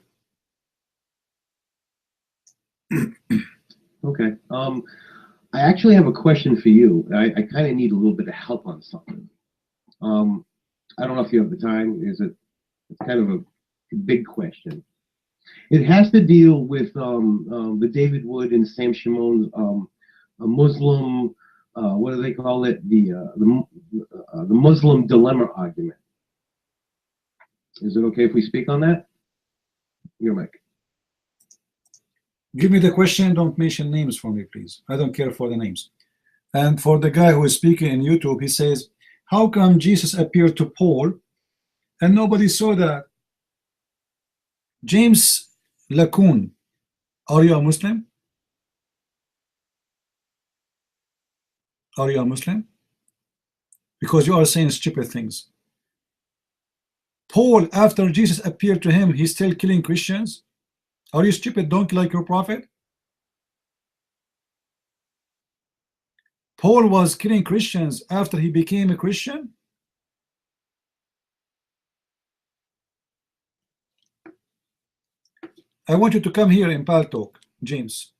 Okay. I actually have a question for you. I kind of need a little bit of help on something. I don't know if you have the time. It's kind of a big question. It has to deal with the David Wood and Sam Shimon's a Muslim. What do they call it? The Muslim dilemma argument. Is it okay if we speak on that? Your mic. Give me the question. Don't mention names for me, please. I don't care for the names. And for the guy who is speaking in YouTube, he says, how come Jesus appeared to Paul and nobody saw that? James Lacoon, are you a Muslim? Are you a Muslim? Because you are saying stupid things. Paul, after Jesus appeared to him, he's still killing Christians? Are you stupid? Don't like your prophet? Paul was killing Christians after he became a Christian? I want you to come here in Paltalk, James.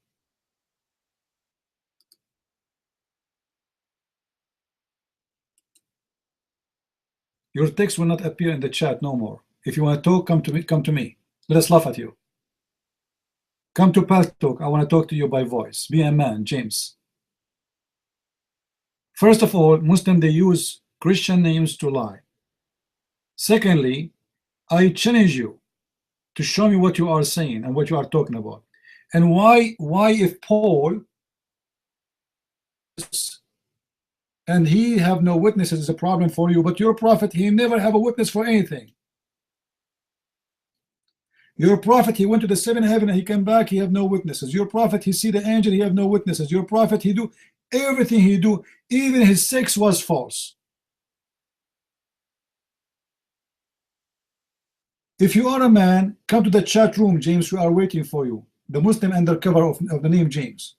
Your text will not appear in the chat no more. If you want to talk, come to me. Come to me. Let us laugh at you. Come to Paltalk. I want to talk to you by voice. Be a man, James. First of all, Muslims, they use Christian names to lie. Secondly, I challenge you to show me what you are saying and what you are talking about. And why if Paul and he have no witnesses is a problem for you, but your prophet, he never have a witness for anything. Your prophet, he went to the seventh heaven and he came back, he have no witnesses. Your prophet, he see the angel, he have no witnesses. Your prophet, he do everything he do, even his sex was false. If you are a man, come to the chat room, James, we are waiting for you. The Muslim undercover of the name James.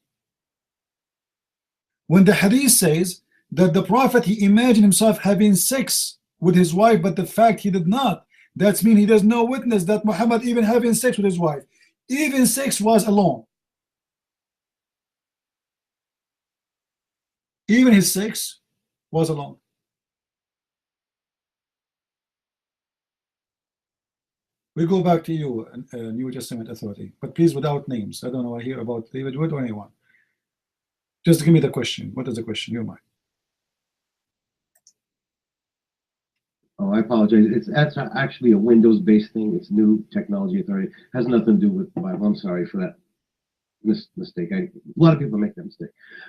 When the hadith says that the prophet, he imagined himself having sex with his wife, but the fact he did not, that means he does no witness that Muhammad even having sex with his wife. Even sex was alone. Even his sex was alone. We go back to you, New Testament authority, but please without names. I don't know. I hear about David Wood or anyone. Just give me the question. What is the question? You're mine. Oh, I apologize. That's actually a Windows-based thing. It's New Technology Authority. It has nothing to do with the Bible. I'm sorry for that mistake. A lot of people make that mistake.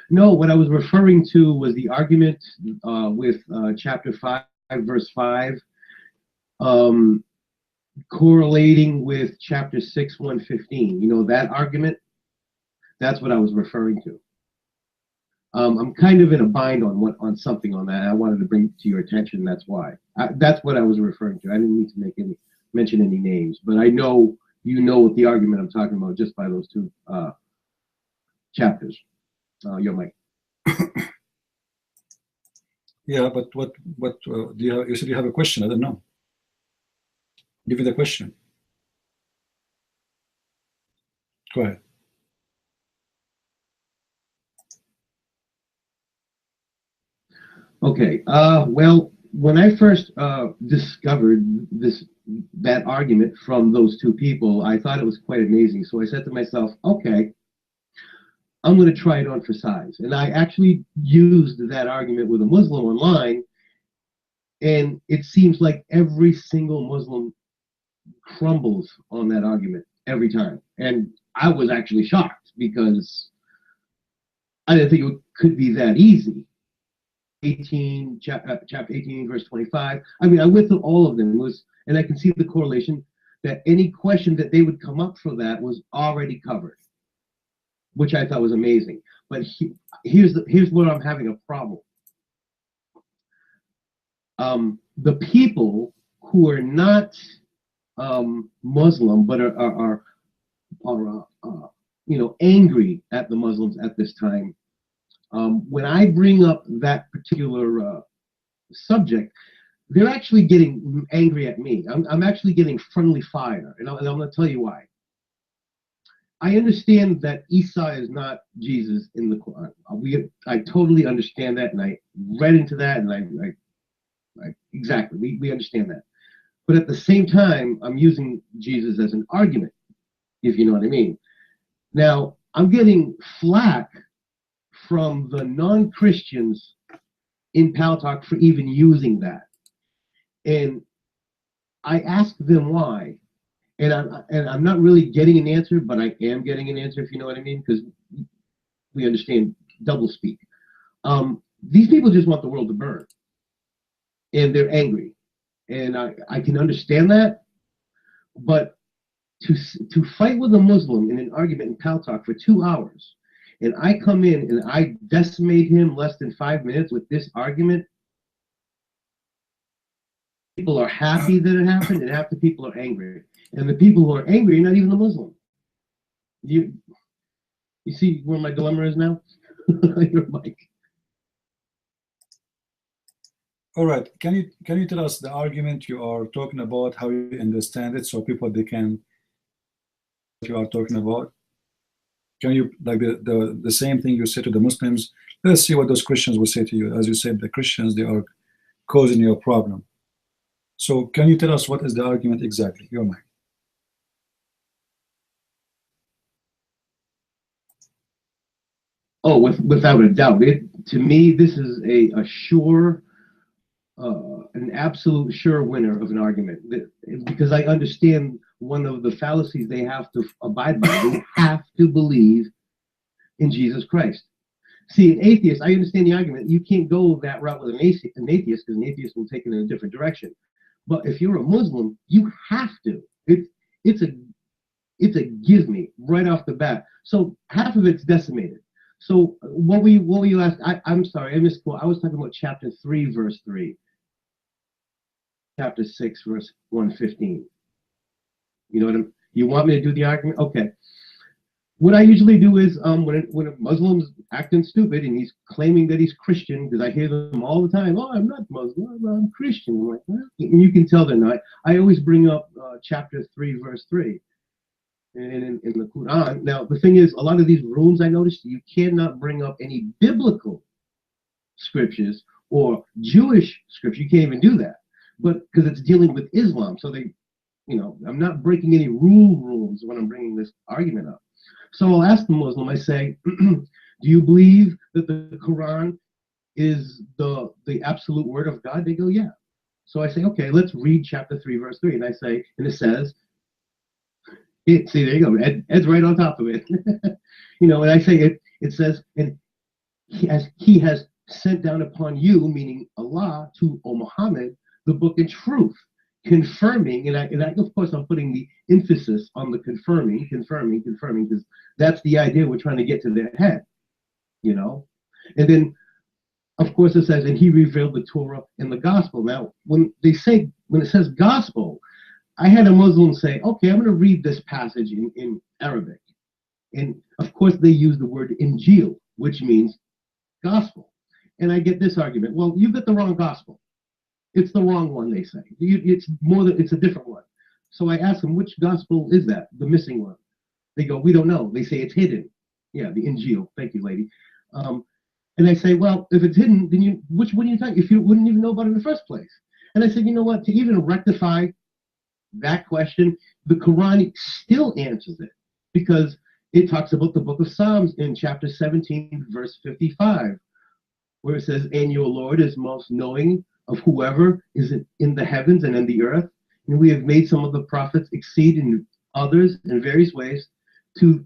No, what I was referring to was the argument with chapter 5, verse 5, correlating with chapter 6, 115. You know that argument? That's what I was referring to. I'm kind of in a bind on something on that. I wanted to bring it to your attention. That's why. That's what I was referring to. I didn't need to mention any names, but I know you know what the argument I'm talking about just by those two chapters. Your mic. Yeah, but what do you have? You said you have a question. I don't know. Give me the question. Go ahead. Okay. Well, when I first discovered that argument from those two people, I thought it was quite amazing. So I said to myself, okay, I'm going to try it on for size. And I actually used that argument with a Muslim online, and it seems like every single Muslim crumbles on that argument every time. And I was actually shocked because I didn't think it could be that easy. Chapter 18, verse 25. I mean, I went through all of them, and I can see the correlation that any question that they would come up for that was already covered, which I thought was amazing. But here's where I'm having a problem. The people who are not Muslim but are angry at the Muslims at this time. When I bring up that particular subject, they're actually getting angry at me. I'm actually getting friendly fire, and I'm going to tell you why. I understand that Isa is not Jesus in the Quran. I totally understand that, and I read into that, and I exactly, we understand that. But at the same time, I'm using Jesus as an argument, if you know what I mean. Now, I'm getting flack from the non-Christians in Paltalk for even using that. And I ask them why. And I'm not really getting an answer, but I am getting an answer, if you know what I mean, because we understand doublespeak. These people just want the world to burn, and they're angry, and I can understand that. But to fight with a Muslim in an argument in Paltalk for 2 hours, and I come in and I decimate him less than 5 minutes with this argument, people are happy that it happened, and half the people are angry. And the people who are angry are not even the Muslim. You see where my dilemma is now? Your mic. All right. Can you tell us the argument you are talking about, how you understand it, so people they can what you are talking about? Can you, like the same thing you say to the Muslims? Let's see what those Christians will say to you. As you said, the Christians, they are causing your problem. So can you tell us what is the argument exactly? Your mic. Oh, without a doubt. To me, this is a sure, an absolute sure winner of an argument. Because I understand one of the fallacies they have to abide by. They have to believe in Jesus Christ. See, an atheist, I understand the argument. You can't go that route with an atheist because an atheist will take it in a different direction. But if you're a Muslim, you have to. It's a give me right off the bat. So half of it's decimated. So what were you asked? I'm sorry, I misquote. I was talking about chapter 3, verse 3. Chapter 6, verse 115. You know what you want me to do the argument? Okay. What I usually do is when a Muslim's acting stupid and he's claiming that he's Christian, because I hear them all the time, oh, I'm not Muslim, I'm Christian. I'm like, well, and you can tell they're not. I always bring up chapter 3, verse 3. In the Quran. Now, the thing is, a lot of these rooms I noticed, you cannot bring up any biblical scriptures or Jewish scripture. You can't even do that, but because it's dealing with Islam. So they, I'm not breaking any rules when I'm bringing this argument up. So I'll ask the Muslim, I say, do you believe that the Quran is the absolute word of God? They go, yeah. So I say, okay, let's read chapter 3, verse 3. And I say, and it says, see, there you go. Ed's right on top of it. And I say it says, and he has sent down upon you, meaning Allah, to O Muhammad, the book in truth, confirming, and I of course I'm putting the emphasis on the confirming, because that's the idea we're trying to get to their head, And then, of course, it says, and he revealed the Torah and the gospel. Now, when it says gospel, I had a Muslim say, okay, I'm going to read this passage in Arabic. And of course, they use the word Injil, which means gospel. And I get this argument. Well, you got the wrong gospel. It's the wrong one, they say. It's a different one. So I ask them, which gospel is that? The missing one. They go, we don't know. They say it's hidden. Yeah, the Injil. Thank you, lady. And I say, well, if it's hidden, then which one are you talking? If you wouldn't even know about it in the first place. And I said, you know what? To even rectify that question, the Quran still answers it, because it talks about the book of Psalms in chapter 17, verse 55, where it says, and your Lord is most knowing of whoever is in the heavens and in the earth. And we have made some of the prophets exceed in others in various ways. To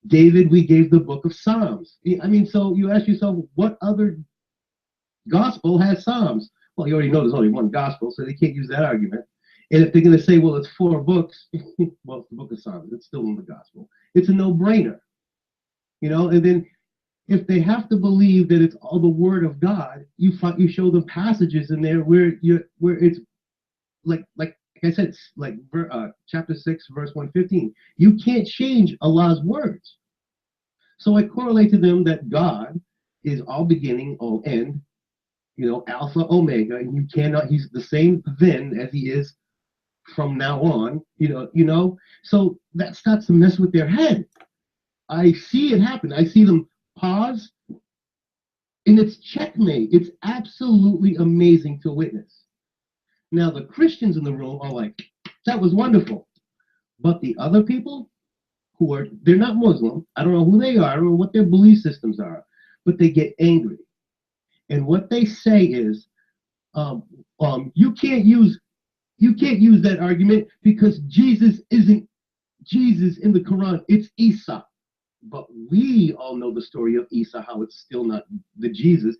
David, we gave the book of Psalms. I mean, so you ask yourself, what other gospel has Psalms? Well, you already know there's only one gospel, so they can't use that argument. And if they're going to say, well, it's 4 books, well, it's the book of Psalms. It's still in the gospel. It's a no-brainer, And then if they have to believe that it's all the word of God, you show them passages in there where it's like I said, it's like chapter 6, verse 115. You can't change Allah's words. So I correlate to them that God is all beginning, all end, you know, Alpha, Omega, and you cannot. He's the same then as he is from now on. You know. So that starts to mess with their head. I see it happen. I see them pause, and it's checkmate. It's absolutely amazing to witness. Now the Christians in the room are like, that was wonderful, but the other people who are, they're not Muslim. I don't know who they are. I don't know what their belief systems are, but they get angry. And what they say is, you can't use that argument because Jesus isn't Jesus in the Quran. It's Isa. But we all know the story of Isa, how it's still not the Jesus.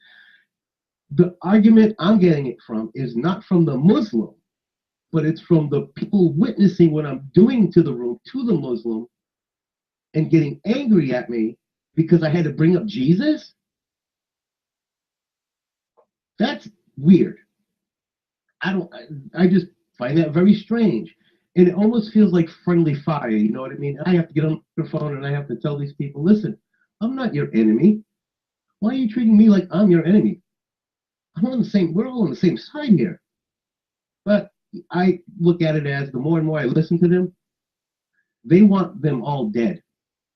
The argument I'm getting it from is not from the Muslim, but it's from the people witnessing what I'm doing to the room, to the Muslim, and getting angry at me because I had to bring up Jesus. That's weird. I just find that very strange. And it almost feels like friendly fire, you know what I mean? I have to get on the phone and I have to tell these people, listen, I'm not your enemy. Why are you treating me like I'm your enemy? We're all on the same side here. But I look at it as the more and more I listen to them, they want them all dead.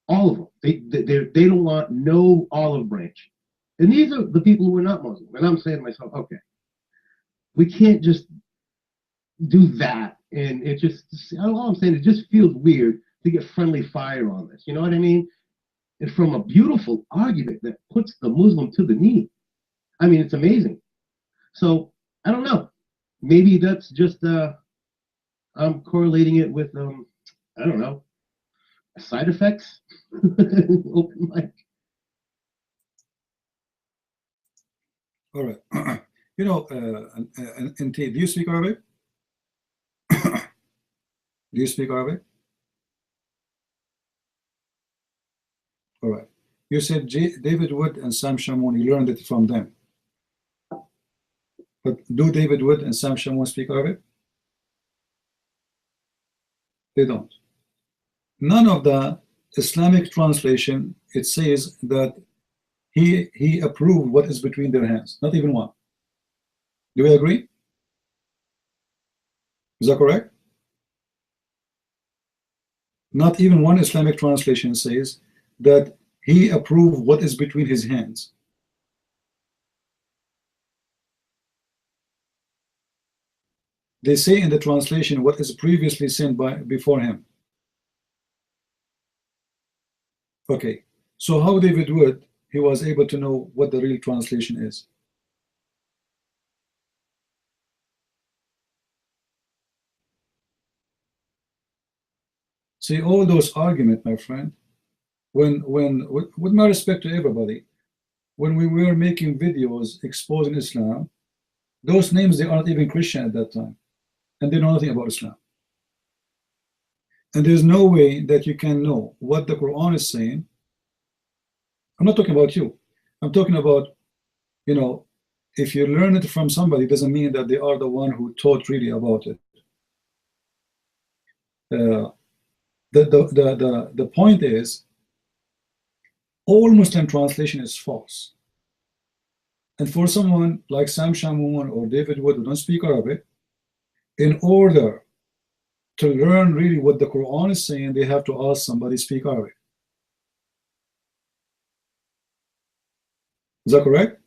All of them. They don't want no olive branch. And these are the people who are not Muslim. And I'm saying to myself, okay, we can't just do that. And it just, all I'm saying, it just feels weird to get friendly fire on this. You know what I mean? And from a beautiful argument that puts the Muslim to the knee. I mean, it's amazing. So, I don't know. Maybe that's just, I'm correlating it with, I don't know, side effects. Open mic. All right. You know, and do you speak Arabic? Do you speak Arabic? All right. You said David Wood and Sam Shamoun, you learned it from them. But do David Wood and Sam Shamoun speak Arabic? They don't. None of the Islamic translation, it says that he approved what is between their hands. Not even one. Do we agree? Is that correct? Not even one Islamic translation says that he approved what is between his hands. They say in the translation what is previously sent before him. Okay, so how David Wood, he was able to know what the real translation is? See, all those arguments, my friend, with my respect to everybody, when we were making videos exposing Islam, those names, they aren't even Christian at that time, and they know nothing about Islam. And there's no way that you can know what the Quran is saying. I'm not talking about you. I'm talking about, you know, if you learn it from somebody, it doesn't mean that they are the one who taught really about it. The point is, all Muslim translation is false. And for someone like Sam Shamoun or David Wood who don't speak Arabic, in order to learn really what the Quran is saying, they have to ask somebody speak Arabic. Is that correct?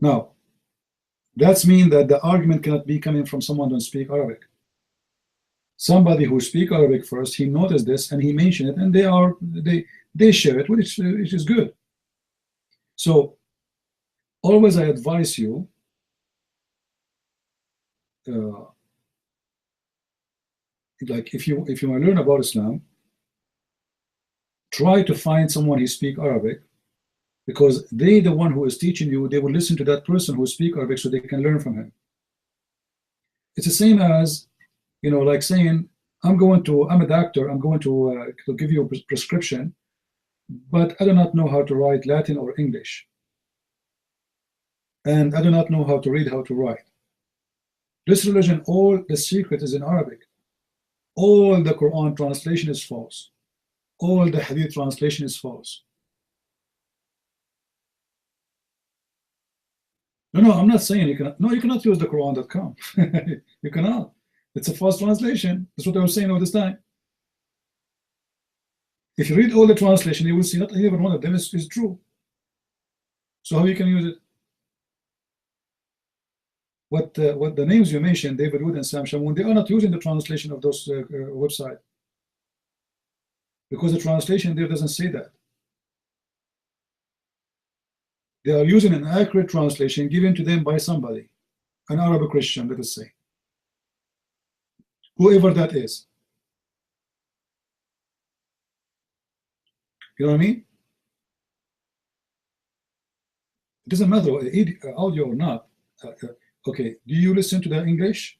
Now, that's mean that the argument cannot be coming from someone who don't speak Arabic. Somebody who speak Arabic first, he noticed this and he mentioned it, and they share it, which is good. So always I advise you, like if you want to learn about Islam, try to find someone who speak Arabic, because they, the one who is teaching you, they will listen to that person who speak Arabic so they can learn from him. It's the same as, you know, like saying, I'm a doctor, I'm going to give you a prescription, but I do not know how to write Latin or English. And I do not know how to read, how to write. This religion, all the secret is in Arabic. All the Quran translation is false. All the Hadith translation is false. No, I'm not saying you cannot. No, you cannot use the Quran.com. You cannot. It's a false translation. That's what I was saying all this time. If you read all the translation, you will see not even one of them is true. So how you can use it? What the names you mentioned, David Wood and Sam Shamoun, they are not using the translation of those websites, because the translation there doesn't say that. They are using an accurate translation given to them by somebody, an Arab Christian, let us say, whoever that is. You know what I mean? It doesn't matter audio or not. Okay, do you listen to the English?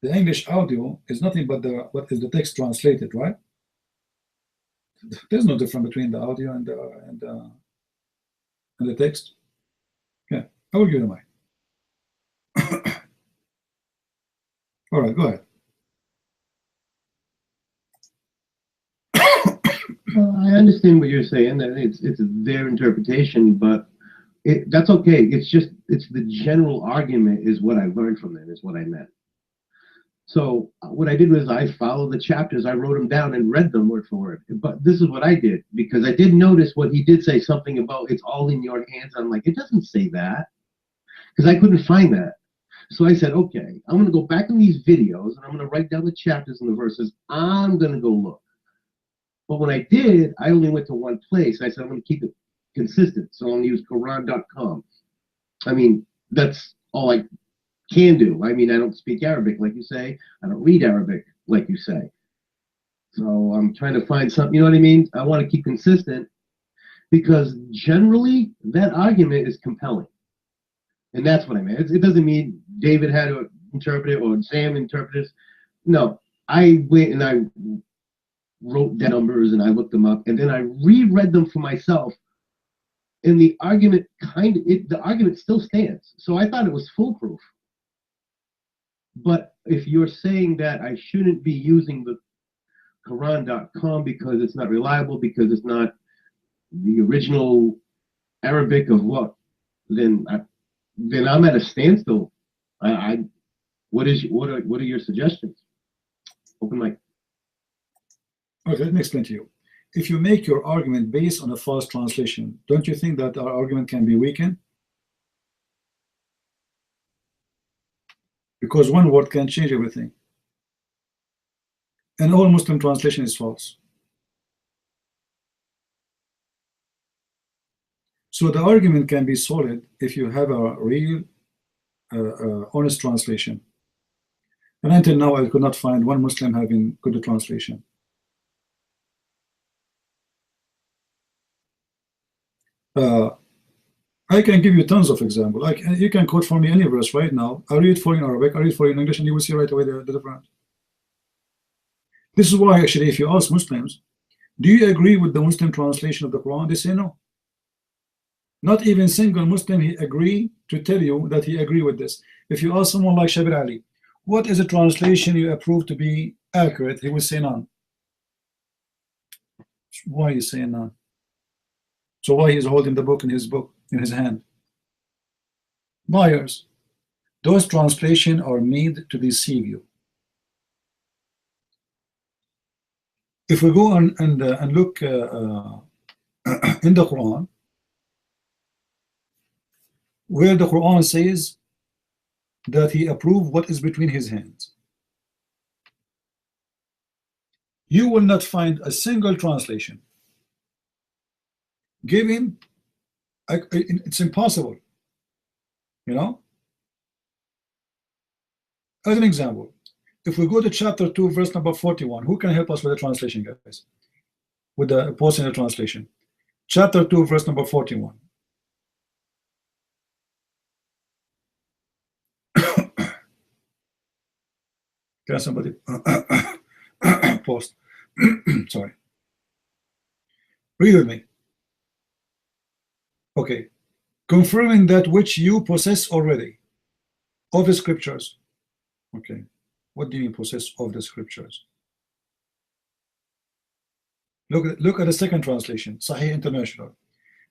The English audio is nothing but what is the text translated, right? There's no difference between the audio and the text. Yeah, I will give you the mic. All right, go ahead. Well, I understand what you're saying, that it's their interpretation, but that's okay. It's the general argument is what I learned from them, is what I meant. So what I did was I followed the chapters, I wrote them down and read them word for word. But this is what I did, because I did notice what he did say, something about it's all in your hands. I'm like, it doesn't say that, because I couldn't find that. So I said, okay, I'm going to go back in these videos and I'm going to write down the chapters and the verses. I'm going to go look. But when I did, I only went to one place. I said, I'm going to keep it consistent. So I'm going to use Quran.com. I mean, that's all I can do. I mean, I don't speak Arabic, like you say. I don't read Arabic, like you say. So I'm trying to find something, you know what I mean? I want to keep consistent, because generally that argument is compelling. And that's what I meant. It doesn't mean David had to interpret it or Sam interpreted it. No, I went and I wrote down numbers and I looked them up, and then I reread them for myself. And the argument the argument still stands. So I thought it was foolproof. But if you're saying that I shouldn't be using the Quran.com because it's not reliable, because it's not the original Arabic of what, then I'm at a standstill. What are your suggestions? Open mic. Okay, let me explain to you. If you make your argument based on a false translation, don't you think that our argument can be weakened? Because one word can change everything. And all Muslim translation is false. So the argument can be solid if you have a real, honest translation. And until now, I could not find one Muslim having good translation. I can give you tons of examples. You can quote for me any verse right now. I'll read for you in Arabic, I'll read for you in English, and you will see right away the difference. This is why, actually, if you ask Muslims, do you agree with the Muslim translation of the Quran? They say no. Not even single Muslim he agree to tell you that he agree with this. If you ask someone like Shabir Ali, what is a translation you approve to be accurate? He will say none. Why is he saying none? So why he's holding the book in his hand? Buyers, those translations are made to deceive you. If we go and look in the Quran, where the Quran says that he approved what is between his hands, you will not find a single translation given. It's impossible, you know. As an example, if we go to chapter 2 verse number 41, who can help us with the translation, guys, with the posting the translation? Chapter 2 verse number 41. Can somebody post? Sorry, read with me. Okay, confirming that which you possess already of the scriptures. Okay, what do you mean possess of the scriptures? Look at the second translation, Sahih International.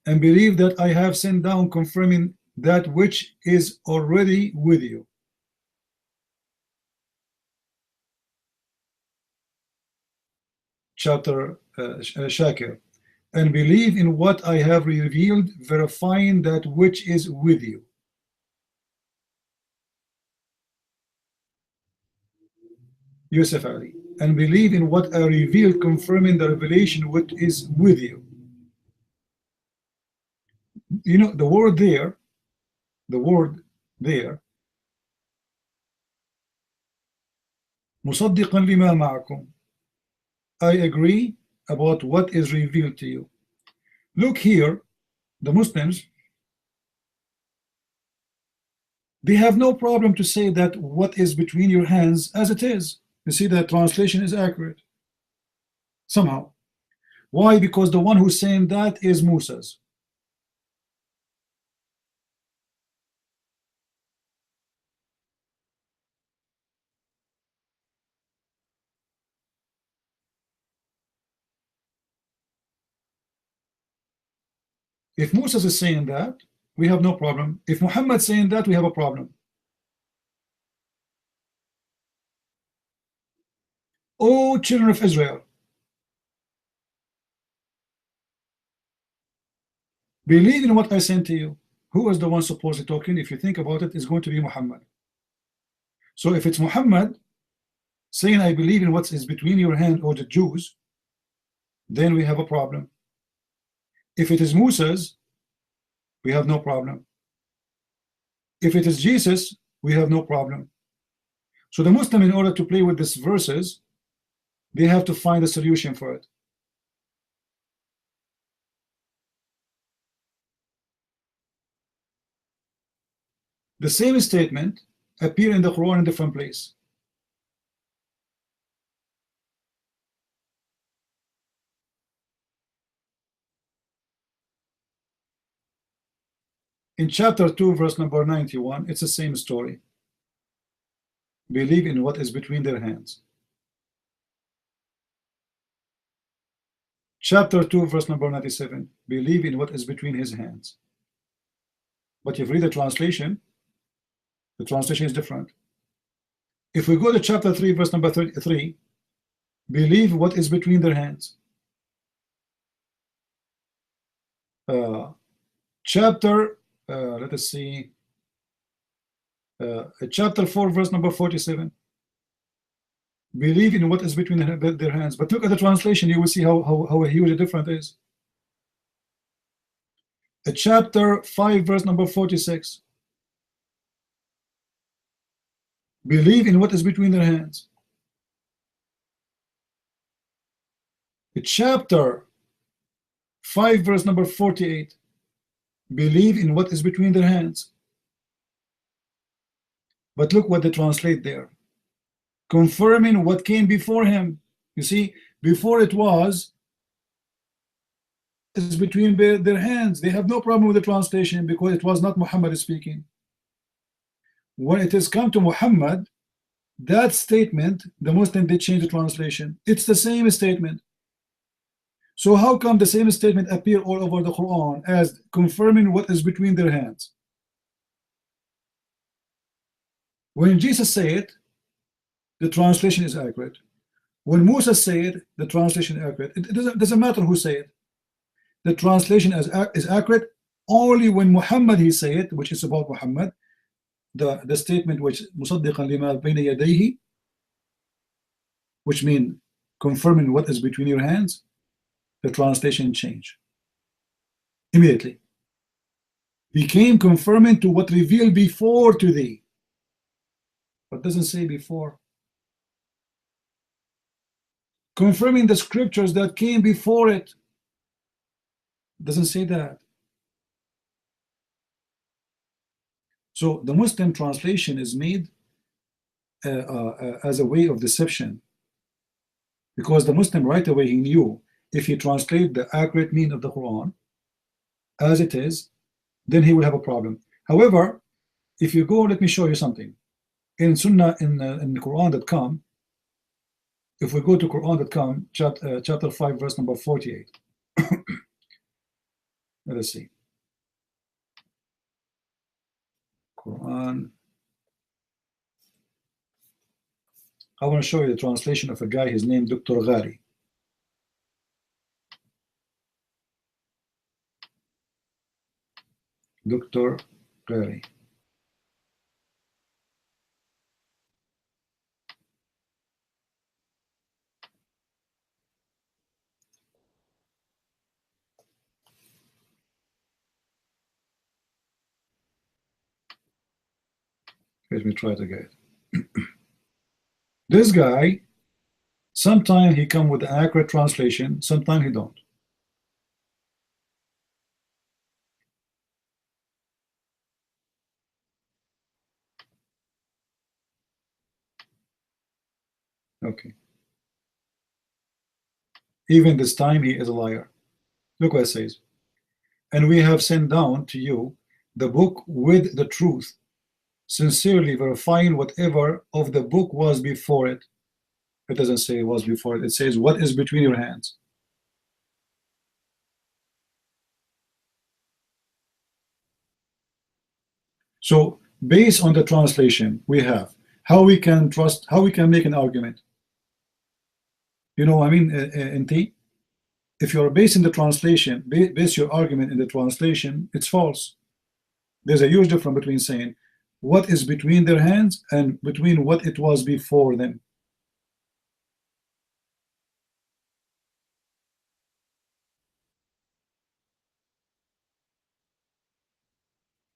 And believe that I have sent down confirming that which is already with you. Chapter Shakir. And believe in what I have revealed, verifying that which is with you. Yusuf Ali. And believe in what I revealed, confirming the revelation which is with you. You know, the word there, مصدقا لما معكم. I agree about what is revealed to you. Look here, the Muslims, they have no problem to say that what is between your hands as it is. You see that translation is accurate somehow. Why? Because the one who's saying that is Moses. If Moses is saying that, we have no problem. If Muhammad is saying that, we have a problem. O children of Israel, believe in what I sent to you. Who is the one supposedly talking? If you think about it, it's going to be Muhammad. So if it's Muhammad saying I believe in what is between your hand, or the Jews, then we have a problem. If it is Moses, we have no problem. If it is Jesus, we have no problem. So the Muslim, in order to play with these verses, they have to find a solution for it. The same statement appear in the Quran in different place. In chapter 2, verse number 91, it's the same story. Believe in what is between their hands. Chapter 2, verse number 97, believe in what is between his hands. But if you read the translation is different. If we go to chapter 3, verse number 33, believe what is between their hands. Let us see, chapter 4, verse number 47, believe in what is between their hands. But look at the translation, you will see how huge the difference is. Chapter 5, verse number 46, believe in what is between their hands. Chapter 5, verse number 48, believe in what is between their hands. But look what they translate there, confirming what came before him. You see, before it was is between their hands. They have no problem with the translation because it was not Muhammad speaking. When it has come to Muhammad, that statement, the Muslim did change the translation. It's the same statement. So how come the same statement appear all over the Quran as confirming what is between their hands? When Jesus said it, the translation is accurate. When Moses said it, the translation is accurate. It doesn't matter who said it. The translation is accurate only when Muhammad he said it, which is about Muhammad. The statement which مصدقا لما بين يديه, which mean confirming what is between your hands, the translation changed immediately. Became confirming to what revealed before to thee, but doesn't say before. Confirming the scriptures that came before it, doesn't say that. So the Muslim translation is made as a way of deception, because the Muslim right away he knew if he translate the accurate meaning of the Quran as it is, then he will have a problem. However, if you go, let me show you something in Sunnah in Quran.com. If we go to Quran.com, chapter 5, verse number 48. Let us see. Quran. I want to show you the translation of a guy, his name Dr. Ghari. Dr. Ghari. Let me try it again. This guy, sometimes he come with an accurate translation, sometimes he don't. Okay. Even this time he is a liar. Look what it says. And we have sent down to you the book with the truth, sincerely verifying whatever of the book was before it. It doesn't say it was before it. It says what is between your hands. So based on the translation we have, how we can trust, how we can make an argument. You know, I mean, NT, if you're basing the translation, base your argument in the translation, it's false. There's a huge difference between saying what is between their hands and between what it was before them.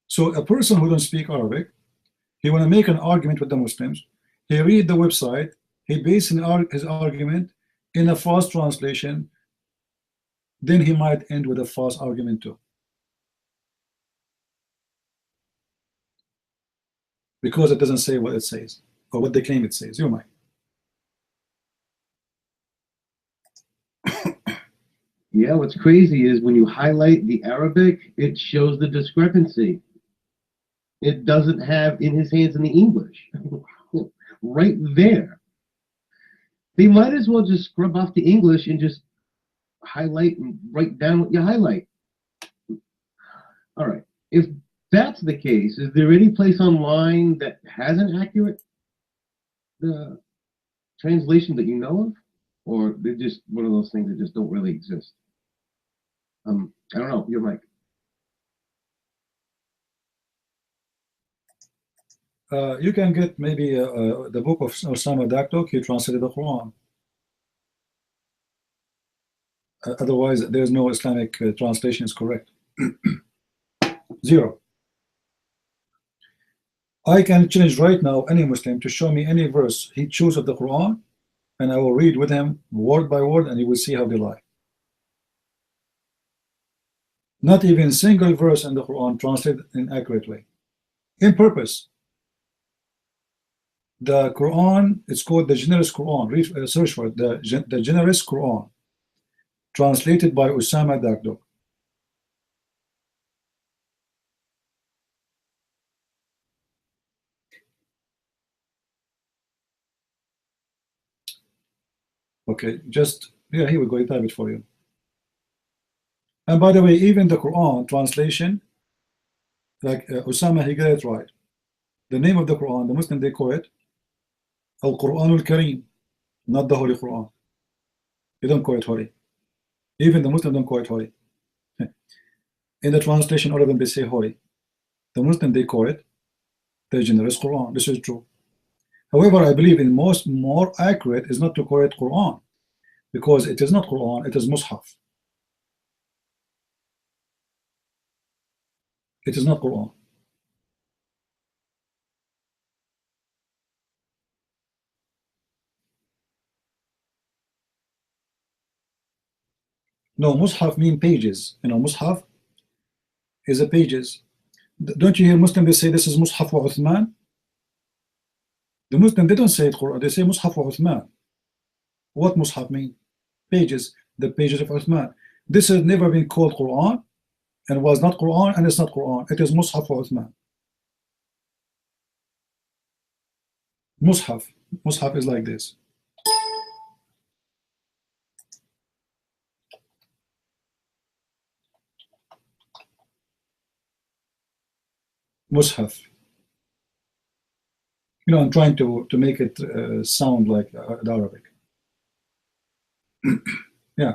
So a person who don't speak Arabic, he want to make an argument with the Muslims, he read the website, he bases his argument in a false translation, then he might end with a false argument too. Because it doesn't say what it says, or what they claim it says. You might. Yeah, what's crazy is when you highlight the Arabic, it shows the discrepancy. It doesn't have in his hands in the English. Right there. They might as well just scrub off the English and just highlight and write down what you highlight. All right. If that's the case, is there any place online that has an accurate translation that you know of? Or they're just one of those things that just don't really exist? I don't know. Your mic. You can get maybe the book of Osama Daktok. He translated the Quran. Otherwise, there's no Islamic translation is correct. Zero. I can challenge right now any Muslim to show me any verse he chose of the Quran, and I will read with him word by word, and he will see how they lie. Not even a single verse in the Quran translated inaccurately. In purpose. The Quran, it's called the generous Quran. Read, search for it, the generous Quran, translated by Osama Daktok. Okay, just, yeah, here we go, I type it for you. And by the way, even the Quran translation, like Osama, he got it right. The name of the Quran, the Muslim, they call it Al-Quran al-Kareem, not the Holy Quran. They don't call it holy. Even the Muslim don't call it holy. In the translation, all of them, they say holy. The Muslim, they call it the generous Quran. This is true. However, I believe in more accurate is not to call it Quran, because it is not Quran, it is Mus'haf. It is not Quran. No, Mus'haf mean pages. You know, Mus'haf is a pages. Don't you hear Muslims, they say this is Mus'haf wa Uthman? The Muslim, they don't say it Quran, they say Mus'haf wa Uthman. What Mus'haf mean? Pages, the pages of Uthman. This has never been called Quran, and was not Quran, and it's not Quran. It is Mus'haf wa Uthman. Mus'haf. Mus'haf is like this. Mus'haf. You know, I'm trying to make it sound like Arabic. Yeah.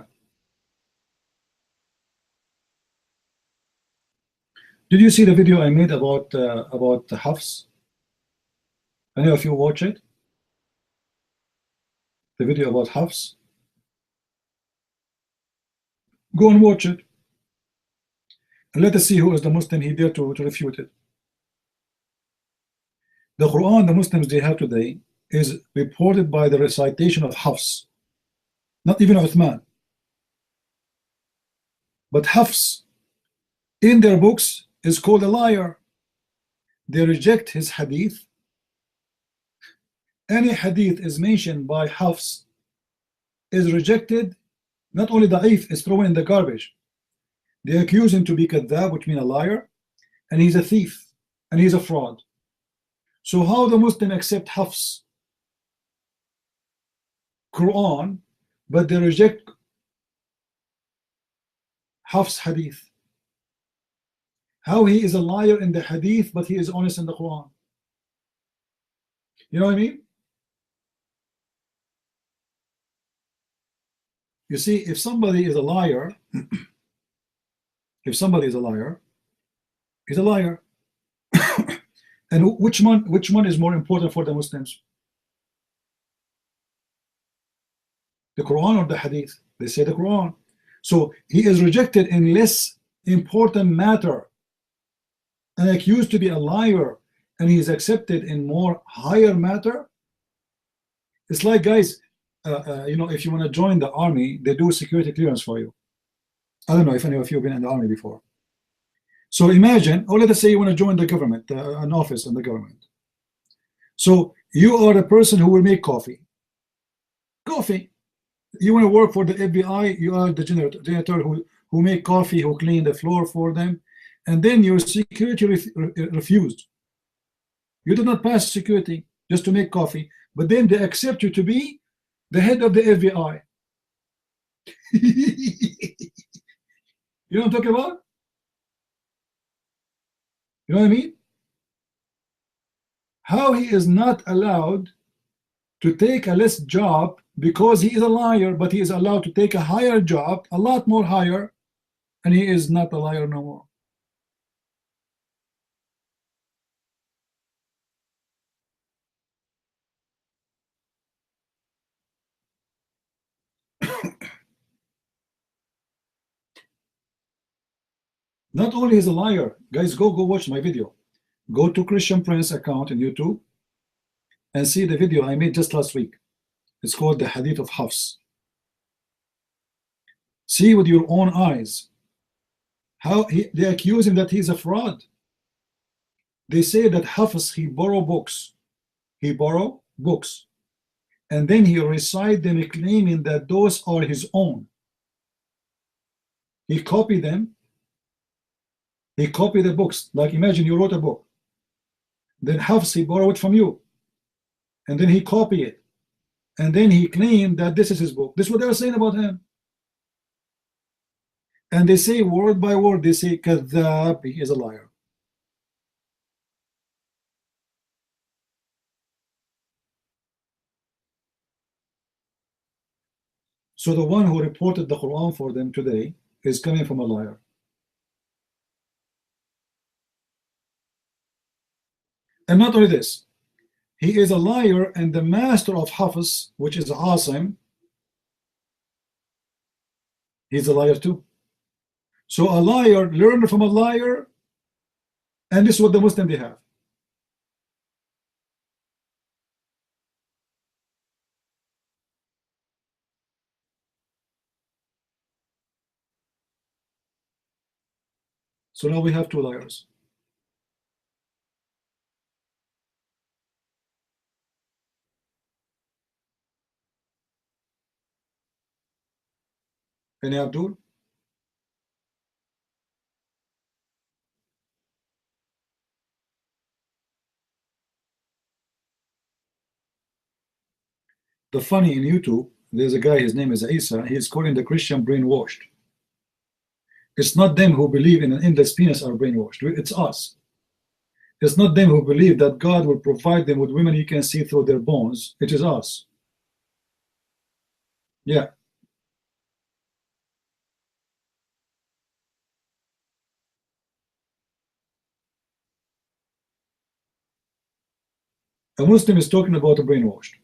Did you see the video I made about the Hafs? Any of you watch it? The video about Hafs? Go and watch it. And let us see who is the Muslim he dare to refute it. The Quran the Muslims they have today is reported by the recitation of Hafs, not even Uthman. But Hafs in their books is called a liar. They reject his hadith. Any hadith is mentioned by Hafs is rejected. Not only da'if, is thrown in the garbage. They accuse him to be kadhab, which means a liar, and he's a thief, and he's a fraud. So how the Muslim accept Hafs Quran, but they reject Hafs hadith? How he is a liar in the hadith, but he is honest in the Quran? You know what I mean? You see, if somebody is a liar, if somebody is a liar, he's a liar. And which one is more important for the Muslims? The Quran or the Hadith? They say the Quran. So he is rejected in less important matter and accused to be a liar, and he is accepted in more higher matter. It's like, guys, you know, if you want to join the army, they do security clearance for you. I don't know if any of you have been in the army before. So imagine, or let us say you want to join the government, an office in the government. So you are a person who will make coffee. Coffee. You want to work for the FBI, you are the janitor who make coffee, who clean the floor for them, and then your security refused. You did not pass security just to make coffee, but then they accept you to be the head of the FBI. You know what I'm talking about? You know what I mean? How he is not allowed to take a less job because he is a liar, but he is allowed to take a higher job, a lot more higher, and he is not a liar no more. Not only is a liar, guys, go watch my video. Go to Christian Prince account in YouTube and see the video I made just last week. It's called the Hadith of Hafs. See with your own eyes how they accuse him that he's a fraud. They say that Hafs, he borrow books. He borrow books. And then he recite them claiming that those are his own. He copied them. He copied the books. Like imagine you wrote a book. Then Hafs, he borrowed it from you. And then he copied it. And then he claimed that this is his book. This is what they were saying about him. And they say word by word, they say kadhab, he is a liar. So the one who reported the Quran for them today is coming from a liar. And not only this, he is a liar, and the master of Hafiz, which is Asim, he's a liar too. So a liar learned from a liar, and this is what the Muslim they have. So now we have two liars. Any Abdul? The funny in YouTube, there's a guy, his name is Isa, he's calling the Christian brainwashed. It's not them who believe in an endless penis are brainwashed, it's us. It's not them who believe that God will provide them with women you can see through their bones. It is us. Yeah. A Muslim is talking about a brainwashed.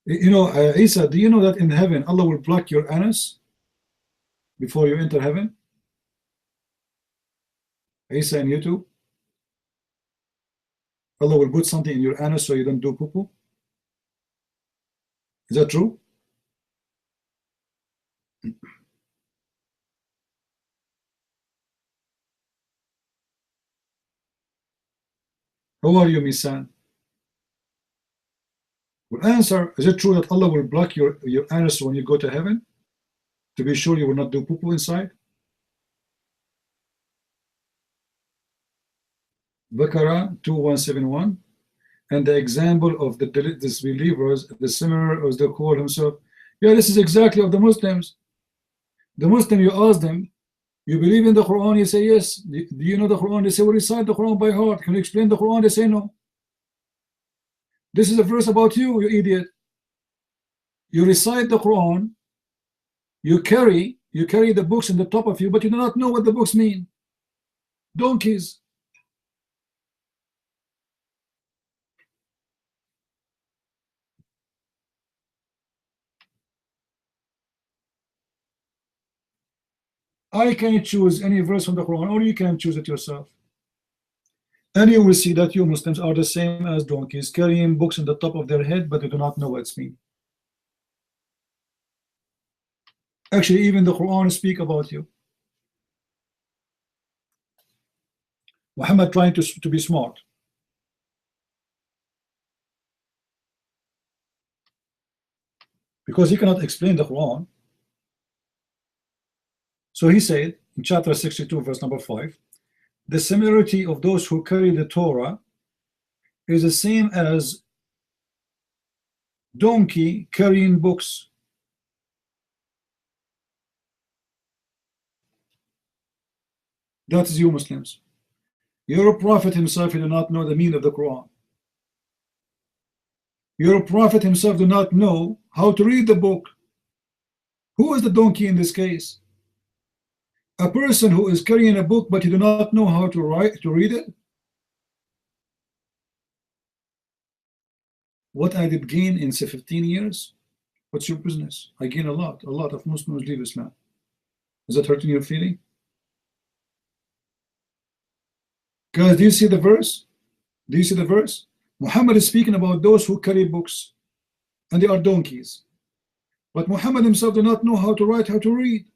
You know, Isa, do you know that in heaven Allah will block your anus before you enter heaven? Isa and you too? Allah will put something in your anus so you don't do poo-poo? Is that true? How are you, Misan? Well, answer, is it true that Allah will block your anus when you go to heaven? To be sure you will not do poo-poo inside? Bakara 2171. And the example of the disbelievers, the similar as the call himself. Yeah, this is exactly of the Muslims. The Muslim, you ask them, you believe in the Quran? You say yes. Do you know the Quran? They say, we recite the Quran by heart. Can you explain the Quran? They say no. This is a verse about you, you idiot. You recite the Quran, you carry the books in the top of you, but you do not know what the books mean. Donkeys. I can choose any verse from the Quran, or you can choose it yourself. And you will see that you Muslims are the same as donkeys, carrying books on the top of their head, but they do not know what it's mean. Actually, even the Quran speak about you. Muhammad trying to be smart. Because he cannot explain the Quran. So he said in chapter 62, verse number 5, the similarity of those who carry the Torah is the same as donkey carrying books. That is you Muslims. Your prophet himself do not know the meaning of the Quran. Your prophet himself do not know how to read the book. Who is the donkey in this case? A person who is carrying a book but he do not know how to read it. What I did gain in 15 years? What's your business? I gain a lot of Muslims leave Islam. Is that hurting your feeling? Guys, do you see the verse? Do you see the verse? Muhammad is speaking about those who carry books and they are donkeys. But Muhammad himself do not know how to write, how to read.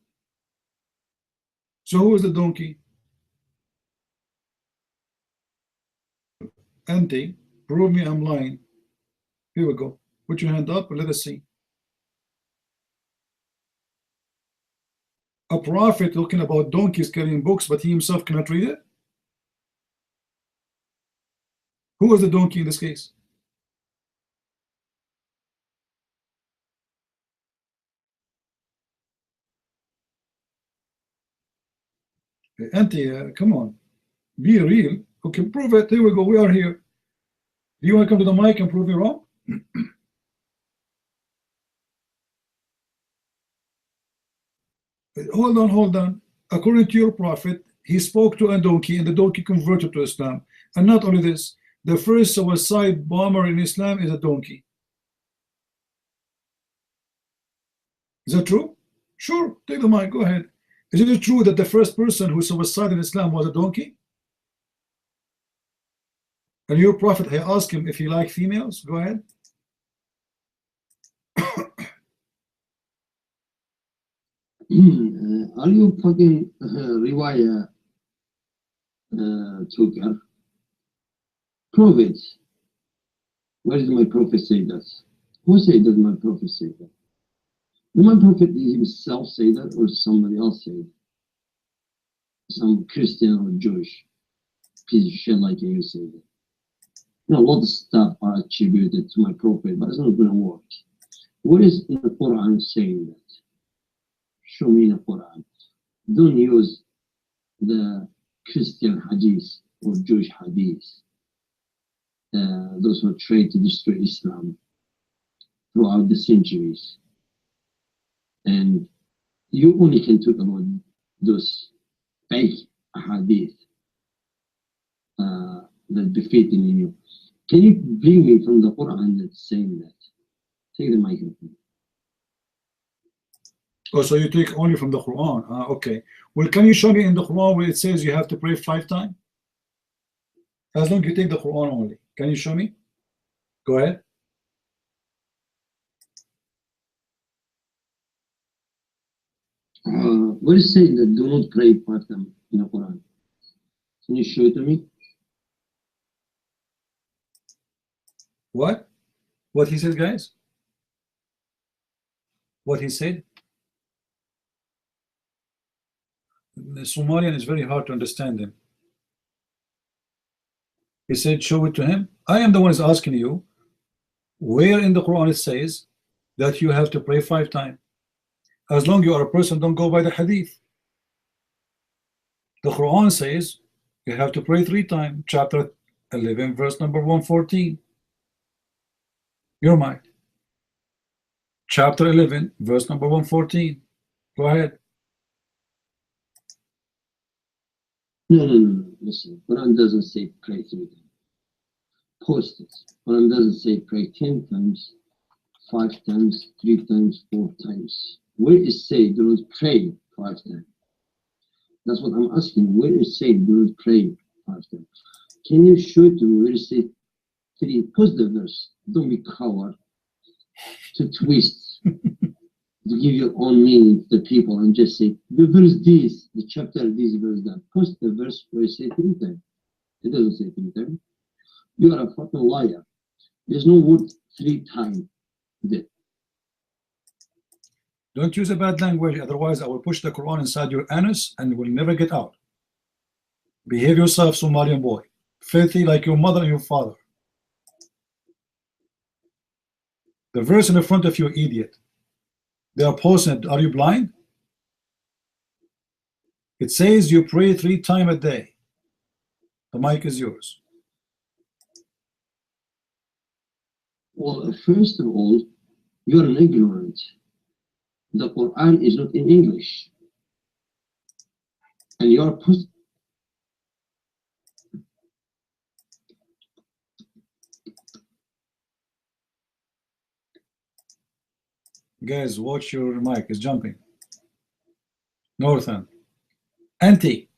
So who is the donkey? Auntie, prove me I'm lying. Here we go. Put your hand up and let us see. A prophet talking about donkeys carrying books, but he himself cannot read it? Who is the donkey in this case? Hey, Auntie, come on. Be real. Okay, prove it. Here we go. We are here. Do you want to come to the mic and prove me wrong? Hold on. According to your prophet, he spoke to a donkey and the donkey converted to Islam. And not only this, the first suicide bomber in Islam is a donkey. Is that true? Sure, take the mic, go ahead. Is it true that the first person who suicided in Islam was a donkey? And your prophet, I asked him if he liked females. Go ahead. Are you fucking riwayah Tucker? Prove it. Where did my prophet say that? Who said that my prophet said that? Did my prophet himself say that, or somebody else say it? Some Christian or Jewish piece of shit like you say that. You know, all the stuff are attributed to my prophet, but it's not going to work. What is in the Quran saying that? show me in the Quran. Don't use the Christian hadith or Jewish hadith. Those who tried to destroy Islam throughout the centuries. And you only can talk about those fake hadith that befitting in you. Can you bring me from the Quran that's saying that? Take the microphone. Oh, so you take only from the Quran. Okay. Well, can you show me in the Quran where it says you have to pray 5 times? As long as you take the Quran only. Can you show me? Go ahead. What is saying that do not pray 5 times in the Quran? Can you show it to me? What? What he said, guys? What he said? The Somalian is very hard to understand him. He said, show it to him. I am the one who's asking you, where in the Quran it says that you have to pray 5 times. As long as you are a person, don't go by the hadith. The Quran says you have to pray 3 times. Chapter 11, verse number 114. Your mic. Chapter 11, verse number 114. Go ahead. No. Listen, Quran doesn't say pray 3 times. Post it. Quran doesn't say pray 10 times, 5 times, 3 times, 4 times. Where is say do not pray 5 times? That's what I'm asking. Where is say do not pray 5 times? Can you show it to me where is say 3? Post the verse. Don't be coward to twist, to give your own meaning to the people and just say the verse this, the chapter this, verse that. Post the verse where it say 3 times. It doesn't say 3 times. You are a fucking liar. There's no word 3 times there. Don't use a bad language, otherwise I will push the Quran inside your anus and will never get out. Behave yourself, Somalian boy. Filthy like your mother and your father. The verse in the front of you, idiot. They are posting it. Are you blind? It says you pray 3 times a day. The mic is yours. Well, first of all, you're an ignorant. The Quran is not in English. And you're post. Guys, watch your mic. It's jumping. Northern. Anti.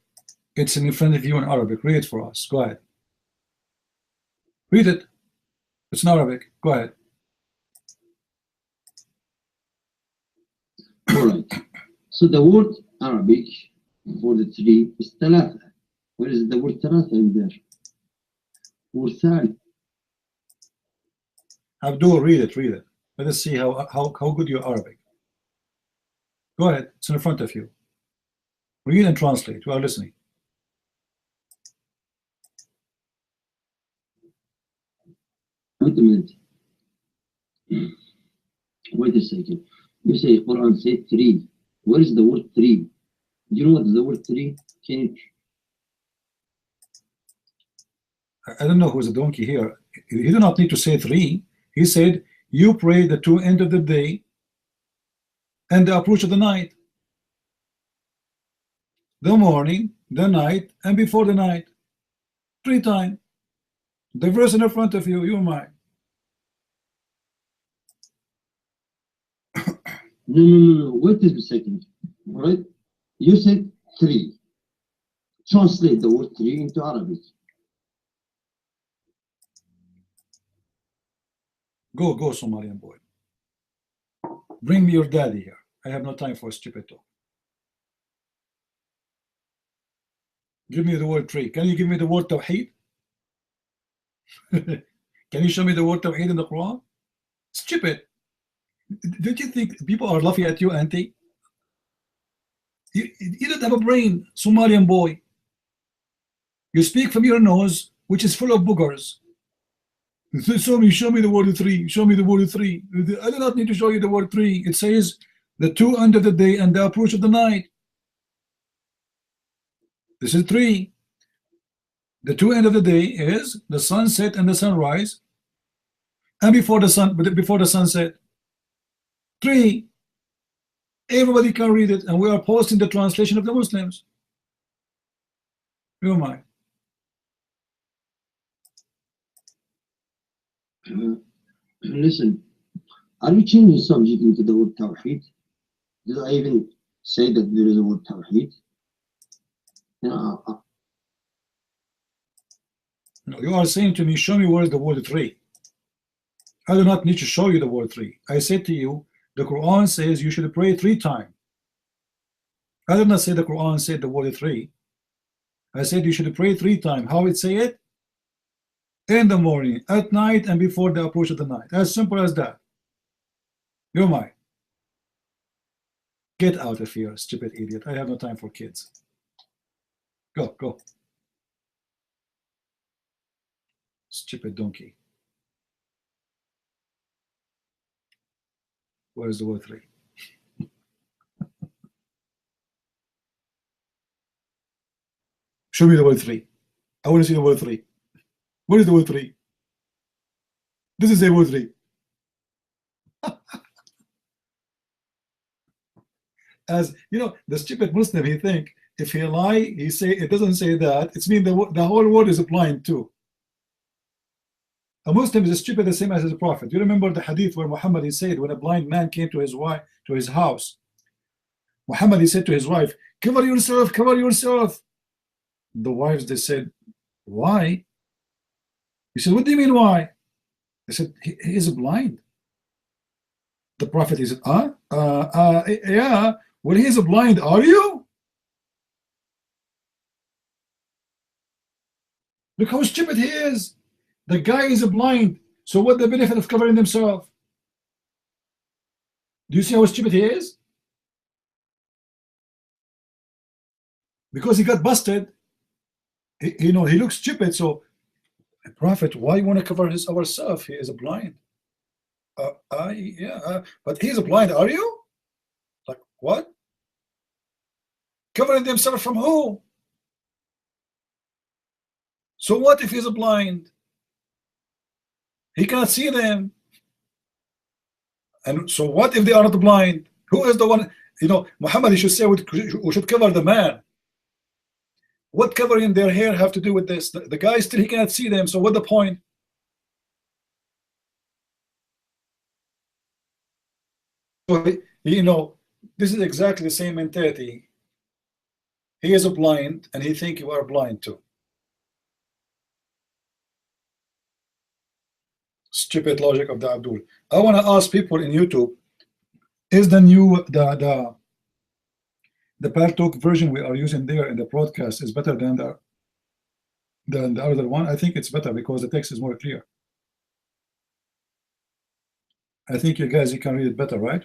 It's in front of you in Arabic. Read it for us. Go ahead. Read it. It's in Arabic. Go ahead. Alright. So the word Arabic for the 3 is thalatha. Where is the word thalatha in there? Word thal. Abdul, read it. Read it. Let us see how good your Arabic. Go ahead. It's in front of you. Read and translate. We are listening. Wait a minute. Wait a second. You say Quran say 3. Where is the word 3? Do you know what is the word 3? Can you? I don't know who's a donkey here. He did not need to say 3. He said, you pray the 2 end of the day and the approach of the night. The morning, the night, and before the night. 3 times. The verse in the front of you, you're mine. No. Wait a second. All right. You said 3. Translate the word 3 into Arabic. Go, Somalian boy. Bring me your daddy here. I have no time for stupid talk. Give me the word 3. Can you give me the word Tawheed? Can you show me the word Tawheed in the Quran? Stupid. Don't you think people are laughing at you, Auntie? You don't have a brain, Somalian boy. You speak from your nose, which is full of boogers. Show me the word 3. Show me the word 3. I do not need to show you the word 3. It says The two end of the day and the approach of the night. This is 3. The two end of the day is the sunset and the sunrise, and before the sunset. 3. Everybody can read it, and we are posting the translation of the Muslims. Who am I? Listen, are we changing subject into the word Tawheed? Did I even say that there is a word Tawheed? No, you are saying to me, show me where is the word 3. I do not need to show you the word 3. I said to you, the Quran says you should pray 3 times. I did not say the Quran said the word 3. I said you should pray 3 times. How it say it? In the morning, at night, and before the approach of the night. As simple as that. You're mine. Get out of here, stupid idiot. I have no time for kids. Go, go. Stupid donkey. Where's the word 3? Show me the word 3. I want to see the word 3. Where is the word 3? This is the word 3. As you know, the stupid Muslim, he think if he lie, he say it doesn't say that. It's mean the whole world is blind too. A Muslim is stupid the same as his prophet. You remember the hadith where Muhammad, he said when a blind man came to his wife, to his house, Muhammad, he said to his wife, cover yourself, cover yourself. The wives, they said, why? He said, what do you mean why? They said, he is blind. The prophet, he said, yeah, well, he is blind, are you? Look how stupid he is. The guy is blind. So what the benefit of covering himself? Do you see how stupid he is? Because he got busted. You know, he looks stupid. So, prophet, why you want to cover ourselves? He is blind. Yeah, but he's blind, are you? Like, what? Covering themselves from who? So what if he's blind? He cannot see them. And so what if they are not blind? Who is the one? You know, Muhammad, he should say we should cover the man. What covering their hair have to do with this? The guy still, he cannot see them, so what the point? You know, this is exactly the same mentality. He is blind, and he think you are blind too. Stupid logic of the Abdul. I want to ask people in YouTube, is the new the Paltalk version we are using there in the broadcast is better than the other one? I think it's better because the text is more clear. I think you guys, you can read it better, right?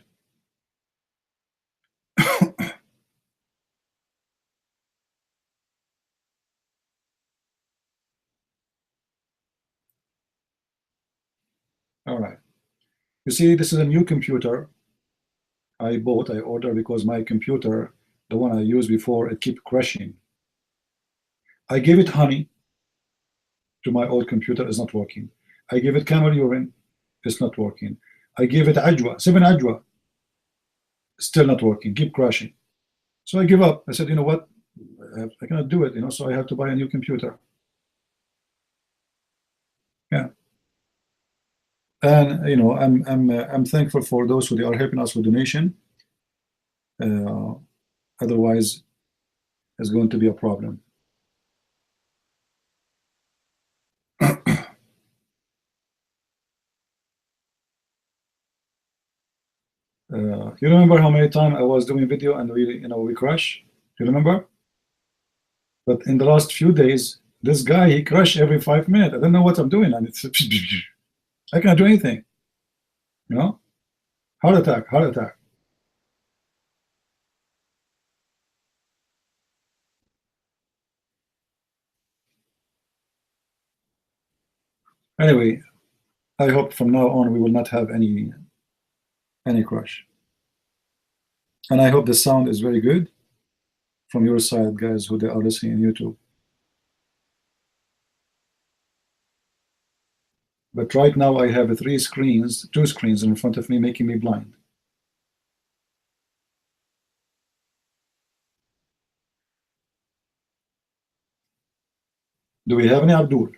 All right. You see, this is a new computer I ordered because my computer, the one I used before, it kept crashing. I gave it honey to my old computer, it's not working. I gave it camel urine, it's not working. I gave it ajwa, 7 ajwa, still not working, keep crashing. So I give up. I said, you know what, I cannot do it, you know, so I have to buy a new computer. Yeah. And you know, I'm thankful for those who are helping us with donation. Otherwise, it's going to be a problem. You remember how many times I was doing video and we crash? You remember? But in the last few days, this guy, he crashed every 5 minutes. I don't know what I'm doing, and it's I can't do anything. You know, heart attack, heart attack. Anyway, I hope from now on we will not have any crash. And I hope the sound is very good from your side, guys, who they are listening on YouTube. But right now I have two screens in front of me, making me blind. Do we have any Abdul?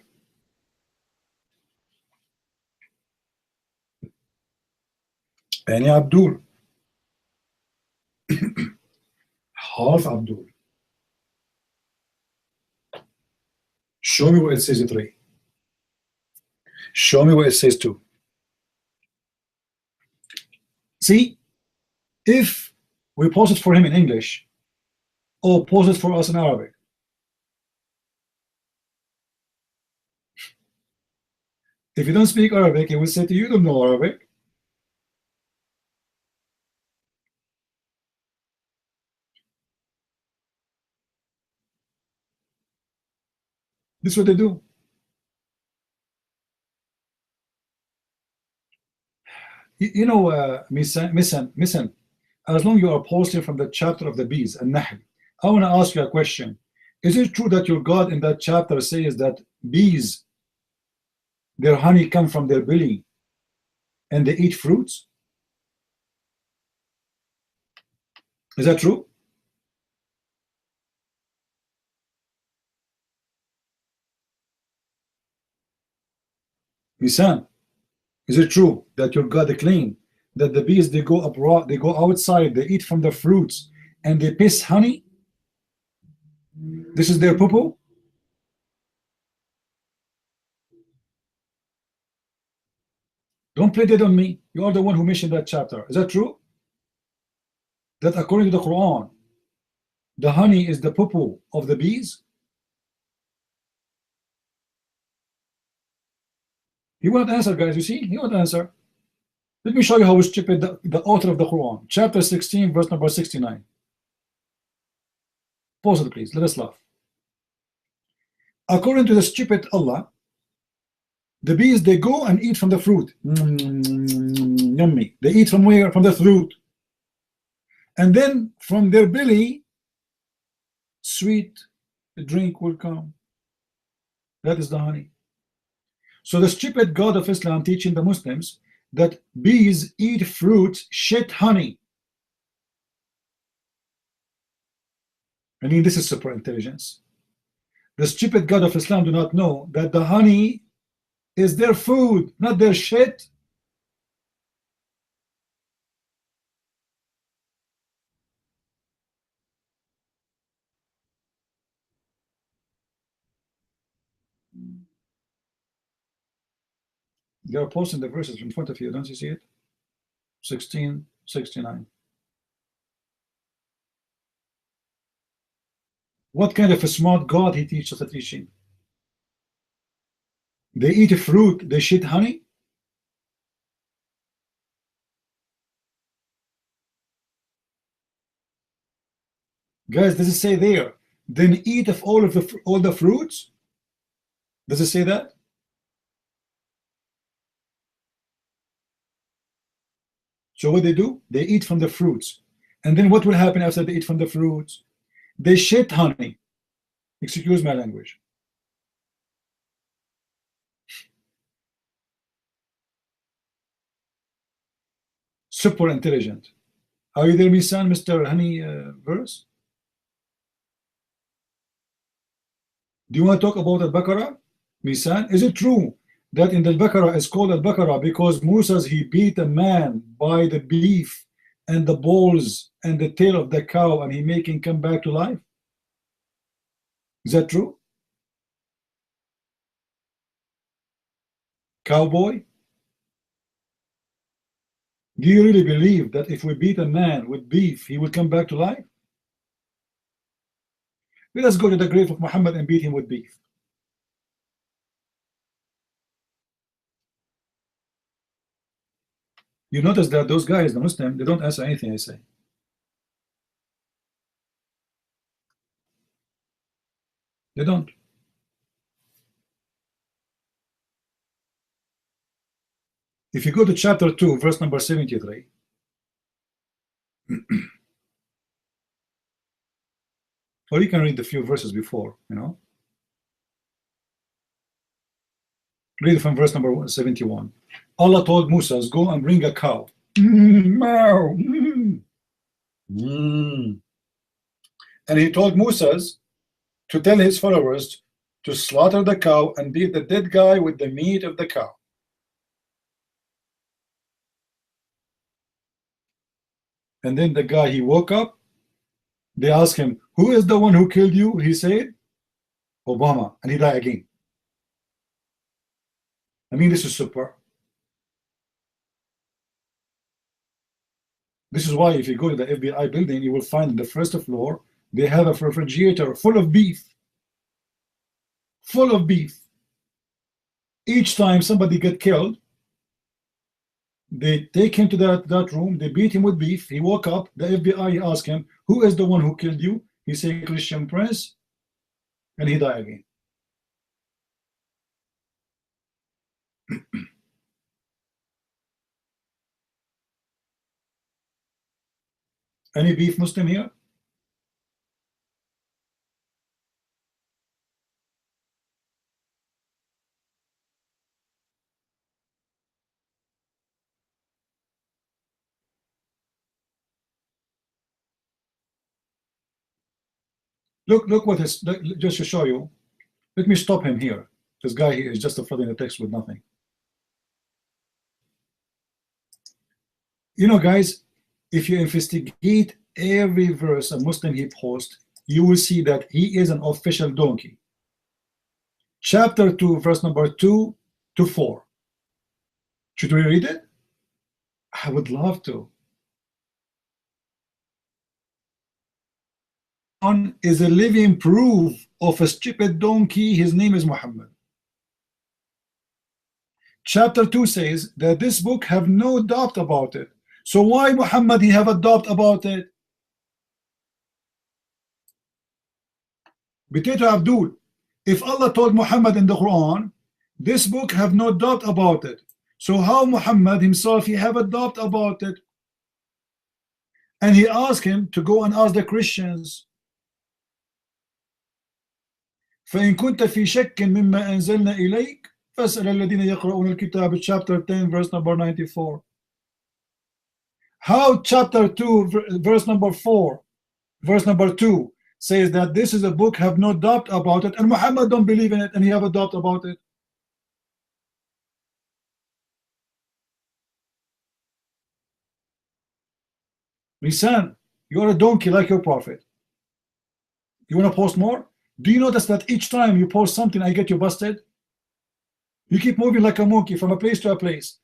Any Abdul? Half Abdul. Show me where it says 3. Show me where it says 2. See, if we pause it for him in English or pause it for us in Arabic, if you don't speak Arabic, he will say to you, you don't know Arabic. This is what they do. You know, Misan, as long as you are posting from the chapter of the bees, An-Nahl, I want to ask you a question. Is it true that your God in that chapter says that bees, their honey comes from their belly and they eat fruits? Is that true? Misan, is it true that your God claimed that the bees, they go abroad, they go outside, they eat from the fruits and they piss honey? This is their poo-poo? Don't play dead on me. You are the one who mentioned that chapter. Is that true? That according to the Quran, the honey is the poo-poo of the bees? He won't answer, guys. You see, he won't answer. Let me show you how stupid the author of the Quran, chapter 16, verse number 69. Pause it, please. Let us laugh. According to the stupid Allah, the bees, they go and eat from the fruit. Yummy. They eat from where? From the fruit. And then from their belly, sweet drink will come. That is the honey. So the stupid God of Islam teaching the Muslims that bees eat fruit, shit honey. I mean, this is super intelligence. The stupid God of Islam do not know that the honey is their food, not their shit. They are posting the verses in front of you. Don't you see it? 1669. What kind of a smart God he teaches the teaching? They eat a fruit, they shit honey? Guys, does it say there, then eat of all the fruits? Does it say that? So what they do? They eat from the fruits. And then what will happen after they eat from the fruits? They shit honey. Excuse my language. Super intelligent. Are you there, Misan, Mr. Honey verse? Do you want to talk about Al-Baqarah, Misan? Is it true that in the Al-Baqarah is called Al-Baqarah because Musa, he beat a man by the beef and the balls and the tail of the cow and he make him come back to life? Is that true? Cowboy? Do you really believe that if we beat a man with beef, he will come back to life? Let us go to the grave of Muhammad and beat him with beef. You notice that those guys, the Muslim, they don't answer anything I say. They don't. If you go to chapter 2, verse number 73, Or you can read the few verses before, you know. Read from verse number 71. Allah told Moses, go and bring a cow. And he told Moses to tell his followers to slaughter the cow and beat the dead guy with the meat of the cow. And then the guy, he woke up. They asked him, who is the one who killed you? He said, Obama. And he died again. I mean, this is super. This is why if you go to the FBI building, you will find in the first floor, they have a refrigerator full of beef. Full of beef. Each time somebody get killed, they take him to that room, they beat him with beef. He woke up, the FBI asked him, who is the one who killed you? He said, Christian Prince, and he died again. Any beef Muslim here? Look what is, just to show you. Let me stop him here. This guy here is just flooding the text with nothing. You know, guys, if you investigate every verse a Muslim he posts, you will see that he is an official donkey. Chapter 2, verse number 2 to 4. Should we read it? I would love to. One is a living proof of a stupid donkey. His name is Muhammad. Chapter 2 says that this book have no doubt about it. So why Muhammad he have a doubt about it? Potato Abdul, if Allah told Muhammad in the Quran, this book have no doubt about it. So how Muhammad himself he have a doubt about it? And he asked him to go and ask the Christians. فإن كنت في شك مما أنزلنا إليك فاسأل الذين يقرؤون الكتاب, chapter 10 verse number 94. How chapter 2 verse number 4 verse number 2 says that this is a book have no doubt about it, and Muhammad don't believe in it and he have a doubt about it? Lisan, you're a donkey like your prophet. You want to post more? Do you notice that each time you post something I get you busted? You keep moving like a monkey from a place to a place.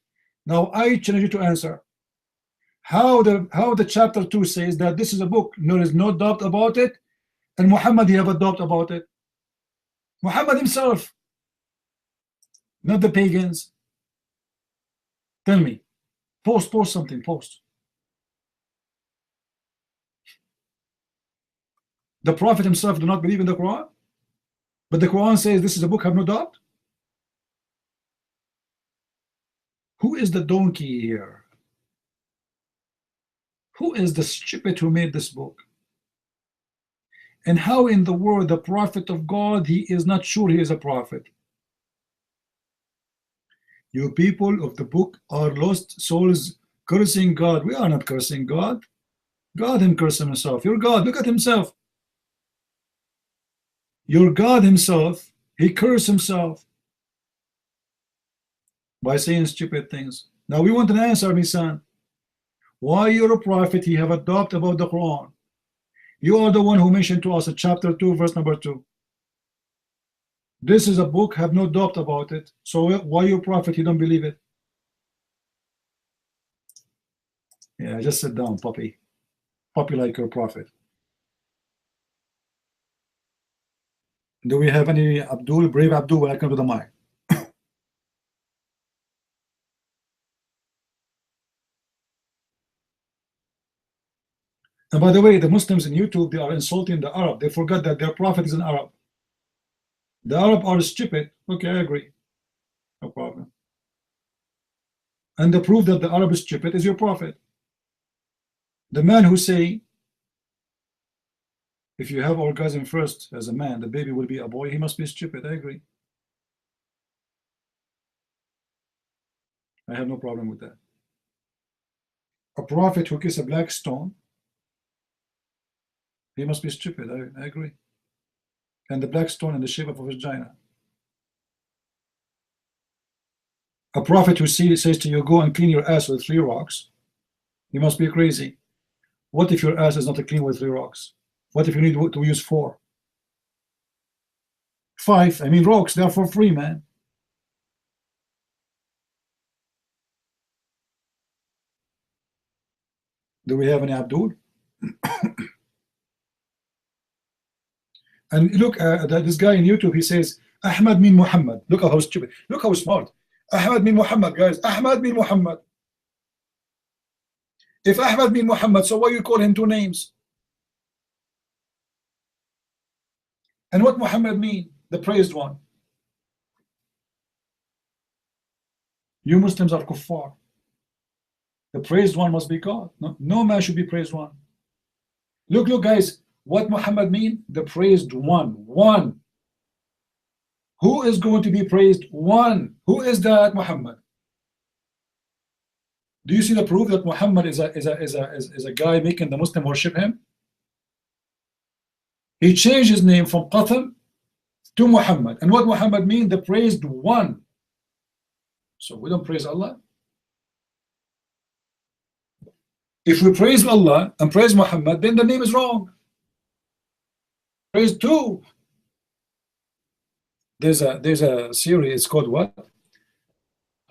Now I challenge you to answer. How the chapter 2 says that this is a book, there is no doubt about it, and Muhammad he have a doubt about it? Muhammad himself, not the pagans. Tell me. Post something, post. The Prophet himself do not believe in the Quran, but the Quran says this is a book have no doubt. Who is the donkey here? Who is the stupid who made this book? And how in the world the prophet of God he is not sure he is a prophet? You people of the book are lost souls cursing God. We are not cursing God. God him curse himself. Your God, look at himself. Your God himself, he cursed himself by saying stupid things. Now we want an answer, my son. Why you're a prophet, he have a doubt about the Quran? You are the one who mentioned to us in chapter 2, verse number 2. This is a book, have no doubt about it. So why your prophet, you don't believe it? Yeah, just sit down, puppy. Puppy like your prophet. Do we have any Abdul, brave Abdul, welcome to the mic. And by the way, the Muslims in YouTube, they are insulting the Arab. They forgot that their prophet is an Arab. The Arab are stupid. Okay, I agree. No problem. And the proof that the Arab is stupid is your prophet. The man who say If you have orgasm first as a man, the baby will be a boy. He must be stupid. I agree. I have no problem with that. A prophet who kisses a black stone, he must be stupid. I agree. And the black stone in the shape of a vagina. A prophet who says to you, go and clean your ass with 3 rocks, you must be crazy. What if your ass is not clean with 3 rocks? What if you need to use 4? 5, I mean rocks, they are for free, man. Do we have any Abdul? And look, this guy on YouTube, he says, Ahmad mean Muhammad. Look how stupid, look how smart. Ahmad mean Muhammad, guys. Ahmad mean Muhammad. If Ahmad mean Muhammad, so why you call him 2 names? And what Muhammad mean? The praised one. You Muslims are kuffar. The praised one must be God. No man should be praised one. Look, guys, what Muhammad mean? The praised one. One. Who is going to be praised? One. Who is that? Muhammad. Do you see the proof that Muhammad is a guy making the Muslim worship him? He changed his name from Qatham to Muhammad. And what Muhammad mean? The praised one. So we don't praise Allah. If we praise Allah and praise Muhammad, then the name is wrong. Praise 2. There's a series, it's called what?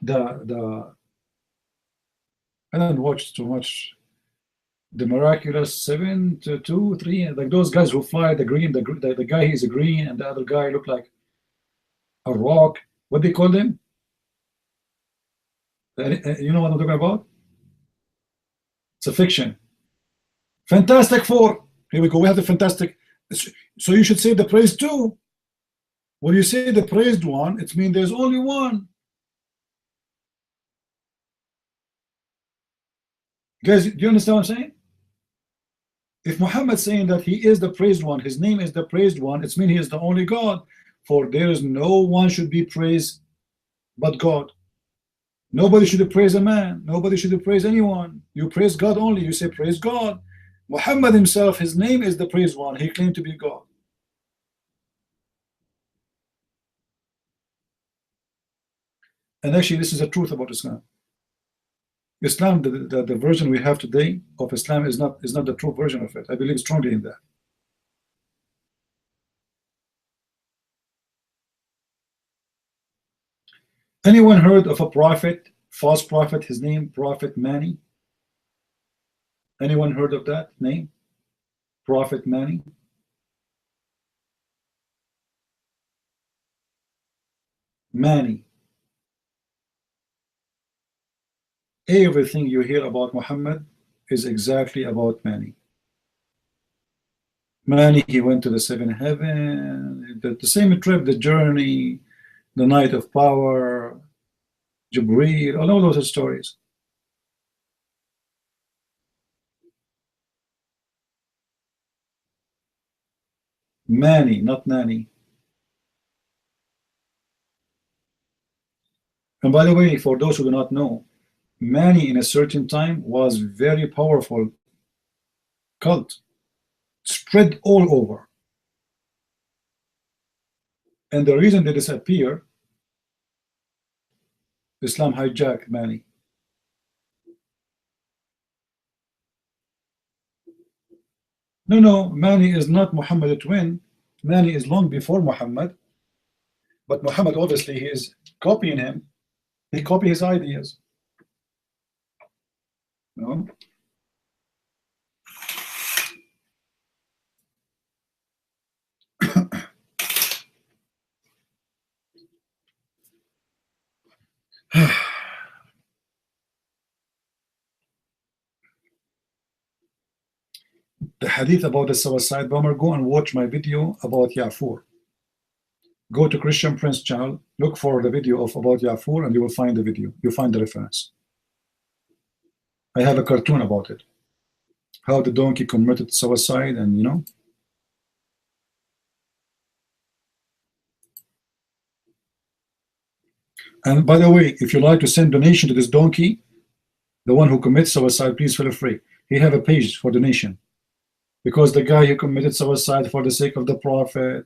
I don't watch too much. The Miraculous 7 to 2, 3, like those guys who fly the green, the guy he's a green and the other guy look like a rock. What they call them? You know what I'm talking about? It's a fiction. Fantastic Four. Here we go. We have the fantastic. So you should say the praise 2. When you say the praised one, it means there's only one. Guys, do you understand what I'm saying? If Muhammad's saying that he is the praised one, his name is the praised one, it means he is the only God. For there is no one should be praised but God. Nobody should praise a man. Nobody should praise anyone. You praise God only. You say praise God. Muhammad himself, his name is the praised one. He claimed to be God. And actually, this is the truth about Islam. Islam, the version we have today of Islam is not the true version of it. I believe strongly in that. Anyone heard of a prophet, false prophet, his name, Prophet Mani? Anyone heard of that name? Prophet Mani? Mani. Everything you hear about Muhammad is exactly about Mani. Mani, he went to the 7th heaven, the same trip, the journey, the night of power, Jibreel, all those stories. Mani, not Nani. And by the way, for those who do not know, Mani in a certain time was very powerful cult, spread all over. And the reason they disappear, Islam hijacked Mani. No, Mani is not Muhammad the twin. Mani is long before Muhammad. But Muhammad, obviously, he is copying him. He copied his ideas. No? The hadith about the suicide bomber, go and watch my video about Yafur. Go to Christian Prince channel, look for the video of about Yafur, and you will find the video. You find the reference. I have a cartoon about it. How the donkey committed suicide, and you know. And by the way, if you like to send donation to this donkey, the one who commits suicide, please feel free. He have a page for donation, because the guy who committed suicide for the sake of the Prophet,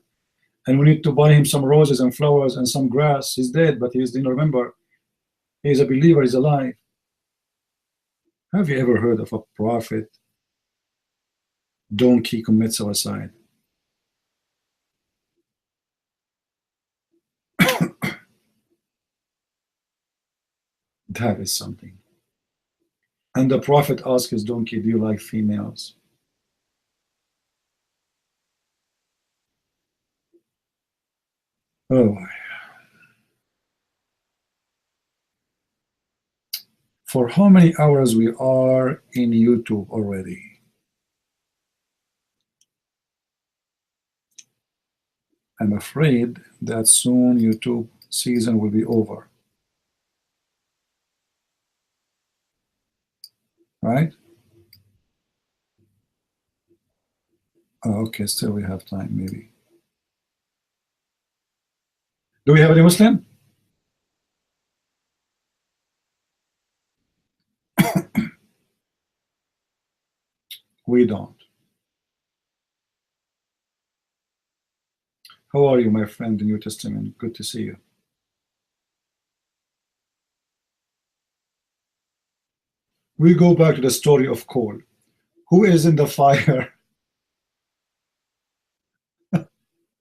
and we need to buy him some roses and flowers and some grass. He's dead, but he's, remember, he's a believer, he's alive. Have you ever heard of a prophet donkey commit suicide? That is something. And the prophet asked his donkey, do you like females? Oh, for how many hours we are in YouTube already? I'm afraid that soon YouTube season will be over. Right? Oh, okay, still we have time, maybe. Do we have any Muslim? We don't. How are you, my friend, in New Testament? Good to see you. We go back to the story of coal. Who is in the fire?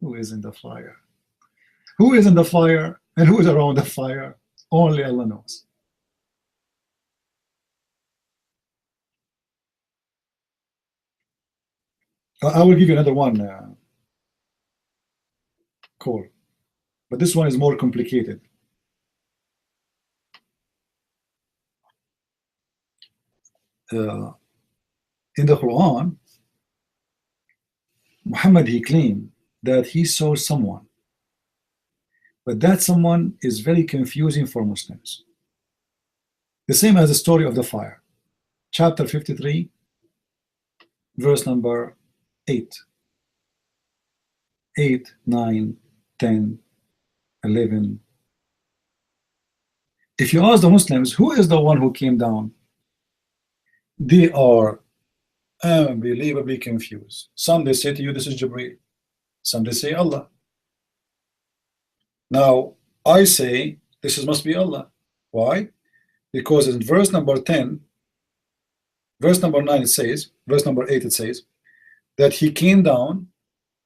Who is in the fire? Who is in the fire and who is around the fire? Only Allah knows. I will give you another one, coal, but this one is more complicated. In the Quran, Muhammad, he claimed that he saw someone, but that someone is very confusing for Muslims. The same as the story of the fire. Chapter 53, verse number 8. 8, 9, 10, 11. If you ask the Muslims, who is the one who came down? They are unbelievably confused. Some they say to you, this is Jibreel. Some they say Allah. Now, I say this must be Allah. Why? Because in verse number 10, verse number 9 it says, verse number 8 it says, that he came down,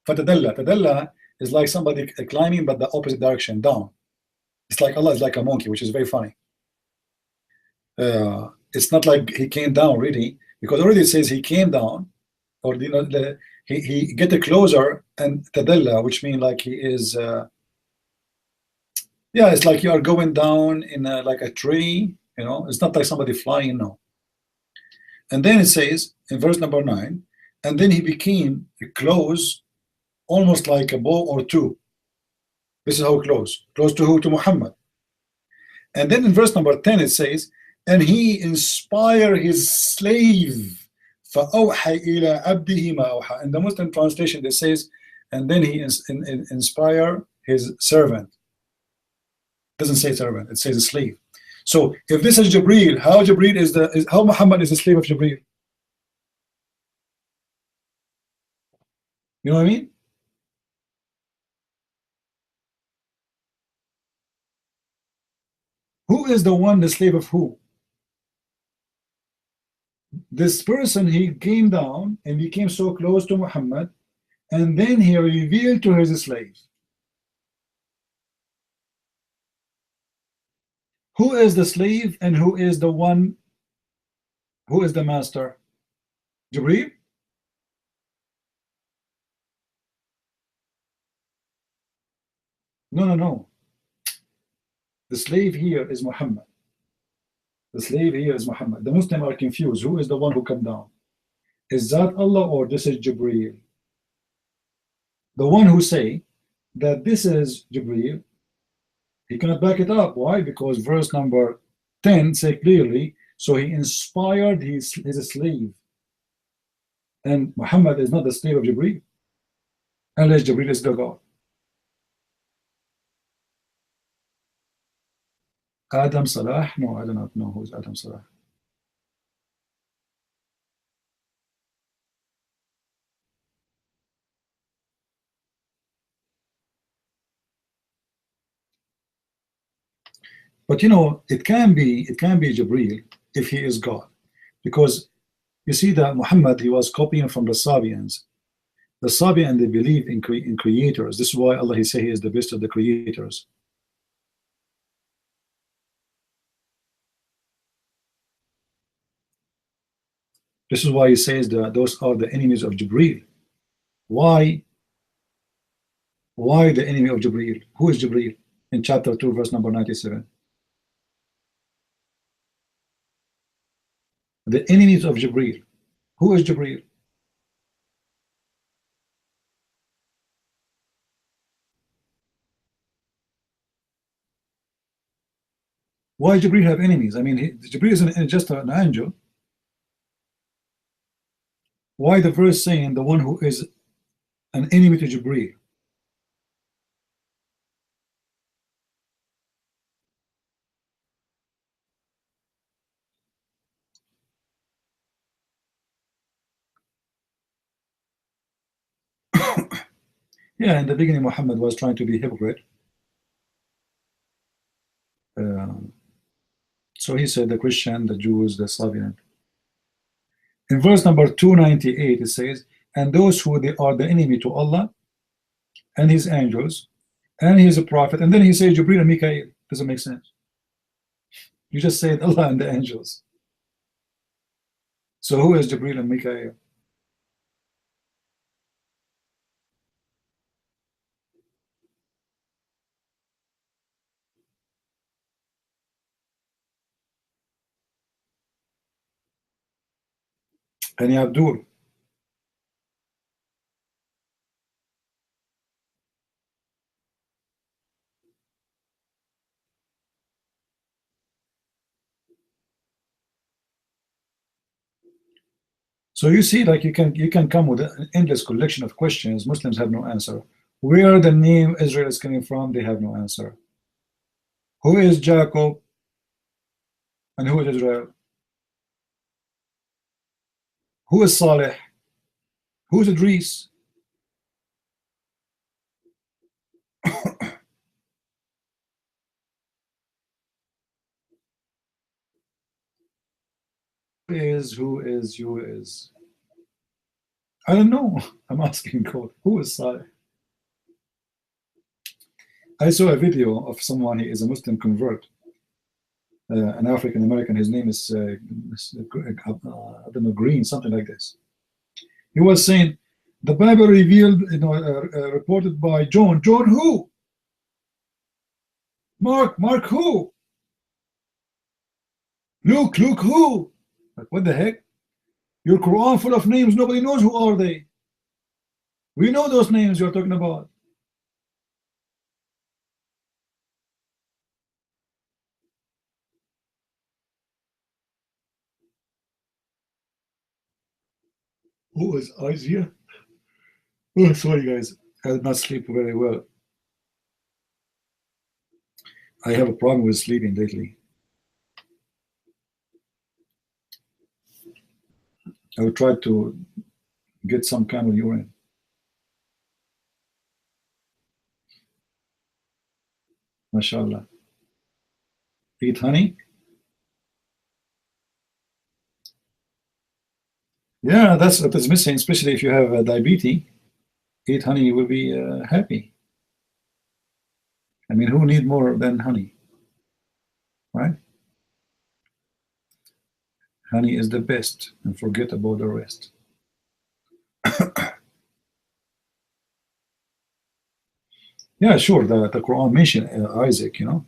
fatadalla. Tadalla is like somebody climbing but the opposite direction, down. It's like Allah is like a monkey, which is very funny. It's not like he came down really, because already it says he came down, or you know, he get closer, and tadalla, which means like he is yeah, it's like you are going down in like a tree, you know. It's not like somebody flying, no. And then it says in verse number 9, and then he became close, almost like a bow or two. This is how close to who? To Muhammad. And then in verse number 10 it says, and he inspired his slave, فَأَوْحَى إِلَىٰ عَبْدِهِ مَا أَوْحَى. In the Muslim translation it says, and then he inspired his servant. It doesn't say servant, it says a slave. So if this is Jibreel, how Jibreel is how Muhammad is the slave of Jibreel? You know what I mean? Who is the one, the slave of who? This person, he came down and became so close to Muhammad, and then he revealed to his slave. Who is the slave and who is the one, who is the master? Jibreel? No. The slave here is Muhammad. The slave here is Muhammad. The Muslims are confused. Who is the one who come down? Is that Allah or this is Jibreel? The one who say that this is Jibreel, he cannot back it up. Why? Because verse number 10 say clearly, so he inspired his slave. And Muhammad is not the slave of Jibreel, unless Jibreel is the God. Adam Salah? No, I do not know who's Adam Salah. But you know, it can be Jibril if he is God, because you see that Muhammad, he was copying from the Sabians. The Sabian, they believe in creators. This is why Allah, he say he is the best of the creators. This is why he says that those are the enemies of Jibril. Why? Why the enemy of Jibril? Who is Jibril? In chapter 2, verse number 97. The enemies of Jibril. Who is Jibril? Why Jibril have enemies? I mean, Jibril isn't just an angel. Why the verse saying the one who is an enemy to Jibril? Yeah, in the beginning, Muhammad was trying to be hypocrite. So he said the Christian, the Jews, the Slavian. In verse number 298, it says, and those who they are the enemy to Allah and his angels and his prophet. And then he says Jibril and Mikael. Doesn't make sense. You just said Allah and the angels. So who is Jibril and Mikael? And Abdul. So you see, like you can come with an endless collection of questions. Muslims have no answer. Where the name Israel is coming from, they have no answer. Who is Jacob and who is Israel? Who is Saleh? Who is Idris? Who is? I don't know. I'm asking God. Who is Saleh? I saw a video of someone, he is a Muslim convert, an African American. His name is I don't know, Green, something like this. He was saying the Bible revealed, reported by John. John who? Mark who? Luke who? Like, what the heck? Your Quran full of names, nobody knows who are they. We know those names you're talking about. Who is Isaiah? Oh, sorry guys, I did not sleep very well. I have a problem with sleeping lately. I will try to get some kind of urine. MashaAllah. Eat honey? Yeah, that's what is missing, especially if you have diabetes. Eat honey, you will be happy. I mean, who need more than honey? Right? Honey is the best, and forget about the rest. Yeah, sure, the Quran mentioned Isaac, you know.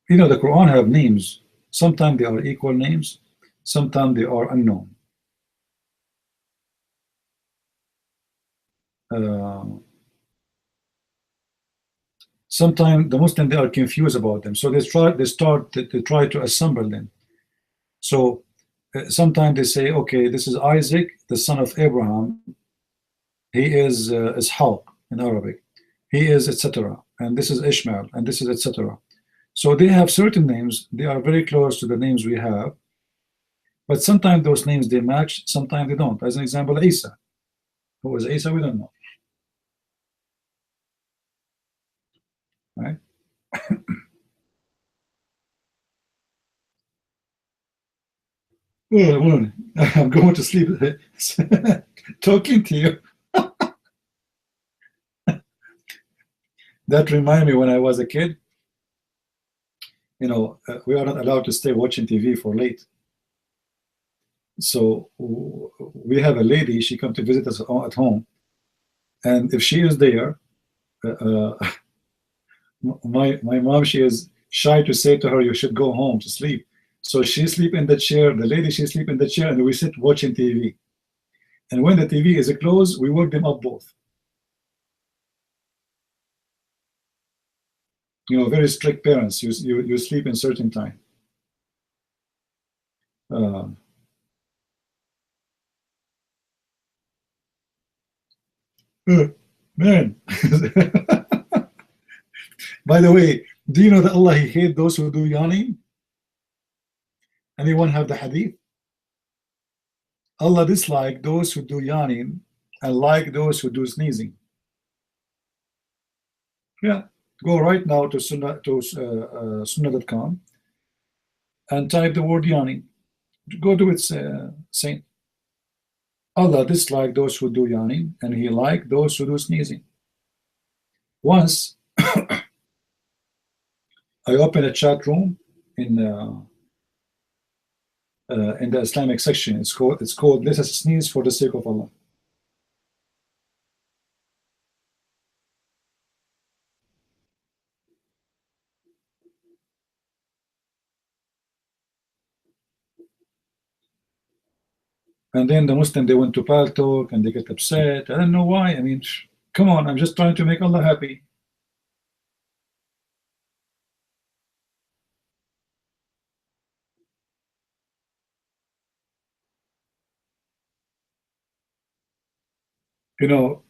You know, the Quran have names. Sometimes they are equal names, sometimes they are unknown. Sometimes the Muslims, they are confused about them, so they try to assemble them. So sometimes they say, okay, this is Isaac, the son of Abraham. He is Ishaq in Arabic. He is etc. And this is Ishmael, and this is etc. So they have certain names. They are very close to the names we have. But sometimes those names they match, sometimes they don't. As an example, Isa. Who is Isa? We don't know. Right? Oh, I'm going to sleep talking to you. That reminds me when I was a kid, you know, we are not allowed to stay watching TV for late. So we have a lady, she comes to visit us at home. And if she is there, my mom, she is shy to say to her, you should go home to sleep. So she sleep in the chair, the lady, she sleep in the chair, and we sit watching TV. And when the TV is closed, we work them up both. You know, very strict parents. You sleep in certain time. Man. By the way, do you know that Allah, He hates those who do yawning? Anyone have the hadith? Allah dislike those who do yawning and like those who do sneezing. Yeah, go right now to sunnah.com and type the word yawning. Go to its saint. Allah dislike those who do yawning and He like those who do sneezing. Once I opened a chat room in the Islamic section. It's called "Let us sneeze for the sake of Allah." And then the Muslim, they went to Paltalk and they get upset. I don't know why. I mean, come on, I'm just trying to make Allah happy. You know,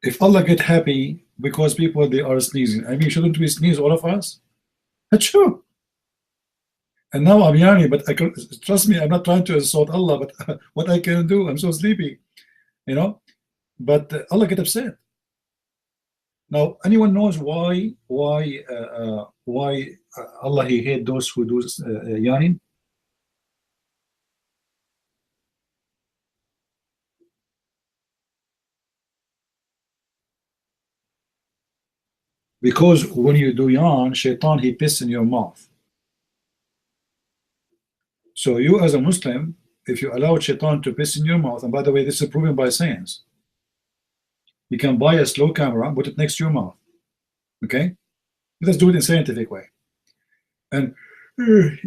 if Allah get happy because people, they are sneezing, I mean, shouldn't we sneeze, all of us? That's true. And now I'm yawning, but trust me, I'm not trying to insult Allah, but what I can do, I'm so sleepy, you know. But Allah get upset. Now, anyone knows why Allah, He hate those who do yawning? Because when you do yawn, shaitan, he piss in your mouth. So you as a Muslim, if you allow shaitan to piss in your mouth, and by the way, this is proven by science, you can buy a slow camera, put it next to your mouth. Okay? Let's do it in a scientific way. And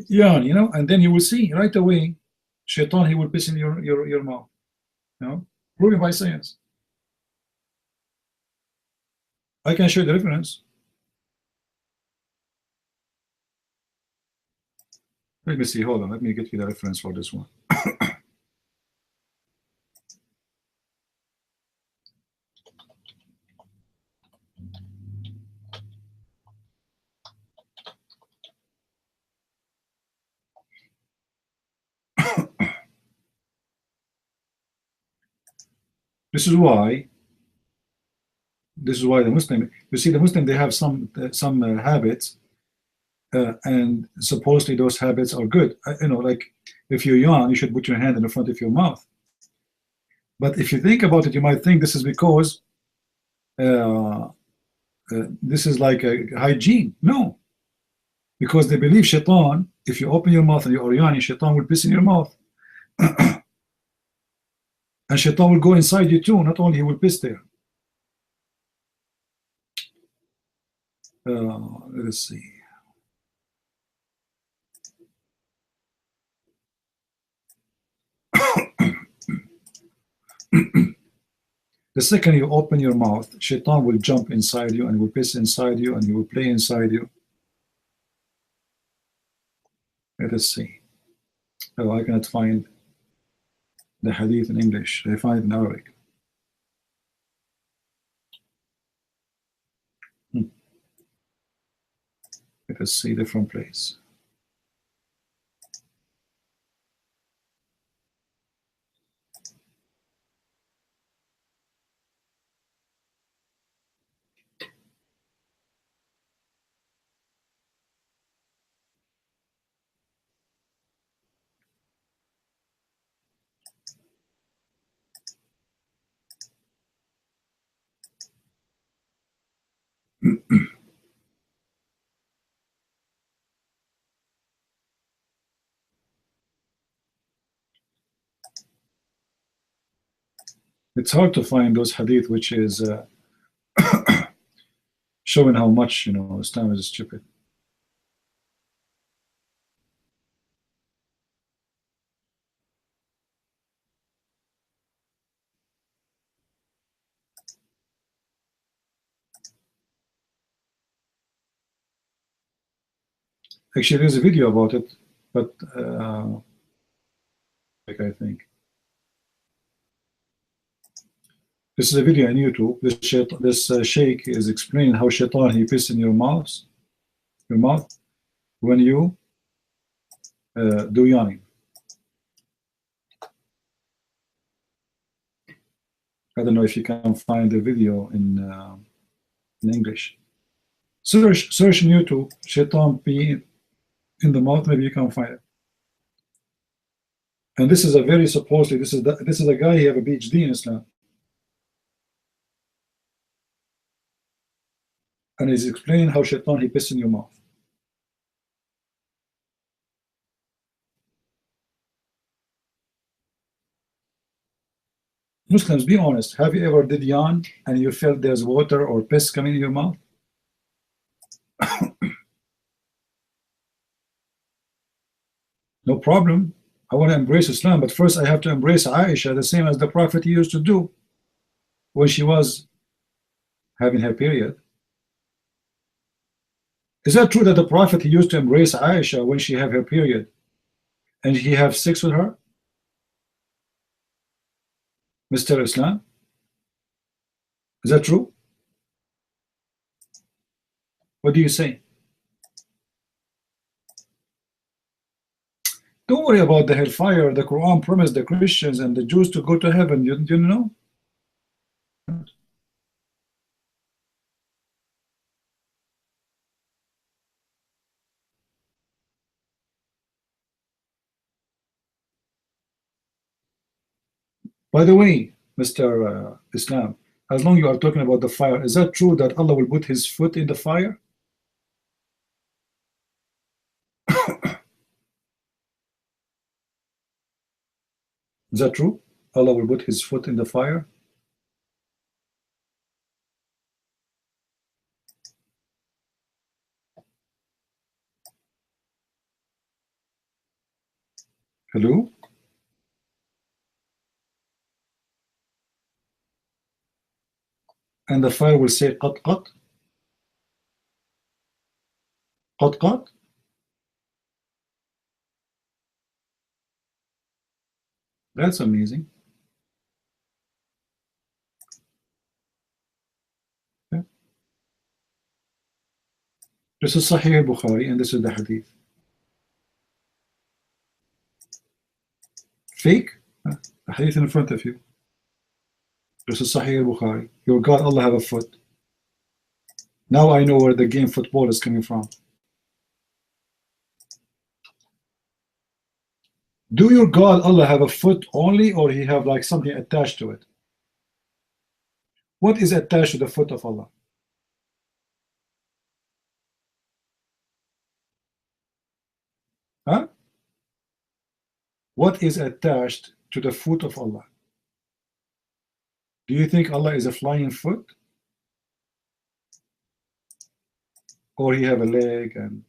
yawn, you know, and then you will see right away, shaitan, he will piss in your mouth. You know? Proven by science. I can show you the reference. Let me see, hold on, let me get you the reference for this one. This is why the Muslim, you see, the Muslim, they have some habits, and supposedly those habits are good. You know, like if you yawn, you should put your hand in the front of your mouth. But if you think about it, you might think this is because this is like a hygiene. No, because they believe shaitan, if you open your mouth and you are yawning, shaitan will piss in your mouth. And shaitan will go inside you too, not only he will piss there. Let's see. The second you open your mouth, shaitan will jump inside you and will piss inside you and he will play inside you. Let us see. Oh, I cannot find the hadith in English. I find it in Arabic. Let us see different place. It's hard to find those hadith which is showing how much, you know, Islam is stupid. Actually, there's a video about it, but I think this is a video on YouTube. This sheikh is explaining how shaitan he pisses in your mouth when you do yawning. I don't know if you can find the video in English. Search on YouTube, shaitan pee in the mouth. Maybe you can find it. And this is a very supposedly this is a guy. He have a PhD in Islam, and he's explaining how shaitan he pisses in your mouth. Muslims, be honest. Have you ever did yawn and you felt there's water or piss coming in your mouth? No problem. I want to embrace Islam, but first I have to embrace Aisha, the same as the Prophet used to do when she was having her period. Is that true that the Prophet he used to embrace Aisha when she have her period and he have sex with her? Mr. Islam? Is that true? What do you say? Don't worry about the hellfire. The Quran promised the Christians and the Jews to go to heaven. You know? By the way, Mr. Islam, as long as you are talking about the fire, is that true that Allah will put his foot in the fire? Is that true? Allah will put his foot in the fire? Hello? And the fire will say qat qat? Qat qat? That's amazing. Okay. This is Sahih Bukhari and this is the hadith. Fake? The hadith in front of you. This is Sahih Bukhari. Your God Allah have a foot. Now I know where the game football is coming from. Do your God Allah have a foot only, or he have like something attached to it? What is attached to the foot of Allah? Huh? What is attached to the foot of Allah? Do you think Allah is a flying foot? Or he have a leg? And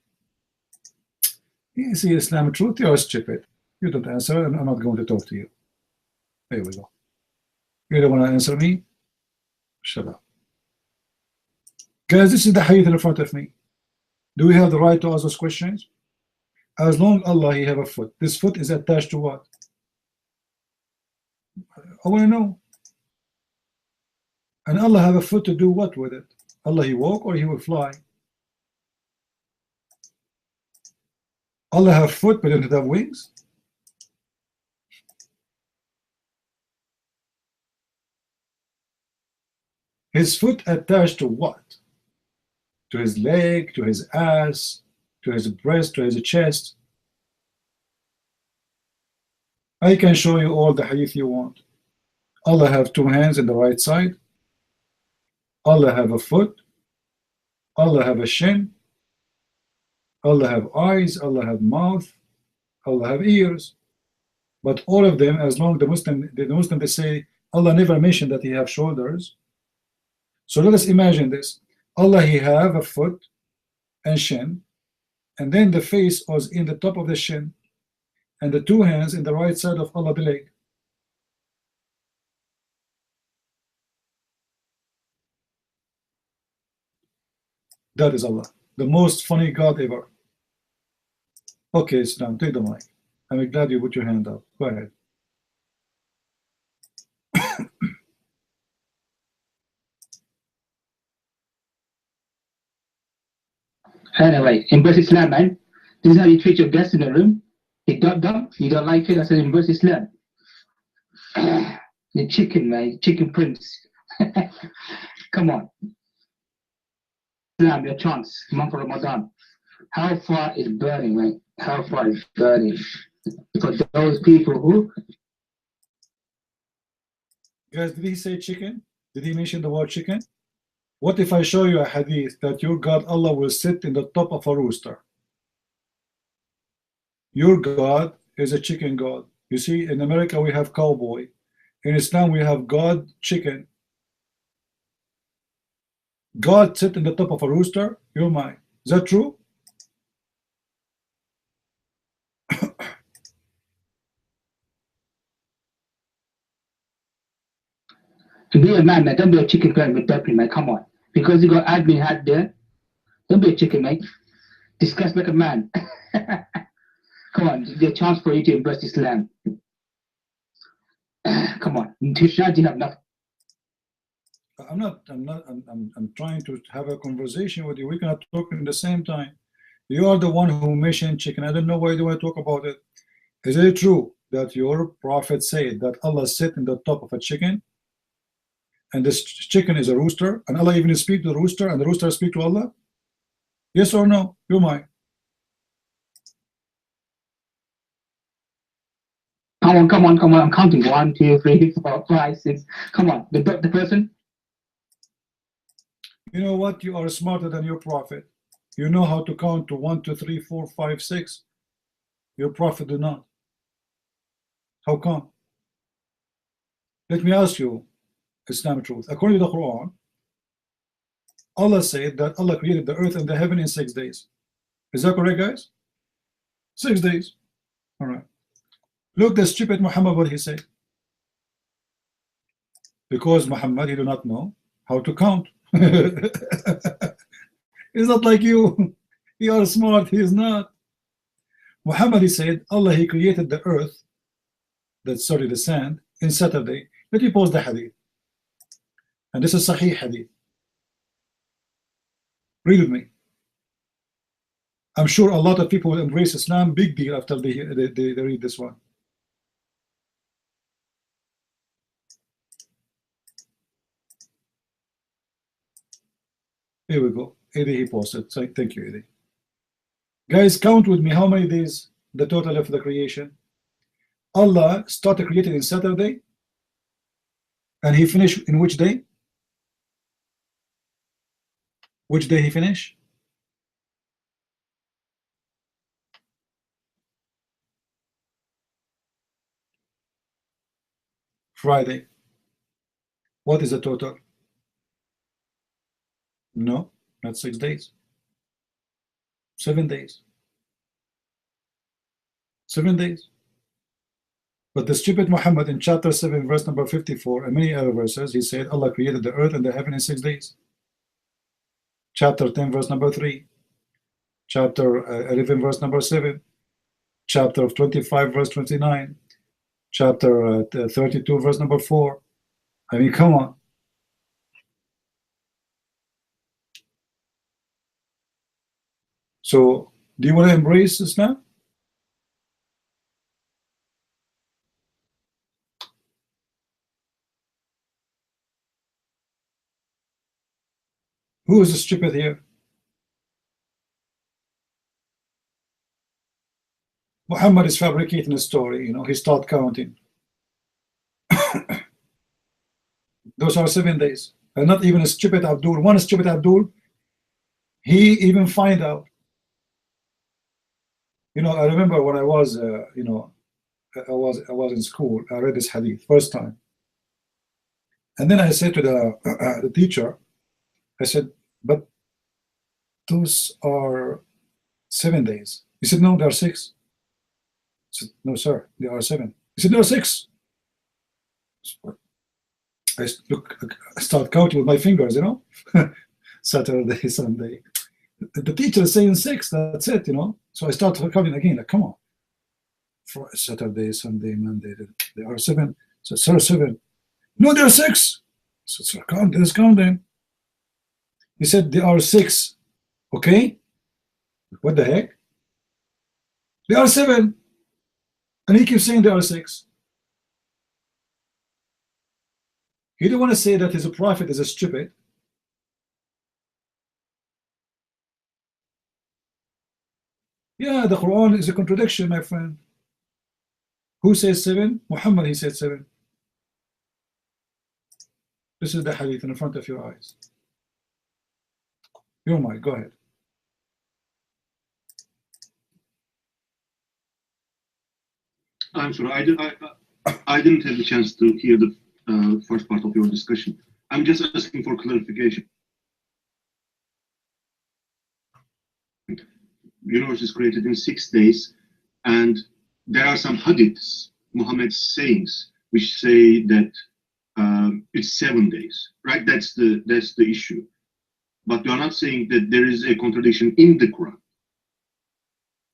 you see, Islam truth, you are stupid. You don't answer, and I'm not going to talk to you. There we go. You don't want to answer me? Shut up. Guys, this is the hadith in front of me. Do we have the right to ask those questions? As long as Allah he have a foot, this foot is attached to what? I want to know. And Allah have a foot to do what with it? Allah, he walk or he will fly? Allah have foot but don't have wings? His foot attached to what? To his leg, to his ass, to his breast, to his chest. I can show you all the hadith you want. Allah have two hands in the right side. Allah have a foot. Allah have a shin. Allah have eyes. Allah have mouth. Allah have ears. But all of them, as long as the Muslim they say Allah never mentioned that he have shoulders. So let us imagine this. Allah, he have a foot and shin, and then the face was in the top of the shin, and the two hands in the right side of Allah the leg. That is Allah, the most funny God ever. Okay, Islam, take the mic. I'm glad you put your hand up. Go ahead. Anyway, embrace Islam, man. This is how you treat your guests in the room. You don't like it, I said embrace Islam. The chicken, man, chicken prince. Come on. Islam, your chance, month of Ramadan. How far is burning, man? How far is burning? For those people who... Guys, did he say chicken? Did he mention the word chicken? What if I show you a hadith that your God Allah will sit in the top of a rooster? Your God is a chicken God. You see, in America we have cowboy. In Islam we have God chicken. God sit in the top of a rooster? You're mine. Is that true? Be a man, man. Don't be a chicken playing with dumpling, man. Come on. Because you got admin hat there. Don't be a chicken, mate. Discuss like a man. Come on, there's a chance for you to embrace Islam. Come on. You have nothing. I'm trying to have a conversation with you. We cannot talk at the same time. You are the one who mentioned chicken. I don't know why you want to talk about it. Is it true that your prophet said that Allah sit in the top of a chicken? And this chicken is a rooster, and Allah even speak to the rooster, and the rooster speak to Allah? Yes or no? You're mine. Come on. I'm counting 1, 2, 3, 4, 5, 6. Come on, the person. You know what? You are smarter than your prophet. You know how to count to 1, 2, 3, 4, 5, 6. Your prophet do not. How come? Let me ask you, Islamic truth. According to the Quran, Allah said that Allah created the earth and the heaven in 6 days. Is that correct, guys? 6 days. All right. Look, the stupid Muhammad, what he said. Because Muhammad, he do not know how to count. He's not like you. You are smart. He is not. Muhammad, he said, Allah, he created the earth, the sand, in Saturday. Let me pause the hadith. And this is Sahih hadith. Read with me. I'm sure a lot of people will embrace Islam, big deal, after they read this one. Here we go. Eddie, he posted. So thank you, Eddie. Guys, count with me how many days the total of the creation. Allah started creating in Saturday, and he finished in which day? Which day he finished? Friday. What is the total? No, not 6 days. 7 days. 7 days. But the stupid Muhammad in chapter 7, verse number 54, and many other verses, he said Allah created the earth and the heaven in 6 days. Chapter 10, verse number 3. Chapter 11, verse number 7. Chapter 25, verse 29. chapter 32, verse number 4. I mean, come on. So, do you want to embrace Islam? Who is stupid here? Muhammad is fabricating a story, you know, he started counting. Those are 7 days. And not even a stupid Abdul. One stupid Abdul, he even find out. You know, I remember when I was, you know, I was in school, I read this hadith first time. And then I said to the teacher, I said, but those are 7 days. He said, no, there are 6. I said, no, sir, there are 7. He said, there are 6. I start counting with my fingers, you know, Saturday, Sunday. The teacher is saying 6, that's it, you know. So I start counting again, like, come on. For Saturday, Sunday, Monday, there are 7. So, sir, 7. No, there are 6. So, sir, let's count them. He said, there are 6. Okay? What the heck? There are 7. And he keeps saying there are 6. He didn't want to say that his prophet is a stupid. Yeah, the Quran is a contradiction, my friend. Who says 7? Muhammad, he said 7. This is the hadith in front of your eyes. Your mic, go ahead. I'm sorry, I didn't have the chance to hear the first part of your discussion. I'm just asking for clarification. Universe is created in 6 days, and there are some hadiths, Muhammad's sayings, which say that it's 7 days, right? That's the issue. But you are not saying that there is a contradiction in the Quran,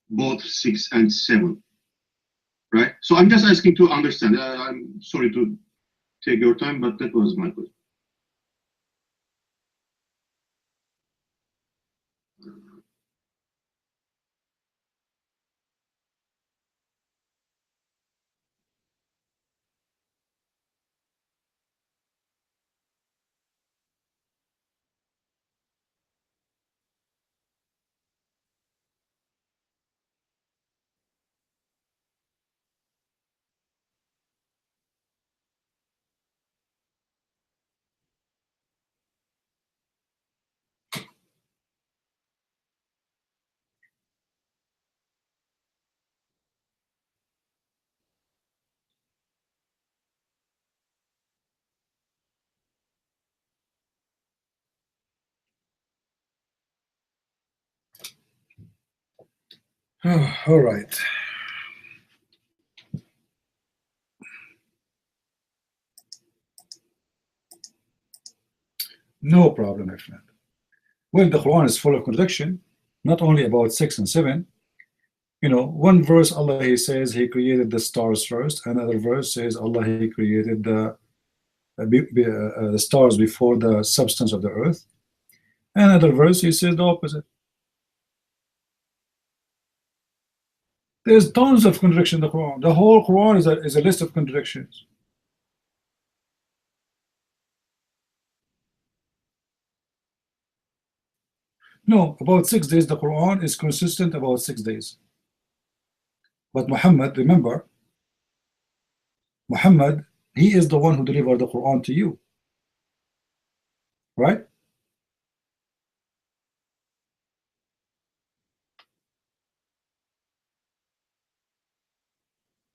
both 6 and 7, right? So I'm just asking to understand. I'm sorry to take your time, but that was my question. All right. No problem, my friend. Well, the Quran is full of contradiction, not only about 6 and 7. You know, one verse Allah he says he created the stars first. Another verse says Allah he created the stars before the substance of the earth. Another verse he says the opposite. There's tons of contradiction in the Quran. The whole Quran is a list of contradictions. No, about 6 days, the Quran is consistent about 6 days. But Muhammad, remember, Muhammad, he is the one who delivered the Quran to you. Right?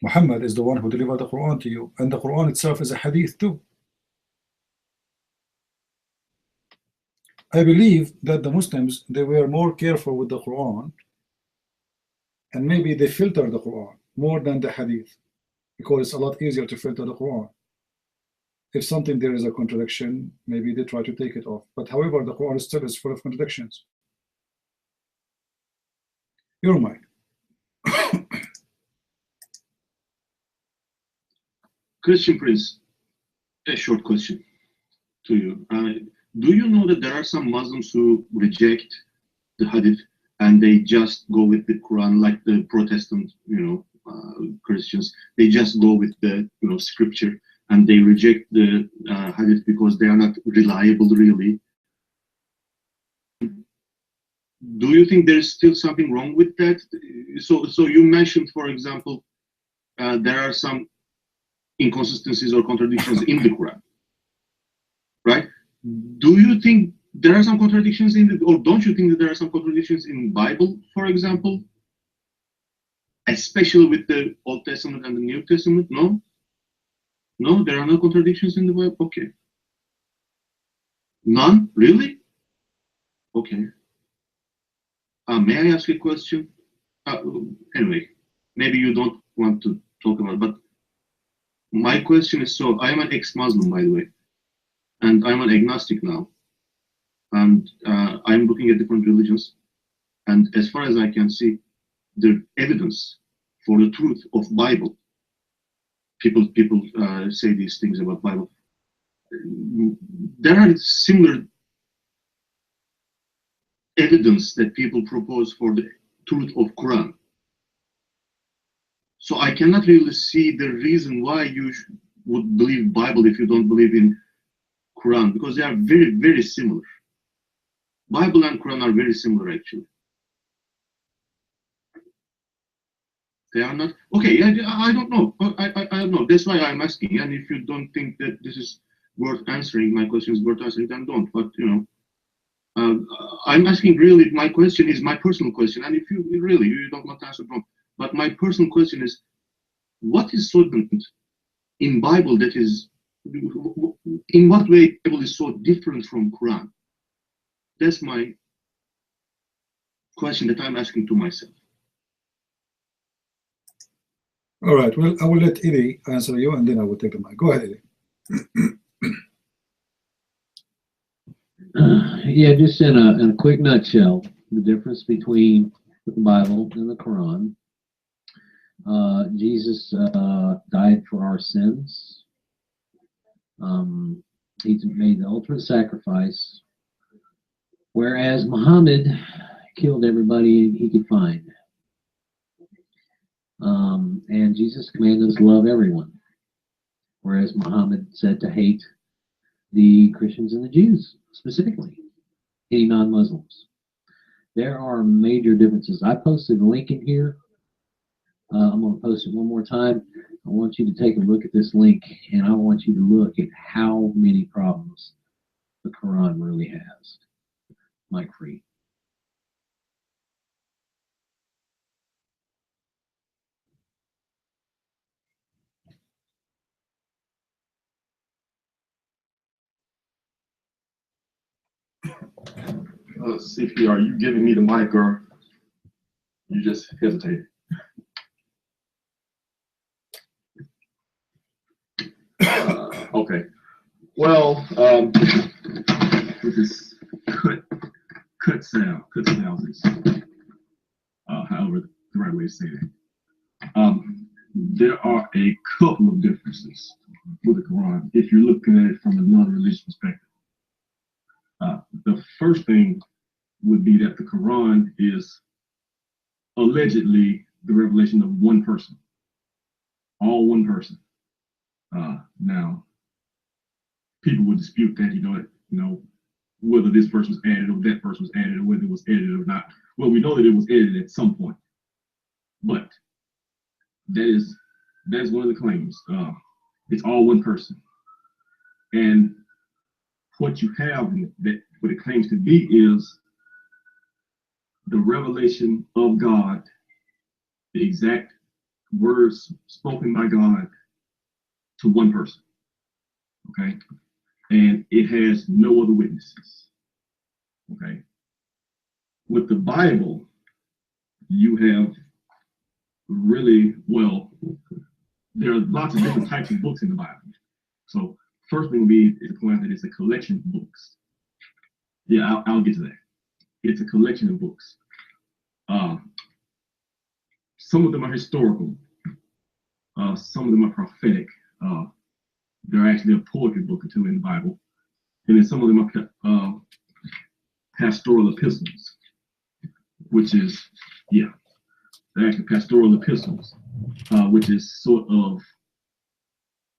Muhammad is the one who delivered the Quran to you. And the Quran itself is a hadith too. I believe that the Muslims, they were more careful with the Quran, and maybe they filter the Quran more than the hadith, because it's a lot easier to filter the Quran. If something there is a contradiction, maybe they try to take it off. But however, the Quran still is full of contradictions. Your mic. Christian Prince, a short question to you. Do you know that there are some Muslims who reject the Hadith and they just go with the Quran, like the Protestant, Christians? They just go with the, scripture, and they reject the Hadith because they are not reliable, really. Do you think there is still something wrong with that? So you mentioned, for example, there are some inconsistencies or contradictions in the Quran, right? Do you think there are some contradictions in or don't you think that there are some contradictions in Bible, for example, especially with the Old Testament and the New Testament? No, there are no contradictions in the Bible. Okay, none, really? Okay. May I ask a question? Anyway, maybe you don't want to talk about it, but my question is, so I am an ex-Muslim, by the way, and I'm an agnostic now, and I'm looking at different religions, and as far as I can see, the evidence for the truth of Bible, people say these things about Bible. There are similar evidence that people propose for the truth of Quran. So I cannot really see the reason why you would believe Bible if you don't believe in Quran, because they are very, very similar. Bible and Quran are very similar, actually. They are not? Okay, I don't know. I don't know. That's why I'm asking. And if you don't think that this is worth answering, my question is worth answering, then don't. But, I'm asking, really, my question is my personal question. And if you don't want to answer, don't. But my personal question is, what is so different in Bible that is, in what way Bible is so different from Quran? That's my question that I'm asking to myself. All right. Well, I will let Eddie answer you, and then I will take the mic. Go ahead, Eddie. Yeah, just in a quick nutshell, the difference between the Bible and the Quran. Jesus died for our sins. He made the ultimate sacrifice, whereas Muhammad killed everybody he could find. And Jesus commanded us to love everyone, whereas Muhammad said to hate the Christians and the Jews, specifically, any non-Muslims. There are major differences. I posted a link in here. I'm going to post it one more time. I want you to take a look at this link, and I want you to look at how many problems the Quran really has. Mic free. CP, are you giving me the mic or you just hesitated? Okay. Well, with this cut sounds, however the right way to say that. There are a couple of differences with the Quran if you're looking at it from a non-religious perspective. The first thing would be that the Quran is allegedly the revelation of one person, all one person. Now, people would dispute that, whether this person was added or that person was added or whether it was edited or not. Well, we know that it was edited at some point, but that's one of the claims. It's all one person, and what you have that what it claims to be is the revelation of God, the exact words spoken by God to one person. Okay, and it has no other witnesses. Okay, with the Bible, you have really, well, there are lots of different types of books in the Bible. So first thing would be is to point out that it's a collection of books. Yeah, I'll get to that. It's a collection of books. Some of them are historical. Some of them are prophetic. They're actually a poetry book or two in the Bible, and then some of them are pastoral epistles, which is, yeah, they're actually pastoral epistles, which is sort of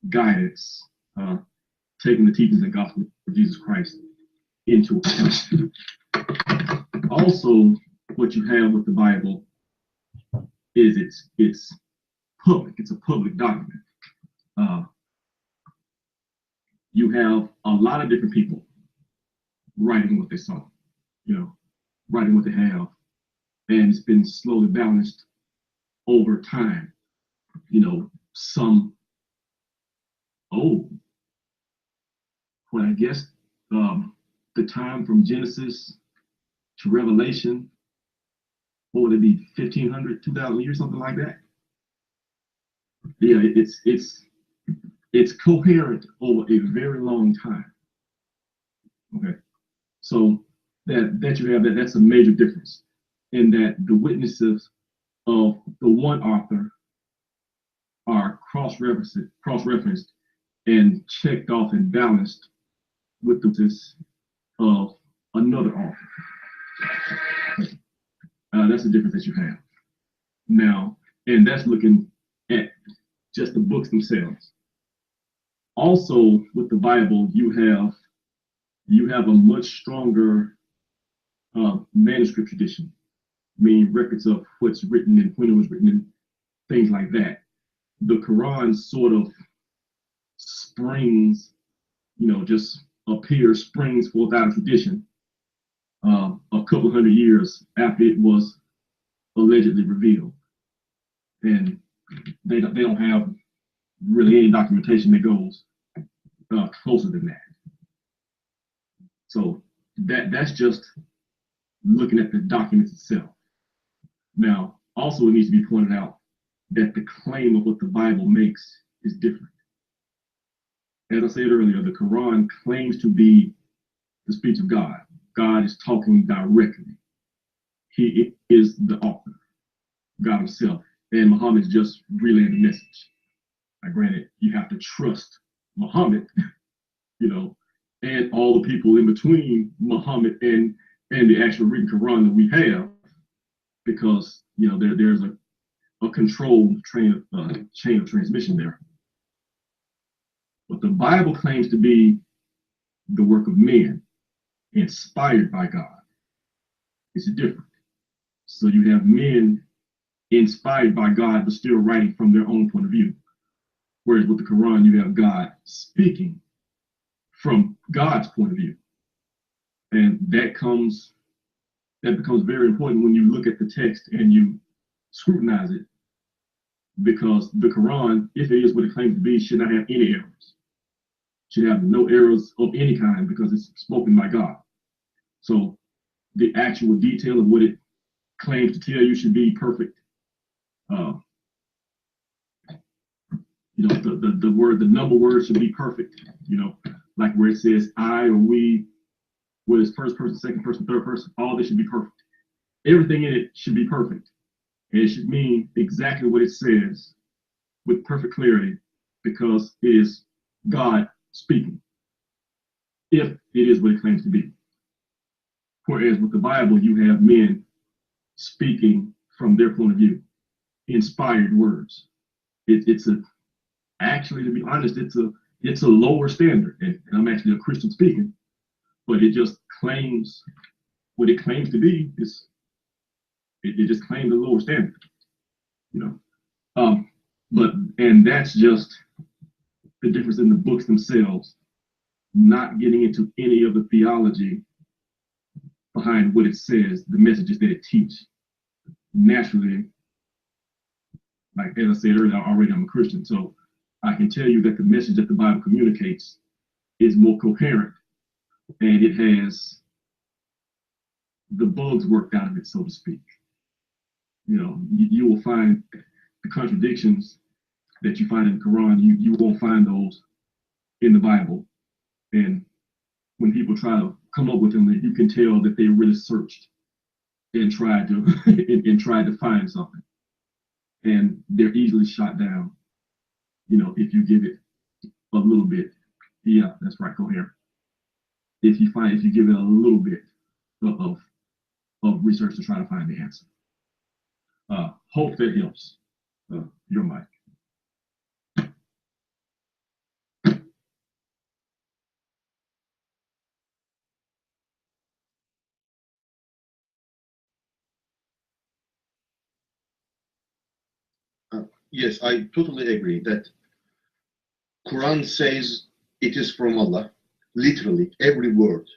guidance, taking the teachings and gospel of Jesus Christ into account. Also, what you have with the Bible is it's public. It's a public document. You have a lot of different people writing what they saw, writing what they have, and it's been slowly balanced over time. Some well, I guess the time from Genesis to Revelation, what would it be, 1,500, 2,000 years, something like that? Yeah, it's coherent over a very long time. Okay, so that you have that's a major difference in that the witnesses of the one author are cross-referenced and checked off and balanced with the witness of another author. That's the difference that you have now, and that's looking at just the books themselves. Also, with the Bible, you have a much stronger manuscript tradition, meaning records of what's written and when it was written and things like that. The Quran sort of springs, just appears, springs forth out of tradition a couple hundred years after it was allegedly revealed, and they don't have really any documentation that goes closer than that. So that's just looking at the documents itself. Now, also it needs to be pointed out that the claim of what the Bible makes is different. As I said earlier, the Quran claims to be the speech of God. God is talking directly. He is the author, God himself, and Muhammad is just relaying the message. Granted, you have to trust Muhammad, and all the people in between Muhammad and the actual written Quran that we have, because there's a controlled chain of transmission there. But the Bible claims to be the work of men, inspired by God. It's different. So you have men inspired by God, but still writing from their own point of view. Whereas with the Quran, you have God speaking from God's point of view. And that becomes very important when you look at the text and you scrutinize it, because the Quran, if it is what it claims to be, should not have any errors. Should have no errors of any kind, because it's spoken by God. So the actual detail of what it claims to tell you should be perfect. The number word should be perfect. Like where it says I or we, whether it's first person, second person, third person, all this should be perfect. Everything in it should be perfect. And it should mean exactly what it says with perfect clarity, because it is God speaking, if it is what it claims to be. Whereas with the Bible, you have men speaking from their point of view, inspired words. Actually, to be honest, it's a lower standard, and I'm actually a Christian speaking, but it just claims what it claims to be. It just claims a lower standard, and that's just the difference in the books themselves, not getting into any of the theology behind what it says, the messages that it teaches. Naturally, like as I said earlier, already I'm a Christian, so I can tell you that the message that the Bible communicates is more coherent, and it has the bugs worked out of it, so to speak. You will find the contradictions that you find in the Quran, you won't find those in the Bible. And when people try to come up with them, you can tell that they really searched and tried to and find something. And they're easily shot down, if you give it a little bit. Yeah, that's right. Go here. If you give it a little bit of research to try to find the answer. Hope that helps. Your mic. Yes, I totally agree that Quran says it is from Allah. Literally, every word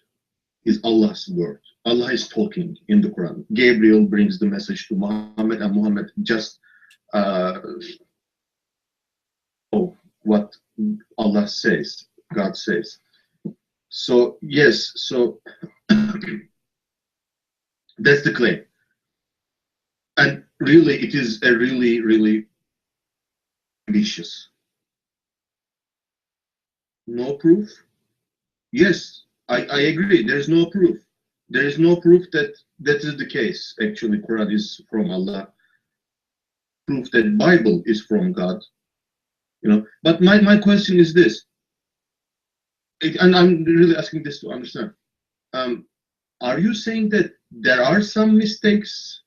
is Allah's word. Allah is talking in the Quran. Gabriel brings the message to Muhammad, and Muhammad just what Allah says, God says. So yes, so that's the claim. And really, it is a really, really ambitious. No proof? Yes, I agree. There is no proof. There is no proof that that is the case. Actually, Quran is from Allah. Proof that Bible is from God. You know. But my question is this, and I'm really asking this to understand. Are you saying that there are some mistakes,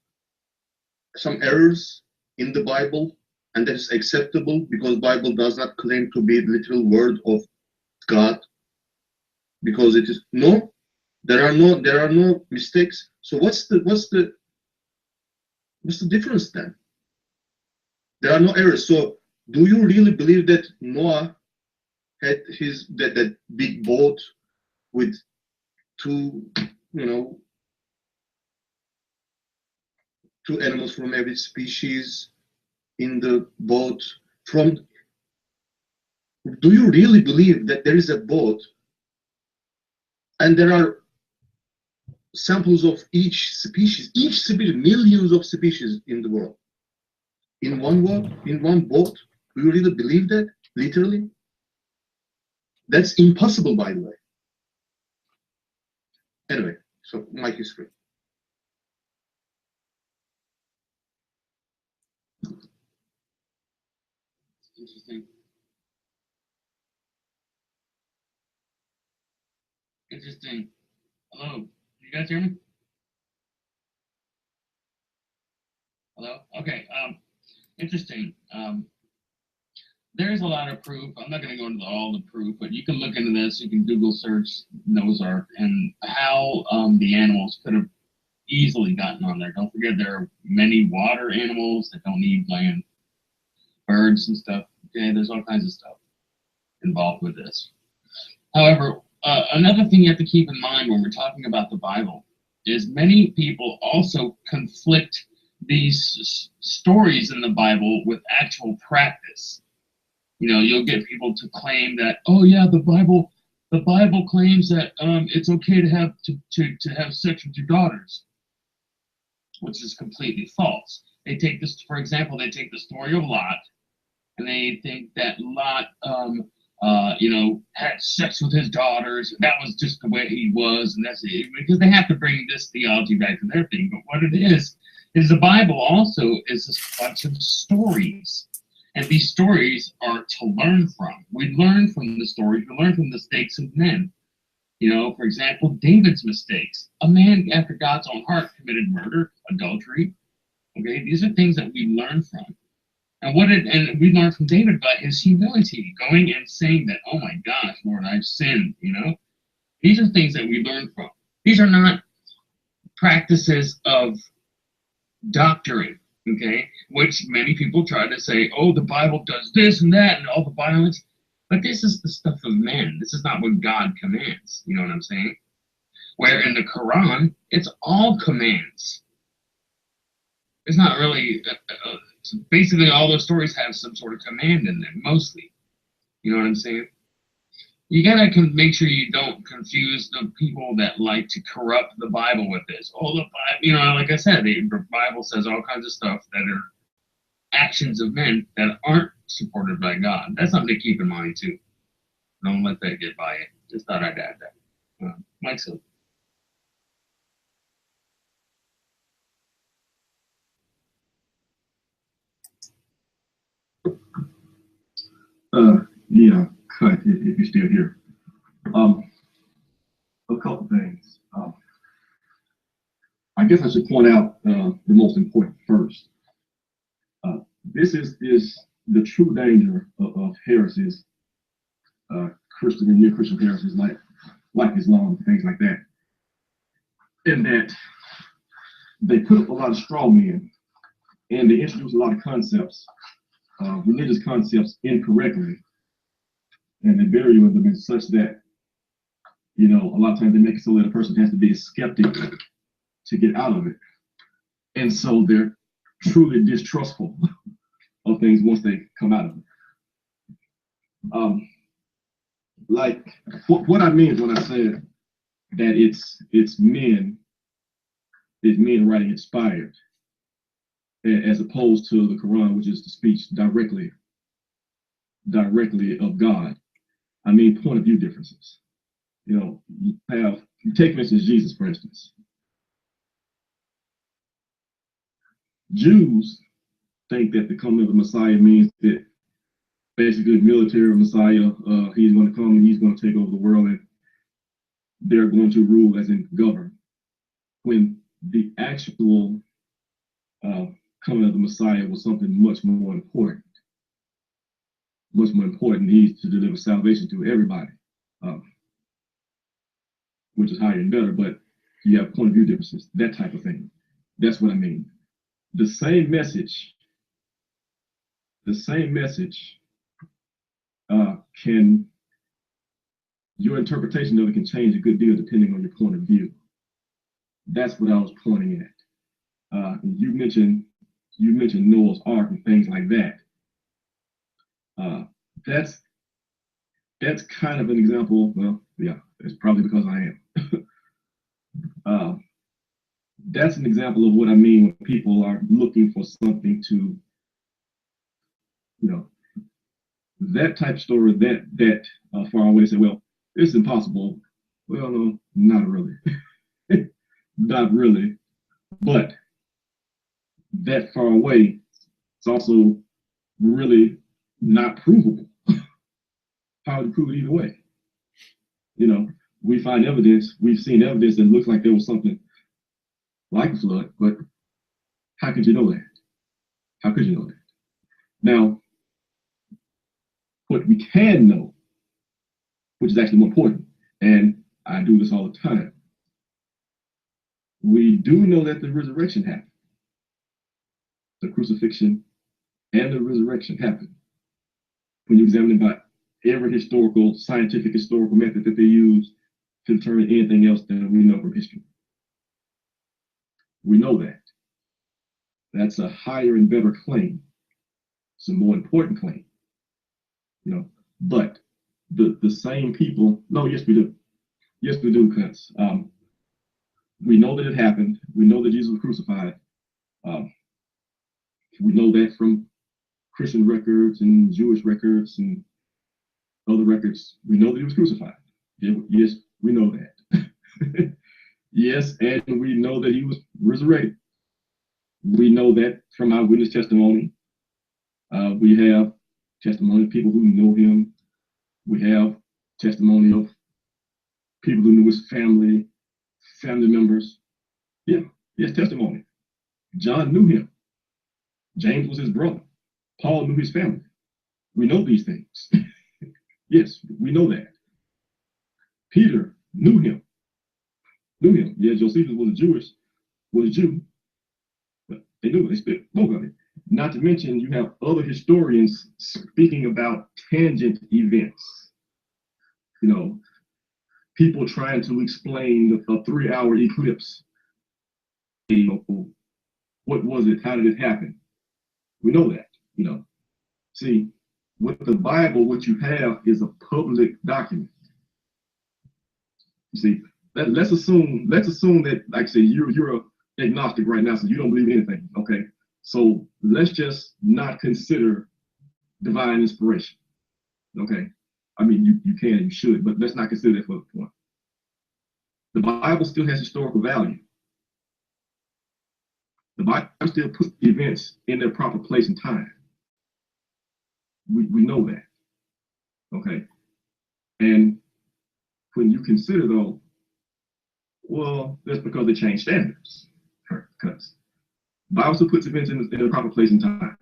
some errors in the Bible, and that is acceptable because Bible does not claim to be literal word of God? Because it is no, there are no mistakes. So what's the difference then? There are no errors. So do you really believe that Noah had that big boat with two animals from every species in the boat? Do you really believe that there is a boat and there are samples of each species, millions of species in the world, in one boat? Do you really believe that? Literally? That's impossible, by the way. Anyway, so mic is free. Interesting. Interesting. Hello, you guys hear me? Hello? Okay, interesting. There's a lot of proof. I'm not going to go into all the proof, but you can look into this. You can Google search Noah's Ark and how the animals could have easily gotten on there. Don't forget there are many water animals that don't need land, birds and stuff. Okay, there's all kinds of stuff involved with this. However, another thing you have to keep in mind when we're talking about the Bible is many people also conflict these stories in the Bible with actual practice. You know, you'll get people to claim that, oh yeah, the Bible claims that it's okay to have sex with your daughters, which is completely false. They take this, for example, they take the story of Lot, and they think that Lot, had sex with his daughters. That was just the way he was, and that's it. Because they have to bring this theology back to their thing. But what it is the Bible also is a bunch of stories. And these stories are to learn from. We learn from the stories. We learn from the mistakes of men. You know, for example, David's mistakes. A man after God's own heart committed murder, adultery. Okay, these are things that we learn from. And we learn from David about his humility, going and saying that, oh my gosh, Lord, I've sinned, you know? These are things that we learn from. These are not practices of doctrine, okay? Which many people try to say, oh, the Bible does this and that and all the violence. But this is the stuff of men. This is not what God commands. You know what I'm saying? Where in the Quran, it's all commands. It's not really, basically all those stories have some sort of command in them, mostly. You know what I'm saying? You gotta make sure you don't confuse the people that like to corrupt the Bible with this. Oh, the Bible, you know, like I said, the Bible says all kinds of stuff that are actions of men that aren't supported by God. That's something to keep in mind too. Don't let that get by you. Just thought I'd add that. Mike's up. Yeah. cut if you're still here. A couple things. I guess I should point out the most important first. This is the true danger of heresies, Christian and near-Christian heresies like Islam, things like that, in that they put up a lot of straw men and they introduce a lot of concepts, religious concepts, incorrectly, and they bury them in such that, you know, a lot of times they make it so that a person has to be a skeptic to get out of it, and so they're truly distrustful of things once they come out of it. Like what I mean is when I said that it's men writing inspired, as opposed to the Quran, which is the speech directly of God. I mean point of view differences. You know, you take for instance Jesus, for instance. Jews think that the coming of the Messiah means that basically the military Messiah, he's going to come and he's going to take over the world and they're going to rule as in govern. When the actual coming of the Messiah was something much more important. Much more important. He's to deliver salvation to everybody, which is higher and better, but you have point of view differences, that type of thing. That's what I mean. The same message your interpretation of it can change a good deal depending on your point of view. That's what I was pointing at. You mentioned Noah's Ark and things like that. That's kind of an example. Well, yeah, it's probably because I am. That's an example of what I mean when people are looking for something to, you know, that type of story that far away, say, well, it's impossible. Well, no, not really. Not really. But that far away, it's also really not provable. How would you prove it either way? You know, we find evidence, we've seen evidence that looks like there was something like a flood, but how could you know that? How could you know that? Now, what we can know, which is actually more important, and I do this all the time, we do know that the resurrection happened. The crucifixion and the resurrection happened. When you examine about every scientific historical method that they use to determine anything else that we know from history. We know that. That's a higher and better claim. It's a more important claim. You know, but the same people, no, yes we do. Yes we do, because we know that it happened. We know that Jesus was crucified. We know that from Christian records and Jewish records and other records. We know that he was crucified. Yes, we know that. Yes, and we know that he was resurrected. We know that from our witness testimony. We have testimony of people who know him. We have testimony of people who knew his family members. Yeah, yes, testimony. John knew him. James was his brother. Paul knew his family. We know these things. Yes, we know that. Peter knew him. Yeah, Josephus was a Jew, but they knew it. They spoke of it. Not to mention, you have other historians speaking about tangent events. You know, people trying to explain a 3-hour eclipse. You know, what was it? How did it happen? We know that. You know, see, with the Bible, what you have is a public document. You see, let's assume that, like I say, you're an agnostic right now, so you don't believe in anything. Okay, so let's just not consider divine inspiration. Okay, I mean you can, you should, but let's not consider that for the point. The Bible still has historical value. The Bible still puts events in their proper place and time. We know that. Okay, And when you consider though, well, that's because they changed standards. Because the Bible still puts events in the proper place and time.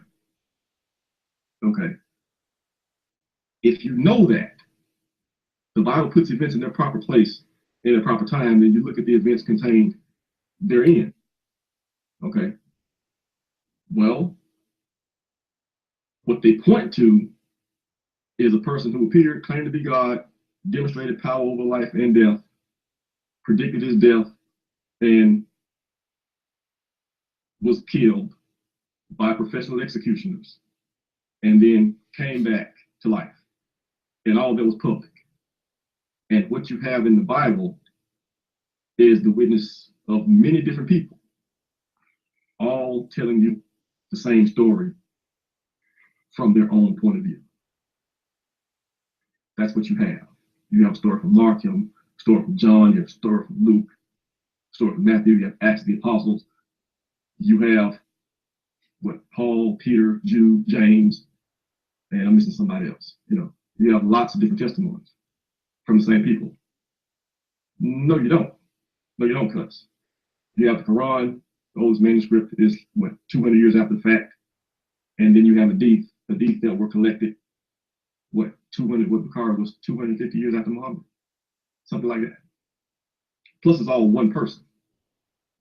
Okay. If you know that the Bible puts events in their proper place in their proper time, then you look at the events contained therein. Okay. Well, what they point to is a person who appeared, claimed to be God, demonstrated power over life and death, predicted his death, and was killed by professional executioners, and then came back to life. And all that was public. And what you have in the Bible is the witness of many different people, all telling you the same story from their own point of view. That's what you have. You have a story from Mark, you have a story from John, you have a story from Luke, a story from Matthew, you have Acts of the Apostles, you have Paul, Peter, Jude, James, and I'm missing somebody else. You have lots of different testimonies from the same people. No, you don't. No, you don't, cuz. You have the Quran, the oldest manuscript is 200 years after the fact, and then you have hadith that were collected 200, what Bukhari was 250 years after Muhammad, something like that. Plus, it's all one person.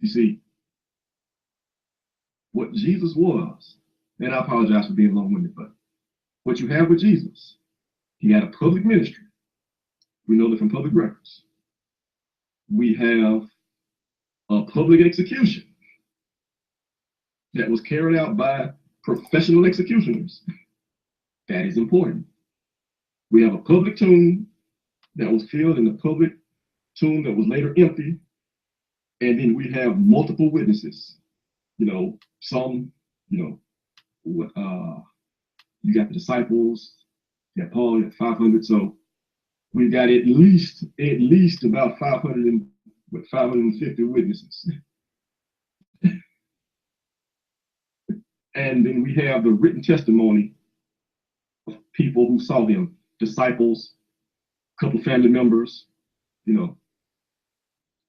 You see, what Jesus was, and I apologize for being long-winded, but what you have with Jesus, he had a public ministry. We know that from public records. We have a public execution that was carried out by professional executioners. That is important. We have a public tomb that was filled in the public tomb that was later empty. And then we have multiple witnesses. Some, you got the disciples, you got Paul, you got 500. So we got at least about 550 witnesses. And then we have the written testimony of people who saw him, disciples, a couple family members,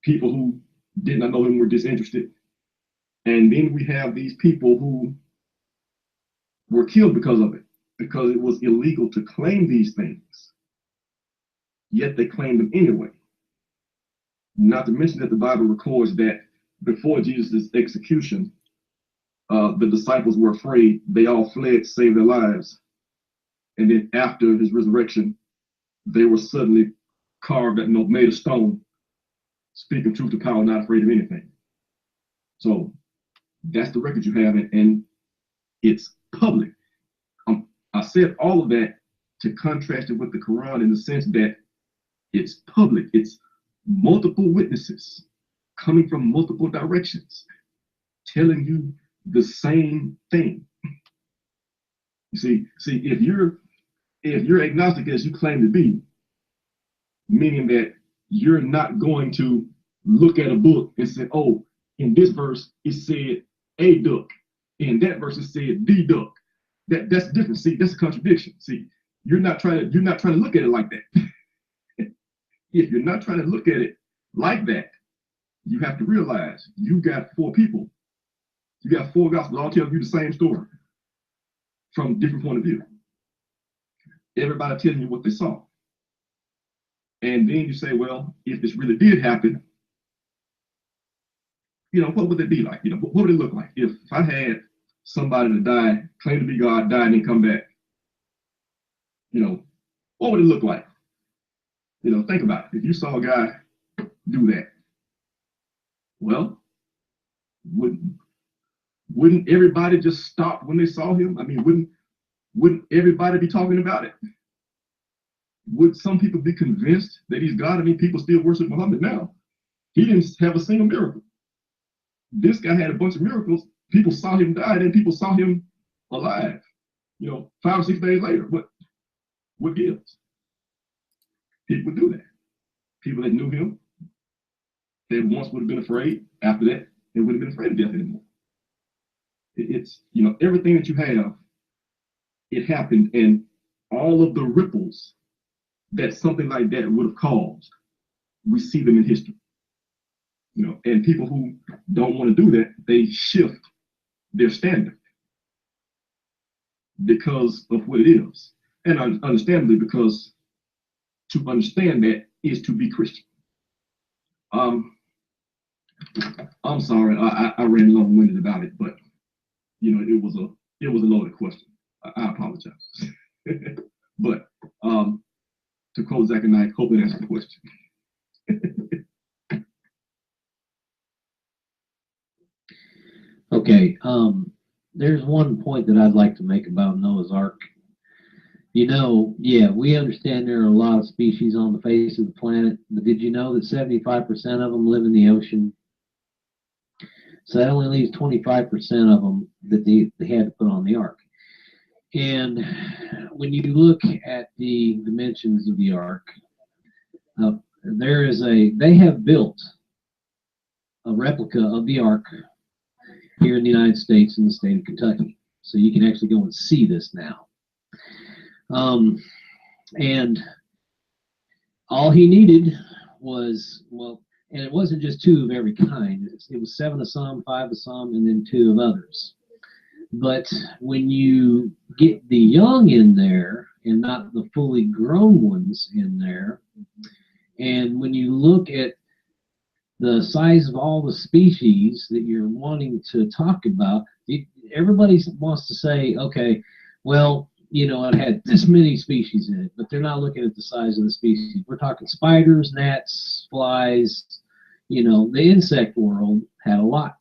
people who did not know him were disinterested. And then we have these people who were killed because of it, because it was illegal to claim these things. Yet they claimed them anyway. Not to mention that the Bible records that before Jesus' execution, the disciples were afraid. They all fled to save their lives. And then after his resurrection, they were suddenly carved, made of stone, speaking truth to power, not afraid of anything. So that's the record you have, and it's public. I said all of that to contrast it with the Quran in the sense that it's public. It's multiple witnesses coming from multiple directions, telling you the same thing. You see, if you're agnostic as you claim to be, meaning that you're not going to look at a book and say, oh, in this verse it said a duck, in that verse it said the duck. That's different. See, that's a contradiction. See, you're not trying to look at it like that. If you're not trying to look at it like that, you have to realize you got four people. You got four gospels all telling you the same story from a different point of view. Everybody telling you what they saw. And then you say, well, if this really did happen, what would it be like? What would it look like if I had somebody to die, claim to be God, die, and then come back? What would it look like? Think about it. If you saw a guy do that, well, wouldn't everybody just stop when they saw him? I mean, wouldn't everybody be talking about it? Would some people be convinced that he's God? I mean, people still worship Muhammad now. He didn't have a single miracle. This guy had a bunch of miracles. People saw him die, and people saw him alive. 5 or 6 days later. What gives? People would do that. People that knew him, they once would have been afraid. After that, they wouldn't have been afraid of death anymore. It's, everything that you have, it happened, and all of the ripples that something like that would have caused. We see them in history. You know, and people who don't want to do that, they shift their standard because of what it is. And understandably, because to understand that is to be Christian. I'm sorry, I ran long-winded about it, but you know, it was a loaded question. I apologize. But to quote Zach and I, hope it answers the question. Okay, there's one point that I'd like to make about Noah's Ark. You know, yeah, we understand there are a lot of species on the face of the planet, but did you know that 75% of them live in the ocean? So that only leaves 25% of them that they had to put on the Ark. And when you look at the dimensions of the Ark, they have built a replica of the Ark here in the United States in the state of Kentucky. So you can actually go and see this now. And all he needed was, well, and it wasn't just 2 of every kind. It was 7 of some, 5 of some, and then 2 of others. But when you get the young in there and not the fully grown ones in there, and when you look at the size of all the species that you're wanting to talk about, everybody wants to say, okay, well, you know, it had this many species in it, but they're not looking at the size of the species. We're talking spiders, gnats, flies, you know, the insect world had a lot.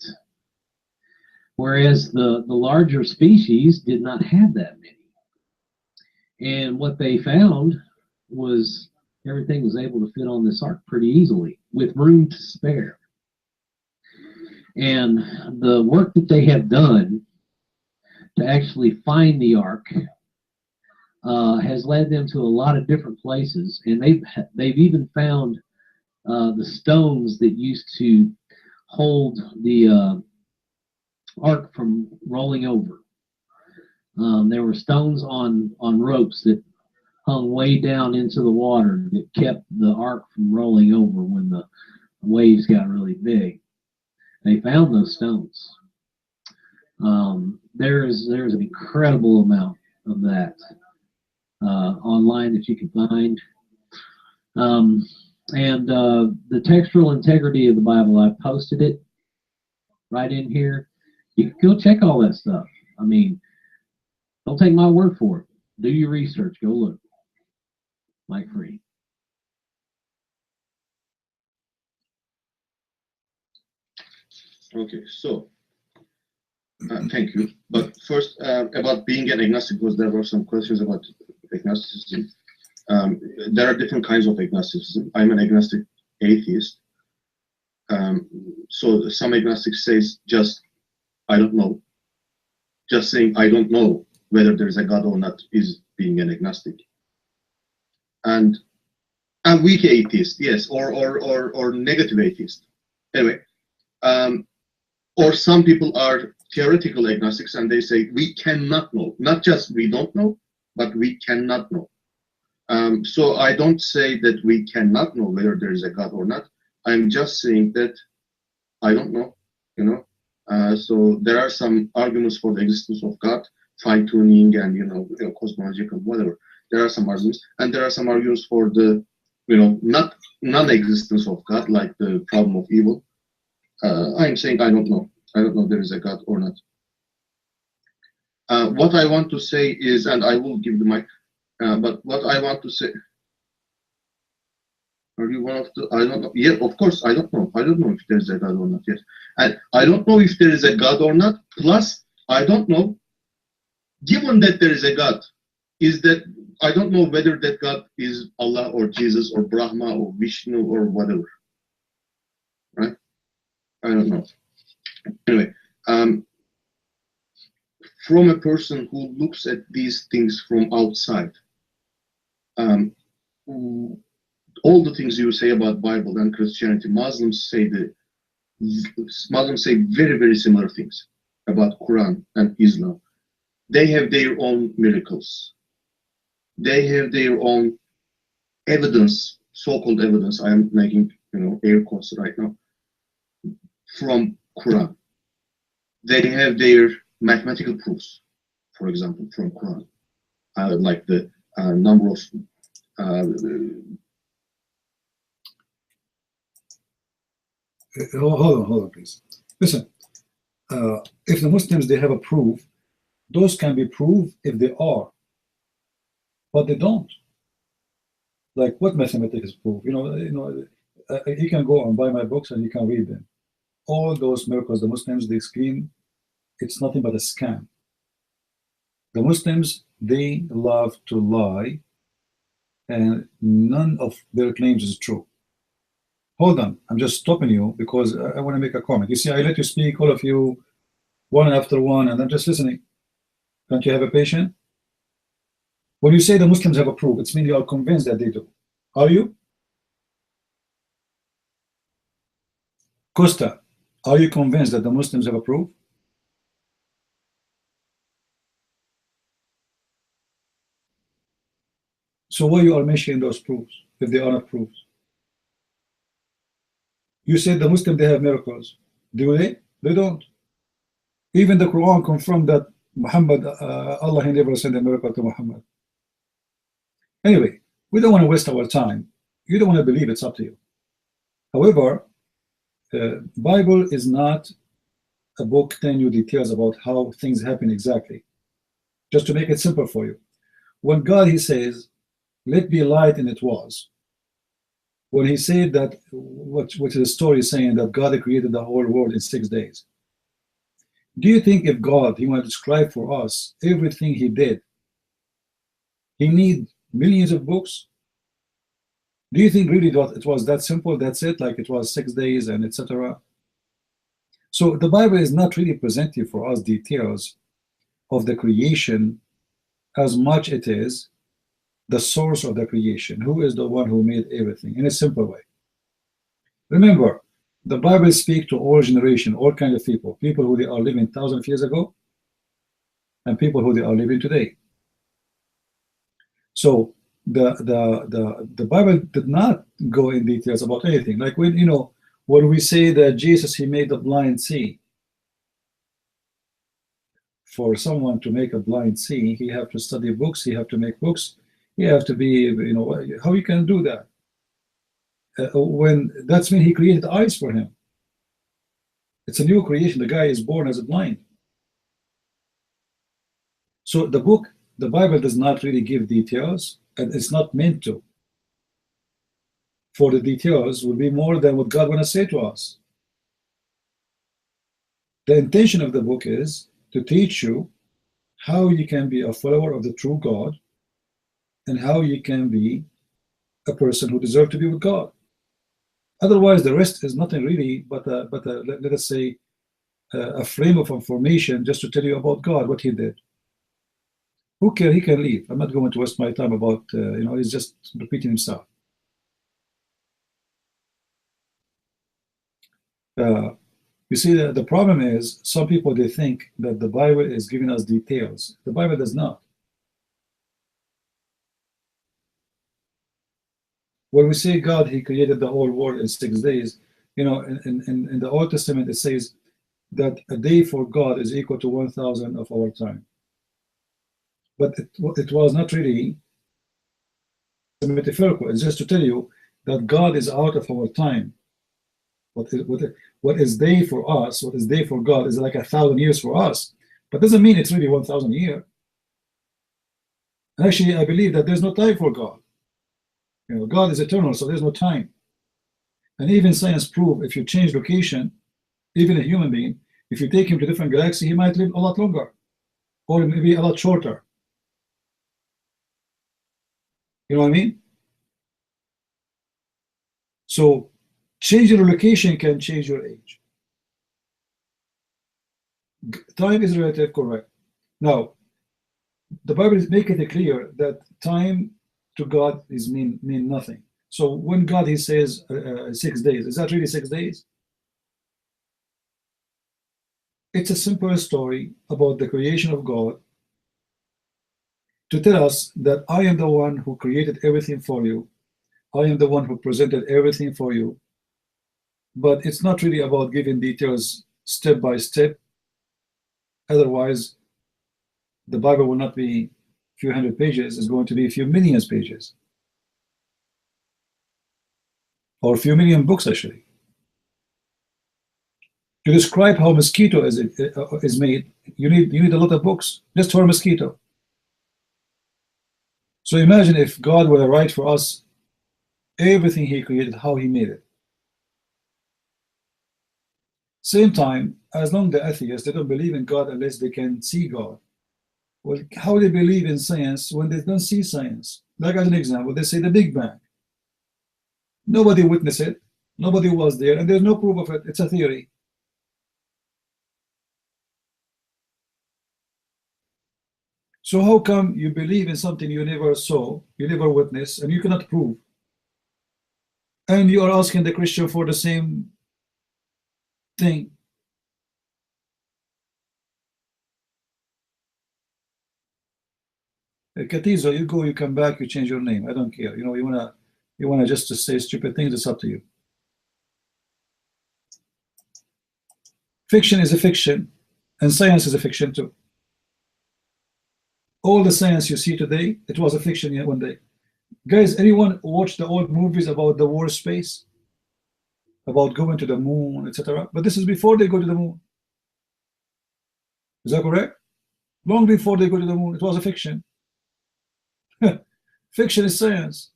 Whereas the larger species did not have that many. And what they found was everything was able to fit on this ark pretty easily with room to spare. And the work that they have done to actually find the ark has led them to a lot of different places, and they've even found the stones that used to hold the ark from rolling over. There were stones on ropes that hung way down into the water that kept the ark from rolling over when the waves got really big. They found those stones. There's an incredible amount of that online that you can find. And the textual integrity of the Bible, I've posted it right in here. You can go check all that stuff. I mean, don't take my word for it. Do your research. Go look. Mike Free. Okay, so thank you. But first, about being an agnostic, because there were some questions about agnosticism. There are different kinds of agnosticism. I'm an agnostic atheist. So some agnostics says just, I don't know. Just saying I don't know whether there's a God or not is being an agnostic. And a weak atheist, yes, or negative atheist. Anyway, or some people are theoretical agnostics and they say we cannot know. Not just we don't know, but we cannot know. So I don't say that we cannot know whether there is a God or not. I'm just saying that I don't know, you know. So there are some arguments for the existence of God, fine-tuning and, you know, cosmological, whatever. There are some arguments, and there are some arguments for the, you know, non-existence of God, like the problem of evil. I'm saying I don't know. I don't know if there is a God or not. What I want to say is, and I will give the mic, but what I want to say, are you one of the, I don't know. Yeah, of course, I don't know. I don't know if there is a God or not, yes. And I don't know if there is a God or not, plus I don't know, given that there is a God, is that, I don't know whether that God is Allah or Jesus or Brahma or Vishnu or whatever, right? I don't know. Anyway, from a person who looks at these things from outside, all the things you say about Bible and Christianity, Muslims say very, very similar things about Quran and Islam. They have their own miracles. They have their own evidence, so-called evidence, I am making air quotes right now, from Quran. They have their mathematical proofs, for example, from Quran, like the number of hold on, please. Listen, if the Muslims, they have a proof, those can be proved if they are, but they don't. Like what mathematics proof? You can go and buy my books and you can read them. All those miracles, the Muslims, they scream, it's nothing but a scam. The Muslims, they love to lie, and none of their claims is true. Hold on, I'm just stopping you because I want to make a comment. You see, I let you speak, all of you, one after one, and I'm just listening. Can't you have a patient? When you say the Muslims have a proof, it's mean you are convinced that they do. Are you? Costa, are you convinced that the Muslims have a proof? So why you are mentioning those proofs if they are not proofs? You said the Muslims, they have miracles. Do they? They don't. Even the Quran confirmed that Muhammad, Allah, he never sent a miracle to Muhammad. Anyway, we don't want to waste our time. You don't want to believe, it's up to you. However, the Bible is not a book telling you details about how things happen exactly. Just to make it simple for you. When God, he says, let be light, and it was. When he said that, what is the story saying that God created the whole world in 6 days? Do you think if God, he wanted to describe for us everything he did, he need millions of books? Do you think really that it was that simple, that's it, like it was 6 days and etc.? So the Bible is not really presenting for us details of the creation as much it is the source of the creation, who is the one who made everything, in a simple way. Remember, the Bible speaks to all generation, all kind of people who they are living thousands of years ago, and people who they are living today. So the Bible did not go in details about anything. Like when we say that Jesus, he made the blind see. For someone to make a blind see, he have to study books, he have to make books, he have to be, how you can do that? When that's when he created eyes for him. It's a new creation. The guy is born as a blind. So the Bible does not really give details, and it's not meant to. For the details will be more than what God wants to say to us. The intention of the book is to teach you how you can be a follower of the true God, and how you can be a person who deserves to be with God. Otherwise, the rest is nothing really but let us say, a frame of information just to tell you about God, what he did. Who cares? He can leave. I'm not going to waste my time about, he's just repeating himself. You see, the problem is some people, they think that the Bible is giving us details. The Bible does not. When we say God, he created the whole world in 6 days, in the Old Testament, it says that a day for God is equal to 1,000 of our time. But it was not really metaphorical. It's just to tell you that God is out of our time. What is day for us, what is day for God is like 1,000 years for us. But doesn't mean it's really 1,000 years. Actually, I believe that there's no time for God. God is eternal, so there's no time. And even science proves if you change location, even a human being, if you take him to a different galaxy, he might live a lot longer, or maybe a lot shorter. You know what I mean? So changing your location can change your age. Time is relative, correct. Now, the Bible is making it clear that time to God is mean nothing. So when God, he says 6 days, is that really 6 days? It's a simple story about the creation of God to tell us that I am the one who created everything for you, I am the one who presented everything for you. But it's not really about giving details step by step. Otherwise, the Bible will not be a few hundred pages. It's going to be a few million pages. Or a few million books, actually. To describe how mosquito is made, you need a lot of books just for a mosquito. So imagine if God were to write for us everything He created, how He made it. Same time, as long as the atheists, they don't believe in God unless they can see God. Well, how they believe in science when they don't see science? Like as an example, they say the Big Bang. Nobody witnessed it, nobody was there, and there's no proof of it. It's a theory. So how come you believe in something you never saw, you never witnessed, and you cannot prove? And you are asking the Christian for the same thing. Katizo, you go, you come back, you change your name. I don't care. You know, you wanna just to say stupid things, it's up to you. Fiction is a fiction, and science is a fiction too. All the science you see today, it was a fiction yet one day. Guys, anyone watch the old movies about the war space? About going to the moon, etc. But this is before they go to the moon. Is that correct? Long before they go to the moon, it was a fiction. Fiction is science.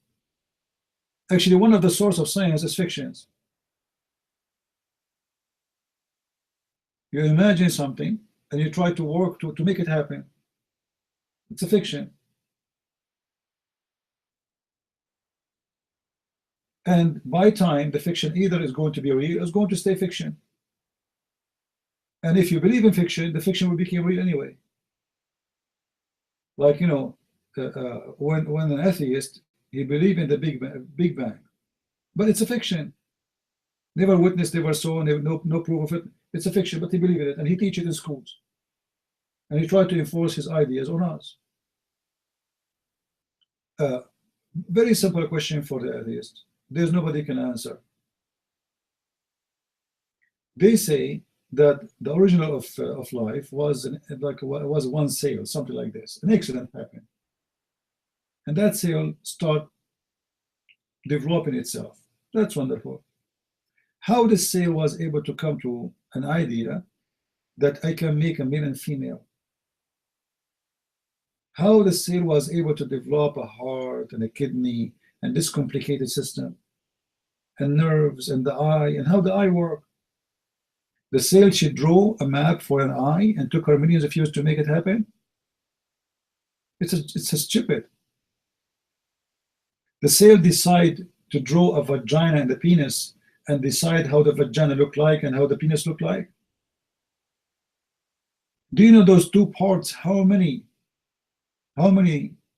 Actually, one of the sources of science is fictions. You imagine something and you try to work to make it happen. It's a fiction. And by time, the fiction either is going to be real or is going to stay fiction. And if you believe in fiction, the fiction will become real anyway. Like, you know, when an atheist, he believes in the Big Bang. But it's a fiction. Never witnessed, never saw, no proof of it. It's a fiction, but he believes in it, and he teaches it in schools. And he tried to enforce his ideas on us. Very simple question for the atheist. There's nobody can answer. They say that the original of life was was one cell, something like this. An accident happened, and that cell start developing itself. That's wonderful. How the cell was able to come to an idea that I can make a male and female? How the cell was able to develop a heart and a kidney and this complicated system and nerves and the eye, and how the eye works. The cell should draw a map for an eye and took her millions of years to make it happen. It's a stupid. The cell decide to draw a vagina and the penis and decide how the vagina look like and how the penis look like. Do you know those two parts, how many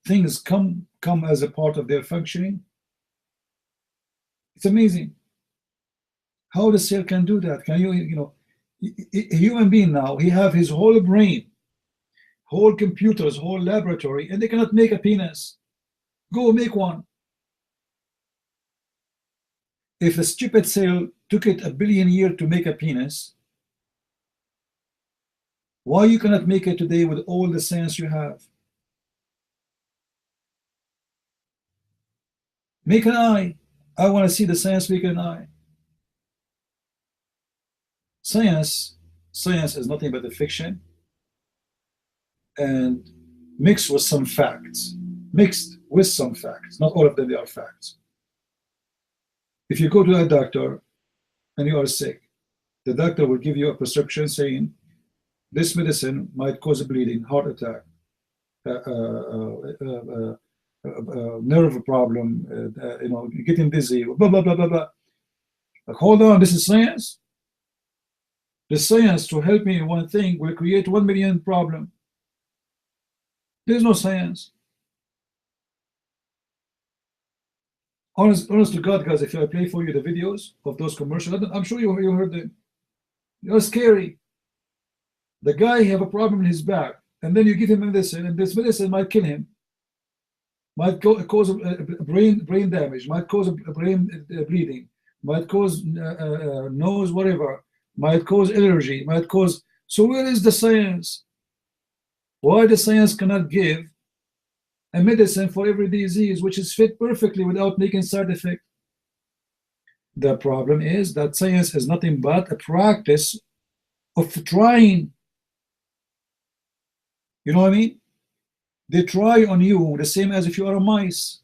things come as a part of their functioning? It's amazing how the cell can do that. Can you know, a human being now, he have his whole brain, whole computers, whole laboratory, and they cannot make a penis. Go make one. If a stupid cell took it 1 billion years to make a penis, why you cannot make it today with all the science you have? Make an eye. I want to see the science make an eye. Science is nothing but a fiction and mixed with some facts. Not all of them, they are facts. If you go to a doctor and you are sick, the doctor will give you a prescription saying this medicine might cause a bleeding, heart attack, nerve problem, you know, getting dizzy, blah, blah, blah, blah, blah. Like, hold on, this is science? The science to help me in one thing will create 1 million problems. There's no science. Honest to God, guys, if I play for you the videos of those commercials, I'm sure you heard them. They're scary. The guy have a problem in his back, and then you give him medicine, and this medicine might kill him, might cause brain damage, might cause brain bleeding, might cause nose whatever, might cause allergy, might cause. So where is the science? Why the science cannot give a medicine for every disease which is fit perfectly without making side effect? The problem is that science is nothing but a practice of trying. You know what I mean? They try on you the same as if you are a mice.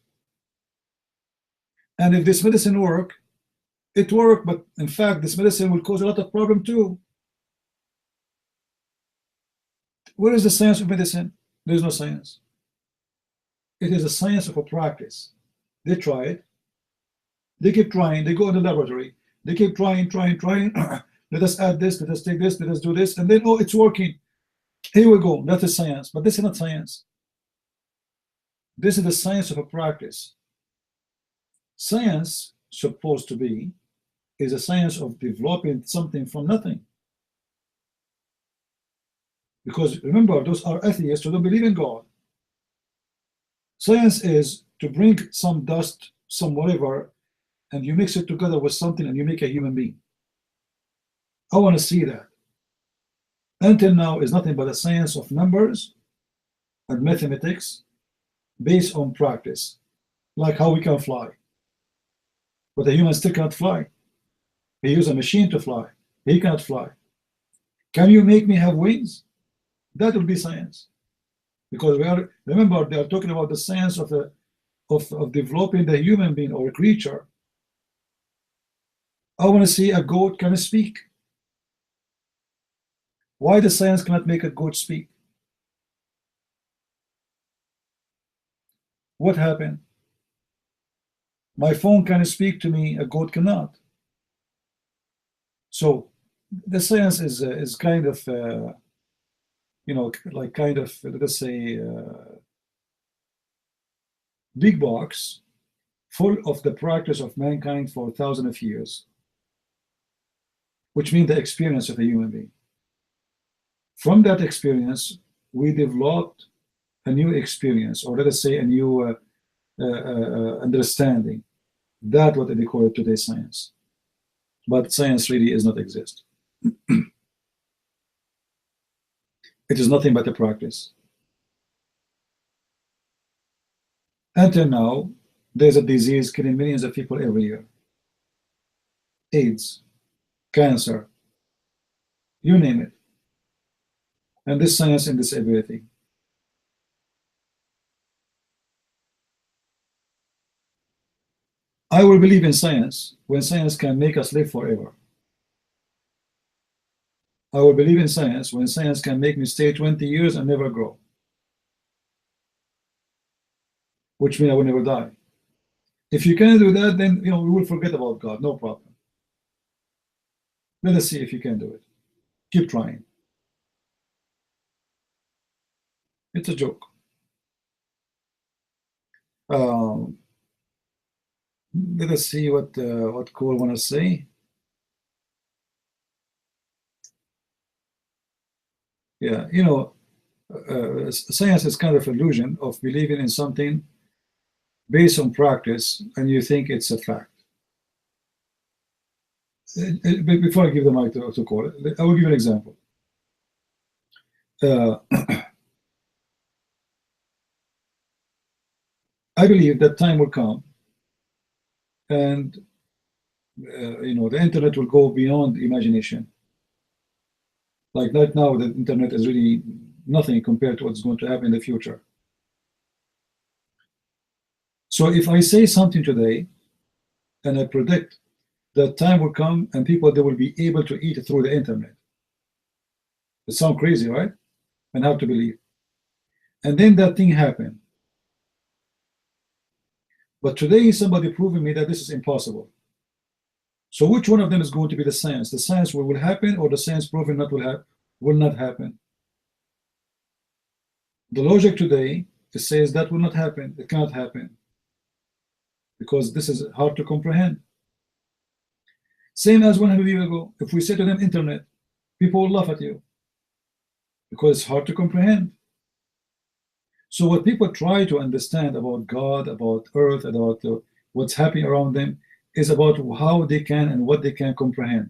And if this medicine work, it work, but in fact this medicine will cause a lot of problem too. Where is the science of medicine? There is no science. It is a science of a practice. They try it. They keep trying. They go in the laboratory. They keep trying. Let us add this. Let us take this. Let us do this. And then, oh, it's working. Here we go. That is science. But this is not science. This is the science of a practice. Science, supposed to be, is a science of developing something from nothing. Because remember, those are atheists who don't believe in God. Science is to bring some dust, some whatever, and you mix it together with something and you make a human being. I want to see that. Until now is nothing but a science of numbers and mathematics based on practice, like how we can fly. But a human still cannot fly. He uses a machine to fly. He cannot fly. Can you make me have wings? That will be science. Because we are, remember, they are talking about the science of developing the human being or a creature. I want to see a goat can speak. Why the science cannot make a goat speak? What happened? My phone can speak to me, a goat cannot. So the science is kind of, you know, like kind of, let's say, big box full of the practice of mankind for thousands of years, which means the experience of a human being. From that experience, we developed a new experience, or let us say a new understanding. That's what they call it today, science. But science really does not exist. It is nothing but a practice. Until now, there's a disease killing millions of people every year. AIDS, cancer, you name it. And this science and this everything. I will believe in science when science can make us live forever. I will believe in science when science can make me stay 20 years and never grow. Which means I will never die. If you can do that, then we will forget about God, no problem. Let us see if you can do it. Keep trying. It's a joke. Let us see what Cole want to say. Yeah, science is kind of illusion of believing in something based on practice, and you think it's a fact. Before I give the mic to Cole, I will give you an example. I believe that time will come, and the internet will go beyond imagination. Like right now, the internet is really nothing compared to what's going to happen in the future. So if I say something today, and I predict that time will come and people, they will be able to eat through the internet. It sounds crazy, right? And hard to believe. And then that thing happened. But today somebody proving me that this is impossible. So which one of them is going to be the science? The science will happen, or the science proving that will not happen? The logic today, it says that will not happen. It cannot happen. Because this is hard to comprehend. Same as 100 years ago. If we say to them internet, people will laugh at you. Because it's hard to comprehend. So what people try to understand about God, about earth, about what's happening around them is about how they can and what they can comprehend.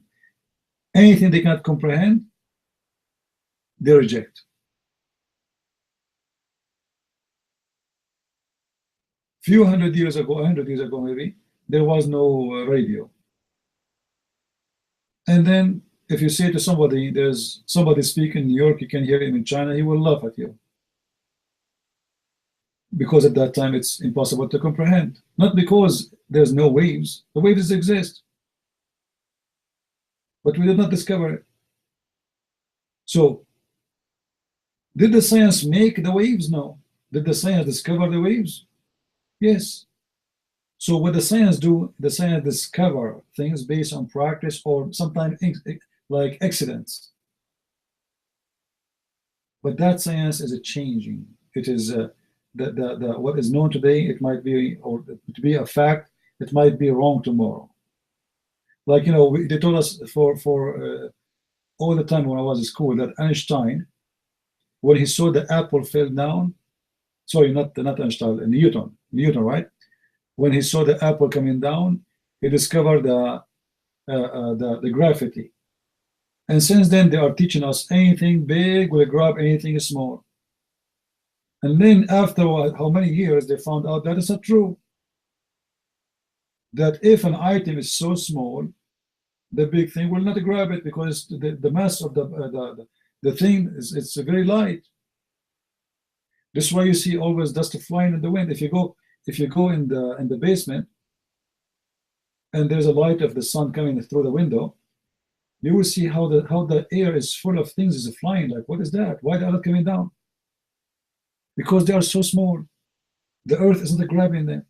Anything they cannot comprehend, they reject. Few hundred years ago, 100 years ago maybe, there was no radio. And then if you say to somebody, there's somebody speaking in New York, you can hear him in China, he will laugh at you. Because at that time it's impossible to comprehend. Not because there's no waves. The waves exist. But we did not discover it. So, did the science make the waves? No. Did the science discover the waves? Yes. So what the science do, the science discover things based on practice or sometimes like accidents. But that science is changing. It is what is known today, it might be, or to be a fact, it might be wrong tomorrow. Like, you know, they told us for all the time when I was in school that Einstein, when he saw the apple fell down, sorry, not Einstein, Newton, right? When he saw the apple coming down, he discovered the gravity. And since then, they are teaching us anything big will grab anything small. And then after how many years, they found out that is not true. That if an item is so small, the big thing will not grab it because the mass of the thing it's very light. This is why you see always dust flying in the wind. If you go in the basement and there's a light of the sun coming through the window, you will see how the air is full of things is flying. Like, what is that? Why they are not coming down? Because they are so small. The earth isn't grabbing them.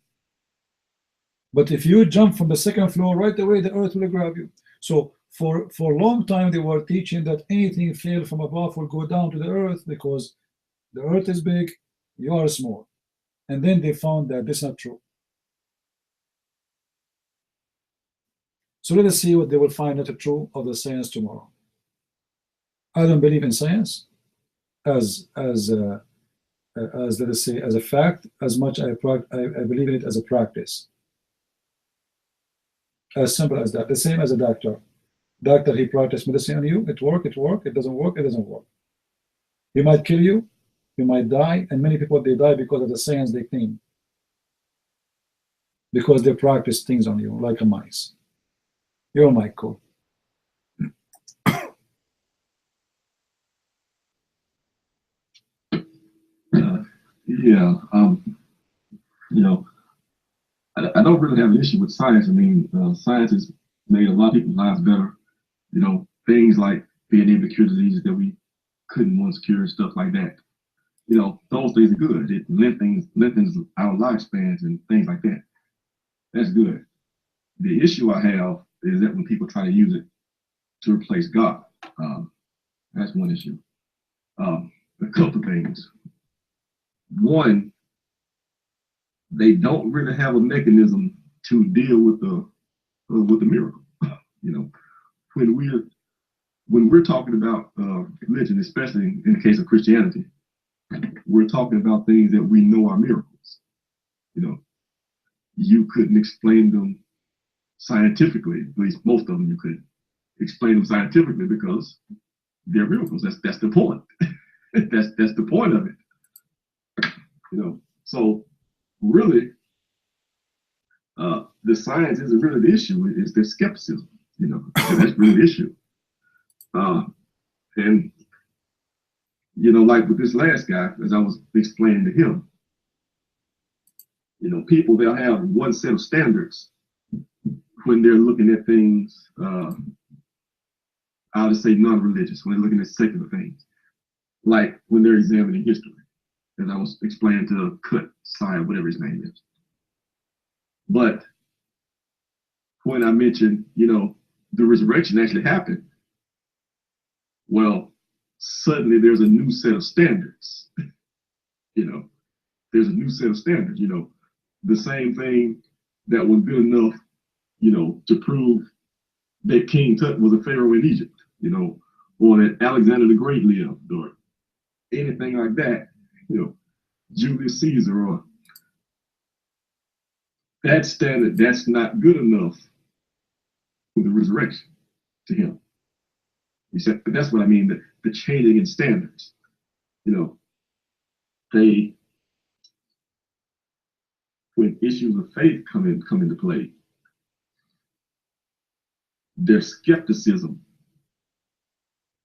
But if you jump from the second floor right away, the earth will grab you. So for a long time they were teaching that anything fell from above will go down to the earth because the earth is big, you are small. And then they found that this is not true. So let us see what they will find not true of the science tomorrow. I don't believe in science as let us say as a fact as much I believe in it as a practice. As simple as that. The same as a doctor. Doctor, he practiced medicine on you. It work. It doesn't work. It doesn't work. He might kill you. You might die. And many people, they die because of the science they claim. Because they practice things on you like a mice. You're my code. Yeah. You know, I don't really have an issue with science. I mean, science has made a lot of people's lives better. You know, things like being able to cure diseases that we couldn't once cure, stuff like that. You know, those things are good. It lengthens our lifespans and things like that. That's good. The issue I have is that when people try to use it to replace God, that's one issue. A couple things. One, they don't really have a mechanism to deal with the miracle. You know, when we're talking about religion, especially in the case of Christianity, we're talking about things that we know are miracles. You know, you couldn't explain them scientifically. At least most of them you could explain them scientifically because they're miracles. That's the point. that's the point of it. You know, so really, the science isn't really the issue. It's the skepticism. You know, that's really the issue. And you know, like with this last guy, as I was explaining to him, you know, people, they'll have one set of standards when they're looking at things. I'll just say non-religious, when they're looking at secular things, like when they're examining history, as I was explaining to Kut Sai, whatever his name is. But when I mentioned, you know, the resurrection actually happened, well, suddenly there's a new set of standards. You know, there's a new set of standards. You know, the same thing that was good enough, you know, to prove that King Tut was a pharaoh in Egypt, you know, or that Alexander the Great lived, or anything like that. You know, Julius Caesar, or that standard, that's not good enough for the resurrection to him. He said, but that's what I mean, the changing in standards. You know, when issues of faith come into play, their skepticism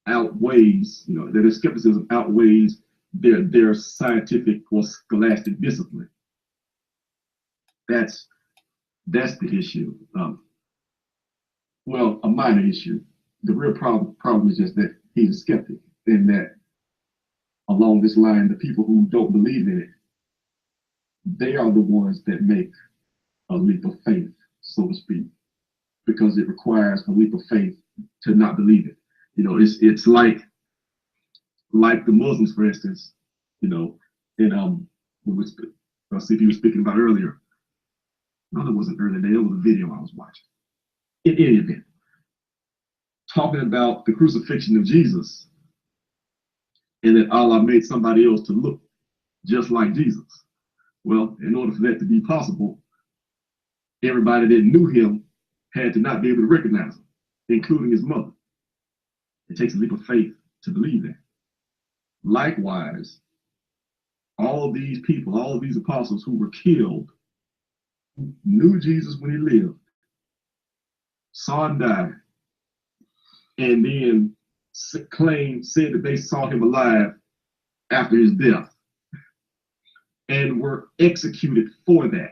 outweighs, their skepticism outweighs their scientific or scholastic discipline. That's the issue. Well, a minor issue. The real problem is just that he's a skeptic, and that along this line, the people who don't believe in it, they are the ones that make a leap of faith, so to speak, because it requires a leap of faith to not believe it. It's like the Muslims, for instance, and CP was speaking about earlier. No, it wasn't earlier. It was a video I was watching. In any event, talking about the crucifixion of Jesus, and that Allah made somebody else to look just like Jesus. Well, in order for that to be possible, everybody that knew him had to not be able to recognize him, including his mother. It takes a leap of faith to believe that. Likewise, all of these people, all of these apostles who were killed, knew Jesus when he lived, saw him die, and then said that they saw him alive after his death, and were executed for that.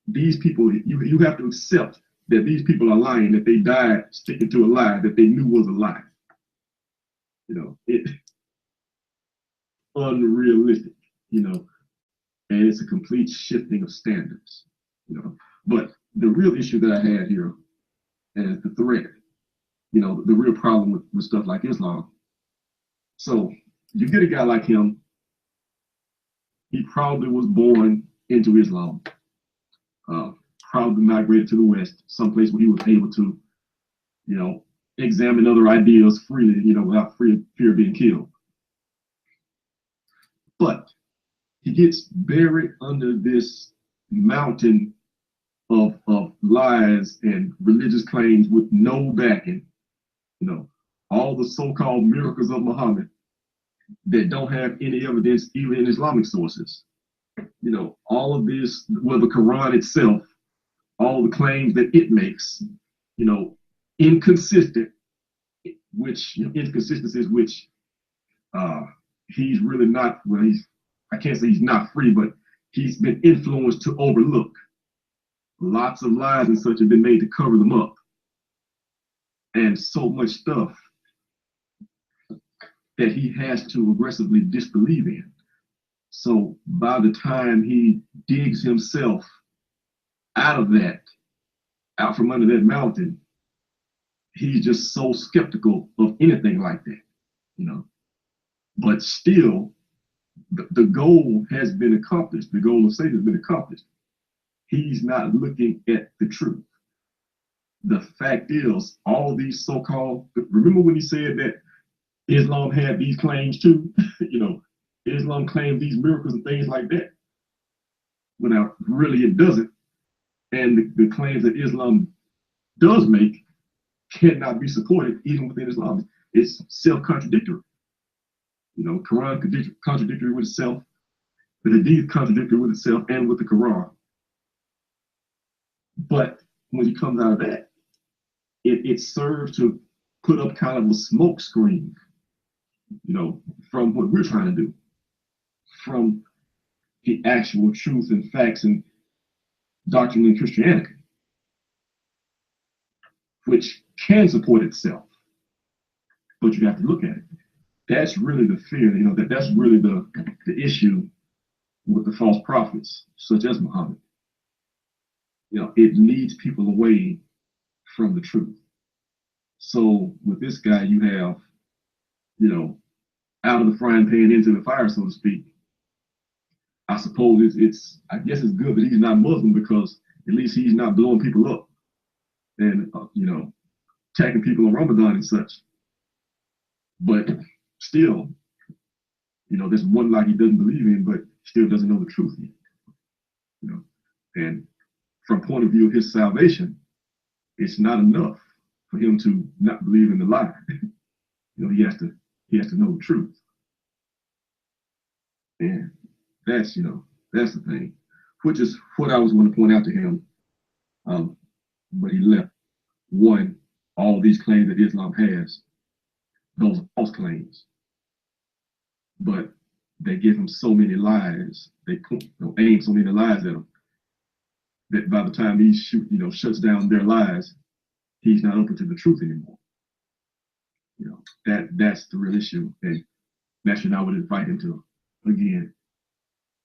These people, you have to accept that these people are lying, that they died sticking to a lie that they knew was a lie. It unrealistic, and it's a complete shifting of standards, But the real issue that I had here is the threat, the real problem with stuff like Islam. So you get a guy like him, he probably was born into Islam, probably migrated to the West, someplace where he was able to, examine other ideas freely, without fear of being killed. But he gets buried under this mountain of lies and religious claims with no backing. All the so-called miracles of Muhammad that don't have any evidence even in Islamic sources. All of this, well, the Quran itself, all the claims that it makes, inconsistent, inconsistencies which he's really not, well, I can't say he's not free, but he's been influenced to overlook. Lots of lies and such have been made to cover them up. And so much stuff that he has to aggressively disbelieve in. So by the time he digs himself out from under that mountain, he's just so skeptical of anything like that, But still, the goal has been accomplished. The goal of Satan has been accomplished. He's not looking at the truth. The fact is, all these so-called, remember when he said that Islam had these claims too? Islam claimed these miracles and things like that. But now, really it doesn't. And the claims that Islam does make cannot be supported even within Islam. It's self-contradictory. Quran contradictory with itself, the Hadith contradictory with itself and with the Quran. But when he comes out of that, it serves to put up kind of a smoke screen, from what we're trying to do, from the actual truth and facts and doctrine in Christianity, which can support itself, but you have to look at it. That's really the fear, that's really the issue with the false prophets, such as Muhammad. It leads people away from the truth. So with this guy, you have, out of the frying pan into the fire, so to speak. I suppose I guess it's good that he's not Muslim, because at least he's not blowing people up and, attacking people on Ramadan and such. But still, You know, there's one lie he doesn't believe in, but still doesn't know the truth yet. You know, and from point of view of his salvation, it's not enough for him to not believe in the lie. You know, he has to know the truth. And that's, you know, that's the thing, which is what I was going to point out to him. But he left. One, all these claims that Islam has, those are false claims. But they give him so many lies, they aim so many lies at him, that by the time he shuts down their lies, he's not open to the truth anymore. You know, that's the real issue. And that's what I would invite him to, again,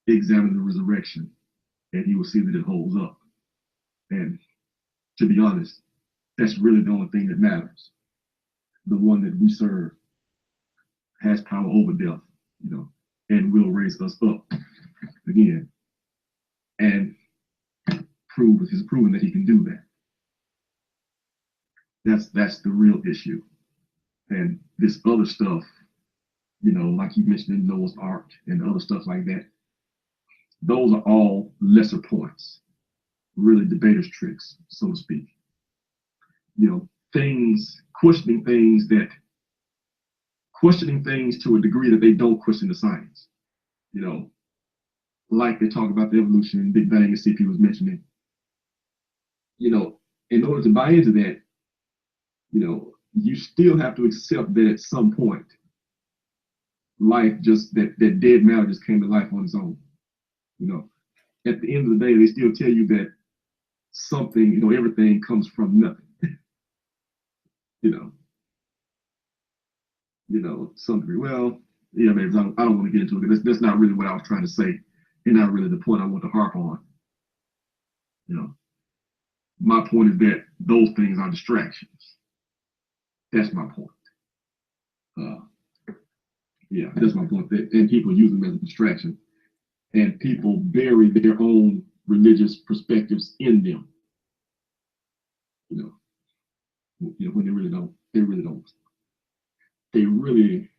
examine the resurrection, and he will see that it holds up. And to be honest, that's really the only thing that matters. The one that we serve has power over death, you know, and will raise us up again, and he's proven that he can do that. That's the real issue. And this other stuff, you know, like you mentioned in Noah's Ark and other stuff like that, those are all lesser points, really debaters' tricks, so to speak. You know, questioning things to a degree that they don't question the science. You know, like they talk about the evolution and Big Bang, as CP was mentioning. You know, in order to buy into that, you know, you still have to accept that at some point, life just, that dead matter just came to life on its own. You know, at the end of the day, they still tell you that something, you know, everything comes from nothing. you know, some degree. Well, yeah, maybe I don't want to get into it. That's not really what I was trying to say, and not really the point I want to harp on. You know, my point is that those things are distractions. That's my point. Yeah, that's my point. And people use them as a distraction, and people bury their own religious perspectives in them. You know, when they really don't. They really.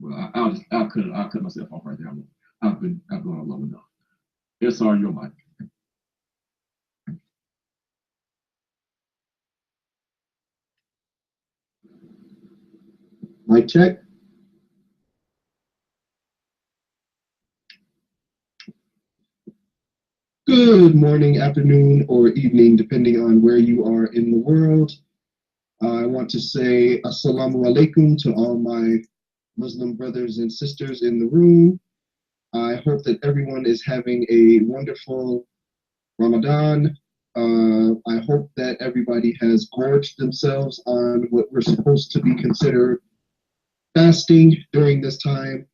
Well, I'll cut myself off right there. I've gone on long enough. SR, your mic. Mic check. Good morning, afternoon, or evening, depending on where you are in the world. I want to say assalamu alaikum to all my Muslim brothers and sisters in the room. I hope that everyone is having a wonderful Ramadan. I hope that everybody has gorged themselves on what we're supposed to be considered fasting during this time.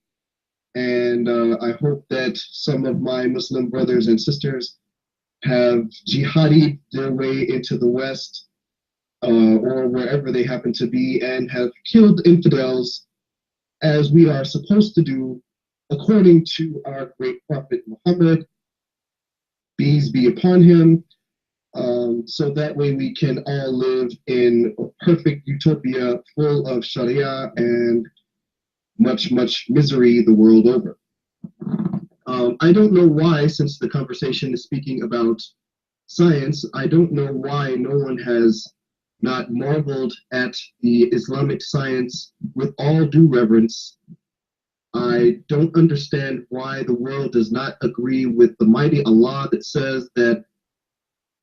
And I hope that some of my Muslim brothers and sisters have jihadied their way into the West or wherever they happen to be and have killed infidels as we are supposed to do according to our great prophet Muhammad, peace be upon him, so that way we can all live in a perfect utopia full of Sharia and much, much misery the world over. I don't know why, since the conversation is speaking about science, I don't know why no one has not marveled at the Islamic science with all due reverence. I don't understand why the world does not agree with the mighty Allah that says that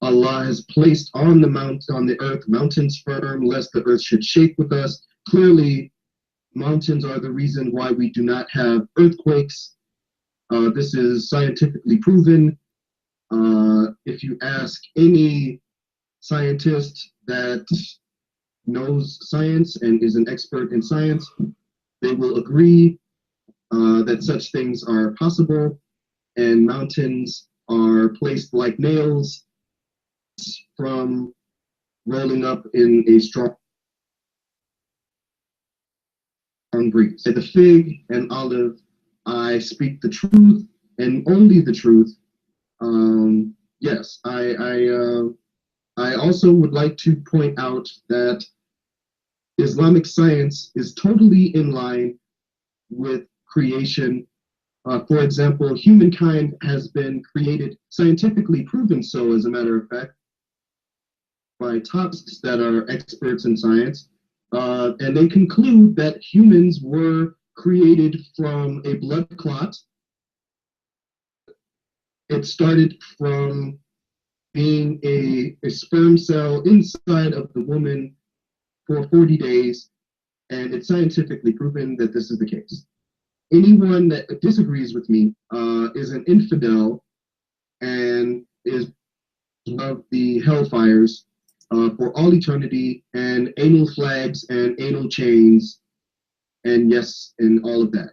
Allah has placed on the earth mountains firm, lest the earth should shake with us. Clearly, mountains are the reason why we do not have earthquakes. This is scientifically proven. If you ask any scientist that knows science and is an expert in science, they will agree that such things are possible, and mountains are placed like nails from rolling up in a strong breeze. At the fig and olive, I speak the truth and only the truth. Yes, I also would like to point out that Islamic science is totally in line with creation. For example, humankind has been created, scientifically proven so, as a matter of fact, by tops that are experts in science. And they conclude that humans were created from a blood clot. It started from being a sperm cell inside of the woman for 40 days, and it's scientifically proven that this is the case. Anyone that disagrees with me is an infidel and is of the hellfires for all eternity, and anal flags and anal chains, and yes, and all of that.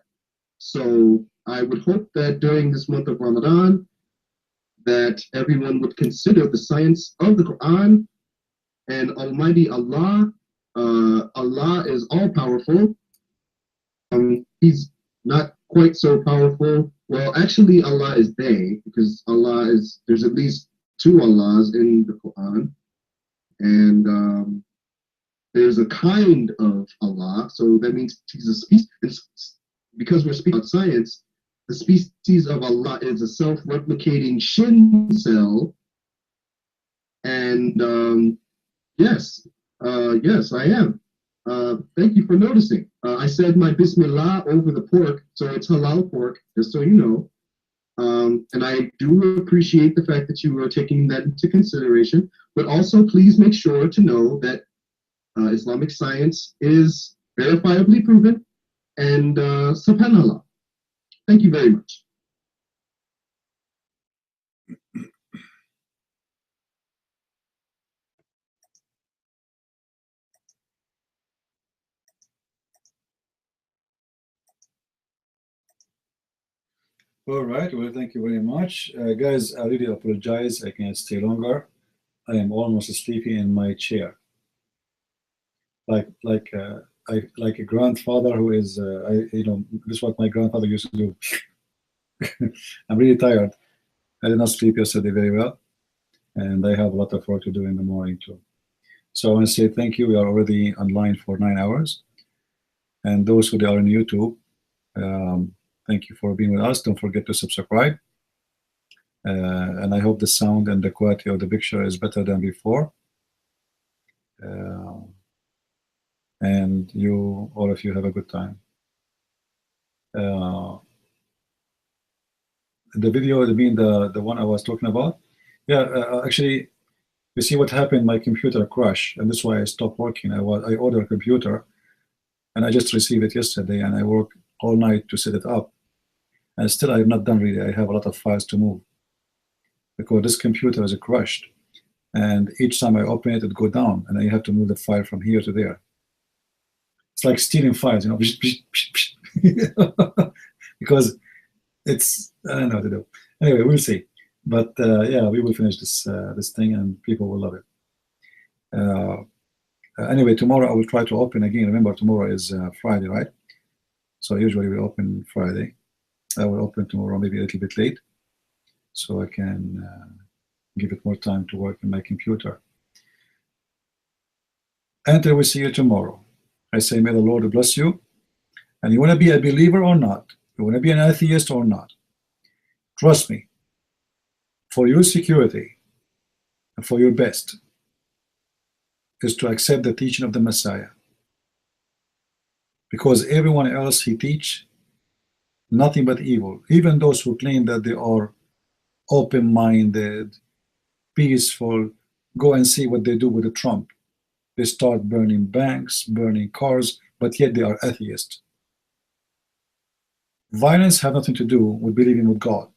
So I would hope that during this month of Ramadan, that everyone would consider the science of the Quran and Almighty Allah. Allah is all powerful. He's not quite so powerful. Well, actually, Allah is they, because there's at least 2 Allahs in the Quran. And there's a kind of Allah, so that means he's a species. Because we're speaking about science, the species of Allah is a self-replicating shin cell. And yes, I am. Thank you for noticing. I said my Bismillah over the pork, so it's halal pork, just so you know. And I do appreciate the fact that you are taking that into consideration. But also, please make sure to know that Islamic science is verifiably proven, and subhanallah. Thank you very much. All right, well, thank you very much. Guys, I really apologize. I can't stay longer. I am almost sleepy in my chair. Like a grandfather who is, this is what my grandfather used to do. I'm really tired. I did not sleep yesterday very well, and I have a lot of work to do in the morning too. So I want to say thank you. We are already online for 9 hours. And those who are on YouTube, thank you for being with us. Don't forget to subscribe. And I hope the sound and the quality of the picture is better than before. And all of you have a good time. The video, the one I was talking about, actually, you see what happened, my computer crashed, and that's why I stopped working. I ordered a computer, and I just received it yesterday, and I worked all night to set it up. And still I have not done really. I have a lot of files to move, because this computer is crushed. And each time I open it, it goes down, and then you have to move the file from here to there. It's like stealing files, because it's, I don't know what to do. Anyway, we'll see. But yeah, we will finish this thing, and people will love it. Anyway, tomorrow I will try to open again. Remember, tomorrow is Friday, right? So usually we open Friday. I will open tomorrow, maybe a little bit late, so I can give it more time to work on my computer. Until we see you tomorrow, I say, may the Lord bless you. And you want to be a believer or not, you want to be an atheist or not, trust me, for your security and for your best is to accept the teaching of the Messiah. Because everyone else he teach nothing but evil. Even those who claim that they are open-minded, peaceful, go and see what they do with the Trump. They start burning banks, burning cars, but yet they are atheists. Violence has nothing to do with believing with God.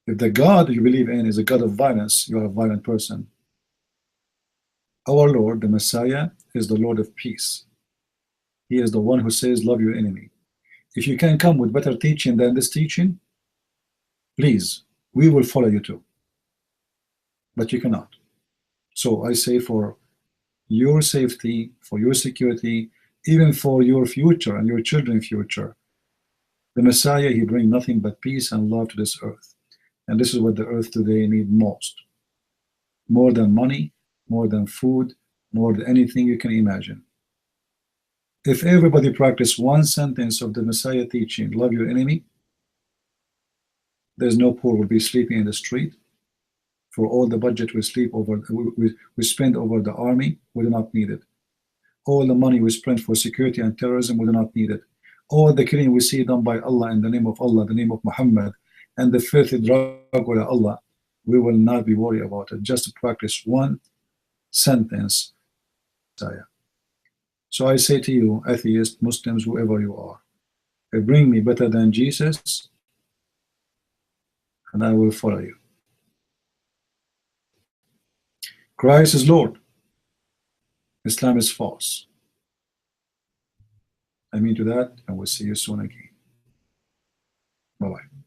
If the God you believe in is a God of violence, you are a violent person. Our Lord, the Messiah, is the Lord of peace. He is the one who says, love your enemy. If you can come with better teaching than this teaching, please, we will follow you too. But you cannot. So I say, for your safety, for your security, even for your future and your children's future, the Messiah, he brings nothing but peace and love to this earth. And this is what the earth today needs most. More than money, more than food, more than anything you can imagine. If everybody practiced one sentence of the Messiah teaching, love your enemy, there's no poor will be sleeping in the street. For all the budget we spend over the army, we do not need it. All the money we spend for security and terrorism, we do not need it. All the killing we see done by Allah in the name of Allah, the name of Muhammad, and the filthy drug with Allah, we will not be worried about it. Just practice one sentence. So I say to you, atheists, Muslims, whoever you are, bring me better than Jesus, and I will follow you. Christ is Lord. Islam is false. I mean to that, and we'll see you soon again. Bye-bye.